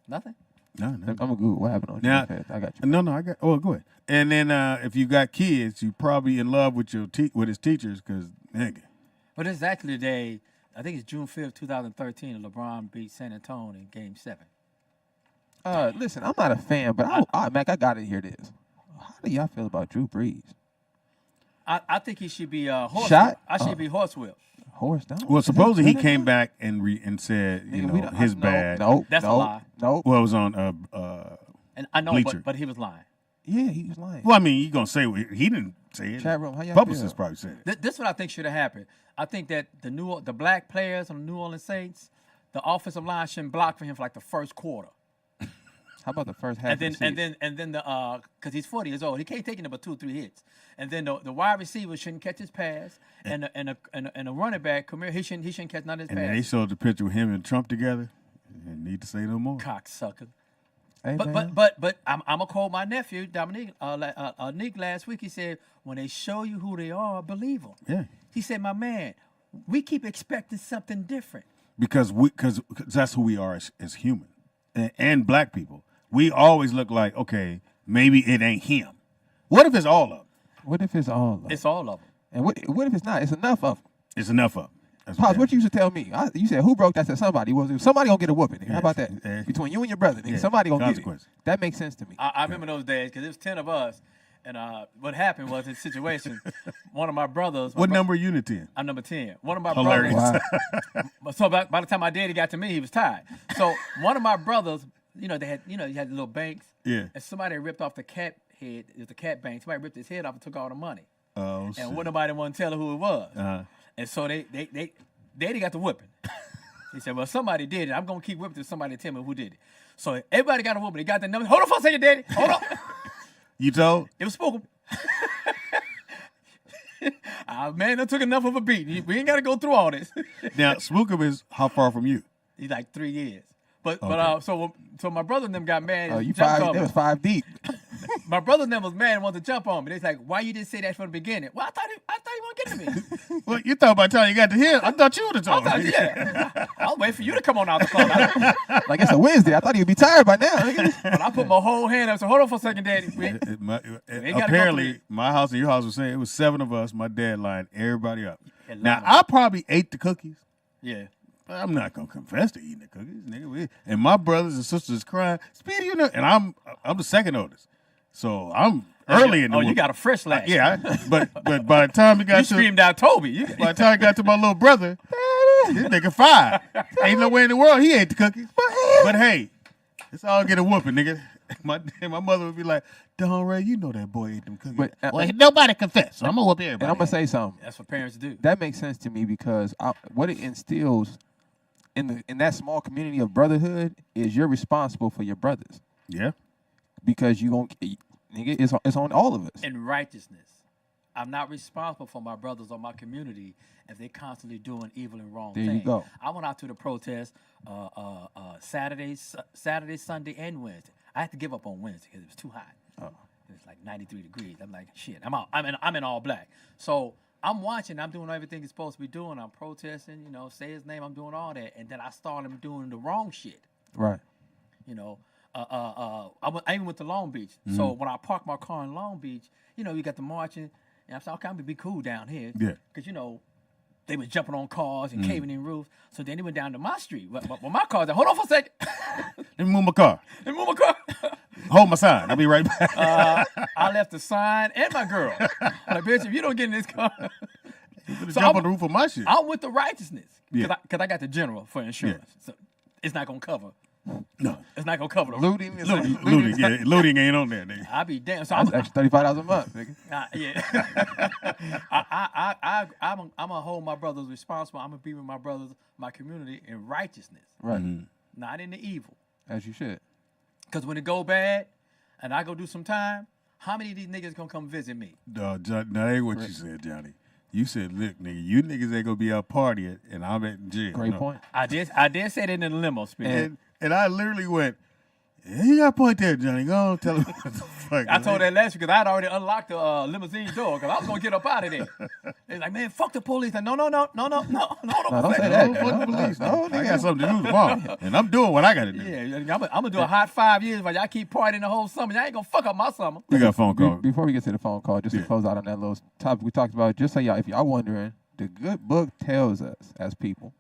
Nothing. No. I'm gonna Google what happened on Now, June 5th. I got you. No, I got. Oh, go ahead. And then if you got kids, you probably in love with your with his teachers because nigga. But it's actually the day. I think it's June 5th, 2013. And LeBron beat San Antonio in Game 7. Listen, I'm not a fan, but Mac, I gotta hear this. How do y'all feel about Drew Brees? I think he should be horse. Shot? I should be horsewhip. Horse down? Well, supposedly he came back and said, you Nigga, we know, don't- his no, bad. No, That's a no, lie. No. Well, it was on And I know, Bleacher. but he was lying. Yeah, he was lying. Well, I mean, you gonna say he didn't say it. Chat room, how y'all Publicists feel? probably said it. This is what I think should have happened. I think that the black players on the New Orleans Saints, the offensive line shouldn't block for him for like the first quarter. How about the first half? And then of the season? and then the because he's 40 years old, he can't take but 2 or 3 hits. And then the wide receiver shouldn't catch his pass, and the running back, Kamir, he shouldn't catch none of his And then they pass. showed the picture with him and Trump together. And need to say no more. Cocksucker. Hey, man. But I'm gonna quote my nephew Dominique Nick last week. He said, "When they show you who they are, believe them." Yeah. He said, "My man, we keep expecting something different." Because that's who we are as human and black people. We always look like, okay, maybe it ain't him. What if it's all of them? What if it's all of them? It's all of them. And what if it's not? It's enough of them. It's enough of them. Pops, what you used to tell me? You said, who broke that? I said, somebody. Somebody gonna get a whooping. How about that? Between you and your brother, nigga. Somebody gonna get it. That makes sense to me. I remember those days because it was 10 of us. And what happened was this situation, one of my brothers. What number are you in 10? I'm number 10. One of my brothers. Wow. So by the time my daddy got to me, he was tied. So one of my brothers, you had the little banks. Yeah. And somebody ripped off the cat head. It was the cat bank. Somebody ripped his head off and took all the money. Oh, and wouldn't nobody want to tell her who it was. And so daddy got the whipping. He said, well, somebody did it. I'm going to keep whipping till somebody tell me who did it. So everybody got a whooping. They got the number. Hold on for a second, daddy. Hold on. You told? It was spoken. Man, that took enough of a beat. We ain't got to go through all this. Now, Spookum is how far from you? He's like 3 years. But so my brother and them got mad. Oh, that was 5 deep. My brother and them was mad and wanted to jump on me. They was like, why you didn't say that from the beginning? Well, I thought he wouldn't get to me. Well, you thought by the time you got to him, I thought you would have told me. Yeah. I'll wait for you to come on out the car. Like it's a Wednesday. I thought he'd be tired by now. But I put my whole hand up. So hold on for a second, Daddy. Apparently, my house and your house was saying it was 7 of us. My dad lined everybody up. Now, I probably ate the cookies. Yeah. But I'm not gonna confess to eating the cookies, nigga. And my brothers and sisters crying, Speedy, and I'm the second oldest, so I'm early in the. Oh, you got a fresh lash. But by the time it got you screamed out Toby. By the time I got to my little brother, this nigga 5. Ain't no way in the world he ate the cookies. But hey, it's all get a whooping, nigga. My mother would be like, Don Ray, you know that boy ate them cookies. But well, nobody confess, so I'm gonna whoop everybody. And I'm gonna say something. That's what parents do. That makes sense to me because what it instills in that small community of brotherhood is you're responsible for your brothers. Yeah. Because nigga, it's on all of us. In righteousness, I'm not responsible for my brothers or my community if they're constantly doing evil and wrong things. There you go. I went out to the protest Saturday, Sunday, and Wednesday. I had to give up on Wednesday because it was too hot. Oh. It was like 93 degrees. I'm like, shit, I'm out. I'm in all black. So I'm watching. I'm doing everything he's supposed to be doing. I'm protesting, say his name. I'm doing all that. And then I started doing the wrong shit. Right. I even went to Long Beach. Mm-hmm. So when I parked my car in Long Beach, you got the marching. And I said, okay, I'm going to be cool down here. Yeah. Because, they was jumping on cars and caving in roofs. So then they went down to my street. Well, my car's like, hold on for a second. Let me move my car. Hold my sign. I'll be right back. I left the sign and my girl. I'm like, bitch, if you don't get in this car. You jump on the roof of my shit. I'm with the righteousness. Because Yeah. I got the general for insurance. Yeah. So it's not going to cover. No. It's not going to cover the looting. Yeah, looting ain't on there, nigga. I be damn. So that's extra $35 a month, nigga. Yeah. I'm going to hold my brothers responsible. I'm going to be with my brothers, my community in righteousness. Right. Mm-hmm. Not in the evil. As you should. Because when it go bad and I go do some time, how many of these niggas going to come visit me? No, that ain't what you said, Johnny. You said, look, nigga, you niggas ain't going to be out partying and I'm at jail. Great point. I did say that in the limo speech. And I literally went, yeah, you got a point there, Johnny. Go on, tell him what the fuck. I told that last week because I had already unlocked the limousine door because I was going to get up out of there. They're like, man, fuck the police. Like, no, don't say that. Fuck the police. No, I got something to do tomorrow. And I'm doing what I got to do. Yeah, I'm going to do a hot 5 years while y'all keep partying the whole summer. Y'all ain't going to fuck up my summer. We got a phone call. Before we get to the phone call, just to close out on that little topic we talked about, just so if y'all wondering, the good book tells us as people,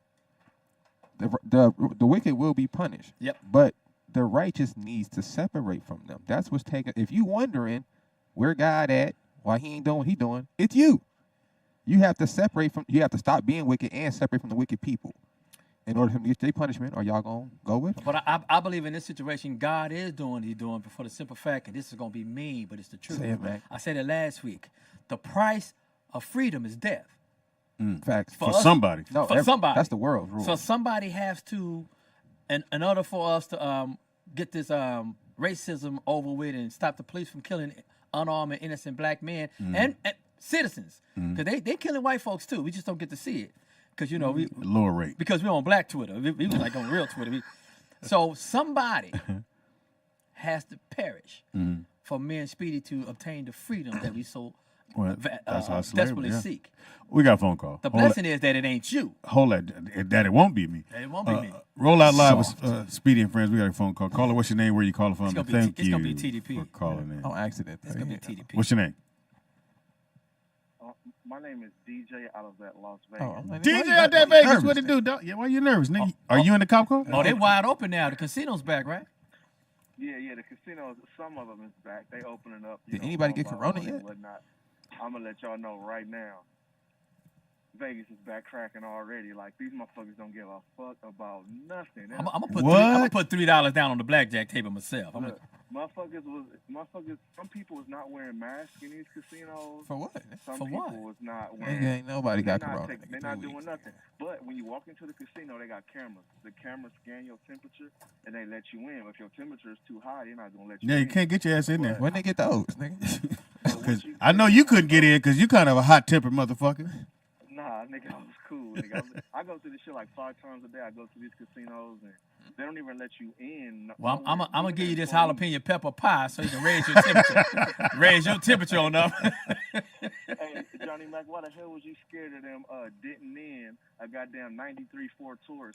the wicked will be punished. Yep. But the righteous needs to separate from them. That's what's taken. If you wondering where God at, why he ain't doing what he doing, it's you. You have to separate from. You have to stop being wicked and separate from the wicked people in order for them to get their punishment. Or y'all gonna go with them? But I believe in this situation, God is doing what he's doing for the simple fact, and this is gonna be mean, but it's the truth. Say it, man. I said it last week. The price of freedom is death. Facts. For somebody. No, for somebody. That's the world's rule. So somebody has to, in order for us to get this racism over with and stop the police from killing unarmed and innocent black men and citizens. Because they killing white folks too. We just don't get to see it. Because, we lower rate. Because we're on black Twitter. We was like on real Twitter. So somebody has to perish for me and Speedy to obtain the freedom that we so desperately seek. We got a phone call. The blessing is that it ain't you. Hold that it won't be me. It won't be me. Roll out live with Speedy and Friends. We got a phone call. Caller, what's your name? Where you calling from? It's Thank you gonna be TDP. for calling in. On accident. It's gonna be TDP. What's your name? My name is DJ out of that Las Oh, Vegas. DJ out that Vegas, what it do, dog? Yeah, why you nervous, nigga? Are you in the cop car? Oh, they wide open now. The casino's back, right? Yeah, the casinos, some of them is back. They opening up. Did anybody get all corona and yet? whatnot. I'm going to let y'all know right now. Vegas is back cracking already. Like, these motherfuckers don't give a fuck about nothing. I'm gonna put $3 down on the blackjack table myself. Look, some people was not wearing masks in these casinos. For what? Some For people what? was not wearing. Ain't nobody got corona. They're not doing nothing. But when you walk into the casino, they got cameras. The cameras scan your temperature and they let you in. If your temperature is too high, they're not gonna let you in. Yeah, you can't get your ass in there. When they get those, nigga? Cause I know you couldn't get in because you kind of a hot-tempered motherfucker. Nah, nigga, I was cool. Nigga. I go through this shit like 5 times a day. I go to these casinos and they don't even let you in. Well, I'm gonna give you this jalapeno pepper pie so you can raise your temperature. Raise your temperature on up. Hey, Johnny Mac, why the hell was you scared of them denting in a goddamn 93 Ford Taurus?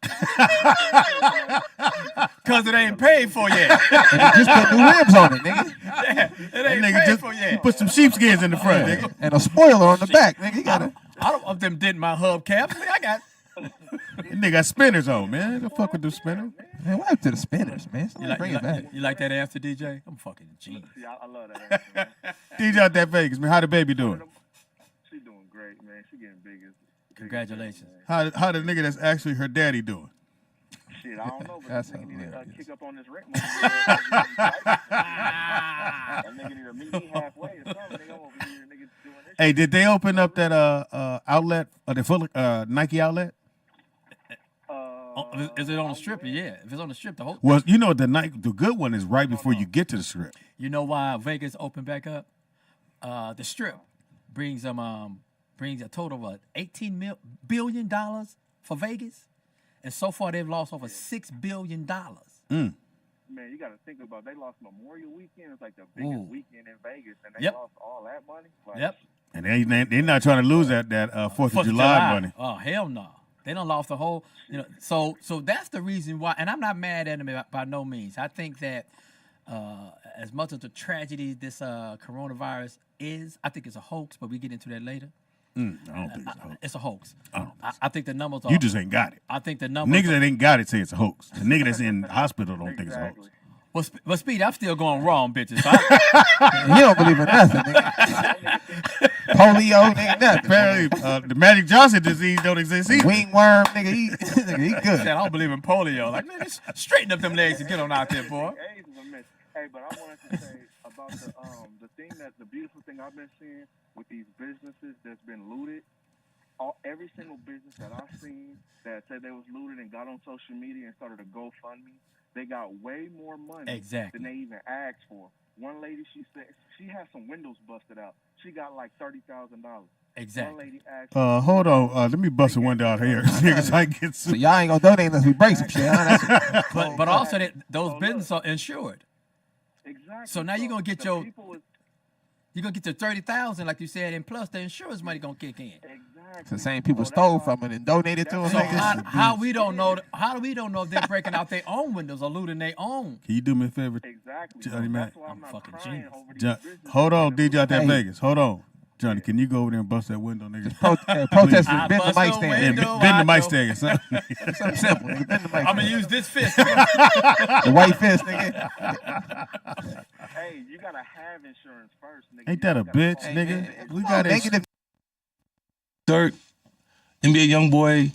Cause it ain't paid for yet. And they just put new rims on it, nigga. Yeah, it ain't Nigga paid for you yet. put some sheepskins in the front, nigga. And a spoiler on the back, nigga. You gotta. I don't want them dent my hubcaps. I got. That nigga got spinners on, man. Don't fuck with them spinners. Man, what happened to the spinners, man? Bring it back. You like that answer, DJ? I'm fucking genius. See, I love that answer, man. DJ out that Vegas, man. How the baby doing? She doing great, man. She getting bigger. Congratulations. How the nigga that's actually her daddy doing? Shit, I don't know, but That's that nigga need to hilarious. kick up on this rent money. That nigga need to meet me halfway or something. Nigga, I'm over here, nigga, doing this. Hey, did they open up that outlet, the full Nike outlet? Is it on the strip? Yeah. If it's on the strip, the whole. Well, you know the good one is right before you get to the strip. You know why Vegas opened back up? The strip brings a total of $18 billion for Vegas, and so far they've lost over $6 billion. Mm. Man, you got to think about they lost Memorial Weekend. It's like the biggest weekend in Vegas, and they Yep. lost all that money. Like, Yep. And they're not trying to lose that 4th of July money. Oh hell no! They don't lost the whole. So that's the reason why. And I'm not mad at them by no means. I think that as much as the tragedy this coronavirus is, I think it's a hoax. But we get into that later. I don't think it's a hoax. It's a hoax. I don't think I think the numbers are. You just ain't got it. I think the numbers. Niggas that ain't got it say it's a hoax. The nigga that's in the hospital don't think it's a hoax. Well, Speed, I'm still going wrong, bitches. So You don't believe in nothing, nigga. Polio, nigga, nothing. Apparently, the Magic Johnson disease don't exist either. Wingworm, nigga, he good. I don't believe in polio. Like, man, just straighten up them legs and get on out there, boy. AIDS is a myth. Hey, but I wanted to say about the beautiful thing I've been seeing with these businesses that's been looted. Every single business that I've seen that said they was looted and got on social media and started a GoFundMe, they got way more money than they even asked for. One lady, she said she had some windows busted out. She got like $30,000. Exactly. One lady asked. Hold on. Let me bust a window out here. So I get So y'all ain't gonna donate unless we break some shit, huh? But also those businesses are insured. Exactly. So now you're gonna get your $30,000, like you said, and plus the insurance money gonna kick in. It's the same people stole from it and donated to them. So how we don't know? How do we don't know if they're breaking out their own windows or looting their own? Can you do me a favor? Exactly. Johnny Mac. I'm fucking genius. Hold on, DJ out there in Vegas. Hold on. Johnny, can you go over there and bust that window, nigga? Protest and bend the mic stand. Yeah, bend the mic stand or something. Something simple, nigga. Bend the mic I'm gonna use this fist. The white fist, nigga. Hey, you gotta have insurance first, nigga. Ain't that a bitch, nigga? We got negative. Dirt, NBA YoungBoy.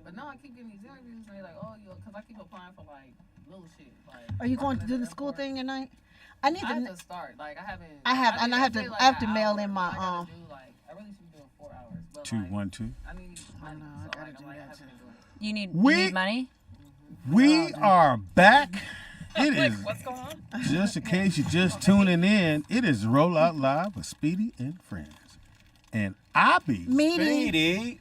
But no, I keep getting these interviews and they're like, oh, because I keep applying for like little shit. Like, Are you going to do the school thing tonight? I need I have to to start. Like, I haven't. I have to mail in my I really should be doing 4 hours. But 2, 1, 2. I need money. I gotta do that. You need money? We are back. It is. What's going on? Just in case you're just tuning in, it is Roll Out Live with Speedy and Friends. And I be Speedy.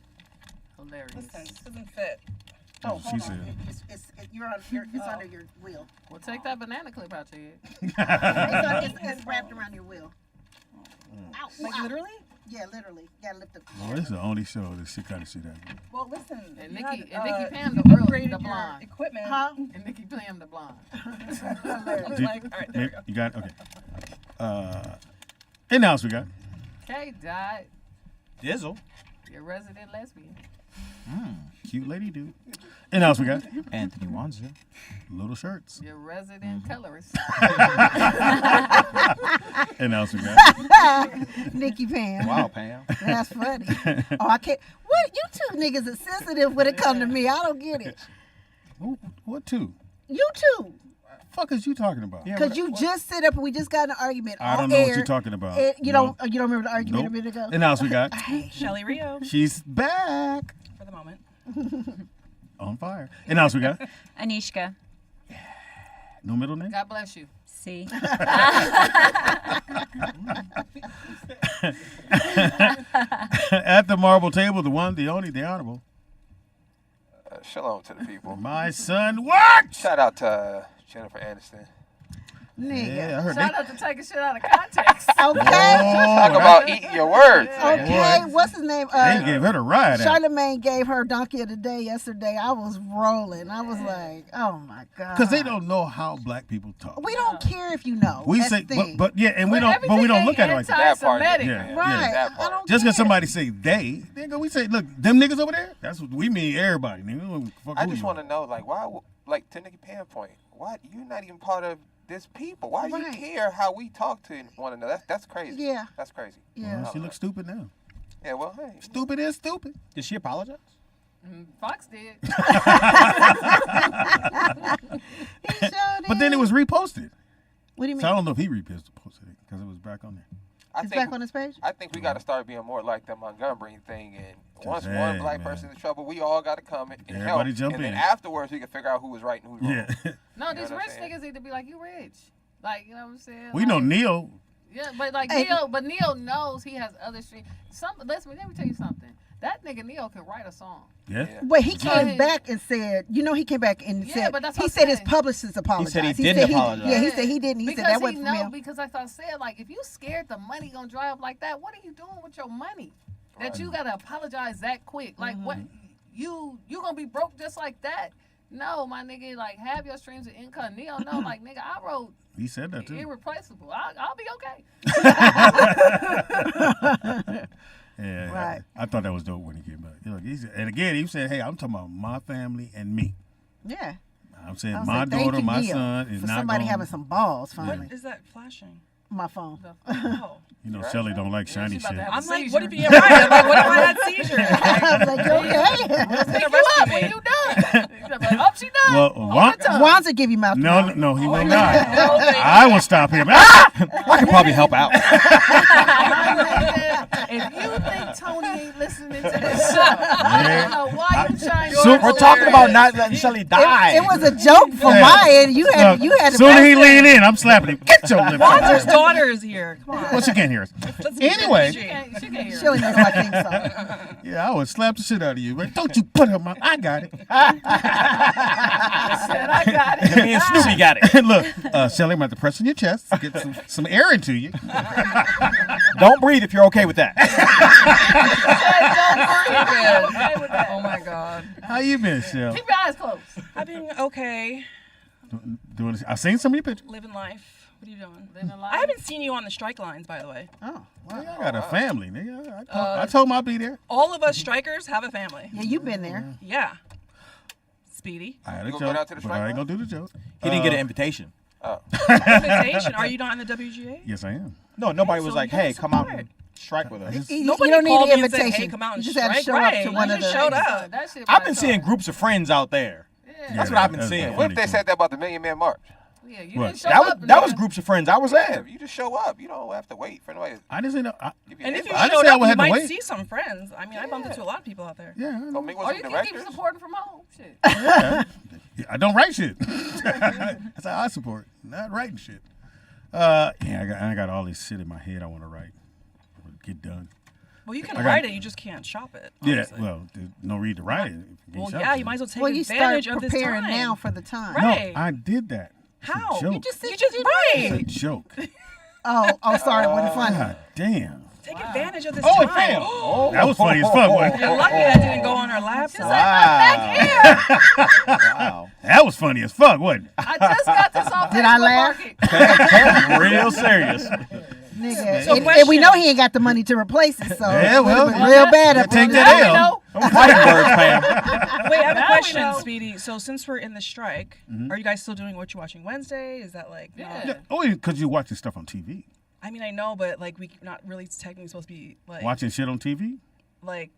Hilarious. This doesn't fit. Oh, she said. It's under your wheel. Well, take that banana clip out your head. It's wrapped around your wheel. Ow, like literally? Yeah, literally. You gotta lift the. Well, this is the only show that she kind of see that. Well, listen. And you Nikki had, Pam you the real, upgraded the your blonde. equipment. Huh? And Nikki Pam the blonde. All right, there we go. You got it? Okay. In the house we got Okay, Dot. Dizzle. Your resident lesbian. Cute lady dude. And else we got Anthony Wanzer. Little shirts. Your resident colorist. And else we got Nikki Pam. Wow, Pam. That's funny. Oh, I can't. What? You two niggas are sensitive when it come to me. I don't get it. What two? You two. Fuck is you talking about? Because you just sit up and we just got in an argument. I don't on know air. what you're talking about. You don't remember the argument a minute ago? And else we got Shelly Rio. She's back. For the moment. On fire. And else we got Anishka. no middle name. God bless you. See. At the marble table, the one, the only, the honorable. Shalom to the people. My son, what? Shout out to Jennifer Aniston. Nigga. Yeah, I heard Shout out to taking shit out of context. Okay. Talk about eating your words. Okay. What's his name? They gave her the ride. Charlamagne gave her Donkey of the Day yesterday. I was rolling. I was like, oh my God. Because they don't know how black people talk. We don't care if you know. We That's say, the thing. but yeah, and we don't look at it like that. That part. Yeah, Right. yeah. I don't Just because care. somebody say they, nigga, we say, look, them niggas over there. That's what we mean. Everybody, nigga. I just want to know, like, why, like, to Nikki Pam point, why you're not even part of this people? Why do you care how we talk to one another? That's crazy. Yeah. That's crazy. Yeah. Well, she looks stupid now. Yeah, well, hey. Stupid is stupid. Did she apologize? Fox did. But then it was reposted. What do you mean? So I don't know if he reposted it because it was back on there. It's back on his page? I think we got to start being more like the Montgomery thing. And once Hey, one black man. person is in trouble, we all got to come and Everybody help. jump and then in. afterwards, we can figure out who was right and who was wrong. Yeah. No, You these know what rich I'm saying? niggas need to be like, you rich. Like, you know what I'm saying? We know Neil. Yeah, but like Hey. Neil knows he has other streams. Let me tell you something. That nigga Neil can write a song. Yeah. Wait, he So came he- back and said, he came back and Yeah, said, but that's he what said I'm his saying. publicist apologized. He said he didn't apologize. Yeah, he said he didn't. He because said that he wasn't from know, him. because like I said, like if you scared the money gonna dry up like that, what are you doing with your money? That you gotta apologize that quick? Like what? You gonna be broke just like that? No, my nigga, like have your streams of income. Neil, no, like nigga, I wrote He said that too. irreplaceable. I'll be okay. Yeah, Right. I thought that was dope when he came back. Look, and again, he said, "Hey, I'm talking about my family and me. Yeah. I'm saying I was my like, thank daughter, you, my Neil, son is for not somebody gonna, having some balls finally. What is that flashing? My phone. Oh. You know, Shelly don't like shiny shit. I'm like, what if you right? I'm like, what if I had seizures? I was like, you okay? Pick you up when you done. Oh, she done. Well, Wanza give you mouth. no, he will Okay. not. Okay. I will stop him. Ah! I could probably help out. If you think Tony ain't listening to this show, I don't know why you trying to. So we're talking about not letting Shelly die. It was a joke from my end. You had to. Soon as he lean in, I'm slapping him. Get your lip. Wanzer's daughter is here. Come on. Well, she can't hear us. Let's keep it Anyway. PG. She can't hear. She only knows my theme song. Yeah, I would slap the shit out of you. But don't you put her mouth. I got it. Said I got it. Me and Snoopy got it. Look, Shelly, I'm about to press on your chest, get some air into you. Don't breathe if you're okay with that. Oh my God. How you been, Shell? Keep your eyes closed. I've been okay. Doing this. I've seen some of your pictures. Living life. What are you doing? Living life. I haven't seen you on the strike lines, by the way. Oh, I got a family, nigga. I told him I'd be there. All of us strikers have a family. Yeah, you've been there. Yeah. Speedy. I had a You gonna go down joke, to the but strike I ain't line? gonna do the joke. He didn't get an invitation. Invitation. Are you not in the WGA? Yes, I am. No, nobody Okay, was so like, you gotta hey, come out support. and strike with us. Nobody you don't called need me an and said, invitation. hey, come out and you just had to strike. show up Right. to You one of just the. showed up. That shit I've been probably seeing told. groups of friends out there. Yeah. That's what I've been that's seeing. What if they said that about the Million Man March? Yeah, you What? didn't show That was up. that was groups of friends I was Yeah, at. if you just show up. You don't have to wait for nobody to I didn't say no. give you And an if you invite. I didn't showed say I up, would you have to might wait. see some friends. I mean, I bumped into a lot of people out there. Yeah, I Go know. meet with Or some you can keep directors. supporting from home. Shit. Yeah, I don't write shit. That's how I support. Not writing shit. I got all this shit in my head I want to write. Get done. Well, you can I got- write it. You just can't shop it. Honestly. Yeah, well, there's no read to write it. Well, yeah, you might as well take Well, you start advantage of this preparing time. now for the time. Right. No, I did that. How? joke. You just said right. It's a joke. Oh, sorry, it wasn't funny. God damn. Take advantage of this Oh, it time. failed. Oh. That was funny as fuck, wasn't it? You're lucky that didn't go on her laptop. Wow. That was funny as fuck, wasn't it? I just got this off Did I Facebook laugh? Market. Real serious. Nigga. So And we know he ain't got the money to replace it, so Yeah, well, real bad up take on that that. L. Fighting words, man. Wait, I have a Now we question, know. Speedy. So since we're in the strike, are you guys still doing What You Watching Wednesday? Is that like not- Yeah, only because you're watching stuff on TV. I mean, I know, but like we not really technically supposed to be like Watching shit on TV? like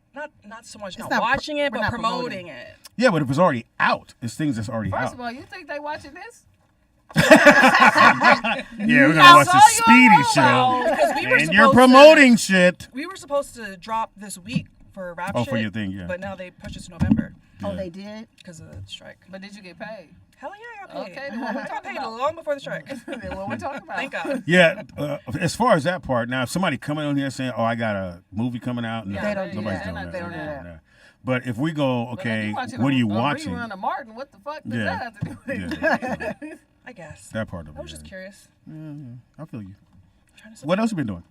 not so much not not watching it, we're but not promoting it. Yeah, but if it's already out, it's things that's already First out. of all, you think they watching this? Yeah, we're gonna I watch saw the you Speedy on show. Romo. Because we were And supposed you're promoting shit. We were supposed to drop this week for rap Oh, shit. for your thing, yeah. But now they pushed it to November Oh, they did? because of the strike. But did you get paid? Hell yeah, I got paid. Okay, then what we I got talking paid about? long before the strike. Then what we talking about? Thank God. Yeah, as far as that part, now if somebody coming on here saying, "Oh, I got a movie coming out," no, They don't do nobody's that. doing that. They don't do that. No. But if we go, But if okay, you watching what are you a watching? Rerun of Martin. What the fuck does Yeah. that have to do with it? I guess. That part of it. I was just curious. I feel you. Trying to What else you been doing?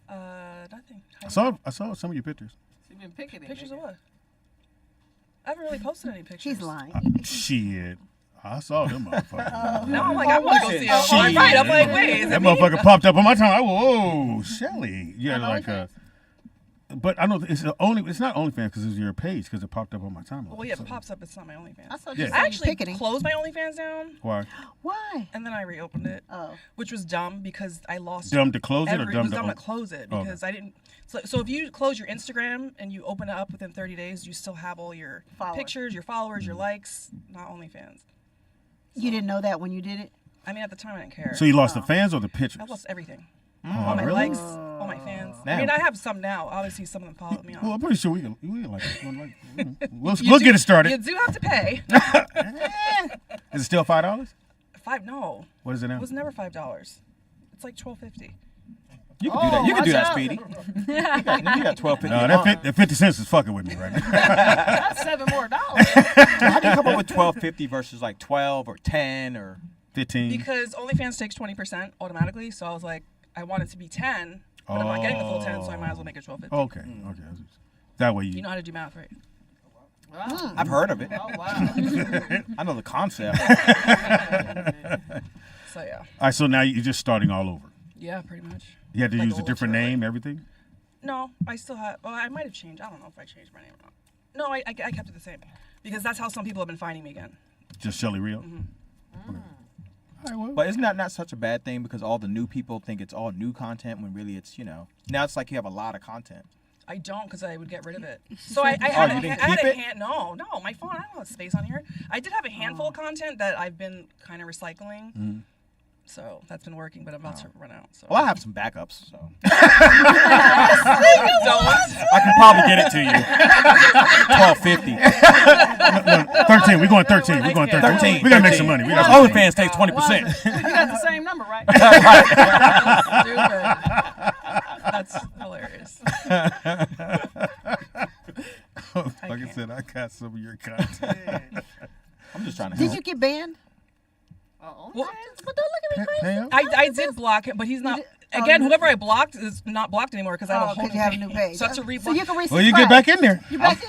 Nothing. I saw some of your pictures. She been picking it. Pictures of what? I haven't really posted any pictures. She's lying. Shit. I saw them motherfuckers. Now I'm like, I want to go see them. Oh, right. I'm like, wait, is That it me? motherfucker popped up on my time. Whoa, Shelly. You had like a. But I know it's not OnlyFans because it's your page because it popped up on my timeline. Well, yeah, if it pops up. It's not my OnlyFans. I saw Yeah. you I actually picketing. closed my OnlyFans down. Why? Why? And then I reopened it. Oh. Which was dumb because I lost. Dumb to close it or it dumb was to dumb to op- close it Okay. because I didn't. So if you close your Instagram and you open it up within 30 days, you still have all your pictures, your followers, your likes, not OnlyFans. You didn't know that when you did it? I mean, at the time I didn't care. So you lost the fans or the pictures? I lost everything. Oh, all my really? likes, all my fans. I Damn. mean, I have some now. Obviously, some of them follow me on. Well, I'm pretty sure we can like we'll You get it started. You do have to pay. Is it still $5? No. What is it now? It was never $5. It's like $12.50. You can do that. You can do that, watch Speedy. out. You got 12.50. No, that 50 cents is fucking with me right now. That's $7 more. How do you come up with 12.50 versus like 12 or 10 or 15? Because OnlyFans takes 20% automatically, so I was like, I want it to be 10, but I'm not getting the full 10, so I might as well make it 12.50. Okay. That way You know how to do math, right? I've heard of it. Oh, wow. I know the concept. So, yeah. All right, so now you're just starting all over. Yeah, pretty much. You had to Like use a old different Turley. name, everything? No, I still have. Well, I might have changed. I don't know if I changed my name or not. No, I kept it the same because that's how some people have been finding me again. Just Shelly Rio? But isn't that not such a bad thing because all the new people think it's all new content when really it's, now it's like you have a lot of content. I don't because I would get rid of it. So I had, you I didn't had keep a it? hand. No, my phone. I don't have space on here. I did have a handful of content that I've been kind of recycling. So that's been working, but I'm about to run out. So. Well, I have some backups, so. Don't. I can probably get it to you. 12.50. No, 13. We're going 13. We're going 13. 13. We got to make some money. We got OnlyFans takes 20%. You got the same number, right? That's hilarious. Like I said, I got some of your content. I'm just trying to Did help. you get banned? Well, But don't look at me crazy. I did block him, but he's not. Again, whoever I blocked is not blocked anymore because I have a whole 'cause you have a new page. So I have to re-block. So you can Well, you get back in there.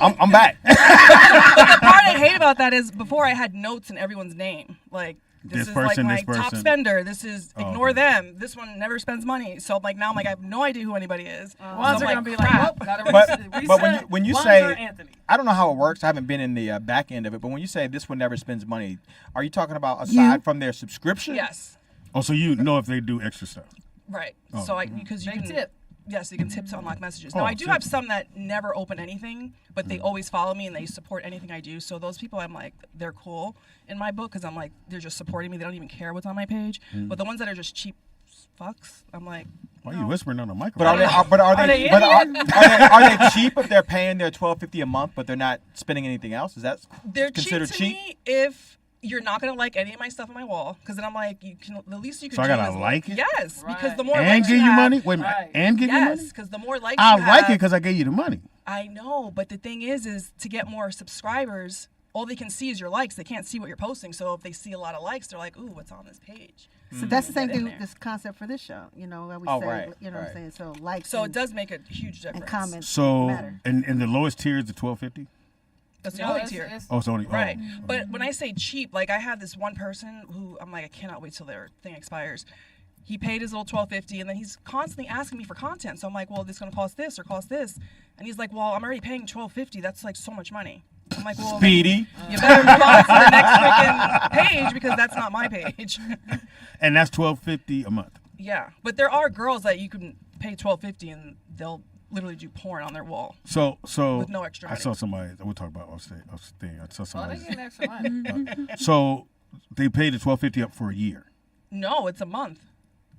I'm back. But the part I hate about that is before I had notes in everyone's name. Like, this This is person, like my this top person. spender. This is Oh, ignore okay. them. This one never spends money. So like now I'm like I have no idea who anybody is. Ones so are I'm gonna be like, crap. well, gotta But when you Ones say, are Anthony. I don't know how it works. I haven't been in the back end of it. But when you say this one never spends money, are you talking about aside from their subscription? Yes. Oh, so you know if they do extra stuff. Right. Oh, So because you They can tip. Yes, you can tip to unlock messages. Oh, Now I do tip. have some that never open anything, but they always follow me and they support anything I do. So those people, I'm like, they're cool in my book because I'm like, they're just supporting me. They don't even care what's on my page. But the ones that are just cheap fucks, I'm like, Why are you whispering on the But microphone? are they cheap if they're paying their $12.50 a month, but they're not spending anything else? Is that they're considered cheap to me if you're not gonna like any of my stuff on my wall, because then I'm like, you can the least you can So I do gotta is like it? Yes, because the more And likes give you have, money? Wait a minute. Right. And give you money? yes, because the more likes I you like have, it because I gave you the money. I know, but the thing is to get more subscribers, all they can see is your likes. They can't see what you're posting. So if they see a lot of likes, they're like, ooh, what's on this page? So that's the same Get in thing there. with this concept for this show. You know, where we Oh, say, right, you know what I'm saying? So likes So it and, does make a huge difference. and comments So, matter. and the lowest tier is the $12.50? That's the No, only it's- tier. it's- Oh, it's only Right. Oh. But when I say cheap, like I have this one person who I'm like, I cannot wait till their thing expires. he paid his little $12.50, and then he's constantly asking me for content. So I'm like, well, this is gonna cost this or cost this, and he's like, well, I'm already paying $12.50. That's like so much money. I'm like, well, Speedy. You better move on to the next freaking page because that's not my page. And that's $12.50 a month. Yeah, but there are girls that you can pay $12.50 and they'll literally do porn on their wall. So with no extra I money. saw somebody. We'll talk about off thing. I saw Oh, somebody. they getting extra money. So they paid the $12.50 up for a year. No, it's a month.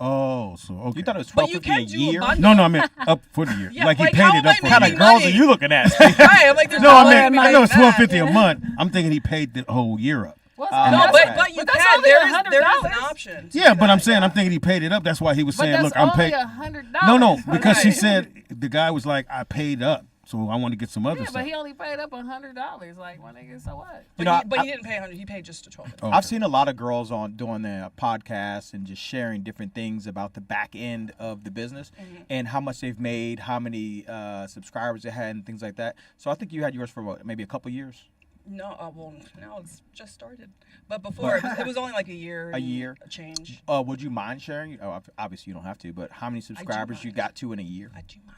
Oh, so okay. You thought it was But you $12.50 can a do a year? bundle. No, I meant up for the year. Yeah, like he like, paid how it am up I for What kind the of year. girls are you looking at? Right, I'm like, there's No, no I way meant I'm I know it's paying that. $12.50 a month. I'm thinking he paid the whole year up. No, That's- but you that's can. only There is $100. an option. to Yeah, do but I'm that, saying yeah. I'm thinking he paid it up. That's why he was But saying, that's "Look, I'm only paying." $100. No, no, because she Right. said the guy was like, "I paid up, so I want to get some other Yeah, stuff." but he only paid up $100. Like, my nigga, so what? But he didn't pay 100. He paid just to 12. Okay. I've seen a lot of girls on doing their podcasts and just sharing different things about the back end of the business and how much they've made, how many subscribers they had, and things like that. So I think you had yours for what, maybe a couple years? No, well, now it's just started. But before, it was only like a year. A year? A change. Would you mind sharing? Oh, obviously you don't have to, but how many subscribers you got to in a year? I do mind.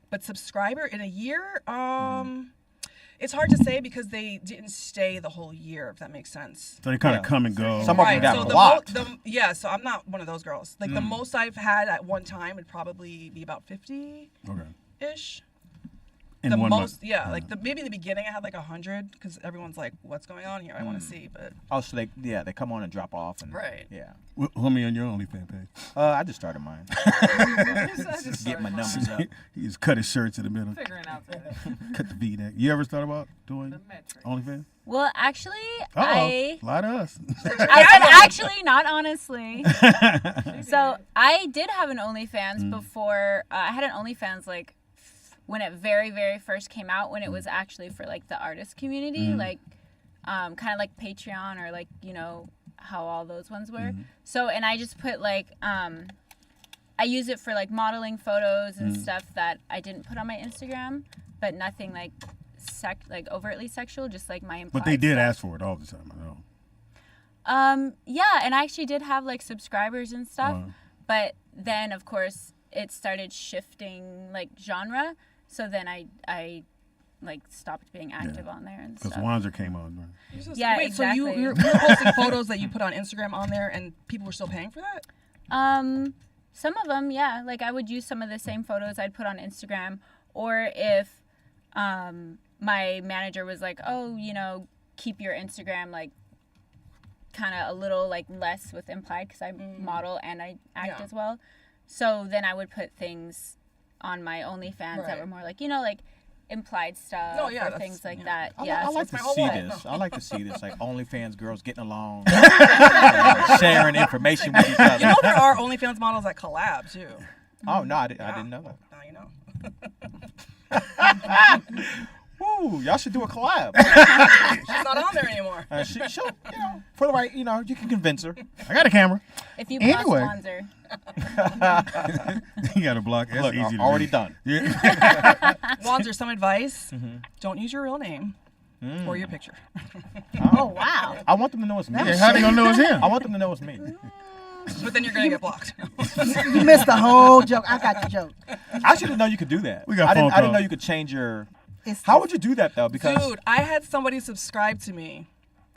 But subscriber in a year, it's hard to say because they didn't stay the whole year, if that makes sense. So they kind of come and go. Some of them got so blocked. Yeah, so I'm not one of those girls. Like the most I've had at one time would probably be about 50-ish. In The one most, month. yeah, like maybe in the beginning I had like 100 because everyone's like, "What's going on here? I want to see." But Oh, so they come on and drop off and Right. Yeah. Let me on your OnlyFans page. I just started mine. Just get my numbers up. He just cut his shirts in the middle. Figuring out that. Cut the V-neck. You ever thought about doing OnlyFans? Well, actually, Uh-oh. Lie to us. I said actually, not honestly. So I did have an OnlyFans before. I had an OnlyFans like when it very, very first came out, when it was actually for like the artist community, like kind of like Patreon or like, you know, how all those ones were. So, and I just put like, I use it for like modeling photos and stuff that I didn't put on my Instagram, but nothing like like overtly sexual, just like my implied But they did stuff. ask for it all the time, I know. Yeah, and I actually did have like subscribers and stuff, but then of course it started shifting like genre. So then I like stopped being active on there and Because stuff. Wanzer came on. Right? Yeah, wait, exactly. so you're posting photos that you put on Instagram on there, and people were still paying for that? Some of them, yeah. Like I would use some of the same photos I'd put on Instagram, or if my manager was like, oh, you know, keep your Instagram like kind of a little like less with implied because I model and I act as well. So then I would put things on my OnlyFans that were more like, you know, like implied stuff or things like that. I like so to it's see my this. whole I like to see this, like OnlyFans girls getting along, sharing information with each other. You know there are OnlyFans models that collab too. Oh no, I didn't know that. Now you know. Woo, y'all should do a collab. She's not on there anymore. She'll, you know, for the right, you know, you can convince her. I got a camera. If you Anyway. plus Wanzer. You got to block. That's Look, easy to already do. done. Yeah. Wanzer, some advice. Don't use your real name or your picture. Oh, wow. I want them to know it's me. Yeah, how they gonna know it's him? I want them to know it's me. But then you're going to get blocked. You missed the whole joke. I got the joke. I should have known you could do that. We got I phone didn't know calls. you could change your. It's How would you do that though? Because Dude, I had somebody subscribe to me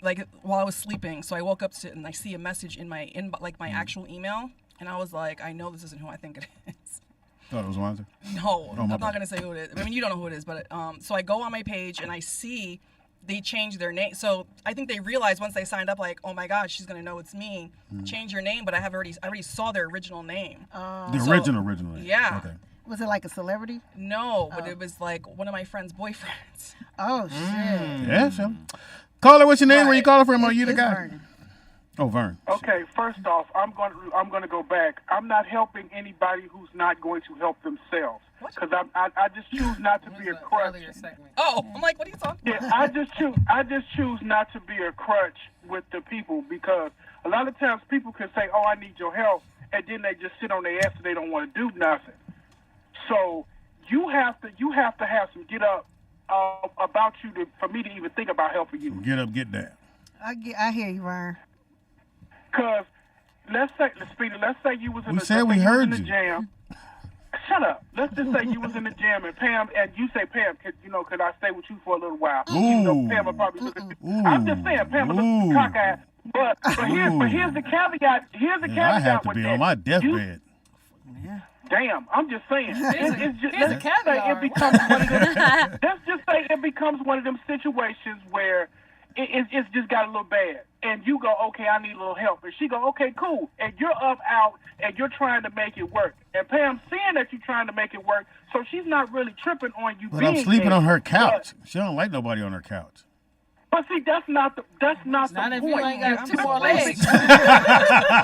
like while I was sleeping. So I woke up to it and I see a message in my like my actual email. And I was like, I know this isn't who I think it is. Thought it was Wanzer. No, my I'm bad. not gonna say who it is. I mean, you don't know who it is, but so I go on my page and I see they changed their name. So I think they realized once they signed up, like, oh my God, she's gonna know it's me. Change your name, but I already saw their original name. The So- original. Yeah. Okay. Was it like a celebrity? No, but it was like one of my friend's boyfriends. Oh shit. Yeah, so. Caller, what's your name? Where you calling from? Are you the It's guy? Vernon. Oh, Vern. Okay, first off, I'm going to go back. I'm not helping anybody who's not going to help themselves. Because I just choose not to be a crutch. Oh, I'm like, what are you talking about? Yeah, I just choose not to be a crutch with the people because a lot of times people can say, "Oh, I need your help," and then they just sit on their ass and they don't want to do nothing. So you have to have some get up about you for me to even think about helping you. Get up, get down. I hear you, Vern. Because let's say you was in We the, said we heard the you. jam. Shut up. Let's just say you was in the jam and Pam, and you say, Pam, could I stay with you for a little while? Even though Pam will probably look at you. I'm just saying, Pam will look cockeyed. But here's the caveat. Here's the caveat. I have to with be that. on my deathbed. Damn, I'm just saying. It's just, here's a caveat. Let's just say it becomes one of them situations where it's just got a little bad. And you go, okay, I need a little help. And she go, okay, cool. And you're up out and you're trying to make it work. And Pam's seeing that you're trying to make it work, so she's not really tripping on you. But being I'm sleeping there. on her couch. She don't like nobody on her couch. But see, that's not the Not point. if you ain't got two more legs.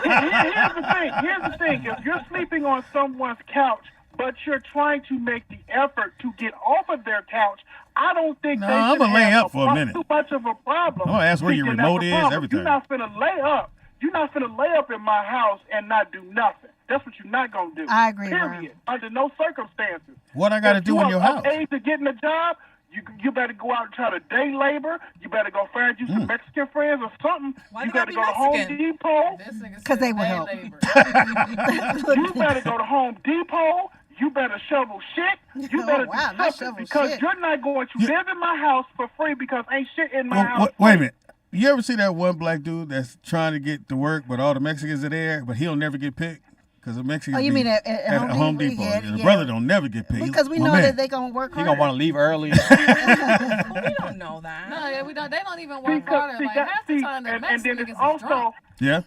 Here's the thing. If you're sleeping on someone's couch, but you're trying to make the effort to get off of their couch, I don't think No, they I'm should gonna lay have up for a minute. too much of a problem. I'm gonna ask where your thinking that's remote a is, problem. everything. You're not finna lay up. You're not finna lay up in my house and not do nothing. That's what you're not gonna do. I agree, Period. Ron. Under no circumstances. What I got to If do you in are your of house? age to getting a job, you better go out and try to day labor. You better go find you some Mexican friends or something. Why You they better gotta go be to Home Mexican? Depot. Because they will help. You better go to Home Depot. You better shovel shit. You better Oh, wow, do not something shovel because shit. you're not going to live in my house for free because ain't shit in my house. Wait a minute. You ever see that one black dude that's trying to get to work, but all the Mexicans are there, but he'll never get picked? Because the Mexicans Oh, you be mean at Home Depot? Yeah, The yeah. brother don't never get picked. Because we My know man. that they gonna work He hard. gonna want to leave early. We don't know that. No, yeah, we don't. They don't even work harder. Like half the time, the and then Mexican it's is also drunk. Yeah.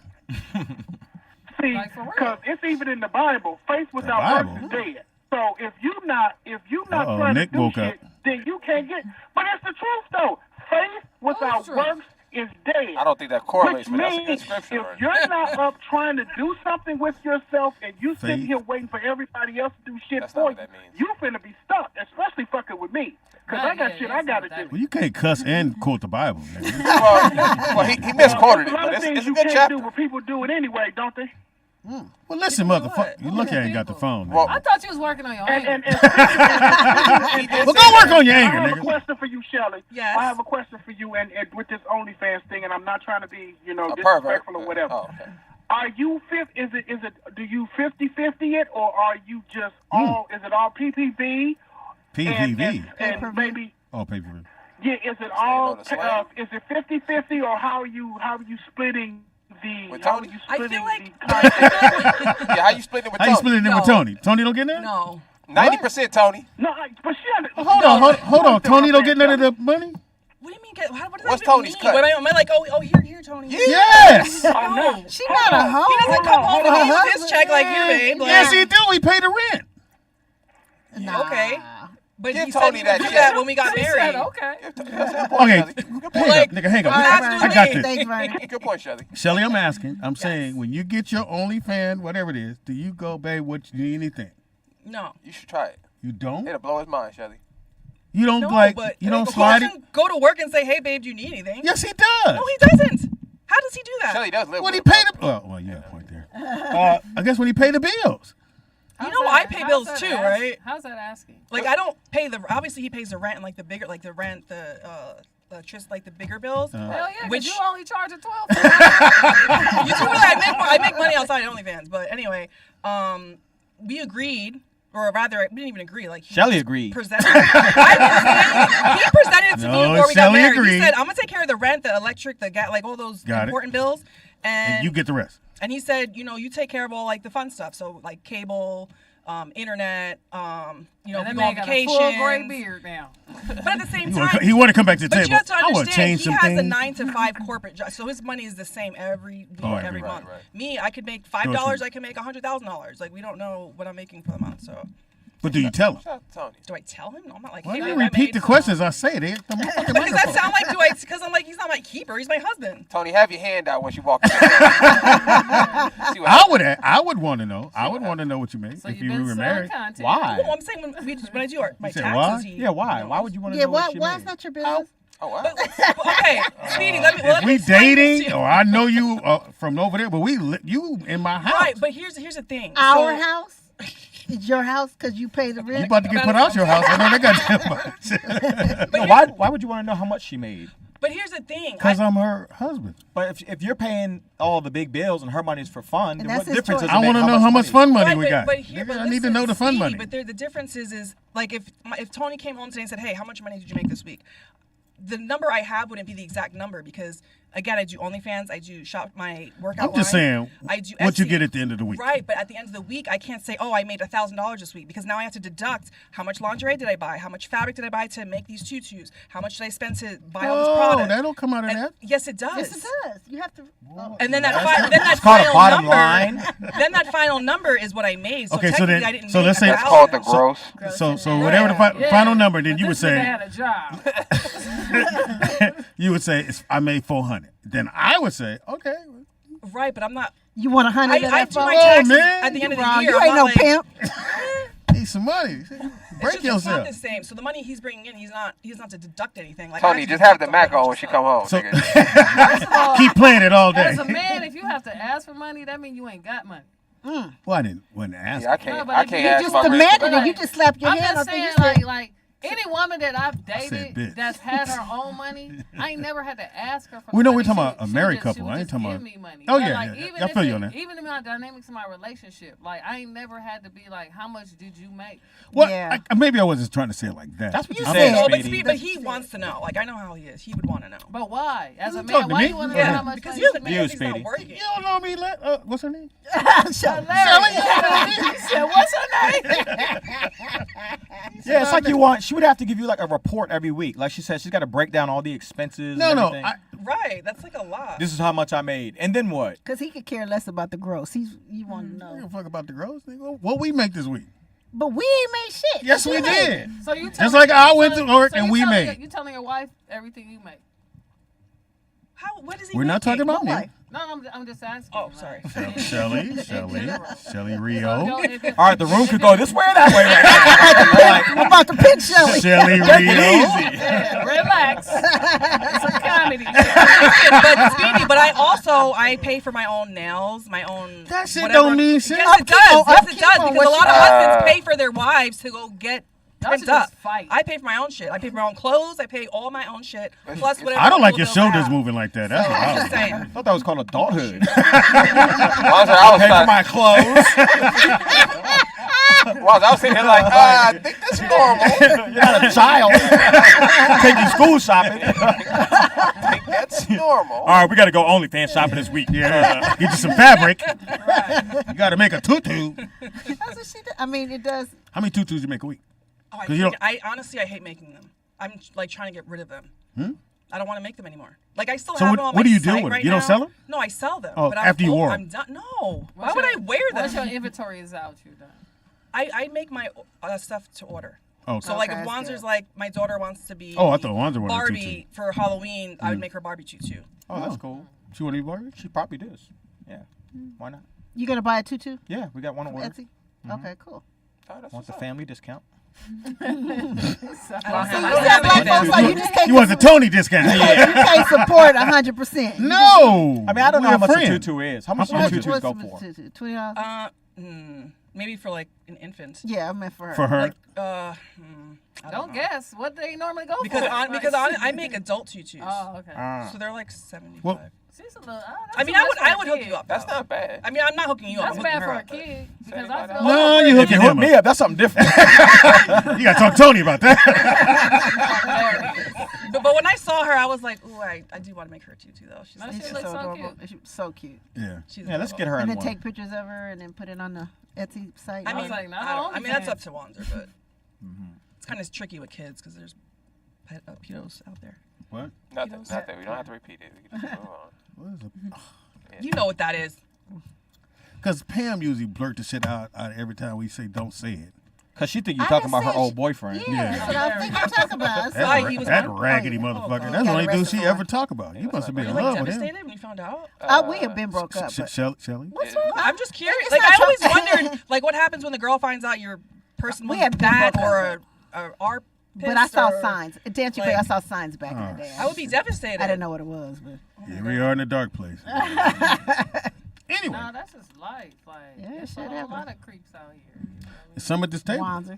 see Like, for real. because it's even in the Bible. Faith without Bible? works is dead. So if you not Uh-oh, trying Nick to do woke shit, up. then you can't get. But it's the truth though. Faith without true. works is dead. I don't think that correlates, Which but that's a good means scripture. if right? you're not up trying to do something with yourself and you sitting Faith. here waiting for everybody else to do shit That's not for what you, that means. you finna be stuck, especially fucking with me. Because I got shit I gotta do. Well, you can't cuss and quote the Bible, man. well, he misquoted There's it, a lot but of it's things a you good can't chapter. do, but people do it anyway, don't they? Well, listen, motherfucker. You lucky I ain't got the phone, man. Well, I thought you was working on your anger. Well, go work on your anger, I have a nigga. question for you, Shelly. Yes. I have a question for you, and with this OnlyFans thing, and I'm not trying to be, A pervert. disrespectful or whatever. Oh, okay. Are you do you 50-50 it, or are you just all? Is it all PPV? PPV. And maybe Oh, pay-per-view. yeah. Is it you all? know the slang? Is it 50-50, or how are you splitting the? With How are Tony? you I splitting feel like the content? Yeah, how you splitting it with How you Tony? splitting it with No. Tony? Tony don't get none? No. 90% Tony. No, but she. Hold on. Tony don't get none of the money? What do you mean? What does What's that even Tony's mean? cut? What am I like? Oh, here, Tony. Yes. No. She not a hoe. He doesn't come home to me with his check like here, babe. Like, Yes, he do. We pay the rent. Okay. But Give he Tony said that he would do check. that when we got She married. said, okay. Okay, Good hang Like, up, nigga, hang up. All right, I got this. Thanks, Vernon. Good point, Shelly. Shelly, I'm asking. I'm saying, when you get your OnlyFans, whatever it is, do you go, babe, what you need anything? No. You should try it. You don't? It'll blow his mind, Shelly. You don't No, like, but you don't he slide it? doesn't go to work and say, "Hey, babe, do you need anything?" Yes, he does. No, he doesn't. How does he do that? Shelly does live When he with pay the, well, you got a point there. I guess when he pay the bills. You know, I pay bills too, right? How's that asking? Like, I don't pay obviously he pays the rent and like the bigger, like the rent, the electricity, like the bigger bills. Hell yeah, Which you only charge a 12. you told me I make money outside of OnlyFans, but anyway, we agreed, or rather, we didn't even agree. Like Shelly agreed. Presented, he presented it to me before we got Shelly married. agreed. He said, "I'm gonna take care of the rent, the electric, the gas, like all those important bills." And you get the rest. And he said, you take care of all like the fun stuff, so like cable, internet, And we that go man on got a vacations. full gray beard now. But at the same time, He want to come back to the but table. you have to I want to understand, change he some has a things. 9 to 5 corporate job, so his money is the same every week, every right, month. Me, I could make $5, I can make $100,000. Like we don't know what I'm making for the month, so. But do you tell him? Shout out to Tony. Do I tell him? No, I'm not like. Why Hey, not babe, I repeat made the some- questions I say? They the But does that sound like because I'm like he's not my keeper, he's my husband. Tony, have your hand out once you walk in. I would want to know. I would want to know what you make if you were married. Why? No, I'm saying when I do my said taxes. why? Yeah, why? Why would you want to Yeah, know what she why made? is not your business? Oh, wow. Okay, Speedy, let me. If we explain this to dating, you. or I know you from over there, but you in my house. Right, but here's the thing. Our house? It's your house because you pay the rent? You about to get put out your house. I know they got No, why would you want to know how much she made? But here's the thing. Because I'm her husband. But if you're paying all the big bills and her money's for fun, then what difference does it I make? want to know how much fun money Right, we got. But here, I need to know the fun money. But the difference is like if Tony came home today and said, "Hey, how much money did you make this week?" The number I have wouldn't be the exact number because again, I do OnlyFans, I do shop my workout. I'm just saying I do what you Etsy. get at the end of the week. Right, but at the end of the week, I can't say, "Oh, I made $1,000 this week," because now I have to deduct how much lingerie did I buy, how much fabric did I buy to make these tutus, how much did I spend to buy all this product. That don't come out of that. Yes, it does. Yes, it does. You have to. And then that It's called a final bottom number, line. then that final number is what I made. So Okay, so technically then, I didn't so make let's say $1,000. That's called the gross. So whatever the final number, then you would They say had a job. you would say I made 400. Then I would say okay. Right, but I'm not. You want 100? I do my Oh, taxes man. at the end of the Wrong. year. You I'm ain't not no like, pimp. Need some money. Break It's not yourself. the same. So the money he's bringing in, he's not to deduct anything. Like Tony, just have the Mac on when she come home. So nigga. keep playing it all day. As a man, if you have to ask for money, that means you ain't got money. Well, I wasn't asking. Yeah, I can't. No, but I if can't you ask just my demanded girl. it. You just slapped your I'm hand just on things. saying, like any woman that I've said dated bitch. that's had her own money, I ain't never had to ask her for We know money. we're talking about She a would married just- couple. she would I ain't just talking give about- me money. Oh, But, yeah, like, yeah. even I if feel you it- on that. Even in my dynamics of my relationship, like I ain't never had to be like, how much did you make? Well, Yeah. maybe I wasn't trying to say it like that. That's what you I'm- said, No, but, Speedy. but he wants to know. Like I know how he is. He would want to know. But why? As a You man, talk to why me? you want to know Yeah. how much Because money you're the you man. make? He's not Speedy. working. You don't know me. What's her name? Hilarious. He said, "What's her name?" Yeah, it's like she would have to give you like a report every week. Like she said, she's got to break down all the expenses. No, and no. everything. Right, that's like a lot. This is how much I made, and then what? Because he could care less about the gross. You want to I don't know. give a fuck about the gross. Nigga. What we make this week? But we ain't made shit. Yes, we You made did. So you Just like I went to work and you we telling made. You telling your wife everything you make? How? What is he? We're not talking making? about me. Why? No, I'm just asking. Oh, sorry. Shelly Rio. All right, the room could go this way or that way right now. I'm about to pinch Shelly. Shelly Rio. Yeah, relax. It's a comedy. But Speedy, but I pay for my own nails, my own. That shit whatever. don't mean shit. Yes, it does. Yes, it upkeep does. on Because a what lot of you- husbands pay for their wives to go get Y'all should pimped up. just fight. I pay for my own shit. I pay for my own clothes. I pay all my own shit. Plus whatever. I don't like people your build shoulders out. moving like that. That's So, what I'm I just saying. I thought that was called adulthood. I was Pay for trying- my clothes. I was sitting here like, I think that's normal. You're not a child. Take you school shopping. I think that's normal. All right, we got to go OnlyFans shopping this week. Yeah, get you some fabric. You got to make a tutu. That's what she did. I mean, it does. How many tutus you make a week? Oh, 'Cause you don't- I honestly, I hate making them. I'm like trying to get rid of them. I don't want to make them anymore. Like I still So have what- them on what my do you do site with them? right You don't now. sell them? No, I sell them. Oh, but after you wore 'em. I'm done. No. Why Once would your- I wear them? Once your inventory is out, you're done. I make my stuff to order. Okay. So like Okay, if that's Wanzer's good. like my daughter wants to be Oh, I thought Wanzer wanted a Barbie for Halloween, I would make her Barbie tutu. Oh, that's cool. She want to be Barbie? She probably does. Yeah. Why not? You gonna buy a tutu Yeah, we got one on from order. Etsy? Okay, cool. Want the family discount? I don't have, You I said don't black have folks anything. like you just can't. You want the Tony discount? You can't support 100%. No. I mean, I don't know We're how much friends. a tutu is. How much do much tutus is- go for? $20. Maybe for like an infant. Yeah, I meant for her. For her? Like, I Don't know. guess what they normally go Because for. I make adult tutus. Oh, okay. So they're like 75. Well, She's a little. I mean, I would hook you up. That's though. not bad. I mean, I'm not hooking you up. That's I'm bad hooking for her a up, but- kid because I feel No, you If hooking you hook him me up. up, that's something different. You got to talk to Tony about that. But when I saw her, I was like, ooh, I do want to make her a tutu though. She's No, like, she She's looks so so adorable. cute. She's so cute. Yeah. she's Yeah, let's adorable. get her And in then one. take pictures of her and then put it on the Etsy site. I was mean, like, not I mean that's OnlyFans. up to Wanzer, but it's kind of tricky with kids because there's pedos out there. What? Nothing. We don't have to repeat it. We can just move on. What is it? You know what that is. Because Pam usually blurt the shit out every time we say don't say it. Because she think you're I talking didn't about her say old she- boyfriend. Yeah, that's what I think you're talking about. That, Why, he was that one? raggedy Oh, yeah. motherfucker. Oh, That's the got only dude arrested she for ever one. talk about. You must have Were been you in like love with him. devastated when you found out? We have been broke up. But Shelly? what's wrong? I'm just curious. It's Like not I always your- wondered, like what happens when the girl finds out your person We was have been that broke or up. are But I saw or- signs. To answer your question, I saw signs back in the day. I would be devastated. I didn't know what it was, but Here we are in the dark place. Anyway, No, that's just life. Like, Yeah, there's a shit whole happen. lot of creeps out here. some at this table. Wanzer.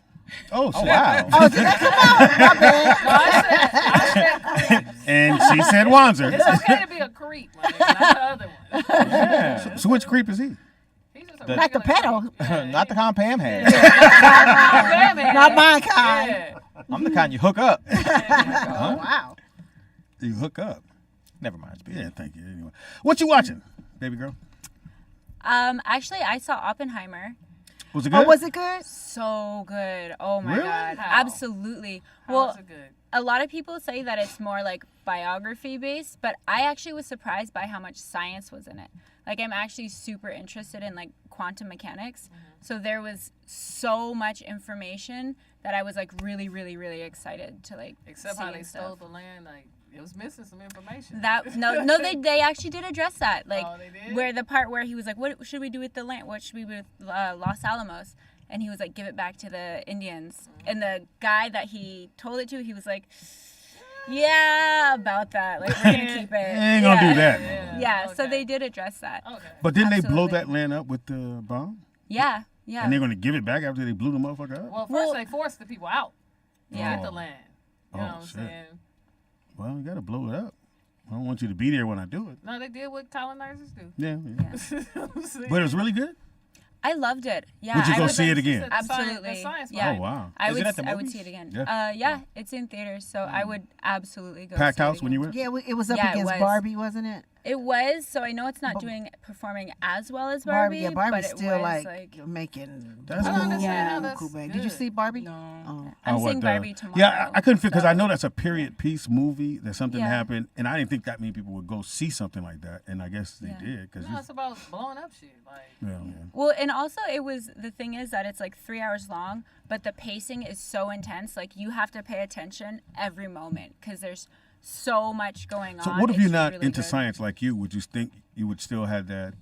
Oh, shit. wow. Oh, did that come out? My bad. No, I said creep. And she said Wanzer. It's okay to be a creep, man, not the other one. Yeah. So which creep is he? He's just Not the pedo. Not the kind Pam had. Not my kind. Yeah. I'm the kind you hook up. Oh, wow. You hook up. Never mind. Speedy. Yeah, thank you. Anyway, what you watching, baby girl? Actually, I saw Oppenheimer. Was it good? Oh, was it good? So good. Oh my Really? god. How? Absolutely. How Well, is it good? a lot of people say that it's more like biography based, but I actually was surprised by how much science was in it. Like I'm actually super interested in like quantum mechanics. So there was so much information that I was like really, really, really excited to like Except see how they and stole stuff. the land, like it was missing some information. No, they actually did address that. Like Oh, they did? where the part where he was like, "What should we do with the land? What should we do with Los Alamos?" And he was like, "Give it back to the Indians." And the guy that he told it to, he was like, "Yeah, about that. Like we're gonna keep it." Ain't gonna do that. Yeah. So they did address that. Okay. But didn't they blow Absolutely. that land up with the bomb? Yeah. Yeah. And they're gonna give it back after they blew the motherfucker up? Well, first they forced the people out. Yeah. Get the land. You know what I'm shit. saying? Well, you gotta blow it up. I don't want you to be there when I do it. No, they did what colonizers do. Yeah. Yeah. But it was really good? I loved it. Yeah. Would you I go would- see it again? Absolutely. The science Yeah. Oh, wow. I Is would. it at the I would movies? see it again. Yeah. Yeah. It's in theaters, so I would absolutely go. Packed see house it when again. you went? Yeah, it was up Yeah, it against was. Barbie, wasn't it? It was. So I know it's not performing as well as Barbie, Barbie. yeah, Barbie's but it still was, like making. That's I don't understand how Yeah. that's Cool, man. good. Did you see Barbie? No. Oh. I'm Oh, seeing what, Barbie tomorrow. Yeah, I couldn't fit because I so- know that's a period piece movie that something Yeah. happened, and I didn't think that many people would go see something like that, and I guess they Yeah. did because No, it's about blowing up shit. Like, yeah. Well, and also it was the thing is that it's like 3 hours long, but the pacing is so intense. Like you have to pay attention every moment because there's so much going So on. what if you're It's not really into good. science like you? Would you think you would still have that?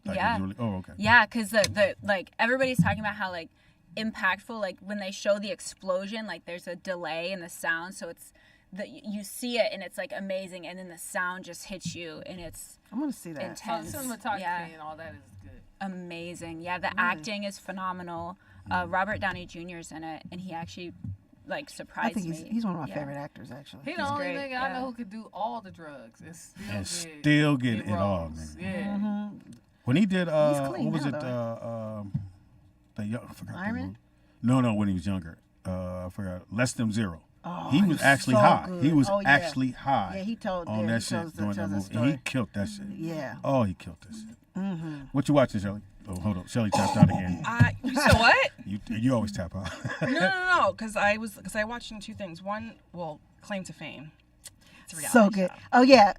Like, Yeah. really, oh, okay. Yeah, because the like everybody's talking about how like impactful, like when they show the explosion, like there's a delay in the sound, so it's you see it and it's like amazing, and then the sound just hits you and it's I'm gonna see that. intense. so cinematography Yeah. and all that is good. Amazing. Yeah, the acting is phenomenal. Robert Downey Jr. is in it, and he actually like surprised I think me. he's one of my Yeah. favorite actors, actually. He the He's only great, nigga I yeah. know who could do all the drugs and And still still get it all, roles. man. Yeah. Mm-hmm. When he did, clean what was now, it? The young, I forgot. Iron the Man? movie. No, when he was younger. I forgot. Less Than Zero. Oh, he was actually so high. good. He was Oh, yeah. actually high. Yeah, he told on yeah, that he shit tells during that that movie, story. and he killed that shit. Yeah. Oh, he killed that shit. Mm-hmm. What you watching, Shelly? Oh, hold on. Shelly tapped out again. You said what? You always tap out. No, because I watched two things. One, well, Claim to Fame. It's a reality So good. show. Oh yeah.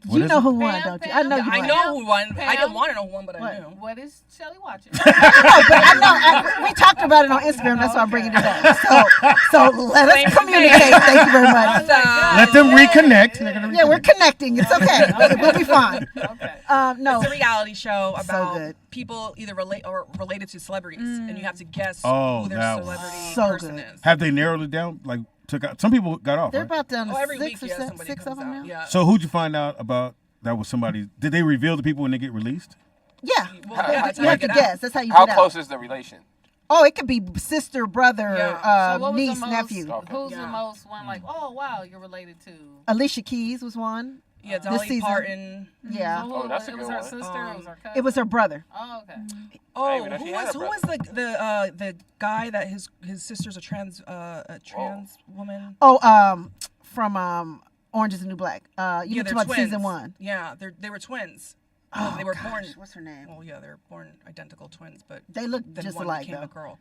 What You is know it? who won, Pam, don't you? Pam? I know you. I won. know who won. I Pam? didn't want to know who won, but I What? knew. What is Shelly watching? No, but I know. We talked about it on Instagram. That's why I'm bringing it up. So let us communicate. Thank you very much. Let them reconnect. Yeah, we're connecting. It's okay. We'll be fine. Okay. No. It's a reality show So about good. people either related to celebrities, and you have to guess Oh, who their that one. celebrity So person good. is. Have they narrowed it down? Like took out. Some people got off. They're Right? about down to Every six week, or yeah, somebody six of comes them out. now. Yeah. So who'd you find out about that was somebody? Did they reveal the people when they get released? Yeah. Well, yeah, that's You how have to get out. guess. That's how you How get out. close is the relation? Oh, it could be sister, brother, Yeah. So what was niece, the most, nephew. Who's the Yeah. most one? Like, oh wow, you're related to. Alicia Keys was one. Yeah, This Dolly season. Parton. Yeah. So who, Oh, that's a it was good her one. sister. It was her cousin. It was her brother. Oh, okay. Oh, but who she had was a who was the guy that his sister's a trans woman? Oh, from Orange Is the New Black. You Yeah, were they're talking about twins. season one. Yeah, they were twins. Oh, they were gosh, born. What's her name? Well, yeah, they're born identical twins, but They look then just one alike became though. a girl.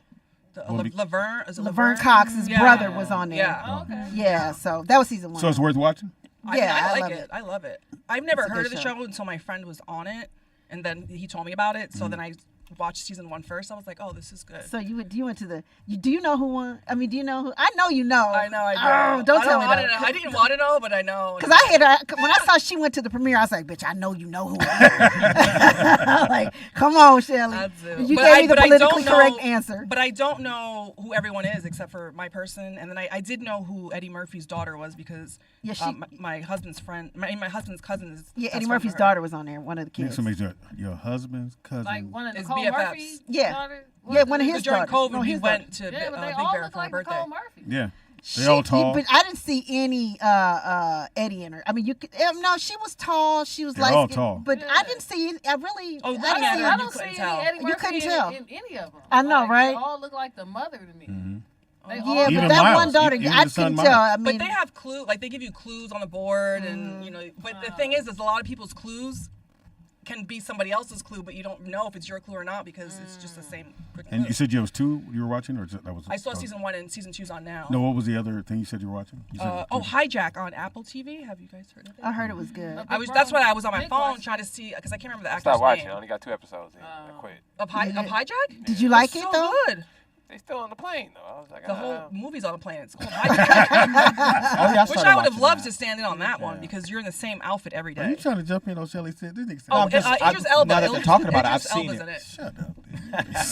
Well, Laverne, is it Laverne Cox's Yeah. brother was on there. Yeah. Oh, okay. Yeah, so that was season one. So it's worth watching. Yeah, I I like love it. it. I love it. I've never It's a heard good of the show. show until my friend was on it, and then he told me about it. So then I watched season 1 first. I was like, oh, this is good. So you went to the. Do you know who won? I mean, do you know who? I know you know. I know. I Oh, know. don't I tell me wanna that. know. I didn't want to know, but I know. Because I had her when I saw she went to the premiere. I was like, "Bitch, I know you know who." It is. Like, come on, Shelly. You gave me the politically correct answer. But I don't know who everyone is except for my person. And then I did know who Eddie Murphy's daughter was because my husband's friend, my husband's cousin is. Yeah, best Eddie friend Murphy's for her. daughter was on there. One of the Yeah, kids. somebody's your husband's cousin. Like one of It's Nicole's BFFs. Murphy Yeah. daughter? Yeah, one of his During daughters. COVID, No, we his went daughter. to Yeah, but they Big all Bear look for her like birthday. Nicole Murphy. Yeah. They all tall. But I didn't see any Eddie in her. I mean, you could no, she was tall. She was They're light all skin, tall. but I didn't see. I really. Oh, I looking at didn't her, I see. don't couldn't see tell. any Eddie You Murphy couldn't tell. in any of them. I know, Like, right? They all look like the mother to me. Mm-hmm. They Yeah, all but Even that Miles, one daughter, even I the son couldn't tell. Miles. I mean, But they have like they give you clues on the board, and you know. But the thing is a lot of people's clues can be somebody else's clue, but you don't know if it's your clue or not because it's just the same. And you said you was 2 you were watching, or that was? I saw season 1 and season 2's on now. No, what was the other thing you said you were watching? You said Hijack on Apple TV. Have you guys heard of it? I heard it was good. That's why I was on my phone trying to see because I can't remember the actor's Stop watching. name. I only got 2 episodes in. I quit. Of Hijack? Did you like It's it so though? Good. They still on the plane though. I was like, The whole movie's on the plane. It's called Hijack. Which I would have loved to stand in on that one because you're in the same outfit every Are you day. trying to jump in on Shelly said? This nigga said. Oh, Idris Elba. Now that they're talking about it, I've Idris seen Elba's it. in it. Shut up.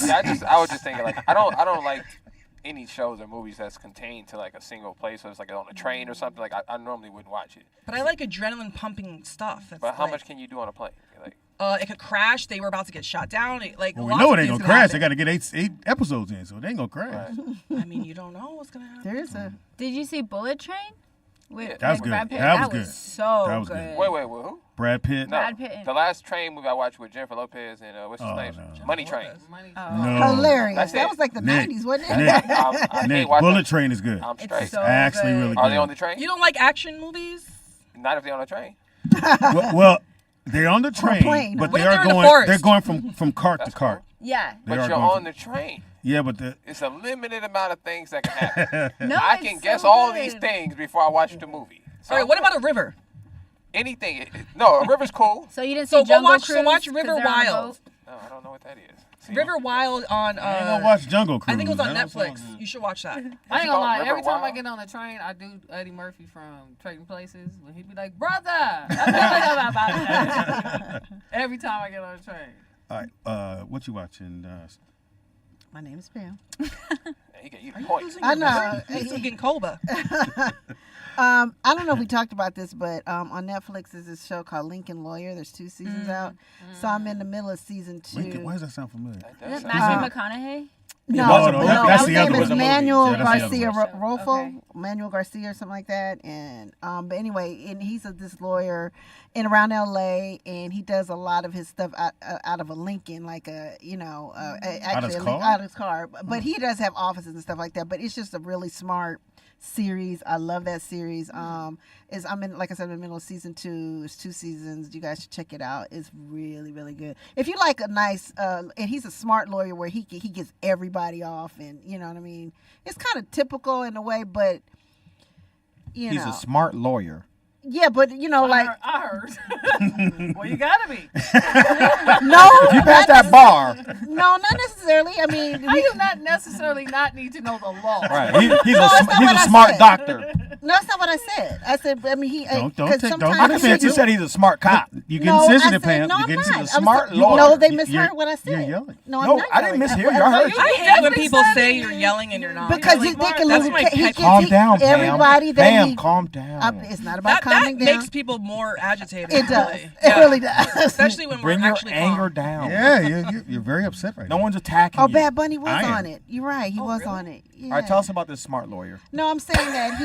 Yeah, I was just thinking like I don't like any shows or movies that's contained to like a single place. So it's like on a train or something. Like I normally wouldn't watch it. But I like adrenaline pumping stuff. That's But how like, much can you do on a plane? Like, it could crash. They were about to get shot down. Like Well, we lots know of it ain't things gonna could crash. They happen. got to get 8 episodes in, so they ain't gonna crash. I mean, you don't know what's gonna happen. There is a. Did you see Bullet Train? With That was with good. Brad Pitt? That was That good. was so That was good. good. wait, who? Brad Pitt. No, Brad Pitt. the last train movie I watched with Jennifer Lopez and what's his Oh, name? no. Money Train. No. Hilarious. That's That it. was like the Nick. 90s, wasn't it? Nick, I can't Nick, watch Bullet that. Train is good. I'm straight. so Actually, good. really Are good. they on the train? You don't like action movies? Not if they're on the train. well, they're on the train, plane, but huh? they What if are they're in the going. forest? They're going from cart to That's cart. Yeah. They But are you're going on the train. Yeah, but the It's a limited amount of things that can happen. No, I it's can guess so all good. these things before I watch the movie. So All right. What about a river? anything? No, a river's cool. So you didn't see So go Jungle watch. Cruise? So watch 'cause River they're on a Wild. boat? No, I don't know what that is. See, River Wild on. I ain't gonna watch Jungle Cruise. I think it was on That Netflix. on- You should watch that. I ain't called gonna lie. River Every time I Wild? get on the train, I do Eddie Murphy from Trading Places when he be like, "Brother." Every time I get on the train. All right, what you watching? My name is Pam. he can eat a point. I know. He's getting Colba. I don't know if we talked about this, but on Netflix there's this show called Lincoln Lawyer. There's 2 seasons out, so I'm in the middle of season 2. Lincoln, why does that sound familiar? Is it Matthew McConaughey? No, that's his the name other is one. Manuel Yeah, that's the Garcia other Rolfo, Okay. Manuel Garcia or something like that. And but anyway, and he's this lawyer in around L.A. and he does a lot of his stuff out of a Lincoln, like actually out of his car. But he does have offices and stuff like that. But it's just a really smart series. I love that series. I'm in, like I said, in the middle of season 2. It's 2 seasons. You guys should check it out. It's really, really good. If you like a nice, and he's a smart lawyer where he gets everybody off, and you know what I mean. It's kind of typical in a way, but He's a smart lawyer. Yeah, but like I heard. Well, you gotta be. no, If you pass that bar, no, not necessarily. I mean, How you not necessarily not need to know the law? right? He's No, that's not he's what a I smart said. doctor. No, that's not what I said. I said, I mean, he. Don't because take- don't sometimes I just said you said he's a smart cop. You getting No, I sensitive, said- Pam? no, you I'm getting not. sensitive. I'm smart You- lawyer. No, they you're- misheard what I said. You're yelling. No, I'm No, not I didn't yelling. mishear you. I heard you. I hate when people say you're yelling and you're not. Because Like, they can that's lose. my He pet gets Calm down, Pam. everybody that Pam, he. calm down. It's not about that calming down. makes people more agitated. It does. Really. It really does. Especially when Bring we're your actually anger calm. down. Yeah, you're very upset right No now. one's attacking Oh, you. Bad Bunny was I am. on it. You're right. He was really? on it. Yeah. All right, tell us about this smart lawyer. No, I'm saying that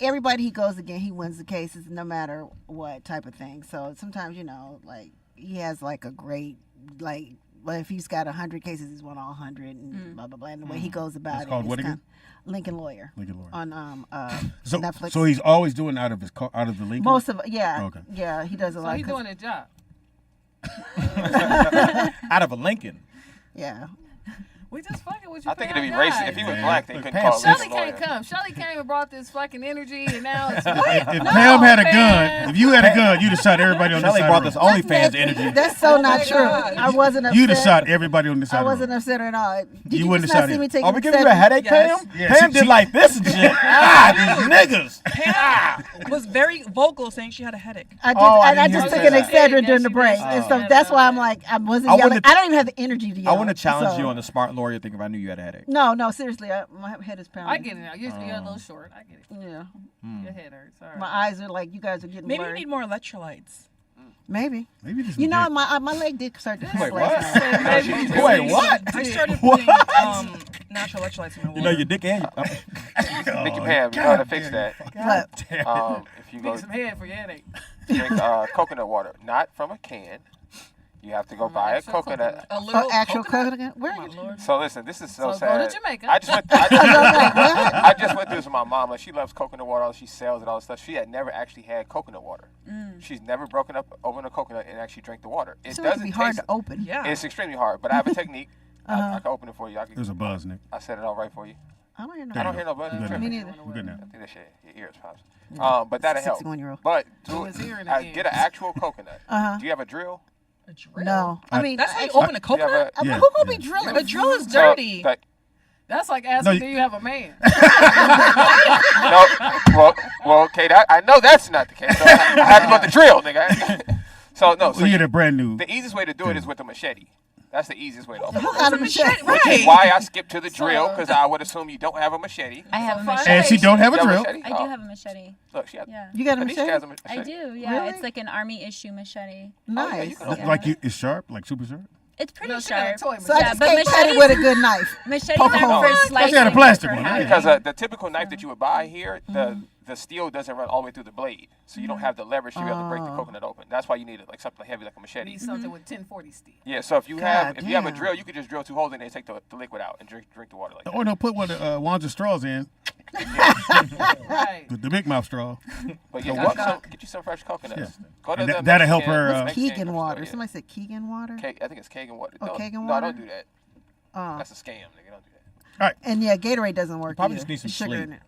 everybody he goes against, he wins the cases no matter what type of thing. So sometimes, like he has like a great, like, well, if he's got 100 cases, he's won all 100 and blah, blah, blah. And the way he goes about It's it. called what is again? Lincoln Lawyer. Lincoln Lawyer. On So, Netflix. so he's always doing out of the Lincoln. Most of yeah. Okay. Yeah, he does a So lot. he's 'cause- doing his job. Out of a Lincoln. Yeah. We just fucking with you. I think Pam, it'd be racist guys. if he was Man. black. They Look, couldn't Pam, call Shelly him a lawyer. can't come. Shelly came and brought this fucking energy, and now it's If No, Pam had a gun, Pam. if you had a gun, you'd have shot everybody on this Shelly side. brought of this the room. OnlyFans energy. That's so Oh not my true. God. I wasn't upset. You'd have shot everybody on this side. I of the wasn't room. upset at all. Did You you, wouldn't just have not shot see him. me take Are we giving you a seven- headache, Yes. Pam? Yeah, Pam she- did like this and shit. These niggas. Pam was very vocal saying she had a headache. I just, Oh, I I didn't just hear took an that. Excedrin during the She break, did. and so Oh. that's why I'm like, I wasn't I yelling. wouldn't- I don't even have the energy to yell. I wouldn't have challenged so- you on the smart lawyer thing if I knew you had a headache. No, seriously, my head is pounding. I get it now. You're a little short. I get it. Yeah, Your head hurts. All right. my eyes are like, you guys are getting Maybe you blurry. need more electrolytes. Maybe. Maybe just You know, my leg did start to Wait, cramp last what? night. Wait, what? I started putting natural electrolytes in my water. You know your dick and Nikki Pam, you know how to fix that. What? If you go Need some head for your headache. drink coconut water, not from a can. You have to go buy a coconut. A little actual coconut? Where are you? So listen, this is so So sad. go to Jamaica. I just went through this with my mom. Like, she loves coconut water. She sells it, all this stuff. She had never actually had coconut water. She's never opened a coconut and actually drank the water. It So doesn't be hard taste. to open. Yeah. It's extremely hard, but I have a technique. I can open it for you. There's a buzz, Nick. I set it all right for you. I don't hear no. I don't hear no buzz. We're good now. Me neither. We're good now. I think that shit, your ears pops. But that'll help. 61-year-old. But his hearing get an actual coconut. Uh-huh. Do you have a drill? A drill? No. I mean, That's how you actually- open a coconut? Yeah. Who gonna be drilling? A drill is dirty. That's like asking, No, do you have a man? No, well, Kate, I know that's not the case. So I had to go with the drill, nigga. So you get a brand new. The easiest way to do it is with a machete. That's the easiest way to open Who it. got a machete? Which is why I skipped to the drill, because I would assume you don't have a machete. I have a machete. And she don't have a You drill. machete? I do have a machete. Look, she has. Yeah. You got a Anisha machete? has a machete. I do, yeah. Really? It's like an army issue machete. Nice. Like it's sharp, like super sharp. It's pretty No, she got a sharp. toy So I Yeah, just but can't cut it with a good knife. Machetes Poke a aren't hole. for She slicing. got a plastic for one, having. Because the typical knife that you would buy here, the steel doesn't run all the way through the blade, so you don't have the leverage to be able to break the coconut open. That's why you need it like something heavy like a machete. Need something with 1040 steel. Yeah, so if you have a damn. drill, you could just drill 2 holes in it and take the liquid out and drink the water like that. Or no, put one of the wands of straws in. Right. The big mouth straw. But yeah, get you some fresh coconuts. Yeah. Go to And the that'll help Mexican- her, Mexican Keegan store, water. yeah. Somebody said Keegan water. I think it's Kagan water. Oh, No, Kagan no, water? don't do that. Oh. That's a scam, nigga. Don't do that. And yeah, Gatorade doesn't work. probably either. just need some There's sugar sleep. in it.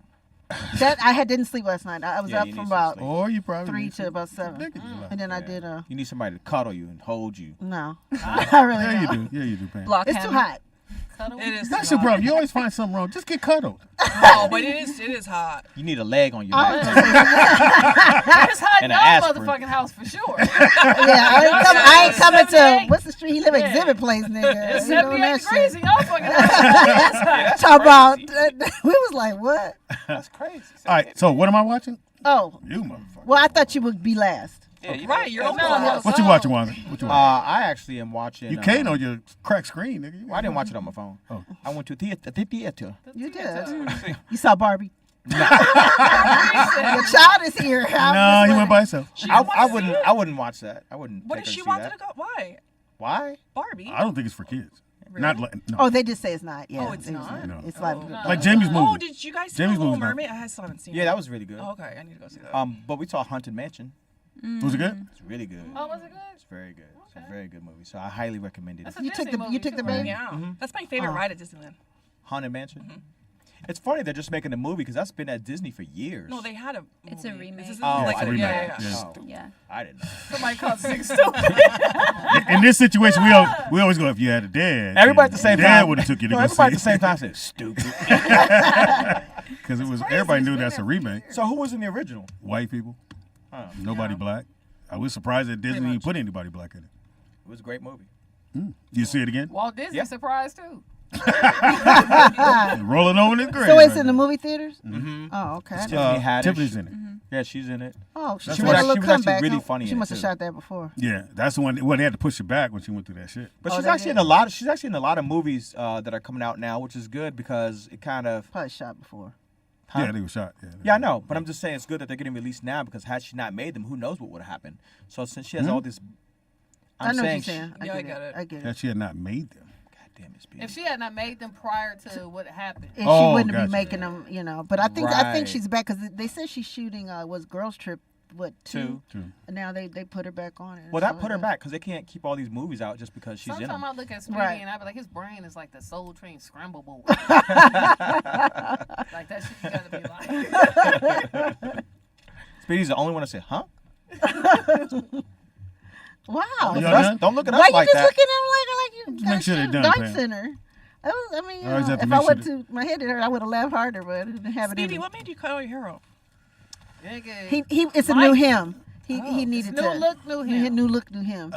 That I didn't sleep last night. I was Yeah, up you from need some about sleep. Or you probably 3 need to some- about 7, and then I did You need somebody to cuddle you and hold you. no. I really Yeah, you don't. do. Yeah, you do, Pam. Block It's him. too hot. It is. That's too your problem. hot. You always find something wrong. Just get cuddled. No, but it is hot. You need a leg on your I back. It's hot in And an our aspirin. motherfucking house for sure. Yeah, I ain't coming to 78. what's the street he live Yeah. exhibit place, nigga. It's We doing 78 that degrees shit. in y'all fucking house. Talk about we was like what? That's crazy. All right. So what am I watching? Oh, You motherfucker. well, I thought you would be last. Yeah, you Right, you're know, almost. What you watching, Wanda? What you watching? I actually am watching. You can't on your crack screen, nigga. Well, I didn't watch it on my phone. Oh. I went to the theater. You did. see. You saw Barbie. Your child is here. No, he went by himself. I wouldn't watch that. I wouldn't. What take if her she to see wanted that. to go? Why? Why? Barbie. I don't think it's for kids. Not like no. Oh, they did say it's not. Yeah. Oh, it's they not? said No. It's like Like Jamie's movie. Oh, did you guys see Jamie's The Little movie's not- Mermaid? I still haven't seen it. Yeah, that was really good. Oh, okay, I need to go see that. But we saw Haunted Mansion. Was it good? It's really good. Oh, was it good? It's very good. It's a very good movie. So I highly recommend it. That's a you took Disney the movie you took the too, baby. Yeah, that's my favorite ride at Disneyland. Haunted Mansion. It's funny they're just making a movie because that's been at Disney for years. No, they had a. It's a movie. remake. This is Oh, like I a, didn't know. yeah. Yeah. Yeah. I didn't know. Somebody called Six Stupid. In this situation, we always go if you had a dad. Everybody at the same dad time would have took you to no, go everybody see at the same time said stupid. Because it was everybody knew that's a remake. So who was in the original? White people, nobody black. I was surprised that Disney didn't put anybody black in it. It was a great movie. You see it again? Walt Disney surprised too. Rolling over in his grave. So it's right in the now. movie theaters. Mm-hmm. Oh, okay. Tiffany Haddish. Tiffany's in it. Yeah, she's in it. Oh, she That's made why a she little was actually comeback. really huh? funny She in it, must have too. shot that before. Yeah, that's the one. Well, they had to push it back when she went through that shit. But Oh, she's they actually did? in a lot. She's actually in a lot of movies that are coming out now, which is good because it kind of. Probably shot before. Huh? Yeah, they were shot. Yeah, I know, but I'm just saying it's good that they're getting released now because had she not made them, who knows what would have happened. So since she has all this, I know what you're she- saying. Yeah, I get it. I get That it. she had not made them. God damn it, Speedy. If she had not made them prior to what happened, And Oh, she wouldn't gotcha. be making them, you know. But I think Right. she's back because they said she's shooting. Was Girls Trip what two? True. And now they put her back on it. Well, that put her back because they can't keep all these movies out just because she's in sometimes them. I look at Speedy Right. and I be like, his brain is like the Soul Train scramble board. Like that shit you gotta be like. Speedy's the only one that said, "Huh?" Wow. Y'all done? Don't look it Why up you like just that. looking at him like you Just make sure they're done, Dark Pam. Center? I mean, I always have to if make I sure went that- to my head hurt, I would have laughed harder, but I didn't have it in Speedy, me. what made you cut all your hair off? He it's a new him. He needed New to. look, new him. New look, new him.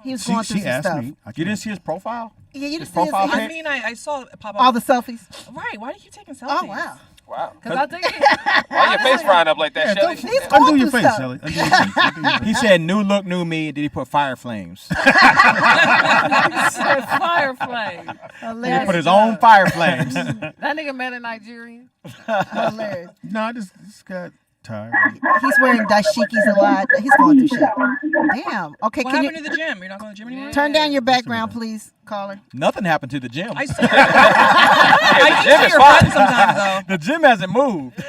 He was going through She some asked stuff. me. You didn't see his profile? Yeah, you His just see his, profile his- pic? I mean, I saw it pop up. all the selfies. Right, why do you keep taking selfies? Oh wow. Wow. Because I think why your face frying up like that, Shelly? Undo your face, Shelly. Undo your face. Undo your face. He said, "New look, new me." Did he put fire flames? he said fire flame. He put his own fire flames. That nigga met a Nigerian. Hilarious. No, I just got tired. He's wearing dashikis a lot. He's going through shit. Damn. Okay, What can happened you to the gym? You're not going to the gym anymore? turn down your background, please, caller? Nothing happened to the gym. I see. I see your friend sometimes though. The gym hasn't moved.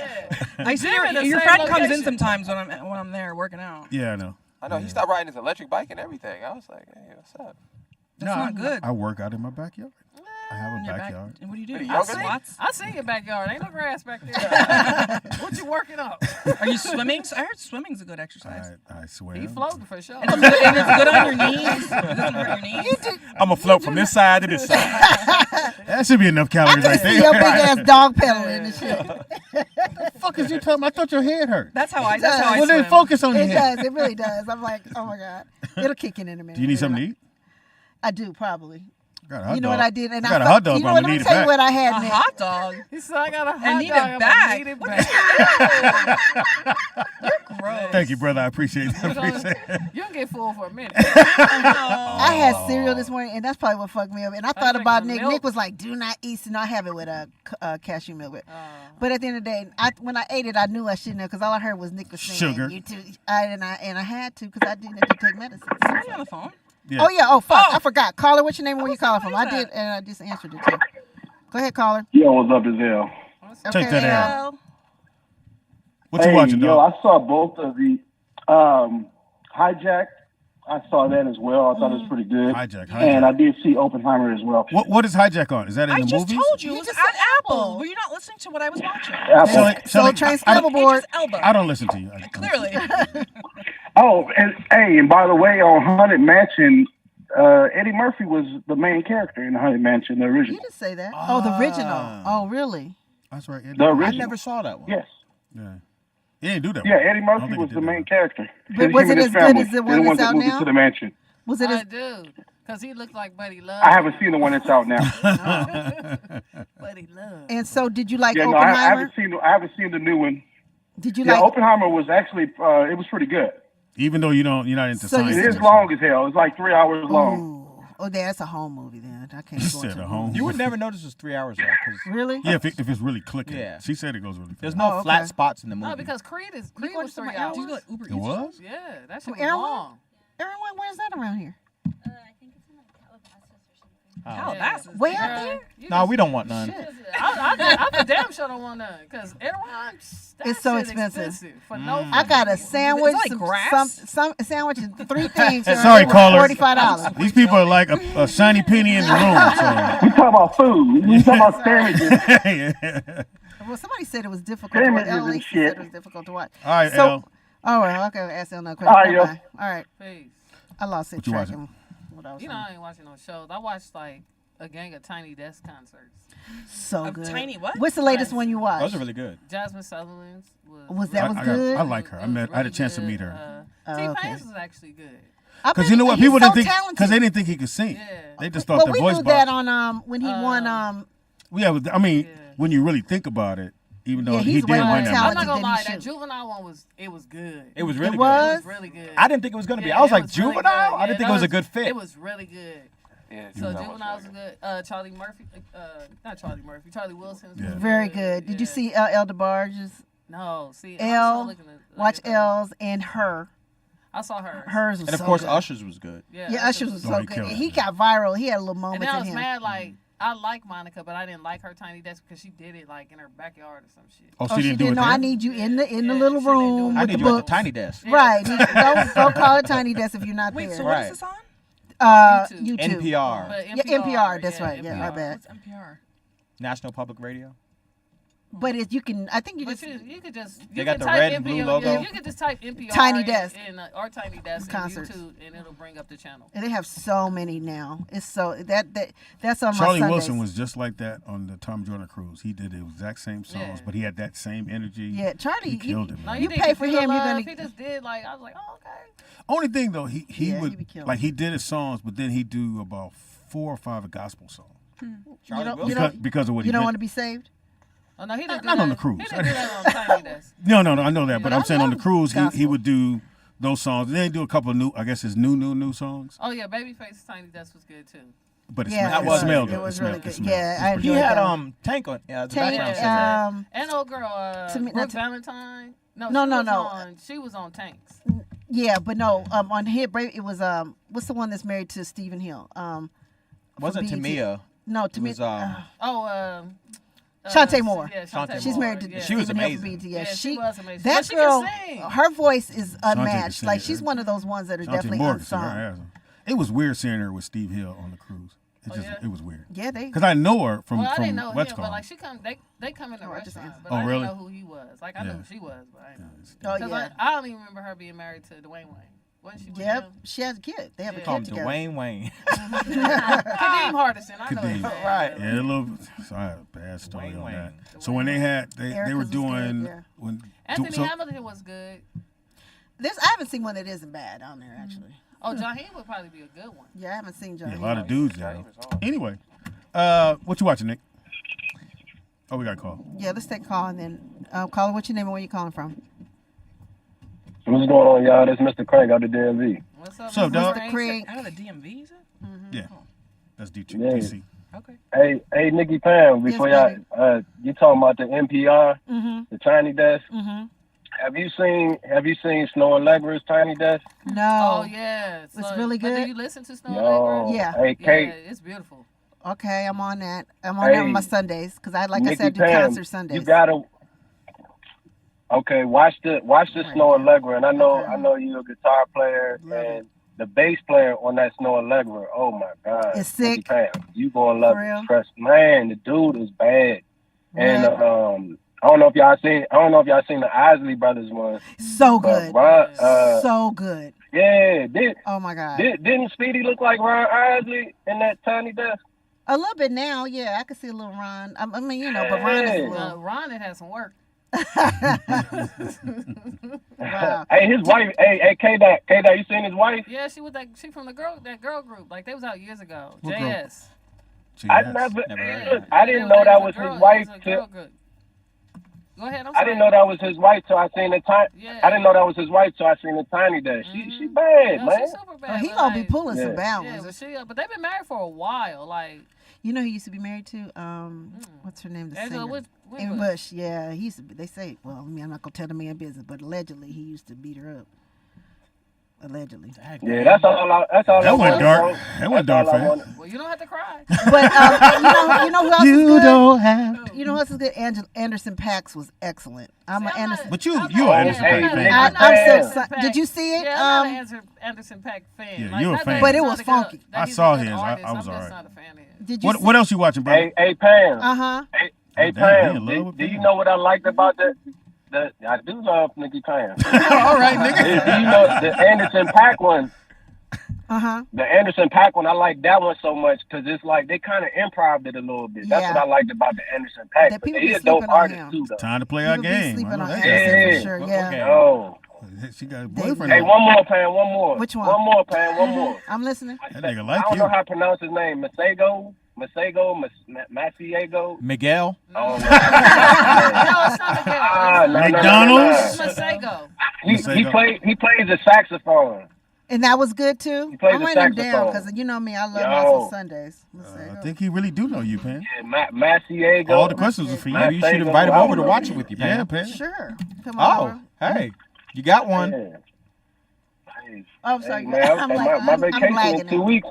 I see They're in the your same friend comes in location. sometimes when I'm there working out. Yeah, I know. I know. He stopped riding his electric bike and everything. I was like, hey, what's up? That's not good. I work out in my backyard. I have a In your backyard. And what do you do? What, You yoga? squats? I see your backyard. Ain't no grass back there. What you working up? Are you swimming? I heard swimming's a good exercise. I swear. He floating for sure. And it's good on your knees. It doesn't hurt your knees. I'm gonna float from this side to this side. That should be enough calories right there. Your big ass dog pedaling and shit. The fuck is you talking? I thought your head hurt. That's how I Well, swim. then focus on your It head. does. It really does. I'm like, oh my God. It'll kick in a minute. Do you need something to eat? I do, probably. Got a hot You know dog. what I did? And I got a felt- hot dog, you but know I'm what? gonna Let me need it tell you back. what I had, A Nick. hot dog. He said, I got a hot And need dog. it I'm back. Need it What back. You're gross. Thank you, brother. I appreciate that. You Appreciate it. You don't get full for a minute. I had cereal this morning, and that's probably what fucked me up. And I thought drink about some Nick. milk. Nick was like, "Do not eat." So I have it with cashew milk. But at the end of the day, when I ate it, I knew I shouldn't have because all I heard was Nick was saying, Sugar. "You too," and I had to because I didn't have to take medicine. Are you on the phone? Yeah. Oh yeah. Oh fuck. I forgot. Caller, what's your name? and Where you calling from? I did, and I just answered it too. Go ahead, caller. Yo, what's up, Azale? Take that out. Al. What you watching, yo, dog? I saw both of the Hijack. I saw that as well. I thought it was pretty good. Hijack. And I did see Oppenheimer as well. What is Hijack on? Is that in I the just movies? told you it was at Apple. Were you not listening to what I was watching? Apple. So transcribable board. Idris Elba. I don't listen to you. Clearly. Oh, and hey, and by the way, on Haunted Mansion, Eddie Murphy was the main character in the Haunted Mansion, the You original. didn't say that. Oh, the original. Oh, really? That's right. The original. I never saw that one. Yes. Yeah. He didn't do that Yeah, one. Eddie I don't Murphy think was he the did main that character. But was Him it and his as good family. as the They're one ones that's that out moved now? into the mansion. Was it I as do. Because he looked like Buddy Love. I haven't seen the one that's out now. Buddy Love. And so, did you like Yeah, no, I Oppenheimer? haven't seen the new one. Did you Yeah, like? Oppenheimer was actually it was pretty good. Even though you're not into So you science. It is long as hell. It's like 3 hours long. Ooh. Oh, that's a home movie then. I can't You go said into a home. You would never notice it's 3 hours though. 'Cause Really? Yeah, if it's really clicking. Yeah. She said it goes really fast. there's no Oh, flat okay. spots in the movie. No, because Creed was watched 3 my hours. Uber It Eats. was? Yeah, that shit was Aaron, long. Everyone, where's that around here? Calabasas. Way Girl, out there? you No, just- we don't want none. I for damn sure don't want none because It's so expensive. for no. I got a sandwich, like grass? some sandwich, and 3 things. Sorry, caller. $45. These people are like a shiny penny in the room. We talking about food. We talking about sandwiches. So. Well, somebody said it was difficult to watch. Sandwiches and Lacey shit. said it was difficult to watch. All right, So, Al. all right, okay, ask another question. All right, Never yo. mind. All right, Peace. I lost it. What you track watching? of what I was You know, saying. I ain't watching no shows. I watched like a gang of Tiny Desk concerts. So Of good. Tiny what? What's the latest one you watched? Those are really good. Jasmine Sutherland's Was that was good? I like her. I had a chance to meet her. T-Pain's okay. was actually good. Because you know what? He's People so didn't think talented. because they didn't think he could sing. Yeah. They just thought Well, the we voice knew box. that on when he won. Yeah, I mean, when you really think about it, even though Yeah, he he's did way win more that. I'm talented not gonna than he lie, that should. Juvenile one was good. It was really It good. was? It was really good. I didn't think it was gonna be. Yeah, I was it like was really Juvenile. good. I Yeah, didn't think that it was a good fit. It was really good. Yeah, So Juvenile Juvenile was really good. Charlie Murphy, not Charlie Murphy. Charlie Wilson. Was Yeah. Very good. Did you Yeah. see El DeBarge's? No, see, Elle, watch L's and her. I saw her. Hers was And of so course, good. Usher's was good. Yeah, Usher's was Oh, so he good. killed it. He got viral. He had a little And moment then I in was him. mad, like, I like Monica, but I didn't like her Tiny Desk because she did it, like, in her backyard or some shit. Oh, Oh, she she didn't do didn't it know. I there? need you in the Yeah, little she didn't do room it. I with need the you at the books. tiny desk. Right. Don't call it Tiny Desk if you're not Wait, there. so what Right. is this on? YouTube. NPR, But Yeah, NPR. That's right. Yeah, NPR. my bad. What's NPR? National Public Radio. But you can. I think you But just. you could just. They You got can the type red and blue NPR, logo. Yeah, you could just type NPR. Tiny Desk. Or Tiny Desk in Concerts. YouTube, and it'll bring up the channel. And they have so many now. It's so that's on Charlie my Sundays. Wilson was just like that on the Tom Jordan cruise. He did the exact same songs, Yeah. but he had that same energy. Yeah, Charlie. He killed it, No, man. You did pay for Computer him, you're Love. gonna- He just did, like, I was like, oh, okay. Only thing though, he Yeah, he would be killing like it. he did his songs, but then he do about 4 or 5 gospel songs Charlie don't- Wilson. you don't- because of what You he don't did. want to be saved. Oh no, he didn't do not that. on the cruise. He didn't do that on Tiny Desk. No, I know that, but I'm saying on the cruise, Gospel. he would do those songs. And then he'd do a couple of new, I guess his new songs. Oh yeah, Babyface's Tiny Desk was good too. But it Yeah, smelled it good. was It really smelled- good. it smelled- Yeah, it's I pretty He enjoyed had that. Tank on the Tank, background singer. And old girl, to me- Brooke Valentine. No. She was on Tanks. Yeah, but no. On Hit Brave, it was what's the one that's married to Stephen Hill? Wasn't from BET. Tamia? No, It was, Shantae Moore. Yeah, Shantae She's Moore. married to Yeah. She was Stephen Hill from amazing. BET. Yeah, she was amazing. That But she girl, can sing. her voice is can unmatched. sing, Like yeah. she's one of those ones that are Shantae definitely Moore can sing her unsung. ass off. It was weird seeing her with Steve Hill on the cruise. It was weird. Yeah, they. Because I know her from I didn't know what's him, but called. like she come, they come in the restaurant, but Oh, I really? didn't know who he was. Like I knew who she was, but I didn't know. Oh 'Cause yeah. I don't even remember her being married to Dwayne Wayne. Wasn't she? With Yep, him? she has a kid. They have a Call kid him together. Dwayne Wayne. Kadeem Hardison. I know Kadeem. his name. Right. Yeah, a little. So I had a bad story Wayne on Wayne. that. So when they were Erica's was doing good, yeah. when Anthony so- Hamilton was good. I haven't seen one that isn't bad on there actually. Oh, Jaheim would probably be a good one. Yeah, I haven't seen John. yeah, a lot of dudes there. Jaheim is on. Anyway, what you watching, Nick? Oh, we got a call. Yeah, let's take a call and then caller. What's your name and where you calling from? What's going on, y'all? This is Mr. Craig out of the DMV. What's What's up, dog? Mr. Craig. Out of the DMV, is it? Yeah, that's DC. Yeah. DC. Okay. Hey, Nikki Pam, before Yes, y'all, you talking about the NPR, Mm-hmm. the Tiny Desk? Mm-hmm. Have you seen Snow Allegra's Tiny Desk? Oh No. yeah, It's so- really But good? do you listen to Snow Yo, Allegra? Yeah. Hey, Yeah, Kate. it's beautiful. Okay, I'm on that. I'm on that on Hey, my Sundays because I Nikki said, do Pam, concert Sundays. You gotta. Okay, watch the Snow Allegra, and I know you're a guitar player and the bass player on that Snow Allegra. Oh my God, It's Nikki sick. Pam, you gonna love For real? it. Trust, man, the dude is bad. And Right. I don't know if y'all seen the Isley Brothers one. So But good. Ron, So good. yeah, Oh my God. didn't Speedy look like Ron Isley in that Tiny Desk? A little bit now, yeah. I can see a little Ron. I mean, you know, but Ron is a little. Ron had some work. Wow. Hey, his wife. Hey, K-Dot, you seen his wife? Yeah, she was she from that girl group. Like they was out years ago. What girl? JS. I Never heard of I didn't know that was his wife. Go ahead. I'm I didn't know that was his wife till I seen the time. Yeah. I didn't know that was his wife till I seen the Tiny Desk. She bad, No, man. she's super bad. Oh, he but, gonna be like, pulling some bad Yeah, ones. but they've been married for a while. Like You know who he used to be married to? What's her name? The Angela singer. Whitbush. Bush. Yeah, he used to. They say. Well, I mean, I'm not gonna tell the man business, but allegedly he used to beat her up. Allegedly. Yeah, that's all. That I went wanted, dark. bro. That went That's dark, all I fam. wanted. Well, you don't have to cry. But you know who else is You good? don't have. You know who else is good? Anderson .Paak was excellent. I'm an Anderson. But you're an Anderson Hey, .Paak hey, fan. I'm so did you see it? Yeah, I'm not an Anderson .Paak fan. Yeah, you're a not fan. that But it he's was not a funky. Good, that I he's saw a good his. artist, I was I'm all just right. not a fan of his. Did you? What else you watching, bro? Hey, Pam. Uh-huh. Hey, Damn, he in Pam. love with Do you Pam. know what I liked about that? I do love Nikki Pam. All right, nigga. Do you know the Anderson .Paak one? Uh-huh. The Anderson .Paak one, I like that one so much because it's like they kind of improv'd it a little bit. That's Yeah. what I liked about the Anderson .Paak. That But people he's be a dope sleeping on artist him. too, though. Time to play our People be game. sleeping I know on that. Anderson for Yeah. sure. What Yeah. game? Oh. She got a boyfriend. Hey, one more, Pam. One more. Which one? One more, Pam. One more. I'm listening. That nigga I like don't you. know how to pronounce his name. Maciego, Maciego. Miguel. Oh, no. No, it's not Miguel. No. McDonald's? It's Masego. He plays the saxophone. And that was good too. He plays I'm the writing them down saxophone. because you know me, I love Yo. my Sundays. I think he really do know you, Pam. Yeah, Maciego. All the questions are for you. Maybe you should invite him over to watch it with you, Yeah, Pam. Pam. Sure. Come on. Oh, hey, you got one. Yeah. Oh, I'm sorry. Hey, man, I'm my I'm vacation lagging in 2 now. weeks.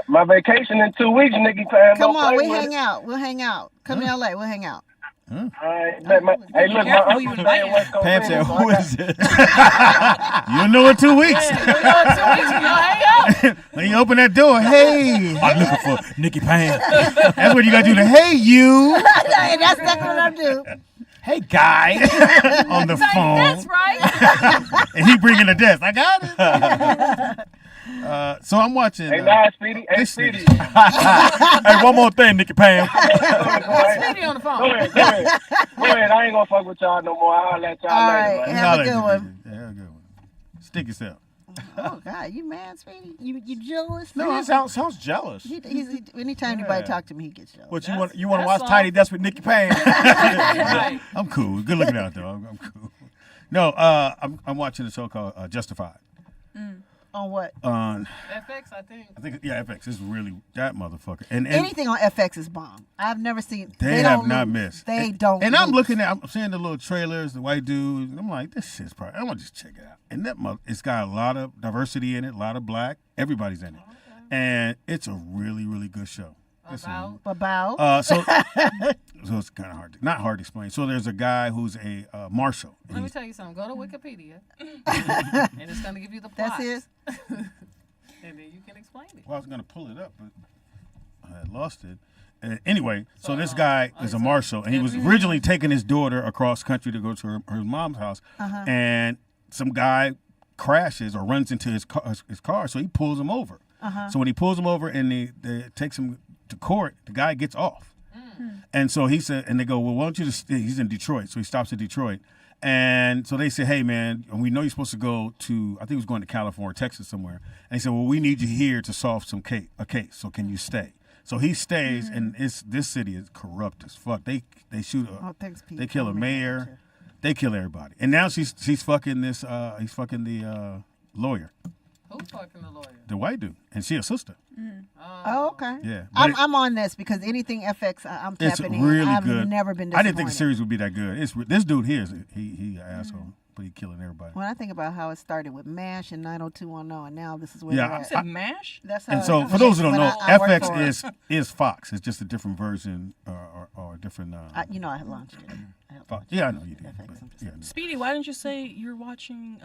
My vacation in 2 weeks, Nikki Pam. Come Don't on, play we with hang it. out. We'll hang out. Come to LA. We'll hang out. All right. Hey, look, my Careful who you uncle stay in invite. West Coast. Pam said, so "Who I is it?" You'll know in 2 weeks. Yeah, When you open that door, hey. I'm looking for Nikki Pam. That's what you got to do. The hey, you. That's what I do. Hey, guy. On the phone. that's right. And he bringing the desk. I got it. So I'm watching. Hey, nah, Speedy. Hey, this Speedy. Hey, one more thing, Nikki Pam. Speedy on the phone. Go ahead. I ain't gonna fuck with y'all no more. I'll let y'all All later, right. man. Have a Holla at good you, one. baby. Yeah, have a good one. Stick yourself. Oh God, you mad, Speedy? You jealous? No, he sounds jealous. Anytime anybody talk to me, he gets jealous. What you want to watch Tidy Desk with Nikki Payne? Right. I'm cool. Good looking out though. I'm cool. No, I'm watching a show called Justified. On what? On FX, I think. FX is really that motherfucker. And anything on FX is bomb. I've never seen. They have not missed. They don't. And I'm looking at. I'm seeing the little trailers, the white dudes. And I'm like, this shit's probably. I'm gonna just check it out. And it's got a lot of diversity in it, a lot of black. Everybody's in it, and it's a really, really good show. About. So it's kind of not hard to explain. So there's a guy who's a marshal. Let me tell you something. Go to Wikipedia, and it's going to give you the plot. That's it. And then you can explain it. Well, I was going to pull it up, but I had lost it. Anyway, so this guy is a marshal, and he was originally taking his daughter across country to go to her mom's house, and some guy crashes or runs into his car, so he pulls him over. So when he pulls him over and they takes him to court, the guy gets off. And so he said, and they go, well, why don't you just, he's in Detroit. So he stops at Detroit. And so they say, hey, man, we know you're supposed to go to, I think he was going to California, Texas somewhere. And he said, well, we need you here to solve a case. So can you stay? So he stays, and this city is corrupt as fuck. They shoot they kill a mayor. They kill everybody. And now she's fucking this, he's fucking the lawyer. Who's fucking the lawyer? The white dude. And she a sister. Oh, okay. Yeah. I'm on this because anything FX, I'm tapping in. Really I've good. never been disappointed. I didn't think the series would be that good. This dude here, he an asshole, but he killing everybody. When I think about how it started with MASH and 90210, and now this is where Yeah, we're You at. said MASH? That's And how so it for those who don't when know, I worked for FX is Fox. It's just a different version or a different. I had launched it. Fox. Yeah, I know you did. Speedy, why didn't you say you're watching?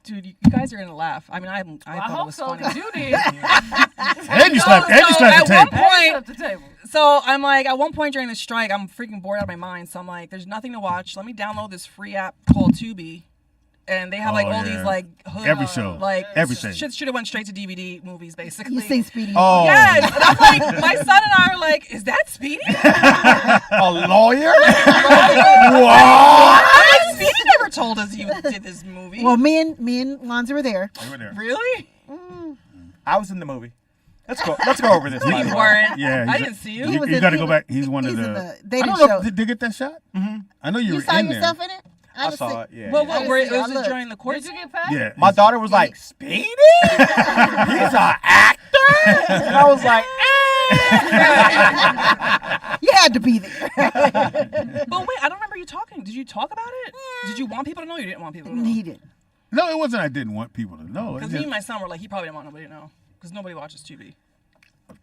Dude, you guys are gonna laugh. I mean, I thought it was funny. You did. And you slapped the table. So I'm like, at one point during the strike, I'm freaking bored out of my mind. So I'm like, there's nothing to watch. Let me download this free app called Tubi. And they have all these hood, every show, everything. Shit should have went straight to DVD movies, basically. You seen Speedy? Oh yes. And I'm like, my son and I are like, is that Speedy? A lawyer? What? I'm like, Speedy never told us you did this movie. Well, me and Lonzo were there. They were there. Really? I was in the movie. Let's go over this. No, you weren't. Yeah, I didn't see you. You got to go back. He's one of the. They I didn't don't know. show. Did they get that shot? Mm-hmm. I know you were saw in there. yourself in it? I saw it. Yeah. Well, yeah. was it during the court? Did you get paid? Yeah. My daughter was like, Speedy? He's an actor? And I was like, You had to be there. But wait, I don't remember you talking. Did you talk about it? Did you want people to know? Or you didn't want people to know? He didn't. No, it wasn't. I didn't want people to know. Because me and my son were like, he probably didn't want nobody to know. Because nobody watches TV.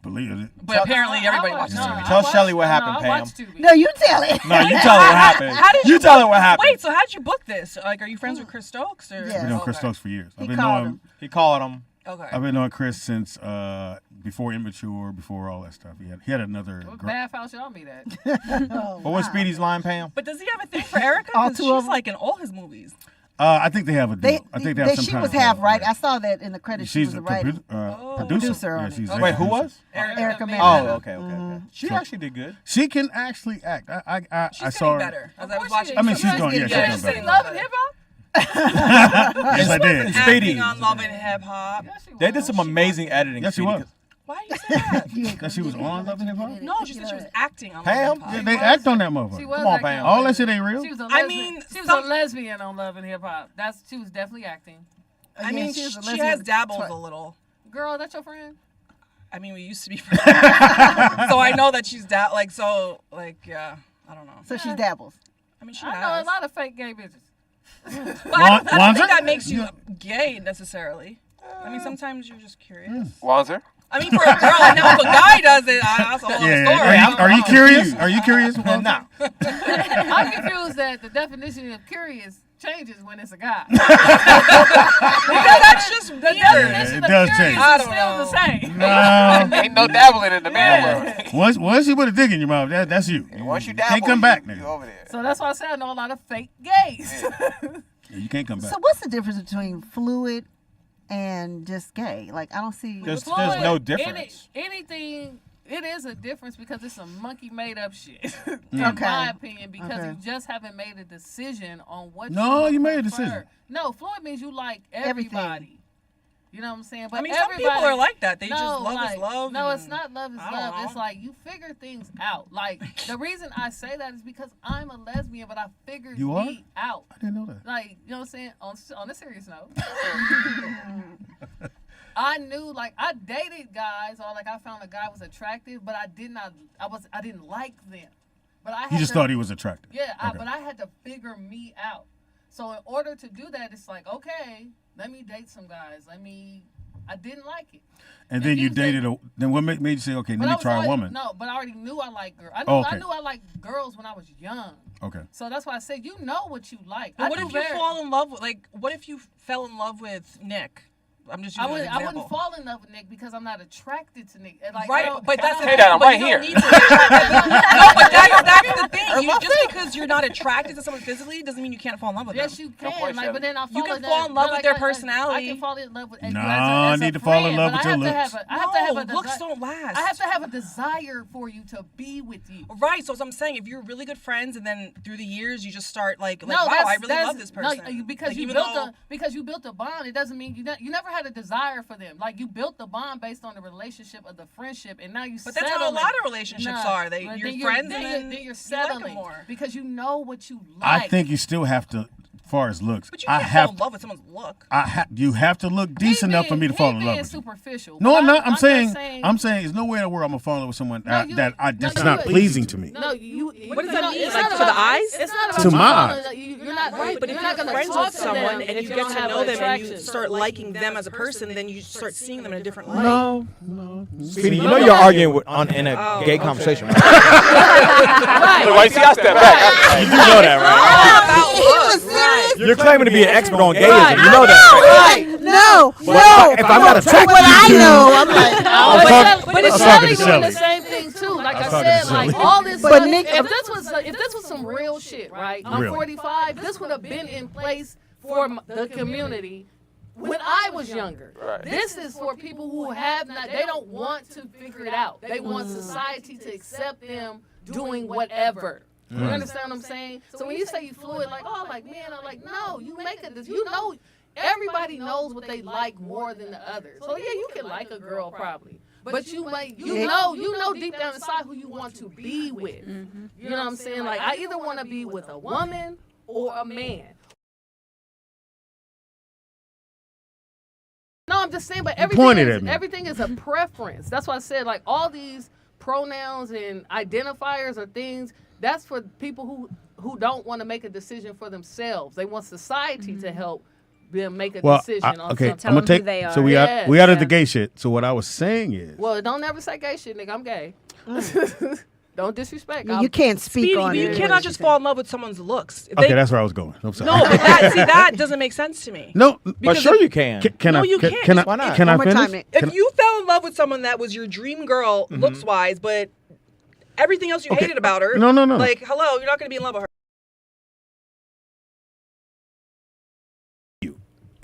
Believe it. But apparently everybody watches TV. Tell Shelly what happened, Pam. No, you tell it. No, you tell her what happened. How did you tell her what happened. Wait, so how did you book this? Like, are you friends with Chris Stokes? Or? I've been knowing Chris Stokes for years. He called him. He called him. Okay. I've been knowing Chris since before Immature, before all that stuff. He had another. What bad house y'all meet at? What was Speedy's line, Pam? But does he have a thing for Erica? All Because two of she's them? like in all his movies. I think they have a deal. I think they have some she kind was of half deal, right. yeah. I saw that in the credits. She She's was a a writer. producer. on Yeah, it. she's Wait, who was? Erica Mena. Oh, okay. She actually did good. She can actually act. I She's saw her. getting better. As I was watching. I mean, she's doing. Yeah, Did you she's see doing Love better. and Hip Hop? Yes, I did. Speedy. Acting on Love and Hip Hop. They did some amazing editing. Yes, she Speedy, was. Why do you say that? That she was on Love and Hip Hop. No, she said she was acting on Pam? Love and Yeah, Hip they Hop. act on that motherfucker. She was Come on, acting Pam. All that shit ain't real. She was a I lesbian. mean, she was a lesbian on Love and Hip Hop. She was definitely acting. I mean, she was a she lesbian has dabbled a little. Girl, that's your friend? I mean, we used to be friends. So I know that she's yeah, I don't know. So she dabbles. I mean, she I has. know a lot of fake gay bitches. But I don't think that makes you gay necessarily. I mean, sometimes you're just curious. Wanzer? I mean, for a girl, I know if a guy does it, that's a whole other story. Are you curious? Are you curious? No. I'm confused that the definition of curious changes when it's a guy. That's just weird. It does change. It's still the same. No. Ain't no dabbling in the man world. Once you put a dick in your mouth, that's you. Once you You dabble, can't come back, you nigga. over there. So that's why I said I know a lot of fake gays. Yeah, you can't come back. So what's the difference between fluid and just gay? Like I don't see. There's no difference. Anything it is a difference because it's a monkey made up shit. In my opinion, because you just haven't made a decision on what. No, you made a prefer. decision. No, Floyd means you like everybody. You know what I'm saying? But I mean, some people are like that. They just love is love. No, it's not love is love. It's like you figure things out. Like the reason I say that is because I'm a lesbian, but I figured me out. I didn't know that. Like, you know what I'm saying? On a serious note. I knew, like, I dated guys, or like I found a guy was attractive, but I didn't like them. But I had You just thought he was attractive. Yeah, but I had to figure me out. So in order to do that, it's like, okay, let me date some guys. I didn't like it. And then you dated then what made you say, okay, let me try a woman? No, but I already knew I liked girls. I knew I liked girls when I was young. Okay. So that's why I said, you know what you like. But what if you fall in love with, what if you fell in love with Nick? I'm just using an example. I wouldn't fall in love with Nick because I'm not attracted to Nick. Like, right, but that's the thing. I'm right here. No, but that's the thing. Just because you're not attracted to someone physically doesn't mean you can't fall in love with them. Yes, you can. But then you can fall in love with their personality. I can fall in love with. No, I need to fall in love with your looks. Looks don't last. I have to have a desire for you to be with you. Right. So I'm saying, if you're really good friends, and then through the years you just start wow, I really love this person. No, because you built a bond. It doesn't mean you never had a desire for them. Like, you built the bond based on the relationship of the friendship, and now you. But that's how a lot of relationships are. You're friends, and then you're settling more because you know what you like. I think you still have to, as far as looks. But you can't fall in love with someone's look. You have to look decent enough for me to fall in love with you. Superficial. No, I'm not. I'm saying there's no way in the world I'm gonna fall in love with someone that's not pleasing to me. No, what does that mean? Like, to the eyes? It's not about to my eyes. You're not right. But if you're friends with someone and you get to know them and you start liking them as a person, then you start seeing them in a different light. No. Speedy, you know you're arguing in a gay conversation, right? Why you see I step back? You do know that, right? You're claiming to be an expert on gayism. You know that, right? No. If I'm not attracted what I know, I'm like, but it's Shelly doing the same thing too. Like I said, like all this. But Nick, if this was some real shit, right? I'm 45. This would have been in place for the community when I was younger. Right. This is for people who have not. They don't want to figure it out. They want society to accept them doing whatever. You understand what I'm saying? So when you say you fluid, like, oh, like men, I'm like, no, you make it. You know, everybody knows what they like more than the others. So yeah, you can like a girl probably, but you know deep down inside who you want to be with. You know what I'm saying? Like, I either want to be with a woman or a man. No, I'm just saying, but everything is a preference. That's why I said, like, all these pronouns and identifiers are things that's for people who don't want to make a decision for themselves. They want society to help them make a decision on something. I'm gonna take. So we out of the gay shit. So what I was saying is, well, don't ever say gay shit, nigga. I'm gay. Don't disrespect. You can't speak on it. You cannot just fall in love with someone's looks. Okay, that's where I was going. I'm sorry. No, but that doesn't make sense to me. No, but sure you can. Can I finish? If you fell in love with someone that was your dream girl, looks-wise, but everything else you hated about her, no. Like, hello, you're not going to be in love with her.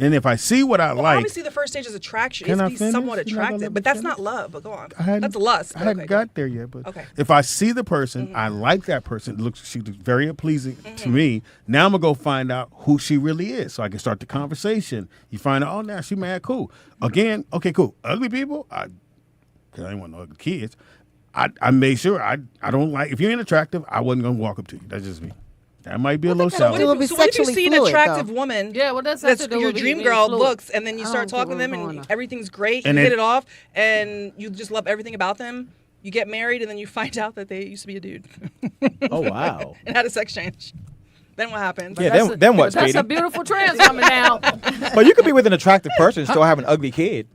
And if I see what I like, obviously the first stage is attraction. It's to be somewhat attractive, but that's not love. But go on, that's lust. I hadn't got there yet. But if I see the person, I like that person. She looks very pleasing to me. Now I'm gonna go find out who she really is, so I can start the conversation. You find out, oh, now she mad cool. Again, okay, cool. Ugly people, because I didn't want no ugly kids. I made sure I don't like. If you ain't attractive, I wasn't gonna walk up to you. That's just me. That might be a little shallow. So what if you see an attractive woman? Yeah, well, that's your dream girl looks, and then you start talking to them, and everything's great. You hit it off, and you just love everything about them. You get married, and then you find out that they used to be a dude. Oh wow! And had a sex change. Then what happens? Yeah, then what? That's a beautiful trans coming down. But you could be with an attractive person and still have an ugly kid.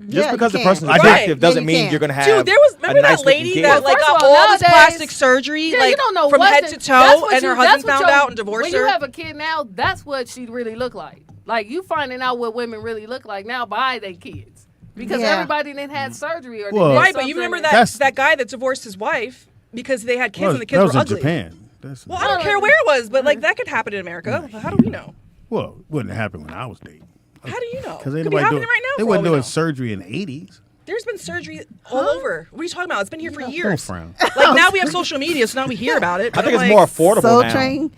Just because the person's attractive doesn't mean you're gonna have. Dude, remember that lady that got all this plastic surgery, you don't know from head to toe, and her husband found out and divorced her. When you have a kid now, that's what she really look like. Like, you finding out what women really look like now by their kids, because everybody didn't had surgery or right. But you remember that guy that divorced his wife because they had kids and the kids were ugly. That was in Japan. Well, I don't care where it was, but like that could happen in America. How do we know? Well, it wouldn't happen when I was dating. How do you know? Because it could be happening right now. They wasn't doing surgery in the 80s. There's been surgery all over. What are you talking about? It's been here for years. Don't frown. Like now we have social media, so now we hear about it. I think I'm it's more affordable Soul now. Train.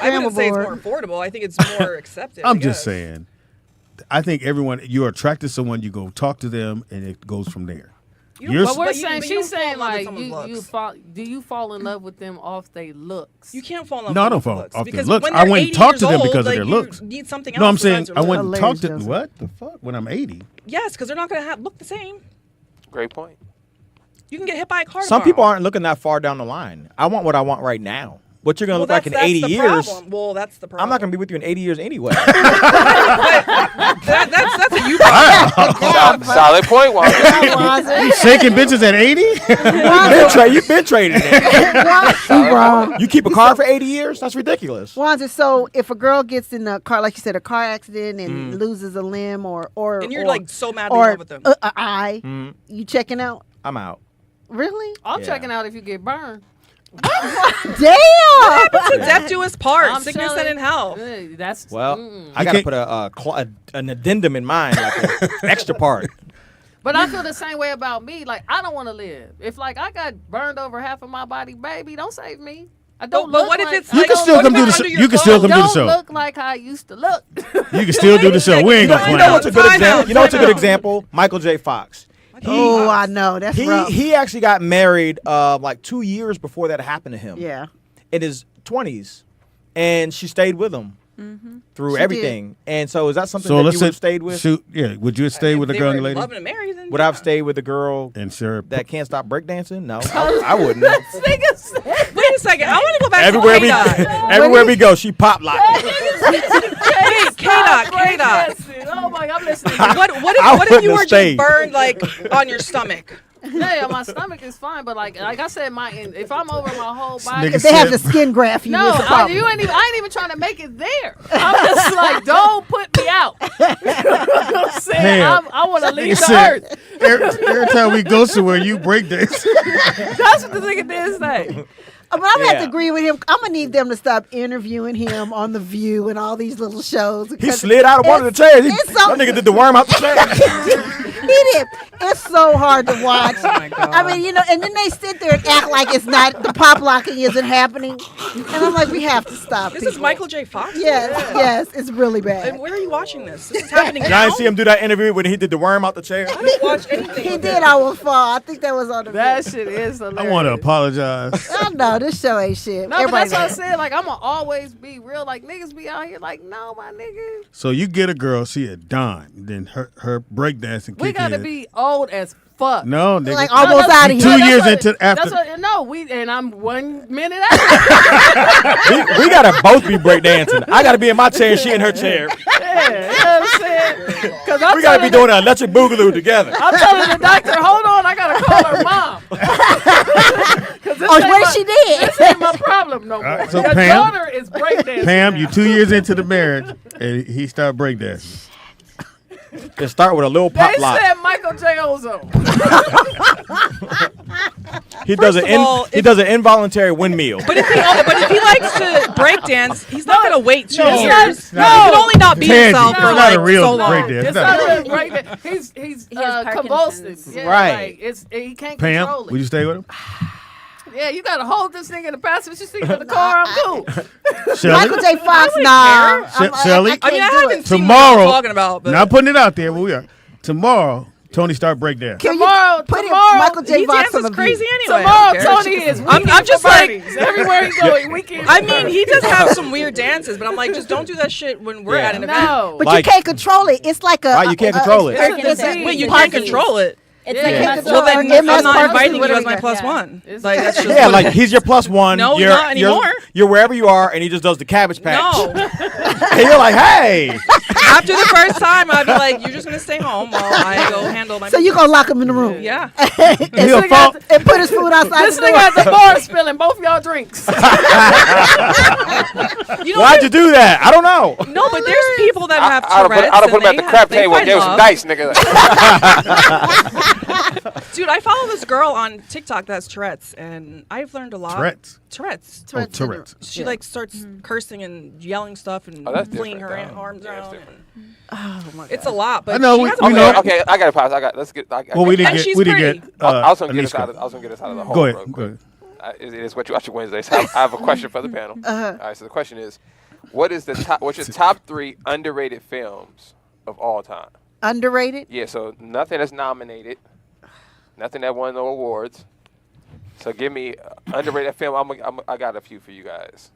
I wouldn't say it's more affordable. I think it's more accepted. I'm just saying. I think you're attracted to someone, you go talk to them, and it goes from there. But we're saying, she's saying like, do you fall in love with them off their looks? You can't fall in love No, I with don't looks. fall off their Because looks. when I they're went and 80 talked to years them old, because of like, their you looks. need something No, I'm else saying besides I your went and looks. talked to them. What the fuck? When I'm 80. Yes, because they're not going to look the same. Great point. You can get hit by a car Some tomorrow. people aren't looking that far down the line. I want what I want right now. What you're gonna look like in that's 80 the years? Problem. Well, that's the problem. I'm not gonna be with you in 80 years anyway. That's a you problem. Solid point, Walter. You shaking bitches at 80? You've been trading it. You keep a car for 80 years? That's ridiculous. Wanda, so if a girl gets in a car, like you said, a car accident and loses a limb or and you're like so mad or in love with them. an eye, you checking out? I'm out. Really? I'm checking out if you get burned. Damn! What happened to death do us part? I'm Sickness telling- and in health. That's I gotta put an addendum in mind, like an extra part. But I feel the same way about me. Like I don't want to live. If like I got burned over half of my body, baby, don't save me. I don't. But look what if like, it's You like, can still come do the show. You can still come do the don't show. look like how I used to look. You can still do the show. We ain't gonna You clown. know what's a good example? You know what's a good example? Michael J. Fox. Oh, I know. That's rough. He actually got married like 2 years before that happened to him. Yeah. In his 20s, and she stayed with him through She everything. And so, is that something So that let's you would have say, stayed with? would you have stayed with a they girl were and lady? loving and married, then Would I have stayed with a girl And sure, that can't stop breakdancing? No, I wouldn't. Wait a second. I want to go back Everywhere to K-Dot. everywhere we go, she pop locked. K-Dot. Oh my God, I'm listening. What I if you wouldn't were have just stayed. burned like on your stomach? Yeah, my stomach is fine, but like I said, if I'm over my whole body, If they have the skin graft, you no, it's a problem. I ain't even trying to make it there. I'm just like, don't put me out. You know what I'm saying? Damn. I want to leave the Said, earth. every time we go somewhere, you break dance. That's what the nigga did say. But I'm gonna have to agree with him. I'm gonna need them to stop interviewing him on The View and all these little shows. He slid out of one of the chairs. It's so, That nigga did the worm out the chair. he did. It's so hard to watch. Oh my God. I mean, and then they sit there and act like it's not, the pop locking isn't happening. And I'm like, we have to stop. This is Michael J. Fox? Yes, it's really bad. And where are you watching this? This is happening Y'all now? didn't see him do that interview when he did the worm out the chair? I didn't watch anything. He of did it. I Will Fall. I think that was on the That video. shit is hilarious. I want to apologize. I know, this show ain't shit. No, but Everybody that's what I knows. said. Like, I'm going to always be real. Like, niggas be out here like, no, my nigga. So you get a girl, she a dime, then her breakdancing kick We got to in. be old as fuck. No, nigga. Like almost out of here. 2 years into after. That's what, no, and I'm 1 minute after. we gotta both be breakdancing. I gotta be in my chair and she in her chair. Yeah, you know what I'm saying? Because We gotta be doing an electric boogaloo together. I'm telling the doctor, hold on, I got to call her mom. What she did? This ain't my problem no more. right, so Your Pam- daughter is breakdancing. Pam, you 2 years into the marriage, and he started breakdancing. Just start with a little pop They lock. said Michael J. Ozone. He does First of all, he does an involuntary windmill. But if he likes to break dance, he's not gonna wait 2 No, years. no. He can only not be himself Tangy. for It's not like a real so long. breakdance. It's not a breakdance. He's has convulsing. Parkinson's. Yeah, Right. Like, he can't Pam, control it. would you stay with him? Yeah, you gotta hold this nigga in the passenger seat of the car. I'm cool. Michael Shelly? J. Fox, nah. Shelly? I mean, I haven't seen what Tomorrow, you're talking about, but not putting it out there, but we are. Tomorrow, Tony start breakdancing. Tomorrow, Michael J. he Fox on dances the crazy View. anyway. tomorrow, I don't care. Tony is. I'm just like everywhere he going. Weekend. I mean, he does have some weird dances, but I'm like, just don't do that shit when we're at an event. No. But Like- you can't control it. It's like a. Right, you can't control it. It's a Wait, you Parkinson's. can't control it. It's Yeah. like Yeah. a Can't muscle. control Well, then MS I'm not Parkinson's, inviting you whatever as my you plus got. one. It's- Like that's just Yeah, what like it is. he's your plus one. No, you're, not you're- anymore. You're wherever you are, and he just does the cabbage patch. No. And you're like, hey. After the first time, I'd be like, you're just gonna stay home while I go handle my. So you gonna lock him in the room? Yeah. He'll nigga fall. And put his food outside This the nigga door. at the bar spilling both y'all drinks. Why'd you do that? I don't know. No, but there's people that have I'd Tourette's. have put him and at the they crap have- they table and find gave him some love. dice, nigga. Dude, I follow this girl on TikTok that has Tourette's, and I've learned a lot. Tourette's? Tourette's. Oh, Tourette's. She like starts cursing and yelling stuff and Oh, that's flinging her different, though. arms Yeah, that's around. different. Oh my God. It's a lot, but I know. Okay, I got to pause. Let's get. Well, we didn't get. I was gonna get us out of the hole. Go ahead. It is what you watch Wednesday. So I have a question for the panel. All right. So the question is, what's your top 3 underrated films of all time? Underrated? Yeah. So nothing that's nominated, nothing that won no awards. So give me underrated film. I got a few for you guys.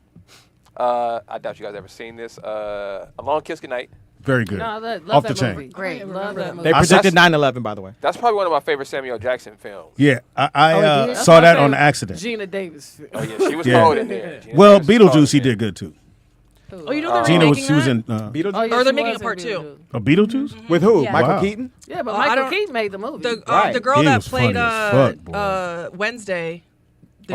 I doubt you guys ever seen this. A Long Kiss Goodnight. Very good. No, love Off that the chain. movie. Great. Love that movie. They predicted 9/11, by the way. That's probably one of my favorite Samuel Jackson films. Yeah, I saw that on accident. Gina Davis. Oh yeah, she was cold in there. Well, Beetlejuice, he did good too. Oh, you know they're Gina remaking she was in Beetlejuice? Oh, yeah, or they're making a part 2. A Beetlejuice? With who? Yeah. Michael Wow. Keaton? Yeah, but Michael Keaton made the movie. The girl He that was played funny as fuck, Wednesday.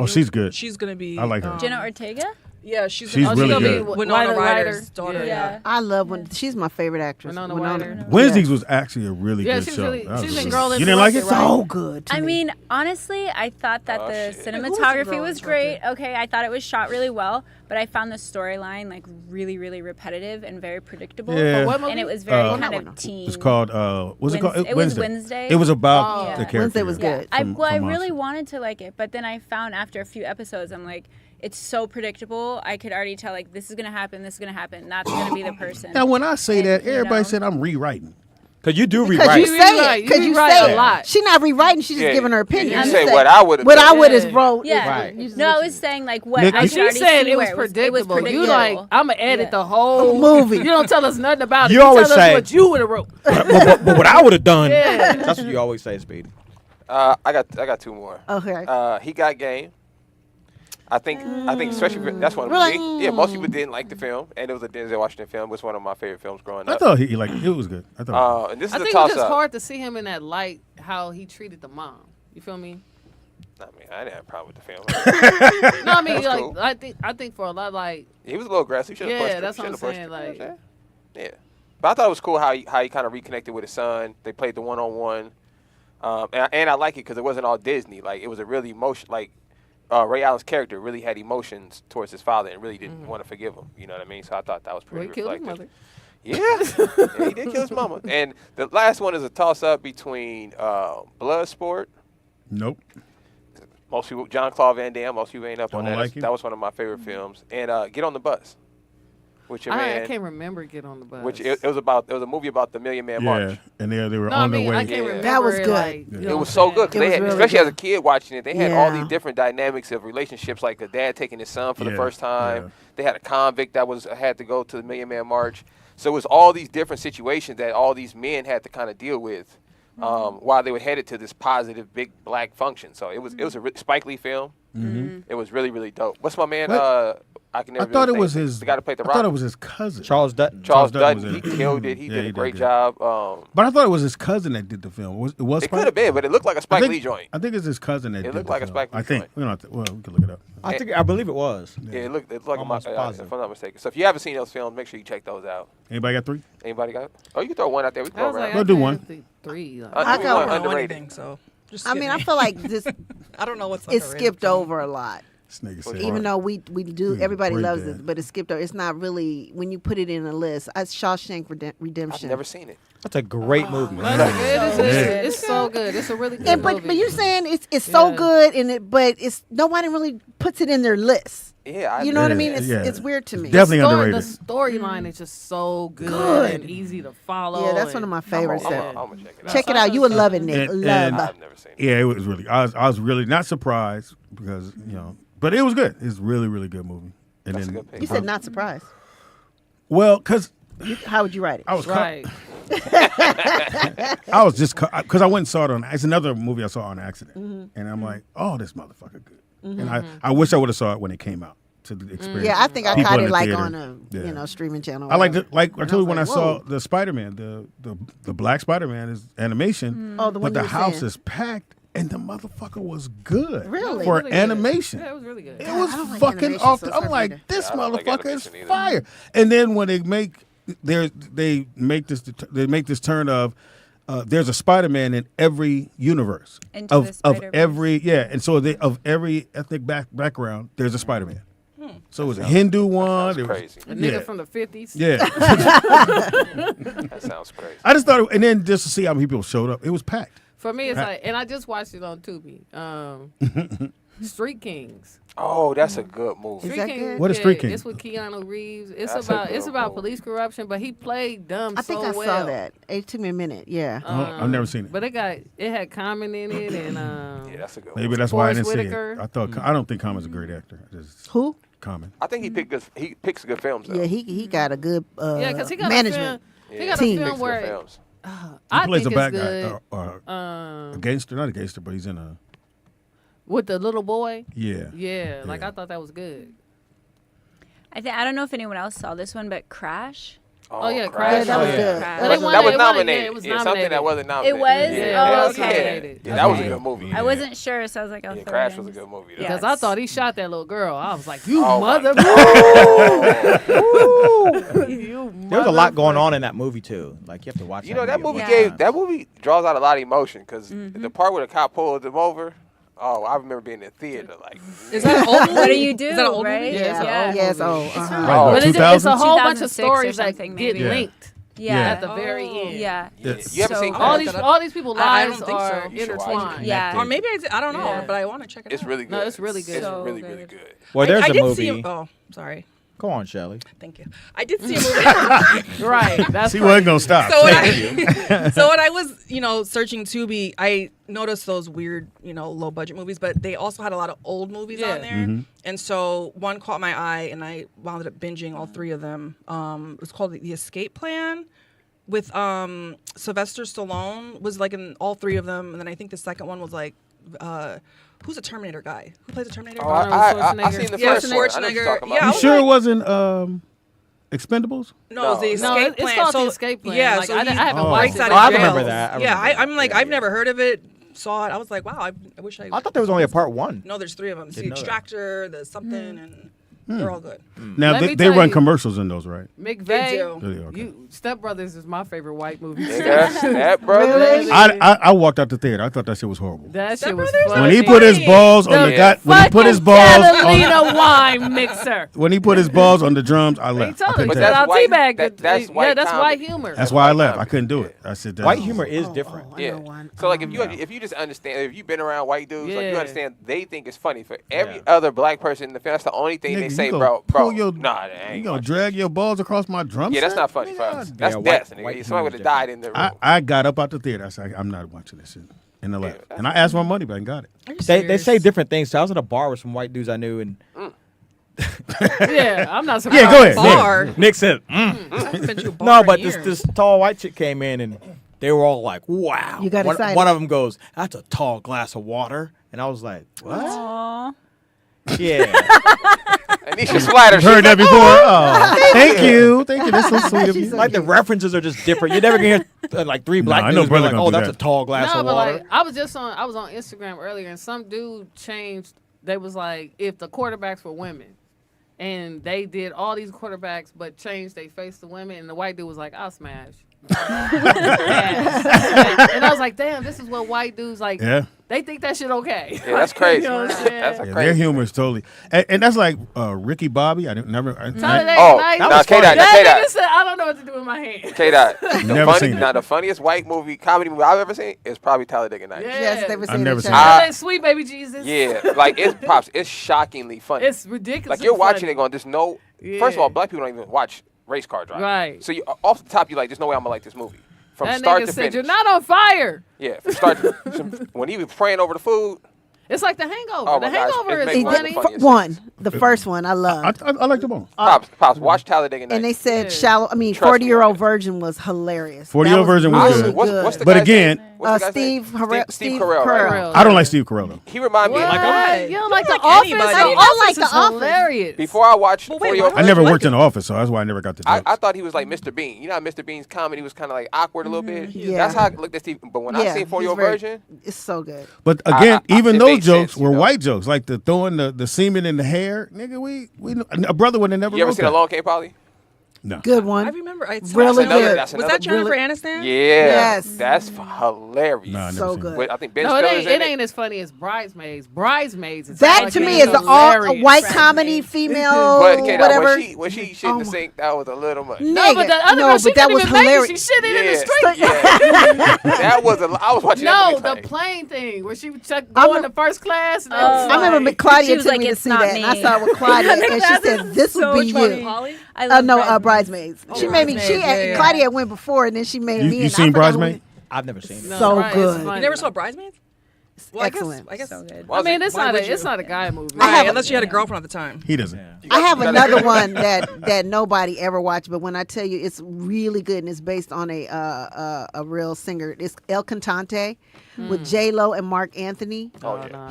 She's good. She's gonna be. I like her. Jenna Ortega? Yeah, she's really gonna good. be Winona Ryder's daughter. Yeah. I love when she's my favorite actress. Winona Ryder. Wednesdays was actually a really Yeah, good she's show. really- That was she's really in good. Girl You didn't like it? Interrupted, right? So good. To I me. mean, honestly, I thought that the cinematography was great. Okay, I thought it was shot really well, but I found the storyline like really, really repetitive and very predictable. Yeah. What movie? And it was very kind of teen. It's called what's it called? It was Wednesday. It was about the character. Wednesday was good. I really wanted to like it, but then I found after a few episodes, I'm like, it's so predictable. I could already tell like this is gonna happen, this is gonna happen. That's gonna be the person. Now, when I say And, that, you everybody know, said I'm rewriting. Because you do Because rewrite. you say it. Because you say a lot. She's not rewriting. She's just Yeah, giving her opinion. you You say say, what I would've What done. I would have wrote. Yeah. Right. No, I was saying like what Nick, I you- could She already said see it was where predictable. You like, I'm gonna edit Yeah. the whole movie. You don't tell us nothing about it. You always tell us say- what you would have wrote. but what I would have done. Yeah. That's what you always say, Speedy. I got 2 more. Okay. He Got Game. I think especially that's one of Really? me. Yeah, most people didn't like the film, and it was a Denzel Washington film. It was one of my favorite films growing I up. thought he like it was good. I thought. And this is I a think it was toss just up. hard to see him in that light, how he treated the mom. You feel me? I mean, I didn't have a problem with the film. No, I mean, That's like, cool. I think for a lot, like, He was a little aggressive. He should have pushed yeah, her. that's what I'm Should've pushed saying. her. Like, Yeah, but I thought it was cool how he kind of reconnected with his son. They played the one-on-one, and I like it because it wasn't all Disney. Like it was a really emotion. Like Ray Allen's character really had emotions towards his father and really didn't want to forgive him. You know what I mean? So I thought that was pretty he killed his reflective. mother. Yeah, he did kill his mama. And the last one is a toss-up between Bloodsport. Nope. Most people, John Claude Van Damme. Most people ain't up on Don't that. like him? That was one of my favorite films. And Get on the Bus, with your I man. can't remember Get on the Bus. Which it was a movie about the Million Man March. Yeah, and they were No, on I mean, their way. I can't remember. That was it, good. like, you know It what was I'm so saying? good because It was really especially as a good. kid watching it, they had all Yeah. these different dynamics of relationships, like a dad taking his son for the Yeah, first time. yeah. They had a convict that had to go to the Million Man March. So it was all these different situations that all these men had to kind of deal with while they were headed to this positive big black function. So it was a Spike Lee film. Mm-hmm. It was really, really dope. What's my man? What? I can never. I thought it remember was his name. his. The guy that played the I Rock. thought it was his cousin. Charles Dutton. Charles Dutton Dutton. was He in it. killed it. He Yeah, did he a great did job. But I thought it was his cousin that did the film. It was. It Spike? could have been, but it looked like a Spike I think, Lee joint. I think it's his cousin that It did looked the like a film. Spike Lee I think. joint. We don't have to, well, we can look it up. I believe it was. Yeah, it looked like Almost if positive. I'm not mistaken. So if you haven't seen those films, make sure you check those out. Anybody got 3? Anybody got? Oh, you can throw one out there. We can I go was like, around. Go I do can't one. think 3. Like, I do got one I don't know underrated. anything, so just I mean, kidding. I feel like this. I don't know what's It's underrated. skipped over a lot. This nigga said. Even though we do, everybody break loves that. it, but it's skipped over. It's not really when you put it in a list. Shawshank I've Redemption. never seen it. That's a great movie. it's so good. It's a really good And, movie. but you're saying it's so Yeah. good in it, but it's nobody really puts it in their list. Yeah, You know what I Yeah, mean? yeah. It's weird to me. Definitely The underrated. storyline is just so good, Good. and easy to follow. Yeah, that's one of my favorites. I'm that- gonna check it out. Check it out. You would love it, Nick. And- Love. I've never seen it. Yeah, it was really. I was really not surprised because but it was good. It's really, really good movie. And That's then a good pick. You said not surprised. well, because How would you write it? I was right. I was just because I went and saw it on. It's another movie I saw on accident, and I'm like, oh, this motherfucker good. And I wish I would have saw it when it came out to the experience. Yeah, I think I people caught in it the like theater. on a Yeah. streaming channel. I like whatever. like I And told you was when I like, saw whoa. the Spider-Man, the Black Spider-Man is animation, Oh, the one but you the were house saying. is packed, and the motherfucker was good. Really? for Really good. animation. Yeah, it was really good. It was I don't like fucking animation, off. so The, it's I'm hard like, for me this Yeah, I don't like motherfucker is animation either. fire. And then when they make this turn of. There's a Spider-Man in every universe Into the of Spider-Verse. every and so of every ethnic background there's a Spider-Man. So it was a Hindu one. That's crazy. A nigga from the 50s. Yeah. That sounds crazy. I just thought, and then just to see how many people showed up, it was packed. For me, it's like, and I just watched it on Tubi. Street Kings. Oh, that's a good movie. Street Kings, What is Street Kings? It's with Keanu Reeves. It's That's about police corruption, but he played dumb I think so I well. saw that. It took me a minute. Yeah. I've never seen it. But it had Common in it, and Yeah, that's a good Maybe one. that's why I Forrest didn't see Whitaker. it. I don't think Common's a great actor. Who? Common. I think he picks good films though. Yeah, he got a good yeah, because he got management. he got team. a film Picks where good films. I He plays think a bad it's guy, good. or a gangster, not a gangster, but he's in a. With the little boy. Yeah. Yeah, like I thought that was good. I don't know if anyone else saw this one, but Crash. Oh yeah, Crash. Crash. that was good. Crash. But That was nominated. Yeah, it was something nominated. that wasn't nominated. It was? Yeah, Oh, it was okay. nominated. Yeah, that was a good movie. I wasn't sure, so I was like, I'll Yeah, throw Crash it in. was a good movie. Though. Because I thought he shot that little girl. I was like, you Oh, my mother. There was a lot going on in that movie too. Like you have to watch. You know that movie Yeah. that movie draws out a lot of emotion because the part where the cop pulled him over. Oh, I remember being in the theater like. Is that an old movie? What do you do? Is that an old right? movie? Yeah, Yeah, it's old. It's from Right, what, But it's a 2000? whole bunch of 2006 or stories that something, get maybe. linked Yeah. at the very end. Yeah. You ever So- seen All Crash? these people's I lives don't think so. are You should watch it. intertwined. Yeah. Or maybe I don't know, Yeah. but I want to check it It's out. really good. No, it's really good. It's So really good. really good. Well, there's I a did movie. see. Oh, sorry. Go on, Shelly. Thank you. I did see a movie. Right. That's She wasn't gonna stop. So when I was, searching Tubi, I noticed those weird, low budget movies, but they also had a lot of old movies on there. Mm-hmm. And so one caught my eye, and I wound up binging all three of them. It was called The Escape Plan, with Sylvester Stallone was like in all three of them, and then I think the second one was like. Who's a Terminator guy? Who plays a Terminator? Oh, I seen the first one. I know what you're talking about. Yeah, I You was sure like, it wasn't Expendables? No, it's the No, escape it's plan. called so, The Escape Plan. Yeah, Like, so I he haven't breaks watched out it. of I jail. remember that. I Yeah, remember I'm like, that. I've never heard of it. Saw it. I was like, wow, I wish I. I thought there was only a part one. No, there's three of them. It's the Didn't know that. extractor, the something, and they're all good. Now Let me they tell run you- commercials in those, right? They McVeigh. do. Really? Okay. Step Brothers is my favorite white movie. Step Brothers. I walked out the theater. I thought that shit was horrible. That Step shit was Brothers? funny. When he put his balls on the guy, when he put his balls Catalina wine mixer. when he put his balls on the drums, I He left. I told couldn't him, But take "Shout it. out white- Teabag." that's white that's white comedy. humor. That's why I left. I couldn't do it. I said White humor is different. I Yeah. know one. So like if you just understand if you've been around white dudes, like you Yeah. understand they think it's funny. For every other black person in the film, that's the only thing Nigga, they you say, gonna bro. pull your- Nah, that You ain't. gonna watching drag your balls across my drum Yeah, that's set? not funny Nigga, for us. God That's Yeah, death. white Nigga. humor Somebody is would have died in the room. I got up out the theater. I said, I'm not watching this shit. And I left. And I asked for money, but I got it. Are you They serious? say different things. So I was at a bar with some white dudes I knew, and Yeah, I'm not surprised. Yeah, go ahead. Bar. Nick said, I haven't been to a bar "No," in but years. this tall white chick came in, and they were all like, "Wow!" You got one, excited. one of them goes, "That's a tall glass of water," and I was like, "What?" Aw. Yeah. Anisha Splatter. Heard that before? Oh, thank you. Thank you. That's so sweet of you. Like the references are just different. You never can hear like three black I know dudes be brother like, gonna "Oh, do that's that. a tall glass No, of but water." like I was on Instagram earlier, and some dude changed. They was like, if the quarterbacks were women, and they did all these quarterbacks, but changed they face to women, and the white dude was like, I'll smash. And I was like, damn, this is what white dudes like. Yeah. They think that shit okay. Yeah, that's crazy. You know what I'm saying? That's a Yeah, crazy. their humor is totally, and that's like Ricky Bobby. I didn't never. Saturday Oh, night. that was funny. That K-Dot. nigga said, I don't know what to do with my hand. K-Dot. Never seen it. Now, the funniest white comedy movie I've ever seen is probably Talladega Nights. Yeah. Yes, they were I've saying never each seen other. That sweet baby Jesus. Yeah, like it's shockingly funny. It's ridiculous. Like you're watching it going, there's no. Yeah. First of all, black people don't even watch race car driving. Right. So you, off the top, you're like, there's no way I'm gonna like this movie from That start nigga to said, finish. you're not on fire. Yeah, from start to when he was praying over the food. It's like The Hangover. Oh the my gosh, Hangover it is makes one of the funny. funniest One, the first one, I loved. I like them all. Pops, watch Talladega Nights. And they said Yeah. shallow. I mean, Trust me. 40-year-old virgin was hilarious. 40-year-old That virgin was really good. What's the But guy's again, name? What's the guy's name? Steve Carell. Right? I don't like Steve Carell though. He remind me. What? Like You don't like The like Office? anybody. The I don't Office like is The Office. hilarious. Before I watched But wait, 40 why I don't never you worked like in the office, so that's why I never got the jokes. I thought he was like Mr. Bean. You know how Mr. Bean's comedy was kind of like awkward a little bit? Yeah. That's how I looked at Steve. But when I Yeah, seen he's 40-year-old very- version, It's so good. But again, even it those made jokes sense, you were know? white jokes, like the throwing the semen in the hair. Nigga, we a brother would have never you ever wrote seen that. Along Came Polly? No. Good one. I remember. Really good. Was that Jennifer Aniston? Yeah. Yes. That's hilarious. No, I never So seen good. Wait, I think Ben No, Stiller's it in ain't as funny as Bridesmaids. Bridesmaids is That to me is a white comedy female But okay, whatever. when she shit in the sink, that was a little much. No, but the other girl, she couldn't even make it. She shit it in the street. That was I was watching No, that the plane thing where she was going to first class. And I remember Claudia was took like, me to "It's see not that, and I me." saw it with Claudia, and she said, "This would be you." I love Bridesmaids. She made me. Claudia went before, and then she made me. You seen Bridesmaids? I've never seen it. So good. You never saw Bridesmaids? Well, Excellent. I guess so good. I mean, it's not a guy movie. Right, unless you had a girlfriend at the time. He doesn't. I have another one that nobody ever watched, but when I tell you, it's really good, and it's based on a real singer. It's El Cantante with J-Lo and Mark Anthony.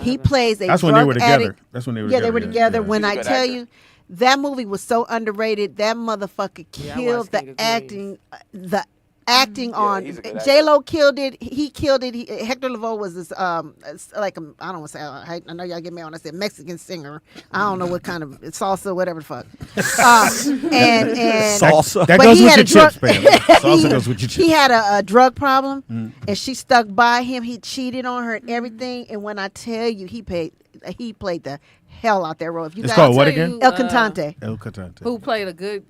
He plays a That's drug when they were together. addict. That's when they were Yeah, together. they were together. Yeah. When He's a I good tell actor. you, that movie was so underrated. That motherfucker killed the acting. The acting on he's a good actor. J-Lo killed it. He killed it. Hector Lavoe was this like I don't want to say. I know y'all get me on. I said Mexican singer. I don't know what kind of salsa, whatever the fuck. And Salsa. That but goes he with had your a chips, drug- man. Salsa goes with your chips. He had a drug problem, and she stuck by him. He cheated on her and everything. And when I tell you, he played the hell out that role. If you It's guys called what again? El Cantante. El Cantante. Who played a good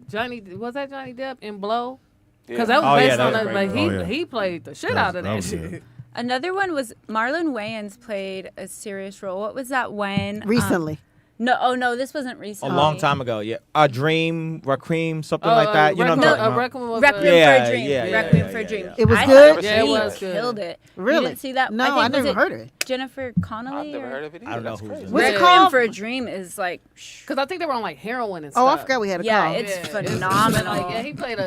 Johnny? Was that Johnny Depp in Blow? Because that was based on that. Like he played the shit out of that shit. Another one was Marlon Wayans played a serious role. What was that one? Recently. No, this wasn't recently. A long time ago, yeah. A Dream, Requiem, something like that. You know what I'm talking about? Requiem for a Dream. Requiem for a Dream. It was good? Yeah, it was good. Killed it. Really? You didn't see that? No, I never heard of it. Jennifer Connelly? I've never heard of it either. I don't know who's in it. What's it Requiem called? for a Dream is like... Because I think they were on like heroin and Oh, stuff. I forgot we had a Yeah, call. it's phenomenal. Like, yeah, he played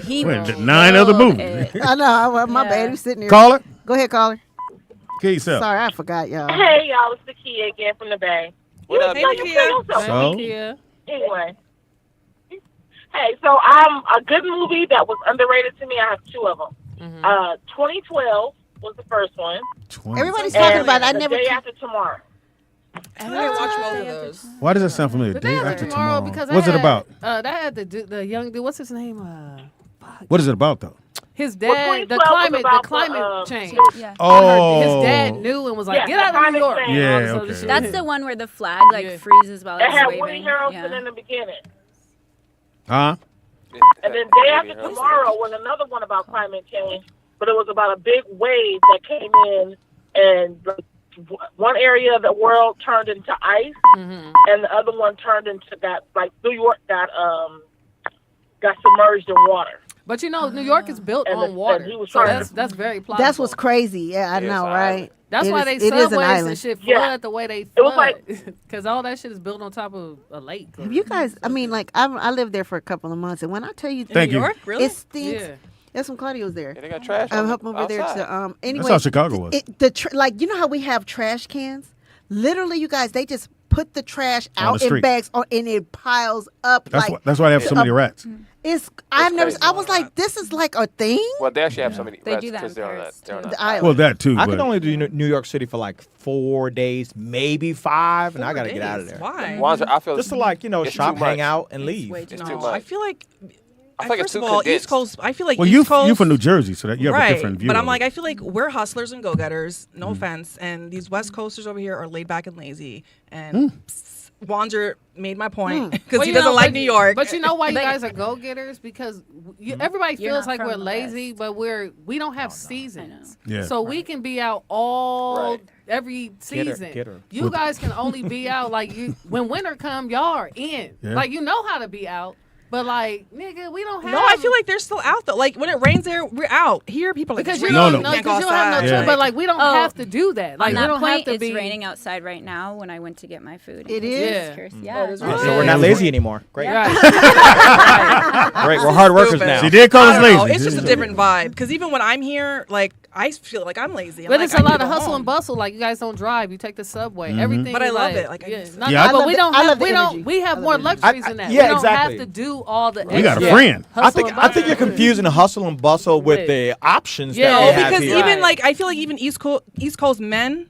Wait, 9 other movies. I know. My bad. He's sitting there. Caller? Go ahead, caller. Kill yourself. Sorry, I forgot, y'all. Hey, y'all, it's Nakia again from the Bay. What up, Nakia? So? Anyway. Hey, so a good movie that was underrated to me, I have two of them. 2012 was the first one. Everybody's talking about it. I The never. Day After Tomorrow. I didn't watch both of those. Why does that sound familiar? The Day Day After After Tomorrow. Because What's it about? That had the young dude. What's his name? What is it about, though? His Well, dad. 2012 was about The climate change. Yeah. Oh. His dad knew and was like, "Get out of New York." change. Yeah, And all this other okay. shit. That's the one where the flag freezes while It it's had waving. Woody Harrelson in the beginning. Huh? And then Day After Tomorrow was another one about climate change, but it was about a big wave that came in, and one area of the world turned into ice, and the other one turned into New York got submerged in water. But you know, New York is built on water, so that's very plausible. That's what's crazy. Yeah, I know, right? That's why they subways and shit flood the way they flood, because all that shit is built on top of a lake. Have you guys? I mean, like I lived there for a couple of months, and when I tell you, Thank you. New York, really? it stinks. Yeah. That's when Claudia was there. Yeah, they got trash. I'm up over there to anyway. That's how Chicago was. Like you know how we have trash cans. Literally, you guys, they just put the trash On out the in street. bags, and it piles up. That's why they have so many rats. I was like, this is like a thing. Well, they actually have so many They rats do that because in they're on Paris, that. too. Well, that too. I but could only do New York City for like 4 days, maybe 5, and I gotta get out of there. Why? I feel Just to it's shop, too hang much. out, and leave. It's too No, much. I feel like. I feel like it's First of too all, condensed. East Coast. I feel like well, East Coast. you from New Jersey, so that you have right, a different view. but I'm of like, it. I feel like we're hustlers and go-getters. No offense, and these West Coasters over here are laid back and lazy. And Wander made my point because he doesn't like New York. But you know why you guys are go getters? Because everybody You're feels not like from we're the lazy, but we don't have seasons. Yeah. So we can be out every season. Get her. You guys can only be out when winter come, y'all are in. Yeah. Like you know how to be out. But like, nigga, we don't have. No, I feel like they're still out though. Like when it rains there, we're out. Here, people are like, because it's you raining, don't, can't go because you don't have no outside. choice. But like, we don't have to do that. Like On we that don't point, have to it's be. raining outside right now when I went to get my food. It is? Yeah. So we're not lazy anymore. Great. Right. Great. We're hard workers now. She did call I us don't lazy. know. It's just a different vibe. Because even when I'm here, like I feel like I'm lazy. But like, it's I a need lot to of go hustle home. and bustle. Like you guys don't drive, you take the subway. Everything. But I is love like, it. Like, but we don't. We have more luxuries than that. Yeah, we don't exactly. have to do all the. We got a extra friend. hustle and I think bustle. you're confusing hustle and bustle with the options Yeah. that No, we have because here. even like I feel like even East Coast men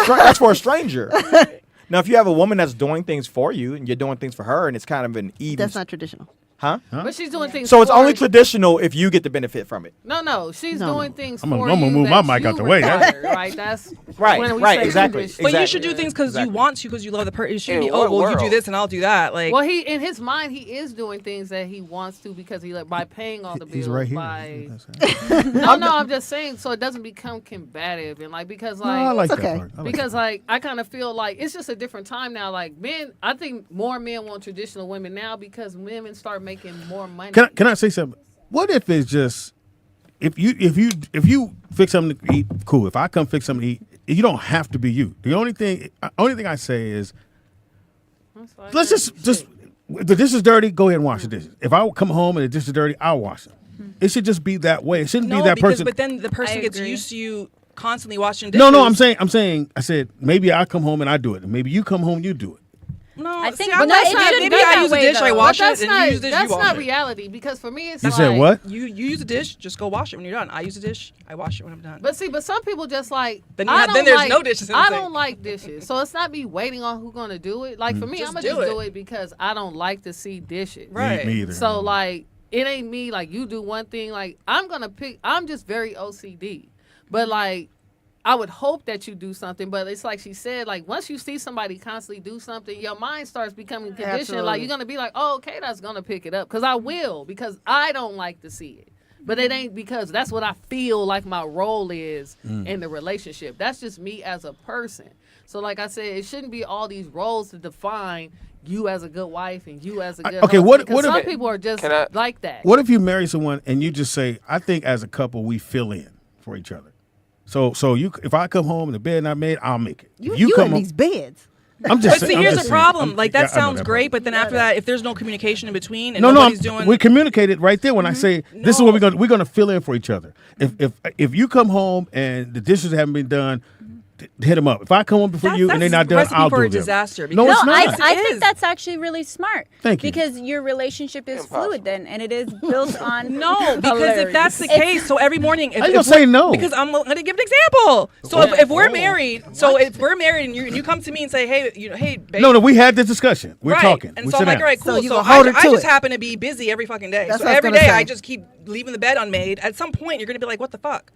that's for a stranger. Now, if you have a woman that's doing things for you and you're doing things for her, and it's kind of an even. That's not traditional. Huh? But she's doing things. So it's for only her. traditional if you get the benefit from it. No, she's doing things I'm for gonna you move that my mic you out the way. require, right? That's Right, when we right, say exactly. traditional. But you should do things because you want to, because you love the person. It shouldn't In be, oh, what well, you do world? this and I'll do that. Like, Well, he in his mind he is doing things that he wants to because he by paying all the bills. He's right here. By no, I'm just saying so it doesn't become combative and like because No, like I like that okay. part. I like because like I kind of feel like it's just a different time now. Like men, I think more men want traditional women now because women start making more money. Can I say something? What if it's just if you fix something to eat, cool. If I come fix something to eat, you don't have to be you. The only thing I say is let's just if the dish is dirty, go ahead and wash the dishes. If I come home and the dish is dirty, I'll wash them. It should just be that way. It shouldn't be that because, person. But then the person I gets agree. used to you constantly washing dishes. No, I'm saying I said maybe I come home and I do it. And maybe you come home and you do it. No, I think, see, I'm but not it saying shouldn't maybe be I that use a way, dish, I though. wash But that's it, and not, you use a dish, that's you wash not it. reality because for me it's You like said what? You use a dish, just go wash it when you're done. I use a dish, I wash it when I'm done. But some people just like Then I then don't there's like, no dishes in the I sink. don't like dishes, so it's not me waiting on who's gonna do it. Like for me, Just I'm gonna do just it. do it because I don't like to see dishes. Right. Me either. So like it ain't me like you do one thing like I'm gonna pick. I'm just very OCD, but like. I would hope that you do something, but it's like she said, like once you see somebody constantly do something, your mind starts becoming conditioned. Absolutely. Like you're gonna be like, oh, okay, that's gonna pick it up because I will because I don't like to see it. But it ain't because that's what I feel like my role is in the relationship. That's just me as a person. So like I said, it shouldn't be all these roles to define you as a good wife and you as a good Okay, husband, what because if- some people are just like that. What if you marry someone and you just say, I think as a couple we fill in for each other. So you, if I come home and the bed not made, I'll make it. If You come in home, these beds. I'm just But see, saying, I'm here's just the saying. problem. Like, that Yeah, I know sounds that great, part. but then after that, if there's no communication in between and No, nobody's doing... we communicated right there when I say this is what we're gonna fill in for each other. If you come home and the dishes haven't been done, hit them up. If I come home before you and they're not done, recipe I'll for do a them. disaster. No, No, it's not. I think that's actually really smart. Thank you. Because your relationship is fluid then, and it is built on. No, because if that's the case, so every morning, I don't say no. Because I'm going to give an example. So if we're married, and you come to me and say, hey, babe. No, we had this discussion. We're right. talking. And We so sit I'm like, down. all right, cool. So you So gonna hold her I to just it. happen to be busy every fucking day. That's So what I was every gonna day say. I just keep leaving the bed unmade. At some point, you're going to be like, what the fuck?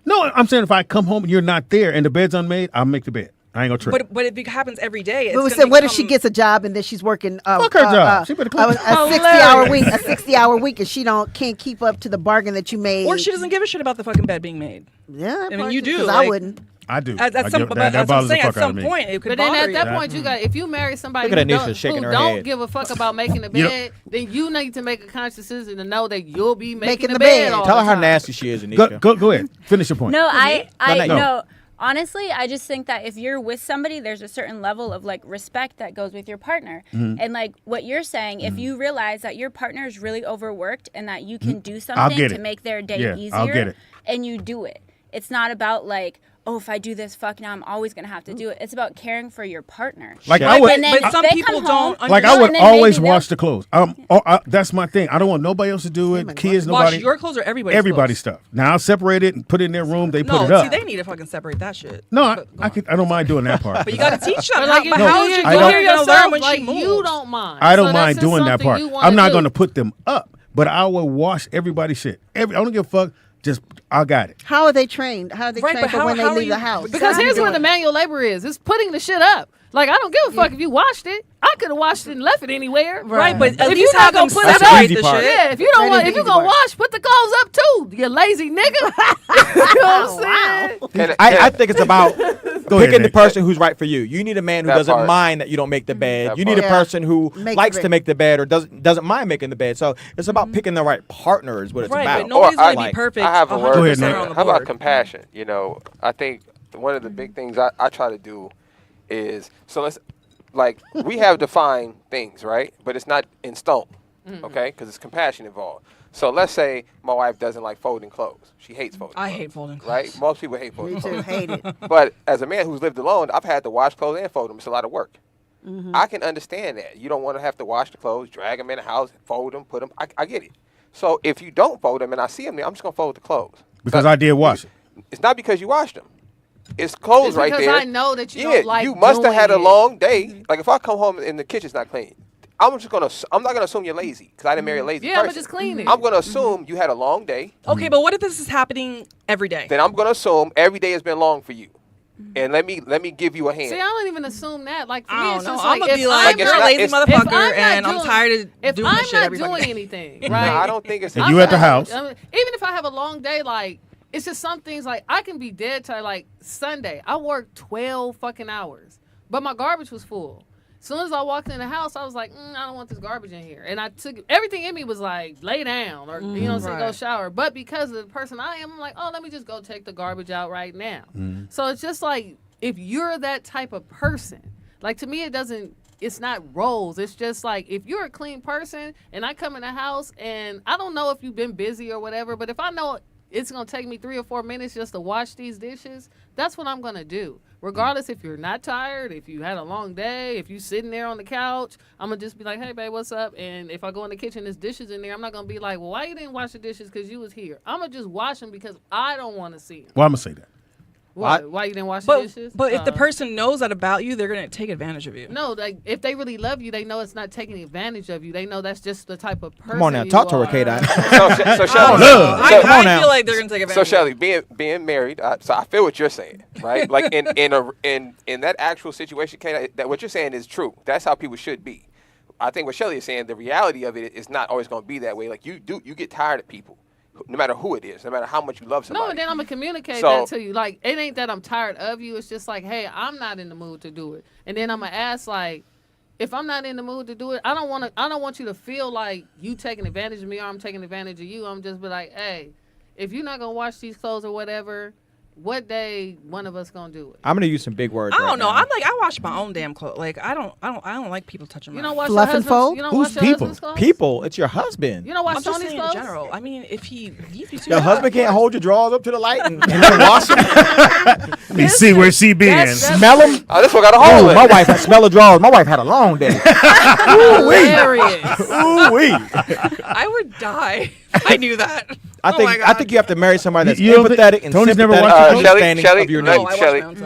No, I'm saying if I come home and you're not there and the bed's unmade, I'll make the bed. I ain't gonna trip. But if it happens every day, it's But we gonna said, what if she become- gets a job and then she's working? Fuck her job. She better clean a it. 60-hour week, a 60-hour week, and she can't keep up to the bargain that you made. Or she doesn't give a shit about the fucking bed being made. Yeah, I mean, you do. because like- I wouldn't. I do. At I some, give- but that that's what I'm bothers the saying. At fuck out of some me. point, it could But then bother at that you. point, you got if you marry somebody Look at who Anisha shaking her don't head. give a fuck about making the You know- bed, then you need to make a conscious decision to know that you'll be making Making the the bed. bed. All Tell the her how time. nasty she is, Anisha. Go ahead. Finish your point. No, I No. no. Honestly, I just think that if you're with somebody, there's a certain level of like respect that goes with your partner. And like what you're saying, if you realize that your partner is really overworked and that you can do something get to it. make their day Yeah, easier, I'll get it. and you do it. It's not about like, oh, if I do this, fuck, now I'm always gonna have to do it. It's about caring for your partner. Like Shut I up. would, And then But if some they people come home, don't like I would and then always maybe wash the clothes. That's my thing. I don't want nobody else to do it. Kids, Wash nobody. your clothes or everybody's Everybody's clothes? stuff. Now I'll separate it and put it in their room. They No, put it up. see, they need to fucking separate that shit. No, But I don't mind doing that part. But you got to teach them. But like, But if how you is your I hear don't- daughter gonna learn yourself, when like she moves? you don't mind. I don't So mind that's just doing that something part. you wanna I'm not do. going to put them up, but I will wash everybody's shit. I don't give a fuck. Just I got it. How are they trained? How are they Right, trained but for how- when how they are leave the you- house? Because How here's you where doing the it? manual labor is. It's putting the shit up. Like I don't give a fuck if you washed it. I could have washed it and left it anywhere. Right, but at if least you not have gonna them put That's it the up, easy part. yeah. If you don't That want, is if the you easy gonna part. wash, put the clothes up too. You lazy nigga. You know what I'm saying? I think it's about ahead, picking the Nick. person who's right for you. You need a man who That doesn't part. mind that you don't make the bed. That You need a part. person who Make likes the to bed. make the bed or doesn't mind making the bed. So it's about picking the right partner is what it's Right, about. but nobody's going to Like, be perfect. I have a word. Go ahead, 100% Nick. on the How about board. compassion? You know, I think one of the big things I try to do is we have defined things, right? But it's not in stone, okay? Because it's compassion involved. So let's say my wife doesn't like folding clothes. She hates folding I clothes. hate folding clothes. Right? Most people hate folding Me too. clothes. Hate it. But as a man who's lived alone, I've had to wash clothes and fold them. It's a lot of work. I can understand that. You don't want to have to wash the clothes, drag them in the house, fold them, put them. I get it. So if you don't fold them and I see them there, I'm just going to fold the clothes. Because I did wash it. It's not because you washed them. It's clothes It's right because there. I know that you Yeah, don't like you must have doing had a it. long day. Like if I come home and the kitchen's not clean, I'm not gonna assume you're lazy because I didn't marry a lazy person. I'm gonna just clean it. I'm gonna assume you had a long day. Okay, but what if this is happening every day? Then I'm gonna assume every day has been long for you. And let me give you a hand. See, I don't even assume that. Like for me, I it's don't just know. I'm like gonna be if like, you're a lazy motherfucker, and doing, I'm tired of doing this shit every if I'm not doing anything, right? No, I don't think it's. And you at the house. I mean, even if I have a long day, like it's just some things like I can be dead tired. Like Sunday, I worked 12 fucking hours, but my garbage was full. As soon as I walked in the house, I was like, I don't want this garbage in here. And I took everything in me was like, lay down or, you know, go shower. But because of the person I am, I'm like, oh, let me just go take the garbage out right now. So it's just like, if you're that type of person, like to me, it's not roles. It's just like, if you're a clean person and I come in the house and I don't know if you've been busy or whatever, but if I know it's going to take me 3 or 4 minutes just to wash these dishes, that's what I'm going to do. Regardless if you're not tired, if you had a long day, if you sitting there on the couch, I'm going to just be like, hey, babe, what's up? And if I go in the kitchen, there's dishes in there, I'm not going to be like, well, why you didn't wash the dishes because you was here? I'm going to just wash them because I don't want to see them. Well, I'm going to say that. Why you didn't wash the dishes? But if the person knows that about you, they're gonna take advantage of you. No, like if they really love you, they know it's not taking advantage of you. They know that's just the type of person. Come on now, talk to her, K-Dot. So Shelly, I feel like they're gonna take advantage. So Shelly, being married, so I feel what you're saying, right? Like in that actual situation, K-Dot, that what you're saying is true. That's how people should be. I think what Shelly is saying, the reality of it is not always going to be that way. Like you get tired of people. No matter who it is, no matter how much you love somebody. No, and then I'm going to communicate that to you. Like, it ain't that I'm tired of you. It's just like, hey, I'm not in the mood to do it. And then I'm going to ask, like, if I'm not in the mood to do it, I don't want you to feel like you taking advantage of me or I'm taking advantage of you. I'm just be like, hey, if you're not going to wash these clothes or whatever, what day one of us gonna do it? I'm gonna use some big words. I don't know. I'm like, I wash my own damn clothes. Like I don't like people touching my. You don't wash Fluff your and fold? You don't Who's wash your people? husband's clothes? People. It's your husband. You don't wash I'm just Tony's saying clothes? in general. I mean, if he needs me to. Your husband can't hold your drawers up to the light and wash them. Let me see where she been. Smell them. Oh, this one got a hole in it. My wife had smell of drawers. My wife had a long day. Hilarious. Ooh-wee. I would die if I knew that. I think you have to marry somebody that's You empathetic and Tony's never sympathetic watched and understanding of your needs.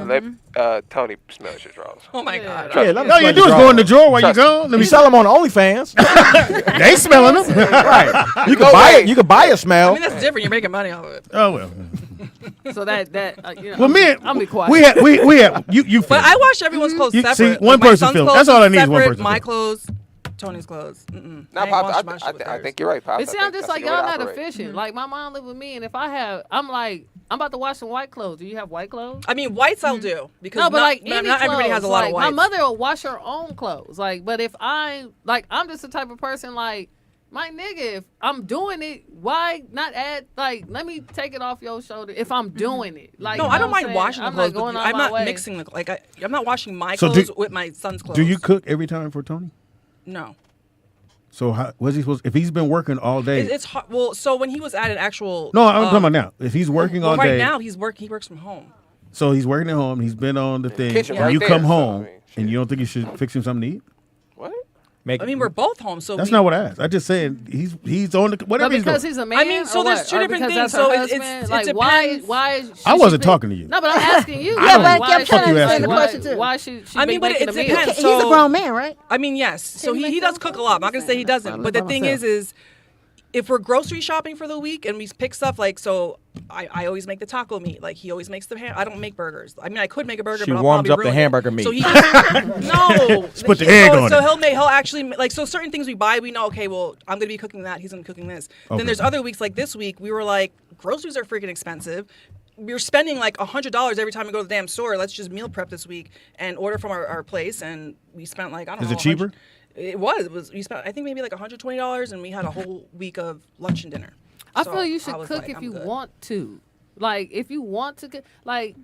Let Tony smell your drawers. Oh my God. Yeah, let me All you smell do your is go in the drawers. drawer while you gone. You sell them on OnlyFans. They smelling them. Right. You can buy it. You can buy a smell. I mean, that's different. You're making money off of it. Oh well. So that you know. Well, man, I'll be quiet. we had you. But I wash everyone's clothes You- separate. see, Like, one my person son's feels- clothes that's all I is need is one separate, person My feels. clothes, Tony's clothes. Now, Pops, I think you're right, Pops. But see, I'm just like, y'all not efficient. Like, my mom live with me, and if I'm like, I'm about to wash some white clothes. Do you have white clothes? I mean, whites I'll do because No, but like not any everybody has a clothes, lot like, of whites. My mother will wash her own clothes. Like, but if I'm just the type of person like, my nigga, if I'm doing it, why not add, like, let me take it off your shoulder if I'm doing it. Like, No, you know I don't what I'm mind washing the saying? clothes. I'm not going but on I'm my not way. mixing the I'm not washing my So clothes with my son's clothes. Do you cook every time for Tony? No. So how, what's he supposed? If he's been working all day, It's hard. Well, so when he was at an actual. no, I'm talking about now. If he's working all right day, now he works from home. so he's working at home. He's been on the thing. kitchen and right you there, come so, home I mean, and you don't think you should fix him something to eat? What? I mean, we're both home, so That's not what I asked. I just said he's on the whatever But he's because doing. he's a man. I mean, so or there's what? two Or different because things. that's her So husband? it like, depends. why? I wasn't talking to you. No, but I'm asking you. Yeah, but why I'm trying to understand the why- question too. Why she I mean, but making it a meal? depends. He's So, a grown man, right? I mean, yes. So Can he he make does those cook a lot. I'm not gonna say he doesn't, but the thing is if we're grocery shopping for the week and we pick stuff like, so I always make the taco meat. Like he always makes the I don't make burgers. I mean, I could make a burger, She but I'll warms probably up the ruin it. hamburger meat. So he no. Just put the egg on So it. he'll actually like, so certain things we buy, we know, okay, well, I'm gonna be cooking that. He's gonna be cooking this. Okay. Then there's other weeks like this week, we were like, groceries are freaking expensive. We're spending like $100 every time we go to the damn store. Let's just meal prep this week and order from our place. And we spent like, I don't know. Is it cheaper? It was. We spent, I think, maybe like $120, and we had a whole week of lunch and dinner. I So feel you I should was cook like, if I'm you good. want to. Like, if you want to cook, like,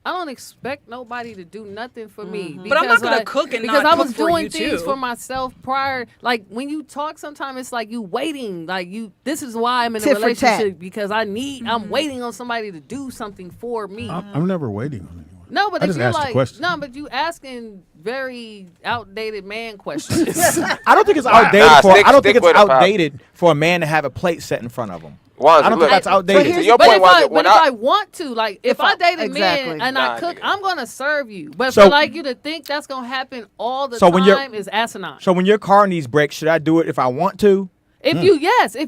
I don't expect nobody to do nothing for me. But I'm not because, gonna like, cook and because not I was cook for doing you, things too. for myself prior. Like when you talk, sometimes it's like you waiting. Like you, this is why I'm in a Tit for tat. relationship because I'm waiting on somebody to do something for me. I'm never waiting on anyone. No, but I if just you're asked the like, question. no, but you asking very outdated man questions. I don't think it's Nah, outdated stick I don't think it's with it, Pop. outdated for a man to have a plate set in front of him. I don't think that's outdated. To your But point, if I want to, like, if I date a man and I cook, I'm gonna serve you. But for like you to think that's gonna happen all the time is asinine. So when your car needs brakes, should I do it if I want to? If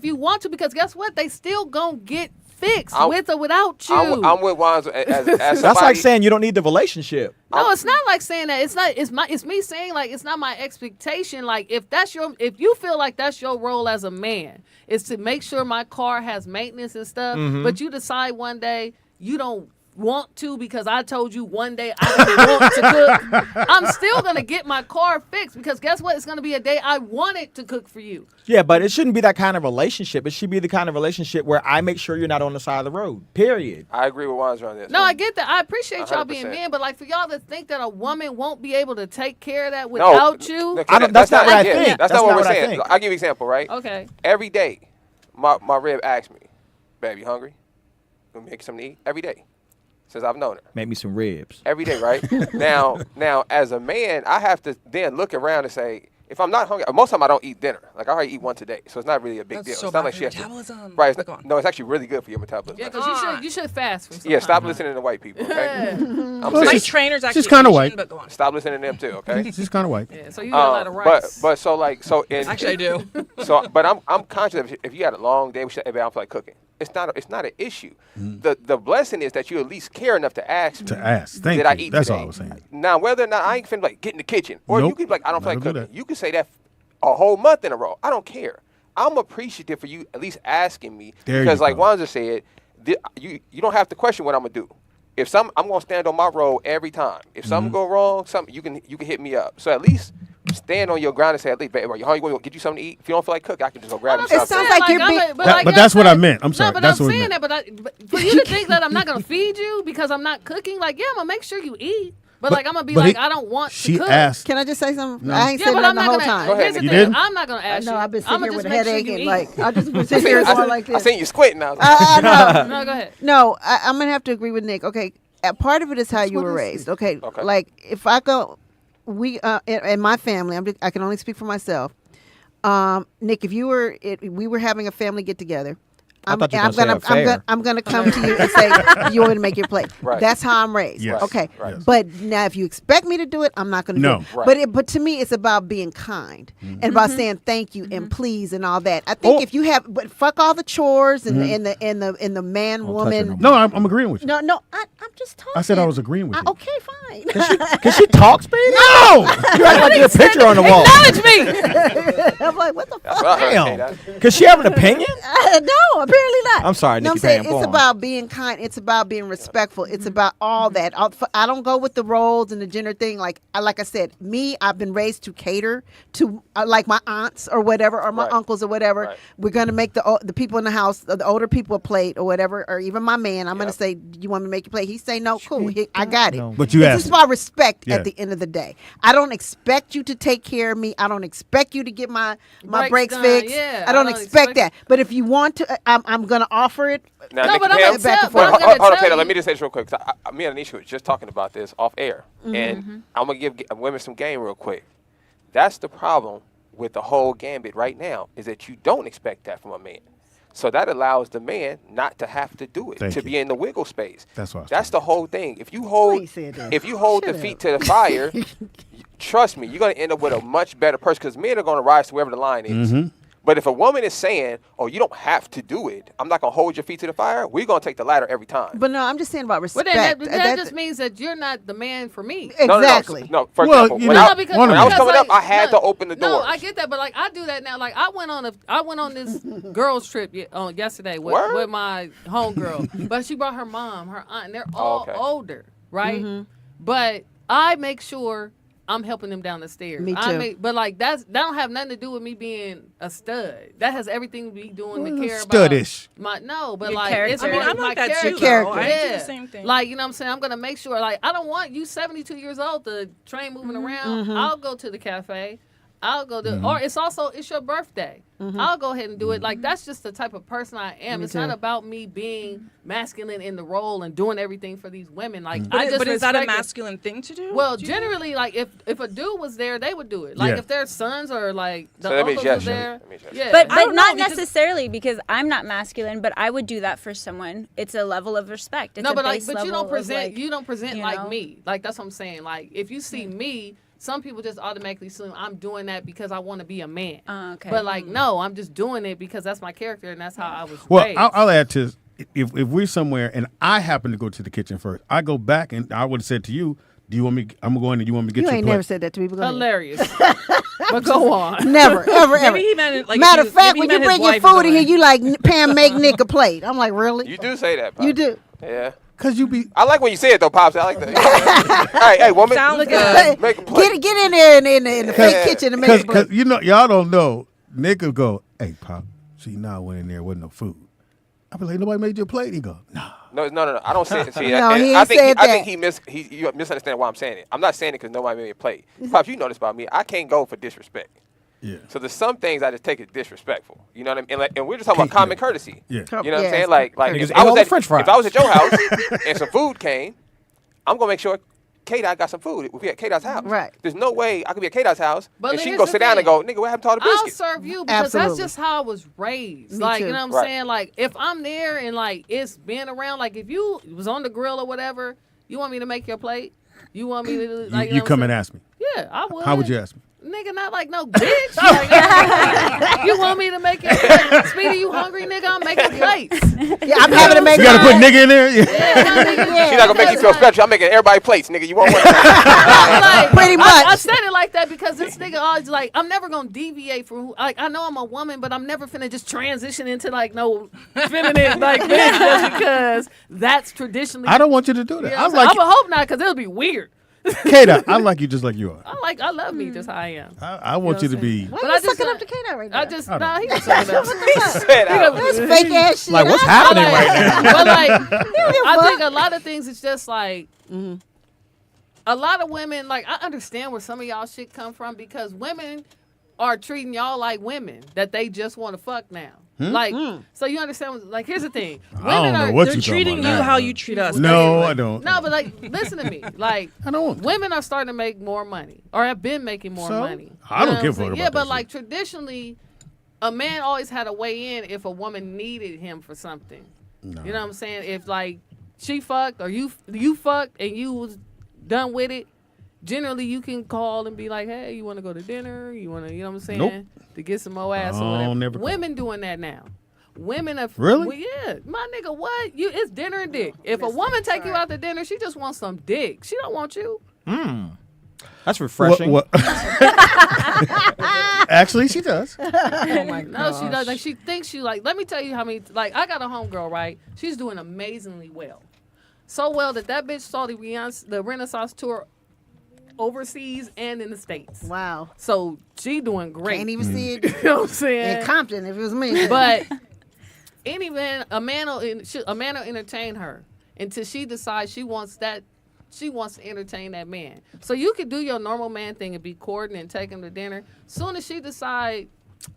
you want to, because guess what? They still gonna get fixed with or without you. I'm with Wands as That's somebody. like saying you don't need the relationship. No, it's not like saying that. It's me saying like it's not my expectation. Like if you feel like that's your role as a man, is to make sure my car has maintenance and stuff, but you decide one day you don't want to because I told you one day I didn't want to cook, I'm still gonna get my car fixed because guess what? It's gonna be a day I wanted to cook for you. Yeah, but it shouldn't be that kind of relationship. It should be the kind of relationship where I make sure you're not on the side of the road. Period. I agree with Wands on this. No, I get that. I appreciate y'all being 100%. men, but like for y'all to think that a woman won't be able to take care of that without you. That's not what I think. That's not what we're saying. I'll give you an example, right? Okay. Every day, my rib asks me, "Babe, you hungry? Gonna make you something to eat?" Every day. Since I've known her. Make me some ribs. Every day, right? now, as a man, I have to then look around and say, if I'm not hungry, most of the time I don't eat dinner. Like I already eat once a day, so it's not really a big deal. So It's not bad like for she your has to. metabolism. Right? No, it's actually really good for your metabolism. Yeah, because you should fast for some Yeah, stop time. listening to white people. Okay. I'm My serious. trainer's actually She's kinda Asian, white. but go on. Stop listening to them too. Okay. She's kind of white. Yeah, so you eat a lot of rice. But so like so in Actually, I do. But I'm conscious of if you had a long day, we should. I don't feel like cooking. It's not an issue. The blessing is that you at least care enough to ask. To ask. Thank did I you. eat That's today? all I was saying. Now whether or not I ain't finna like get in the kitchen, or Nope. you could be like I don't feel like Not gonna do cooking. You could say that a whole month in a row. I don't care. I'm appreciative for you at least asking me There because you like go. Wanza said, you don't have to question what I'm gonna do. If I'm gonna stand on my road every time. If something go wrong, you can hit me up. So at least stand on your ground and say, at least, babe, are you hungry? Get you something to eat. If you don't feel like cooking, I can just go grab you It something. sounds like you're being. But that's what I meant. I'm sorry. No, but That's I'm what I saying meant. that. But for you to think that I'm not gonna feed you because I'm not cooking, like yeah, I'm gonna make sure you eat. But like I'm gonna be like I don't want to cook. Asked. Can I just say something? No. I ain't Yeah, said but that I'm the not whole gonna. time. Go ahead, Here's the you thing. didn't? I'm not gonna ask you. No, I've been sitting I'ma here just with a make sure headache you and eat. like I just been sitting here going like this. I seen you squinting now. No, go ahead. No, I'm gonna have to agree with Nick. Okay, part of it is how you were raised. Okay, like if I go, in my family, I can only speak for myself. Nick, if we were having a family get together. I'm gonna come to you and say you want me to make your plate. Right. That's how I'm raised. Yes. Okay, Right. but now if you expect me to do it, I'm not gonna No. do it. Right. But to me, it's about being kind and about saying thank you and please and all that. I think if you have, but fuck all the chores and the man woman. No, I'm agreeing with you. No, I'm just talking. I said I was agreeing with you. Okay, fine. Can she talk, Speedy? No! You act like you're a picture on the wall. Acknowledge me. I'm like, what the That's fuck? what I heard. Damn. Can she have an opinion? No, apparently not. I'm sorry, No, I'm Nikki saying Pam, go it's on. about being kind. It's about being respectful. It's about all that. I don't go with the roles and the gender thing. Like I said, I've been raised to cater to like my aunts or whatever, or my uncles or whatever. Right. We're gonna make the people in the house, the older people, a plate or whatever, or even my man. I'm gonna say, "Do you want me to make your plate?" He say, "No, cool. I got it." But you It's asked just about respect Yeah. at the end of the day. I don't expect you to take care of me. I don't expect you to get my brakes done. fixed. Yeah, I don't expect that. But if you want to, I'm gonna offer it. Now, No, Nikki but I'm Pam- gonna tell- Wait, but I'm hold gonna on, tell Taylor. you- Let me just say this real quick. Me and Anisha was just talking about this off air, and I'm gonna give women some game real quick. That's the problem with the whole gambit right now is that you don't expect that from a man. So that allows the man not to have to do it, Thank to you. be in the wiggle space. That's what I was That's the whole thing. If you hold the feet to the fire, trust me, you're gonna end up with a much better person because men are gonna rise to wherever the line is. But if a woman is saying, "Oh, you don't have to do it. I'm not gonna hold your feet to the fire," we're gonna take the ladder every time. But no, I'm just saying about Well, respect. then that just means that you're not the man for me. Exactly. No, for Well, example, you when know, I was coming up, I had to open the door. No, I get that, but like I do that now. Like I went on this girls trip yesterday with my homegirl, but she brought her mom, her aunt, and they're all older, right? But I make sure I'm helping them down the stairs. Me too. But like that don't have nothing to do with me being a stud. That has everything to be doing to care Studdish. about but Your like character. it's I mean, my I'm like that character. too, though. I do the Yeah. same thing. Like, you know what I'm saying? I'm gonna make sure. Like, I don't want you 72 years old, the train moving around. I'll go to the cafe. I'll go do it. Or it's your birthday. I'll go ahead and do it. Like, that's just the type of person I am. It's not about me being masculine in the role and doing everything for these women. Like, but is that a masculine thing to do? Well, generally, like, if a dude was there, they would do it. Like, if their sons or, like, the So that uncles means was there. Yeah. But not necessarily, because I'm not masculine, but I would do that for someone. It's a level of respect. It's No, a but base like, but you level don't present of, you don't present you like know? me. Like, that's what I'm saying. Like, if you see me, some people just automatically assume I'm doing that because I want to be a man. Okay. But like, no, I'm just doing it because that's my character and that's how I was Well, raised. I'll add to if we're somewhere and I happen to go to the kitchen first, I go back and I would have said to you, "Do you want me? I'm going to. You want me to get You you a ain't plate?" never said that to me. But go ahead. Hilarious. But go on. Never, ever, ever. Maybe he meant it like Matter if of he- fact, maybe he when you meant his bring your wife is food in here, away. you like, Pam, make Nick a plate. I'm like, really? You do say that, Pops. You do. Yeah. Cause you be. I like when you say it though, Pops. I like that. hey, woman. Sounds good. Make a plate. Get in there in the fake kitchen and make a plate. Cause you know y'all don't know. Nick will go, "Hey, Pop, see now I went in there wasn't no food." I be like, "Nobody made you a plate." He go, "Nah." No. I don't say it. See, No, and he I ain't think said I think that. you misunderstand why I'm saying it. I'm not saying it because nobody made me a plate. Pops, you know this about me. I can't go for disrespect. Yeah. So there's some things I just take as disrespectful. You know what I mean? And, like, and we're just talking about common courtesy. Yeah. You know what I'm Yes. saying? Like Niggas if ate I all was the at French fries. if I was at your house and some food came, I'm gonna make sure K-Dot got some food. We'll be at K-Dot's house. Right. There's no way I could be at K-Dot's house But and she can here's go the sit down and thing. go, nigga, what happened to all the I'll biscuits? serve you because Absolutely. that's just how I was raised. Me Like, too. you know what I'm Right. saying? Like, if I'm there and like it's being around, like if you was on the grill or whatever, you want me to make your plate? You want me to like You come and ask me. Yeah, I would. How would you ask me? Nigga, not like no bitch. Like, you want me to make your plate? Speedy, you hungry, nigga? I'm making plates. Yeah, I'm having to make You gotta put mine. nigga in there. Yeah. She's not gonna make you feel special. I'm making everybody plates, nigga. You want one? Like, Pretty much. I said it like that because this nigga always like, I'm never gonna deviate from who, like, I know I'm a woman, but I'm never finna just transition into like no feminine like bitch just because that's traditionally. I don't want you to do that. Yeah, I like I would hope not because it'll be weird. K-Dot. I like you just like you are. I love me just how I am. I want you to be. Why But are I you just sucking up to K-Dot right now? I just I don't nah, he was sucking up. Said out. That's fake ass shit. Like, what's happening right now? But like, a I fuck. think a lot of things it's just like a lot of women. Like, I understand where some of y'all shit come from because women are treating y'all like women that they just want to fuck now. Like, so you understand? Like, here's the thing: I don't women know are what They're you talking treating you about now. how you treat us. No, I don't. no, but like, listen to me. Like, I don't. women are starting to make more money or have been making more So? money. I don't what give a I'm fuck saying? Yeah, about but that like traditionally, a man always had a way in if a woman needed him for something. No. You know what I'm saying? If like she fucked or you fucked and you was done with it, generally you can call and be like, hey, you want to go to dinner? You want to, you know what I'm saying? Nope. To get some more ass Oh, or whatever. never call. Women doing that now. Women have Really? well, yeah, my nigga. What it's dinner and dick. If a woman take you out to dinner, she just wants some dick. She don't want you. That's refreshing. What? Actually, she does. Oh my god. No, she does. Like she thinks she like. Let me tell you how many. Like I got a homegirl, right? She's doing amazingly well, so well that bitch saw the Renaissance tour overseas and in the States. Wow. So she doing great. Can't even see it You know what I'm saying? in Compton if it was me. But any man, a man will entertain her until she decides she wants to entertain that man. So you could do your normal man thing and be courting and take him to dinner. Soon as she decide,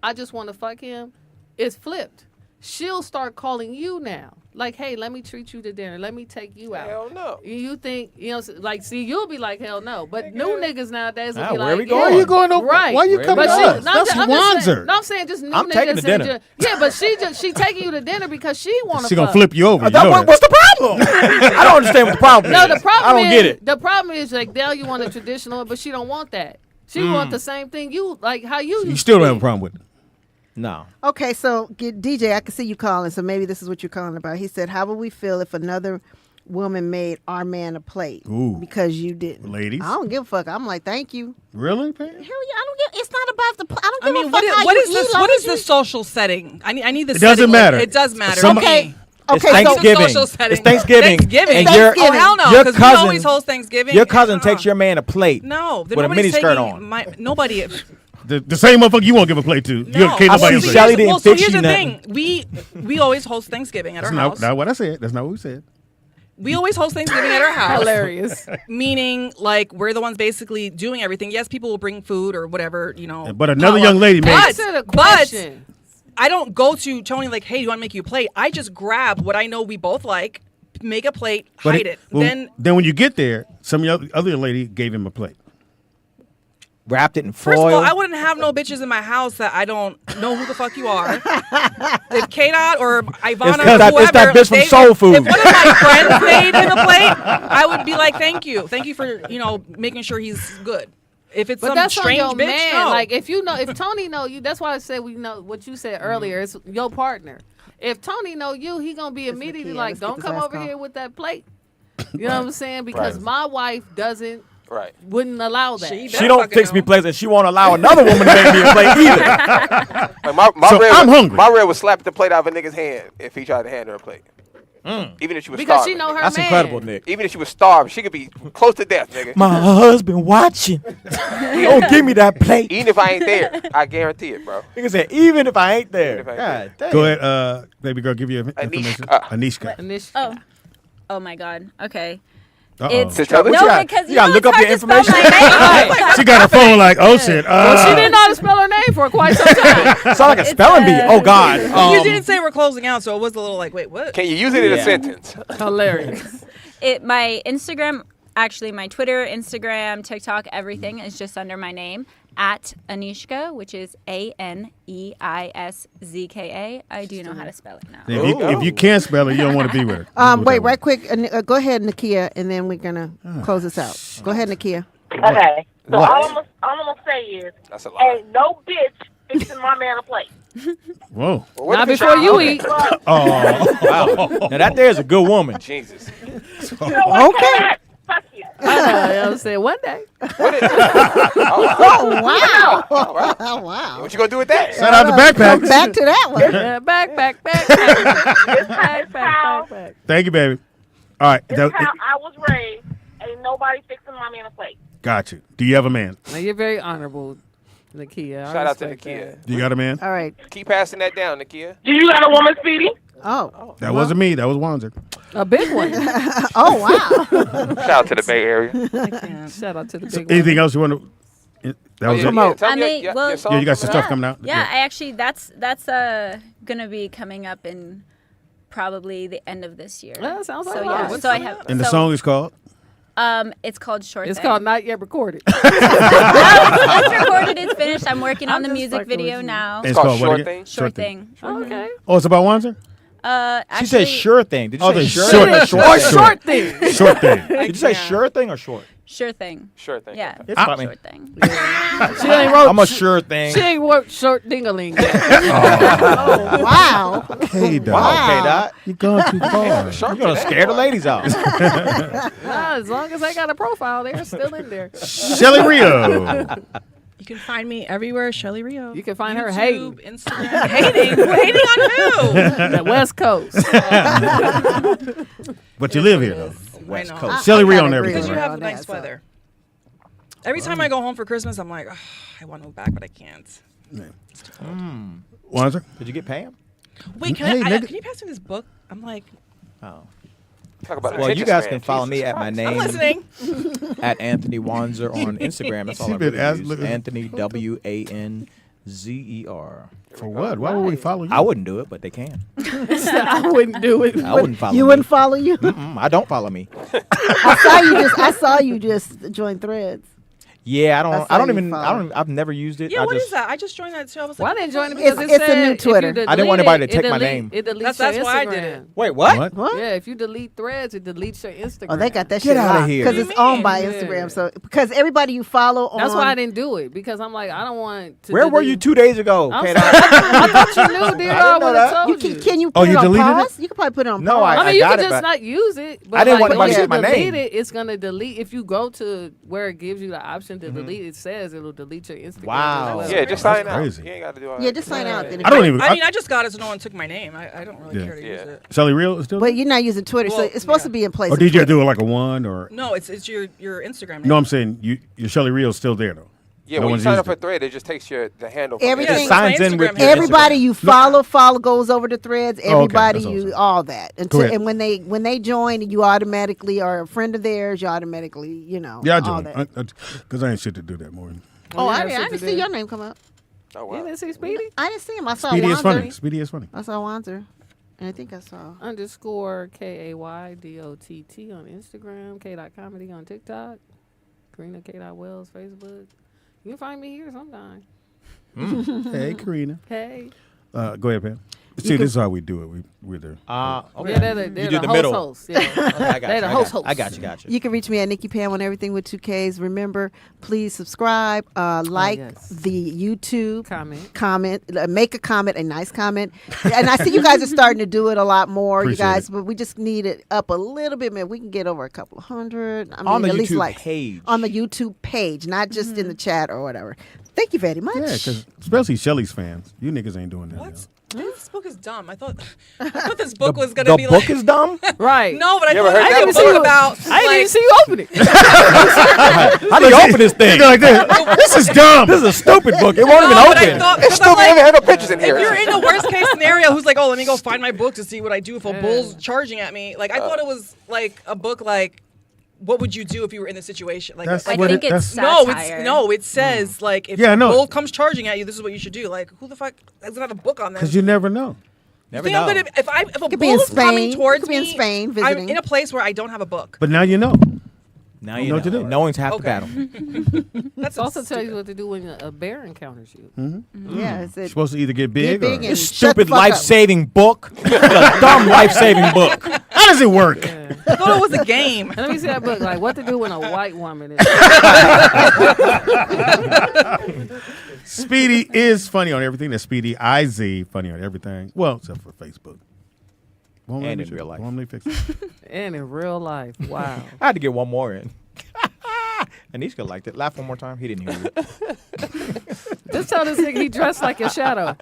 I just want to fuck him, it's flipped. She'll start calling you now. Like, hey, let me treat you to dinner. Let me take you out. Hell no. You think, like, see, you'll be like, hell no. But new niggas nowadays will Ah, be where like, we yeah. going? Why are you going over? Right. Why are you Where coming we to going? us? That's Wanzer. I'm saying just new I'm niggas. taking to and dinner. yeah, but she taking you to dinner because she want to She gonna flip you over. You That- know what- that. what's the problem? I don't understand what the problem No, is. the problem I don't is, get it. The problem is like now you want a traditional, but she don't want that. She want the same thing you like. How you? You used still to don't have be. a problem with it. No. Okay, so DJ, I can see you calling, so maybe this is what you're calling about. He said, how would we feel if another woman made our man a plate Ooh. because you didn't? Ladies. I don't give a fuck. I'm like, thank you. Really, Pam? Hell yeah, I don't give. It's not about the. I don't I give mean, a fuck how what you is this? eat, long What as is you- the social setting? I need the. It doesn't setting. matter. It does matter. Some- Okay. It's Okay, so Thanksgiving. social setting. It's Thanksgiving. Thanksgiving. And It's your, Thanksgiving. Oh hell no! your Because we cousin, always host Thanksgiving. your cousin takes your man a plate. No, with a mini skirt on. Nobody. The same motherfucker you won't give a plate to. You No. can't I nobody see else. Shelly didn't So fix here's you the nothing. thing: we always host Thanksgiving at That's our house. not what I said. That's not what we said. We always host Thanksgiving at our house. Hilarious. Meaning, like, we're the ones basically doing everything. Yes, people will bring food or whatever, But another young lady makes. But I don't go to Tony like, hey, do you want to make you a plate? I just grab what I know we both like, make a plate, hide it. Then when you get there, some other lady gave him a plate. Wrapped it in foil. First of all, I wouldn't have no bitches in my house that I don't know who the fuck you are. If K-Dot or Ivana or whoever, it's that bitch from Soul Food. If one of my friends made him a plate, I would be like, thank you for making sure he's good. If it's some that's strange on your bitch, man. no. Like if Tony know you, that's why I said we know what you said earlier. It's your partner. If Tony know you, he gonna be immediately like, don't come over here with that plate. You know what I'm saying? Because my wife wouldn't allow that. She don't fix me plates, and she won't allow another woman to make me a plate either. Like I'm hungry. My red would slap the plate out of a nigga's hand if he tried to hand her a plate. Even if she was because starving. she know her That's man. incredible, Nick. Even if she was starving, she could be close to death, nigga. My husband watching. He don't give me that plate. Even if I ain't there, I guarantee it, bro. Nigga said, even if I ain't there. God damn. Go ahead, baby girl, give you information. Anishka. Oh my God. Okay. Uh-oh. It's Tell no, her. because You gotta look up your information. She got her phone like, oh shit. Well, she didn't know how to spell her name for quite some time. Sound like a spelling bee. Oh God. You didn't say we're closing out, so it was a little like, wait, what? Can you use it in a sentence? Hilarious. My Instagram, actually my Twitter, Instagram, TikTok, everything is just under my name at Anishka, which is ANEISZKA. I do know how to spell it now. If you can't spell it, you don't want to be with her. Wait, right quick. Go ahead, Nakia, and then we're gonna close this out. Go ahead, Nakia. Okay. So all I'm gonna say is, ain't no bitch fixing my man a plate. Whoa. Well, Not before you eat. Oh, wow. Now that there is a good woman. Jesus. Okay. Fuck you. I'm saying one day. Oh wow! Oh, wow! What you gonna do with that? Shout out to backpack. Come back to that one. Back. Thank you, baby. All right. This is how I was raised. Ain't nobody fixing my man a plate. Got you. Do you have a man? Now you're very honorable, Nakia. Shout out to Nakia. Do you got a man? All right. Keep passing that down, Nakia. Do you got a woman, Speedy? Oh. That wasn't me. That was Wanzer. A big one. Oh wow! Shout out to the Bay Area. Shout out to the big one. Anything else you want to? That was it. I mean, well, Yeah, you got some stuff coming out. Yeah, I actually that's gonna be coming up in probably the end of this year. Yeah, sounds like yeah, so I have. And the song is called? It's called Short It's Thing. called Not Yet Recorded. No, it's recorded. It's finished. I'm working on the music video now. It's called Short what Thing? Short Thing. Okay. Oh, it's about Wanzer? Actually, She said sure thing. Did you say the sure short- thing or short- Short thing. Short thing. Did you say sure thing or short? Sure Thing. Sure thing. Yeah. It's about me. Short Thing. She ain't wrote. I'm a sure thing. She ain't worked short dingaling. Oh wow! Okay, Doc. Wow, K-Dot. You're going too far. You're going to scare the ladies out. As long as they got a profile, they're still in there. Shelly Rio. You can find me everywhere, Shelly Rio. You can find YouTube, her hating. Instagram. Hating on who? The West Coast. But you live here, though. West know. Coast. Shelly Rio kinda and agree everything. Because you with right? have on that, nice so. weather. Every time I go home for Christmas, I'm like, I want to move back, but I can't. Wanzer? Did you get Pam? Wait, Hey, can nigga. you pass me this book? I'm like, Oh. Talk about Well, you attention guys span. can follow me Jesus at my Christ. name. I'm listening. At Anthony Wanzer on Instagram. That's all She I been really asking- use. Anthony WANZER. For what? Why would we follow you? I wouldn't do it, but they can. I wouldn't do it. I wouldn't follow You me. wouldn't follow you? I don't follow me. I saw you just join Threads. Yeah, I've never used it. Yeah, I what just, is that? I just joined that too. I was like, Why didn't join it? It's- Because it's a said new if you Twitter. delete I didn't want anybody to it, take my delete- name. It deletes That's your why I Instagram. did it. Wait, what? What? Yeah, if you delete Threads, it deletes your Instagram. Oh, they got that Get shit outta locked here. because What it's do you owned by mean? Instagram. So because everybody you follow on That's why I didn't do it, because I'm like, I don't want to. Where were you 2 days ago? I'm K-Dot? sorry. I thought you knew, dude. I didn't I know would have that. told you you. can you Oh, put you it on deleted it? pause? You can probably put it on No, pause. I mean, I you got can it, just but not use it. But I didn't like, want nobody once to you get my delete name. it, it's gonna delete. If you go to where it gives you the option to delete, it says it'll delete your Instagram. Wow. as well. Yeah, just sign out. crazy. You ain't got to do all Yeah, that. just sign out. Then I don't even. I mean, I just got it so no one took my name. I don't really Yeah. care to use it. Shelly Rio is still. But you're not using Twitter, so Well, it's supposed yeah. to be in place. Or of did you Twitter. do it like a one or? No, it's your Instagram name. No, I'm saying your Shelly Rio is still there though. Yeah, when you sign up for Thread, it just takes the handle. Everything. It signs in with your everybody Instagram. you follow goes over to Threads. Everybody That's all that. And when they join, you automatically are a friend of theirs. You automatically, Yeah, I all joined. that. Because I ain't shit to do that morning. I didn't see your name come up. Oh, wow. You didn't see Speedy? I didn't see him. I saw Speedy is funny. Wanzer. Speedy is funny. I saw Wanzer. And I think I saw _KAYDOTT on Instagram, K.comedy on TikTok, Karina K.Wells Facebook. You can find me here sometime. Hey, Karina. Hey. Go ahead, Pam. See, this is how we do it. We're there. Okay. Yeah, they're You do the host middle. hosts. Yeah. Okay, I got They're you. the host. I got you. You can reach me at Nikki Pam on everything with 2 Ks. Remember, please subscribe, like the YouTube, comment, make a comment, a nice comment. And I see you guys are starting to do it a lot more, Appreciate you guys, it. but we just need it up a little bit, man. We can get over a couple of hundred. I mean, On the at least YouTube page. on the YouTube page, not just in the chat or whatever. Thank you very much. Yeah, because especially Shelly's fans. You niggas ain't doing that. What? Dude, this book is dumb. I thought this book was gonna be The book like. is dumb? Right. No, but I You ever thought heard it that was before? a book about. I didn't even see you open it. How do you open this thing? Like this is dumb. This is a stupid book. It won't even but I open. thought, It's 'cause I'm stupid. like, They have no pictures in here. if you're in the worst case scenario, who's like, oh, let me go find my book to see what I do if a bull's charging at me. Like I thought it was like a book like. What would you do if you were in this situation? Like, That's I what think it- it's that's- satire. it says like if Yeah, I a know. bull comes charging at you, this is what you should do. Like, who the fuck doesn't have a book on them? Because you never know. Never Yeah, know. but if a could be in bull is coming Spain. towards You could be in me, Spain I'm visiting. in a place where I don't have a book. But now you know. Now You you know know. what to do. Knowing's half the Okay. battle. That's also tell you what to do when a bear encounters you. Yeah, it's You're it. supposed to either get big, big or and This shut the stupid fuck up. life-saving book. A dumb life-saving book. how does it work? I thought it was a game. Let me see that book. Like, what to do when a white woman is. Speedy is funny on everything. That's Speedy IZ funny on everything. Well, except for Facebook. Won't let And me in fix real it. life. Won't let me fix it. And in real life. Wow. I had to get one more in. Anisha liked it. Laugh one more time. He didn't hear you. Just tell this nigga he dressed like your shadow.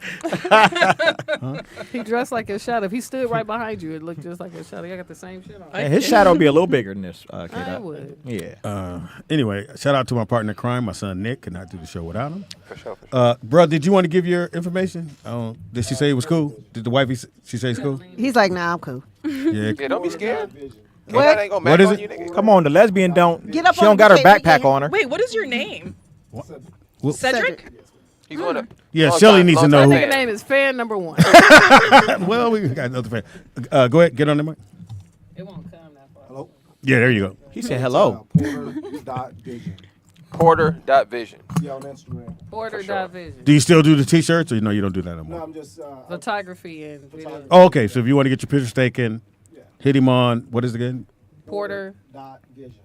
He dressed like your shadow. If he stood right behind you, it looked just like your shadow. I got the same shit on. And his shadow would be a little bigger than this. I K-Dot. would. Yeah. Anyway, shout out to my partner in crime, my son Nick. Could not do the show without him. For sure. Bro, did you want to give your information? Did she say it was cool? Did the wifey she say it's cool? He's like, nah, I'm cool. Yeah. Yeah, don't be scared. What? That ain't gonna What matter is on it? you, nigga. Come on, the lesbian don't. Get up She on don't got her the table, backpack yeah. on her. Wait, what is your name? Well, Cedric? He's one of Yeah, long Shelly time- needs to long know time who- Nigga fan. name is fan number 1. well, we got another fan. Go ahead, get on the mic. It won't come that far. Hello? Yeah, there you go. He said hello. Porter.vision. Porter.vision. Yeah, on Instagram. Porter.vision. Do you still do the t-shirts, or no, you don't do that no more? No, I'm just Photography and video. Oh, okay. So if you want to get your pictures taken, hit him on what is it again? Porter.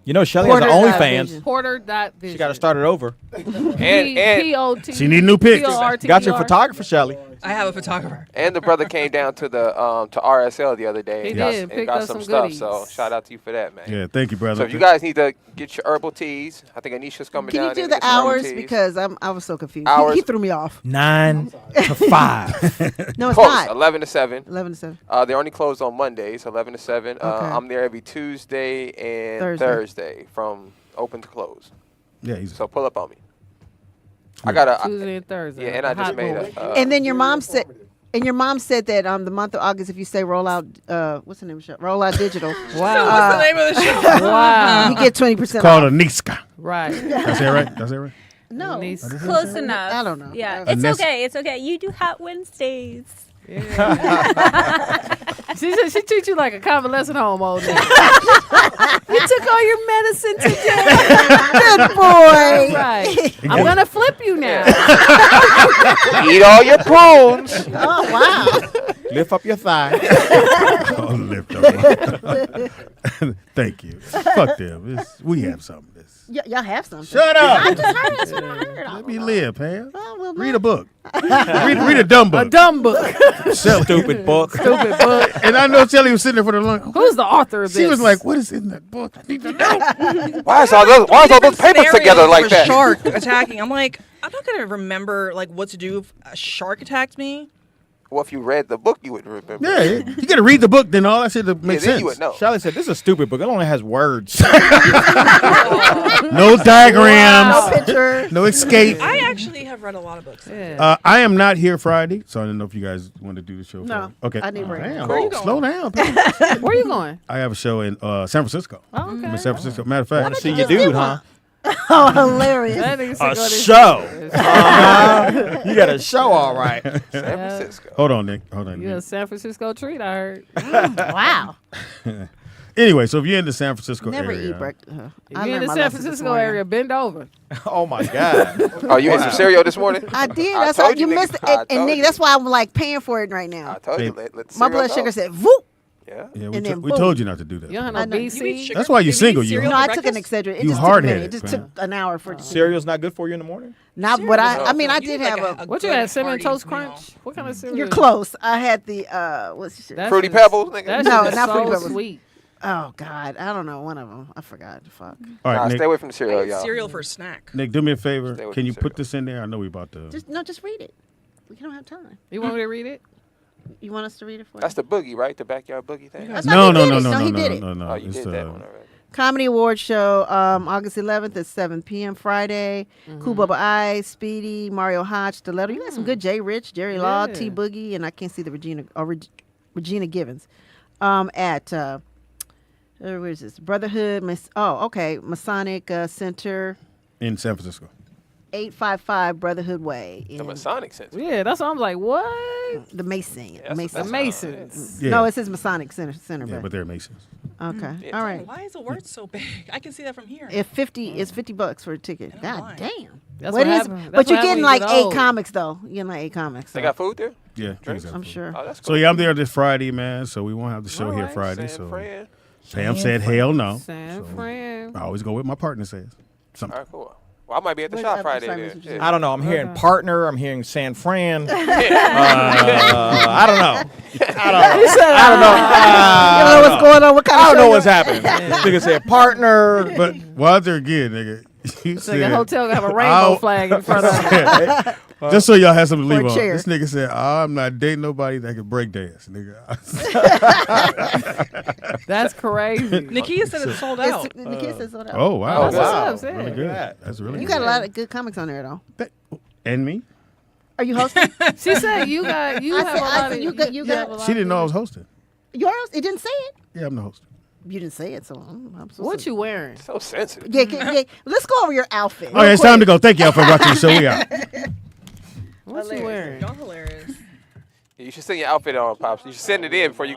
You know, Shelly has an OnlyFans. Porter.vision. She got to start it over. And P-O-T. She need new pics. Got your photographer, Shelly. I have a photographer. And the brother came down to the to RSL the other day He and got, did, and picked got up some some stuff. goodies. So shout out to you for that, man. Yeah, thank you, brother. So if you guys need to get your herbal teas, I think Anisha's coming Can down. you do there to the get some herbal hours teas. because I was so confused. Hours. He threw me off. 9 to 5. No, it's Close, not. 11 to 7. 11 to 7. They're only closed on Mondays, 11 to 7. I'm there every Tuesday and Thursday from open to close. Yeah, he's so pull up on me. I got a Tuesday and Thursday. Yeah, and I just Hot made boy. a. And then your mom said. And your mom said that the month of August, if you say roll out, what's the name of the show? Roll Out Digital. Wow. What's the name of the show? Wow. You get 20% called off. Aniska. Right. That's it, right? That's it, right? No. Close enough. I don't know. Yeah, And it's that's- okay. It's okay. You do Hot Wednesdays. She said she treats you like a convalescent home, old nigga. You took all your medicine today. Good boy. Right. I'm gonna flip you now. Eat all your prunes. Oh, wow. Lift up your thigh. Oh, lift up. Thank you. Fuck them. We have something. Y'all have something. Shut up. I just heard. That's what I heard. Let me live, Pam. Oh, well, Read a book. read a dumb book. A dumb book. Stupid book. Stupid book. And I know Shelly was sitting there for the long. Who's the author of this? She was like, "What is in that book? I need to know." Why is all those papers together like that? Shark attacking. I'm like, I'm not gonna remember like what to do if a shark attacked me. Well, if you read the book, you would remember. Yeah, you got to read the book, then all that shit makes then sense. you would know. Charlie said, "This is a stupid book. It only has words. No diagrams. No picture. No escape. I actually have read a lot of books. I am not here Friday, so I didn't know if you guys want to do the show. No. Okay. I need a break. Damn. Where you going? Slow down. Where you going? I have a show in San Francisco. Oh, okay. I'm in San Francisco. Matter of fact, Want to see your dude, huh? Oh, hilarious. That nigga said A go to- show. You got a show, all right. San Francisco. Hold on, Nick. Hold on. You a Nick. San Francisco treat, I heard. Wow. Anyway, so if you're in the San Francisco Never area, eat breakfast. If you in the San Francisco area, bend over. Oh my God. Oh, you ate some cereal this morning? I did. I That's why told you you, missed it. nigga. I And told nigga, you. that's why I'm like paying for it right now. I told you. Babe. Let the My cereal blood go. sugar said, "Whoop." Yeah. yeah, And then we boom. told you not to do that. You don't I have know. no You eat BC. sugar? That's why you You single. eat You. cereal No, for I took an breakfast? Excedrin. It You just took a minute. hard-headed, It just man. took an hour for it to Cereal's not good for you in the morning? Not what I mean, I You did need like have a. What you good had? Cinnamon hearty Toast meal. Crunch? What kind of cereal? You're close. I had the what's the shit? That Fruity shit is- Pebbles, nigga? That No, shit is not Fruity so Pebbles. sweet. Oh God, I don't know one of them. I forgot. Fuck. All right, Nah, Nick. stay away from the I cereal, eat y'all. cereal for a snack. Nick, do me a favor. Stay with Can the you put cereal. this in there? I know we about to. Just read it. We don't have time. You want me to read it? You want us to read it for you? That's the boogie, right? The backyard boogie thing? That's No, not- no, he no, did it. no, No, no, he no, did it. no, no. Oh, you It's, did that one already. Comedy Award Show, August 11th at 7 p.m. Friday. Cool Bubba Ice, Speedy, Mario Hodge, Stiletto. You got some good Jay Rich, Jerry Law, Yeah. T Boogie, and I can't see the Regina Givens. At where is this? Brotherhood. Masonic Center, in San Francisco. 855 Brotherhood Way. The in Masonic Center. Yeah, that's what I'm like. What? the Mason. Yeah, that's- The that's- Masons. Yeah. No, it says Masonic Center. Yeah, but they're Masons. Okay. Yeah. All right. Why is the word so big? I can see that from here. It's $50 for a ticket. I don't God mind. damn. That's What what is- happened. but That's you're what getting happened when like you get 8 old. comics though. You're getting like 8 comics. They so. got food there? Yeah, Drinks? exactly. I'm sure. Oh, that's So cool. yeah, I'm there this Friday, man. So we won't have the show here Alright. Friday. San So Fran. Sam said, "Hell no." San So Fran. I always go with my partner says. All right, cool. Well, I might be at the Wait, shop I'm Friday sorry, then. Mr. Yeah. I don't know. I'm hearing Okay. partner. I'm hearing San Fran. I don't know. I don't know what's going on. What kind I of don't show know you- what's happening. Nigga said partner. But while they're again, nigga, you It's like a said, hotel have a rainbow I'll- flag in front of it. just so y'all have something to Or a leave on. chair. This nigga said, "I'm not dating nobody that can break dance, nigga." That's crazy. Nikia said it's sold out. The kids is sold out. Oh wow, That's what's wow. up, Sam. Really Look good. at that. That's really You good. got a lot of good comics on there though. And me? Are you hosting? She said you have a lot of. you got have a lot She didn't of- know I was hosting. yours? It didn't say it. Yeah, I'm the host. You didn't say it, so I'm supposed What to. you wearing? So sensitive. Yeah. Let's go over your outfit. Okay, it's time to go. Thank y'all for watching the show. We out. What you wearing? Y'all hilarious. You should send your outfit on, Pops. You should send it in before you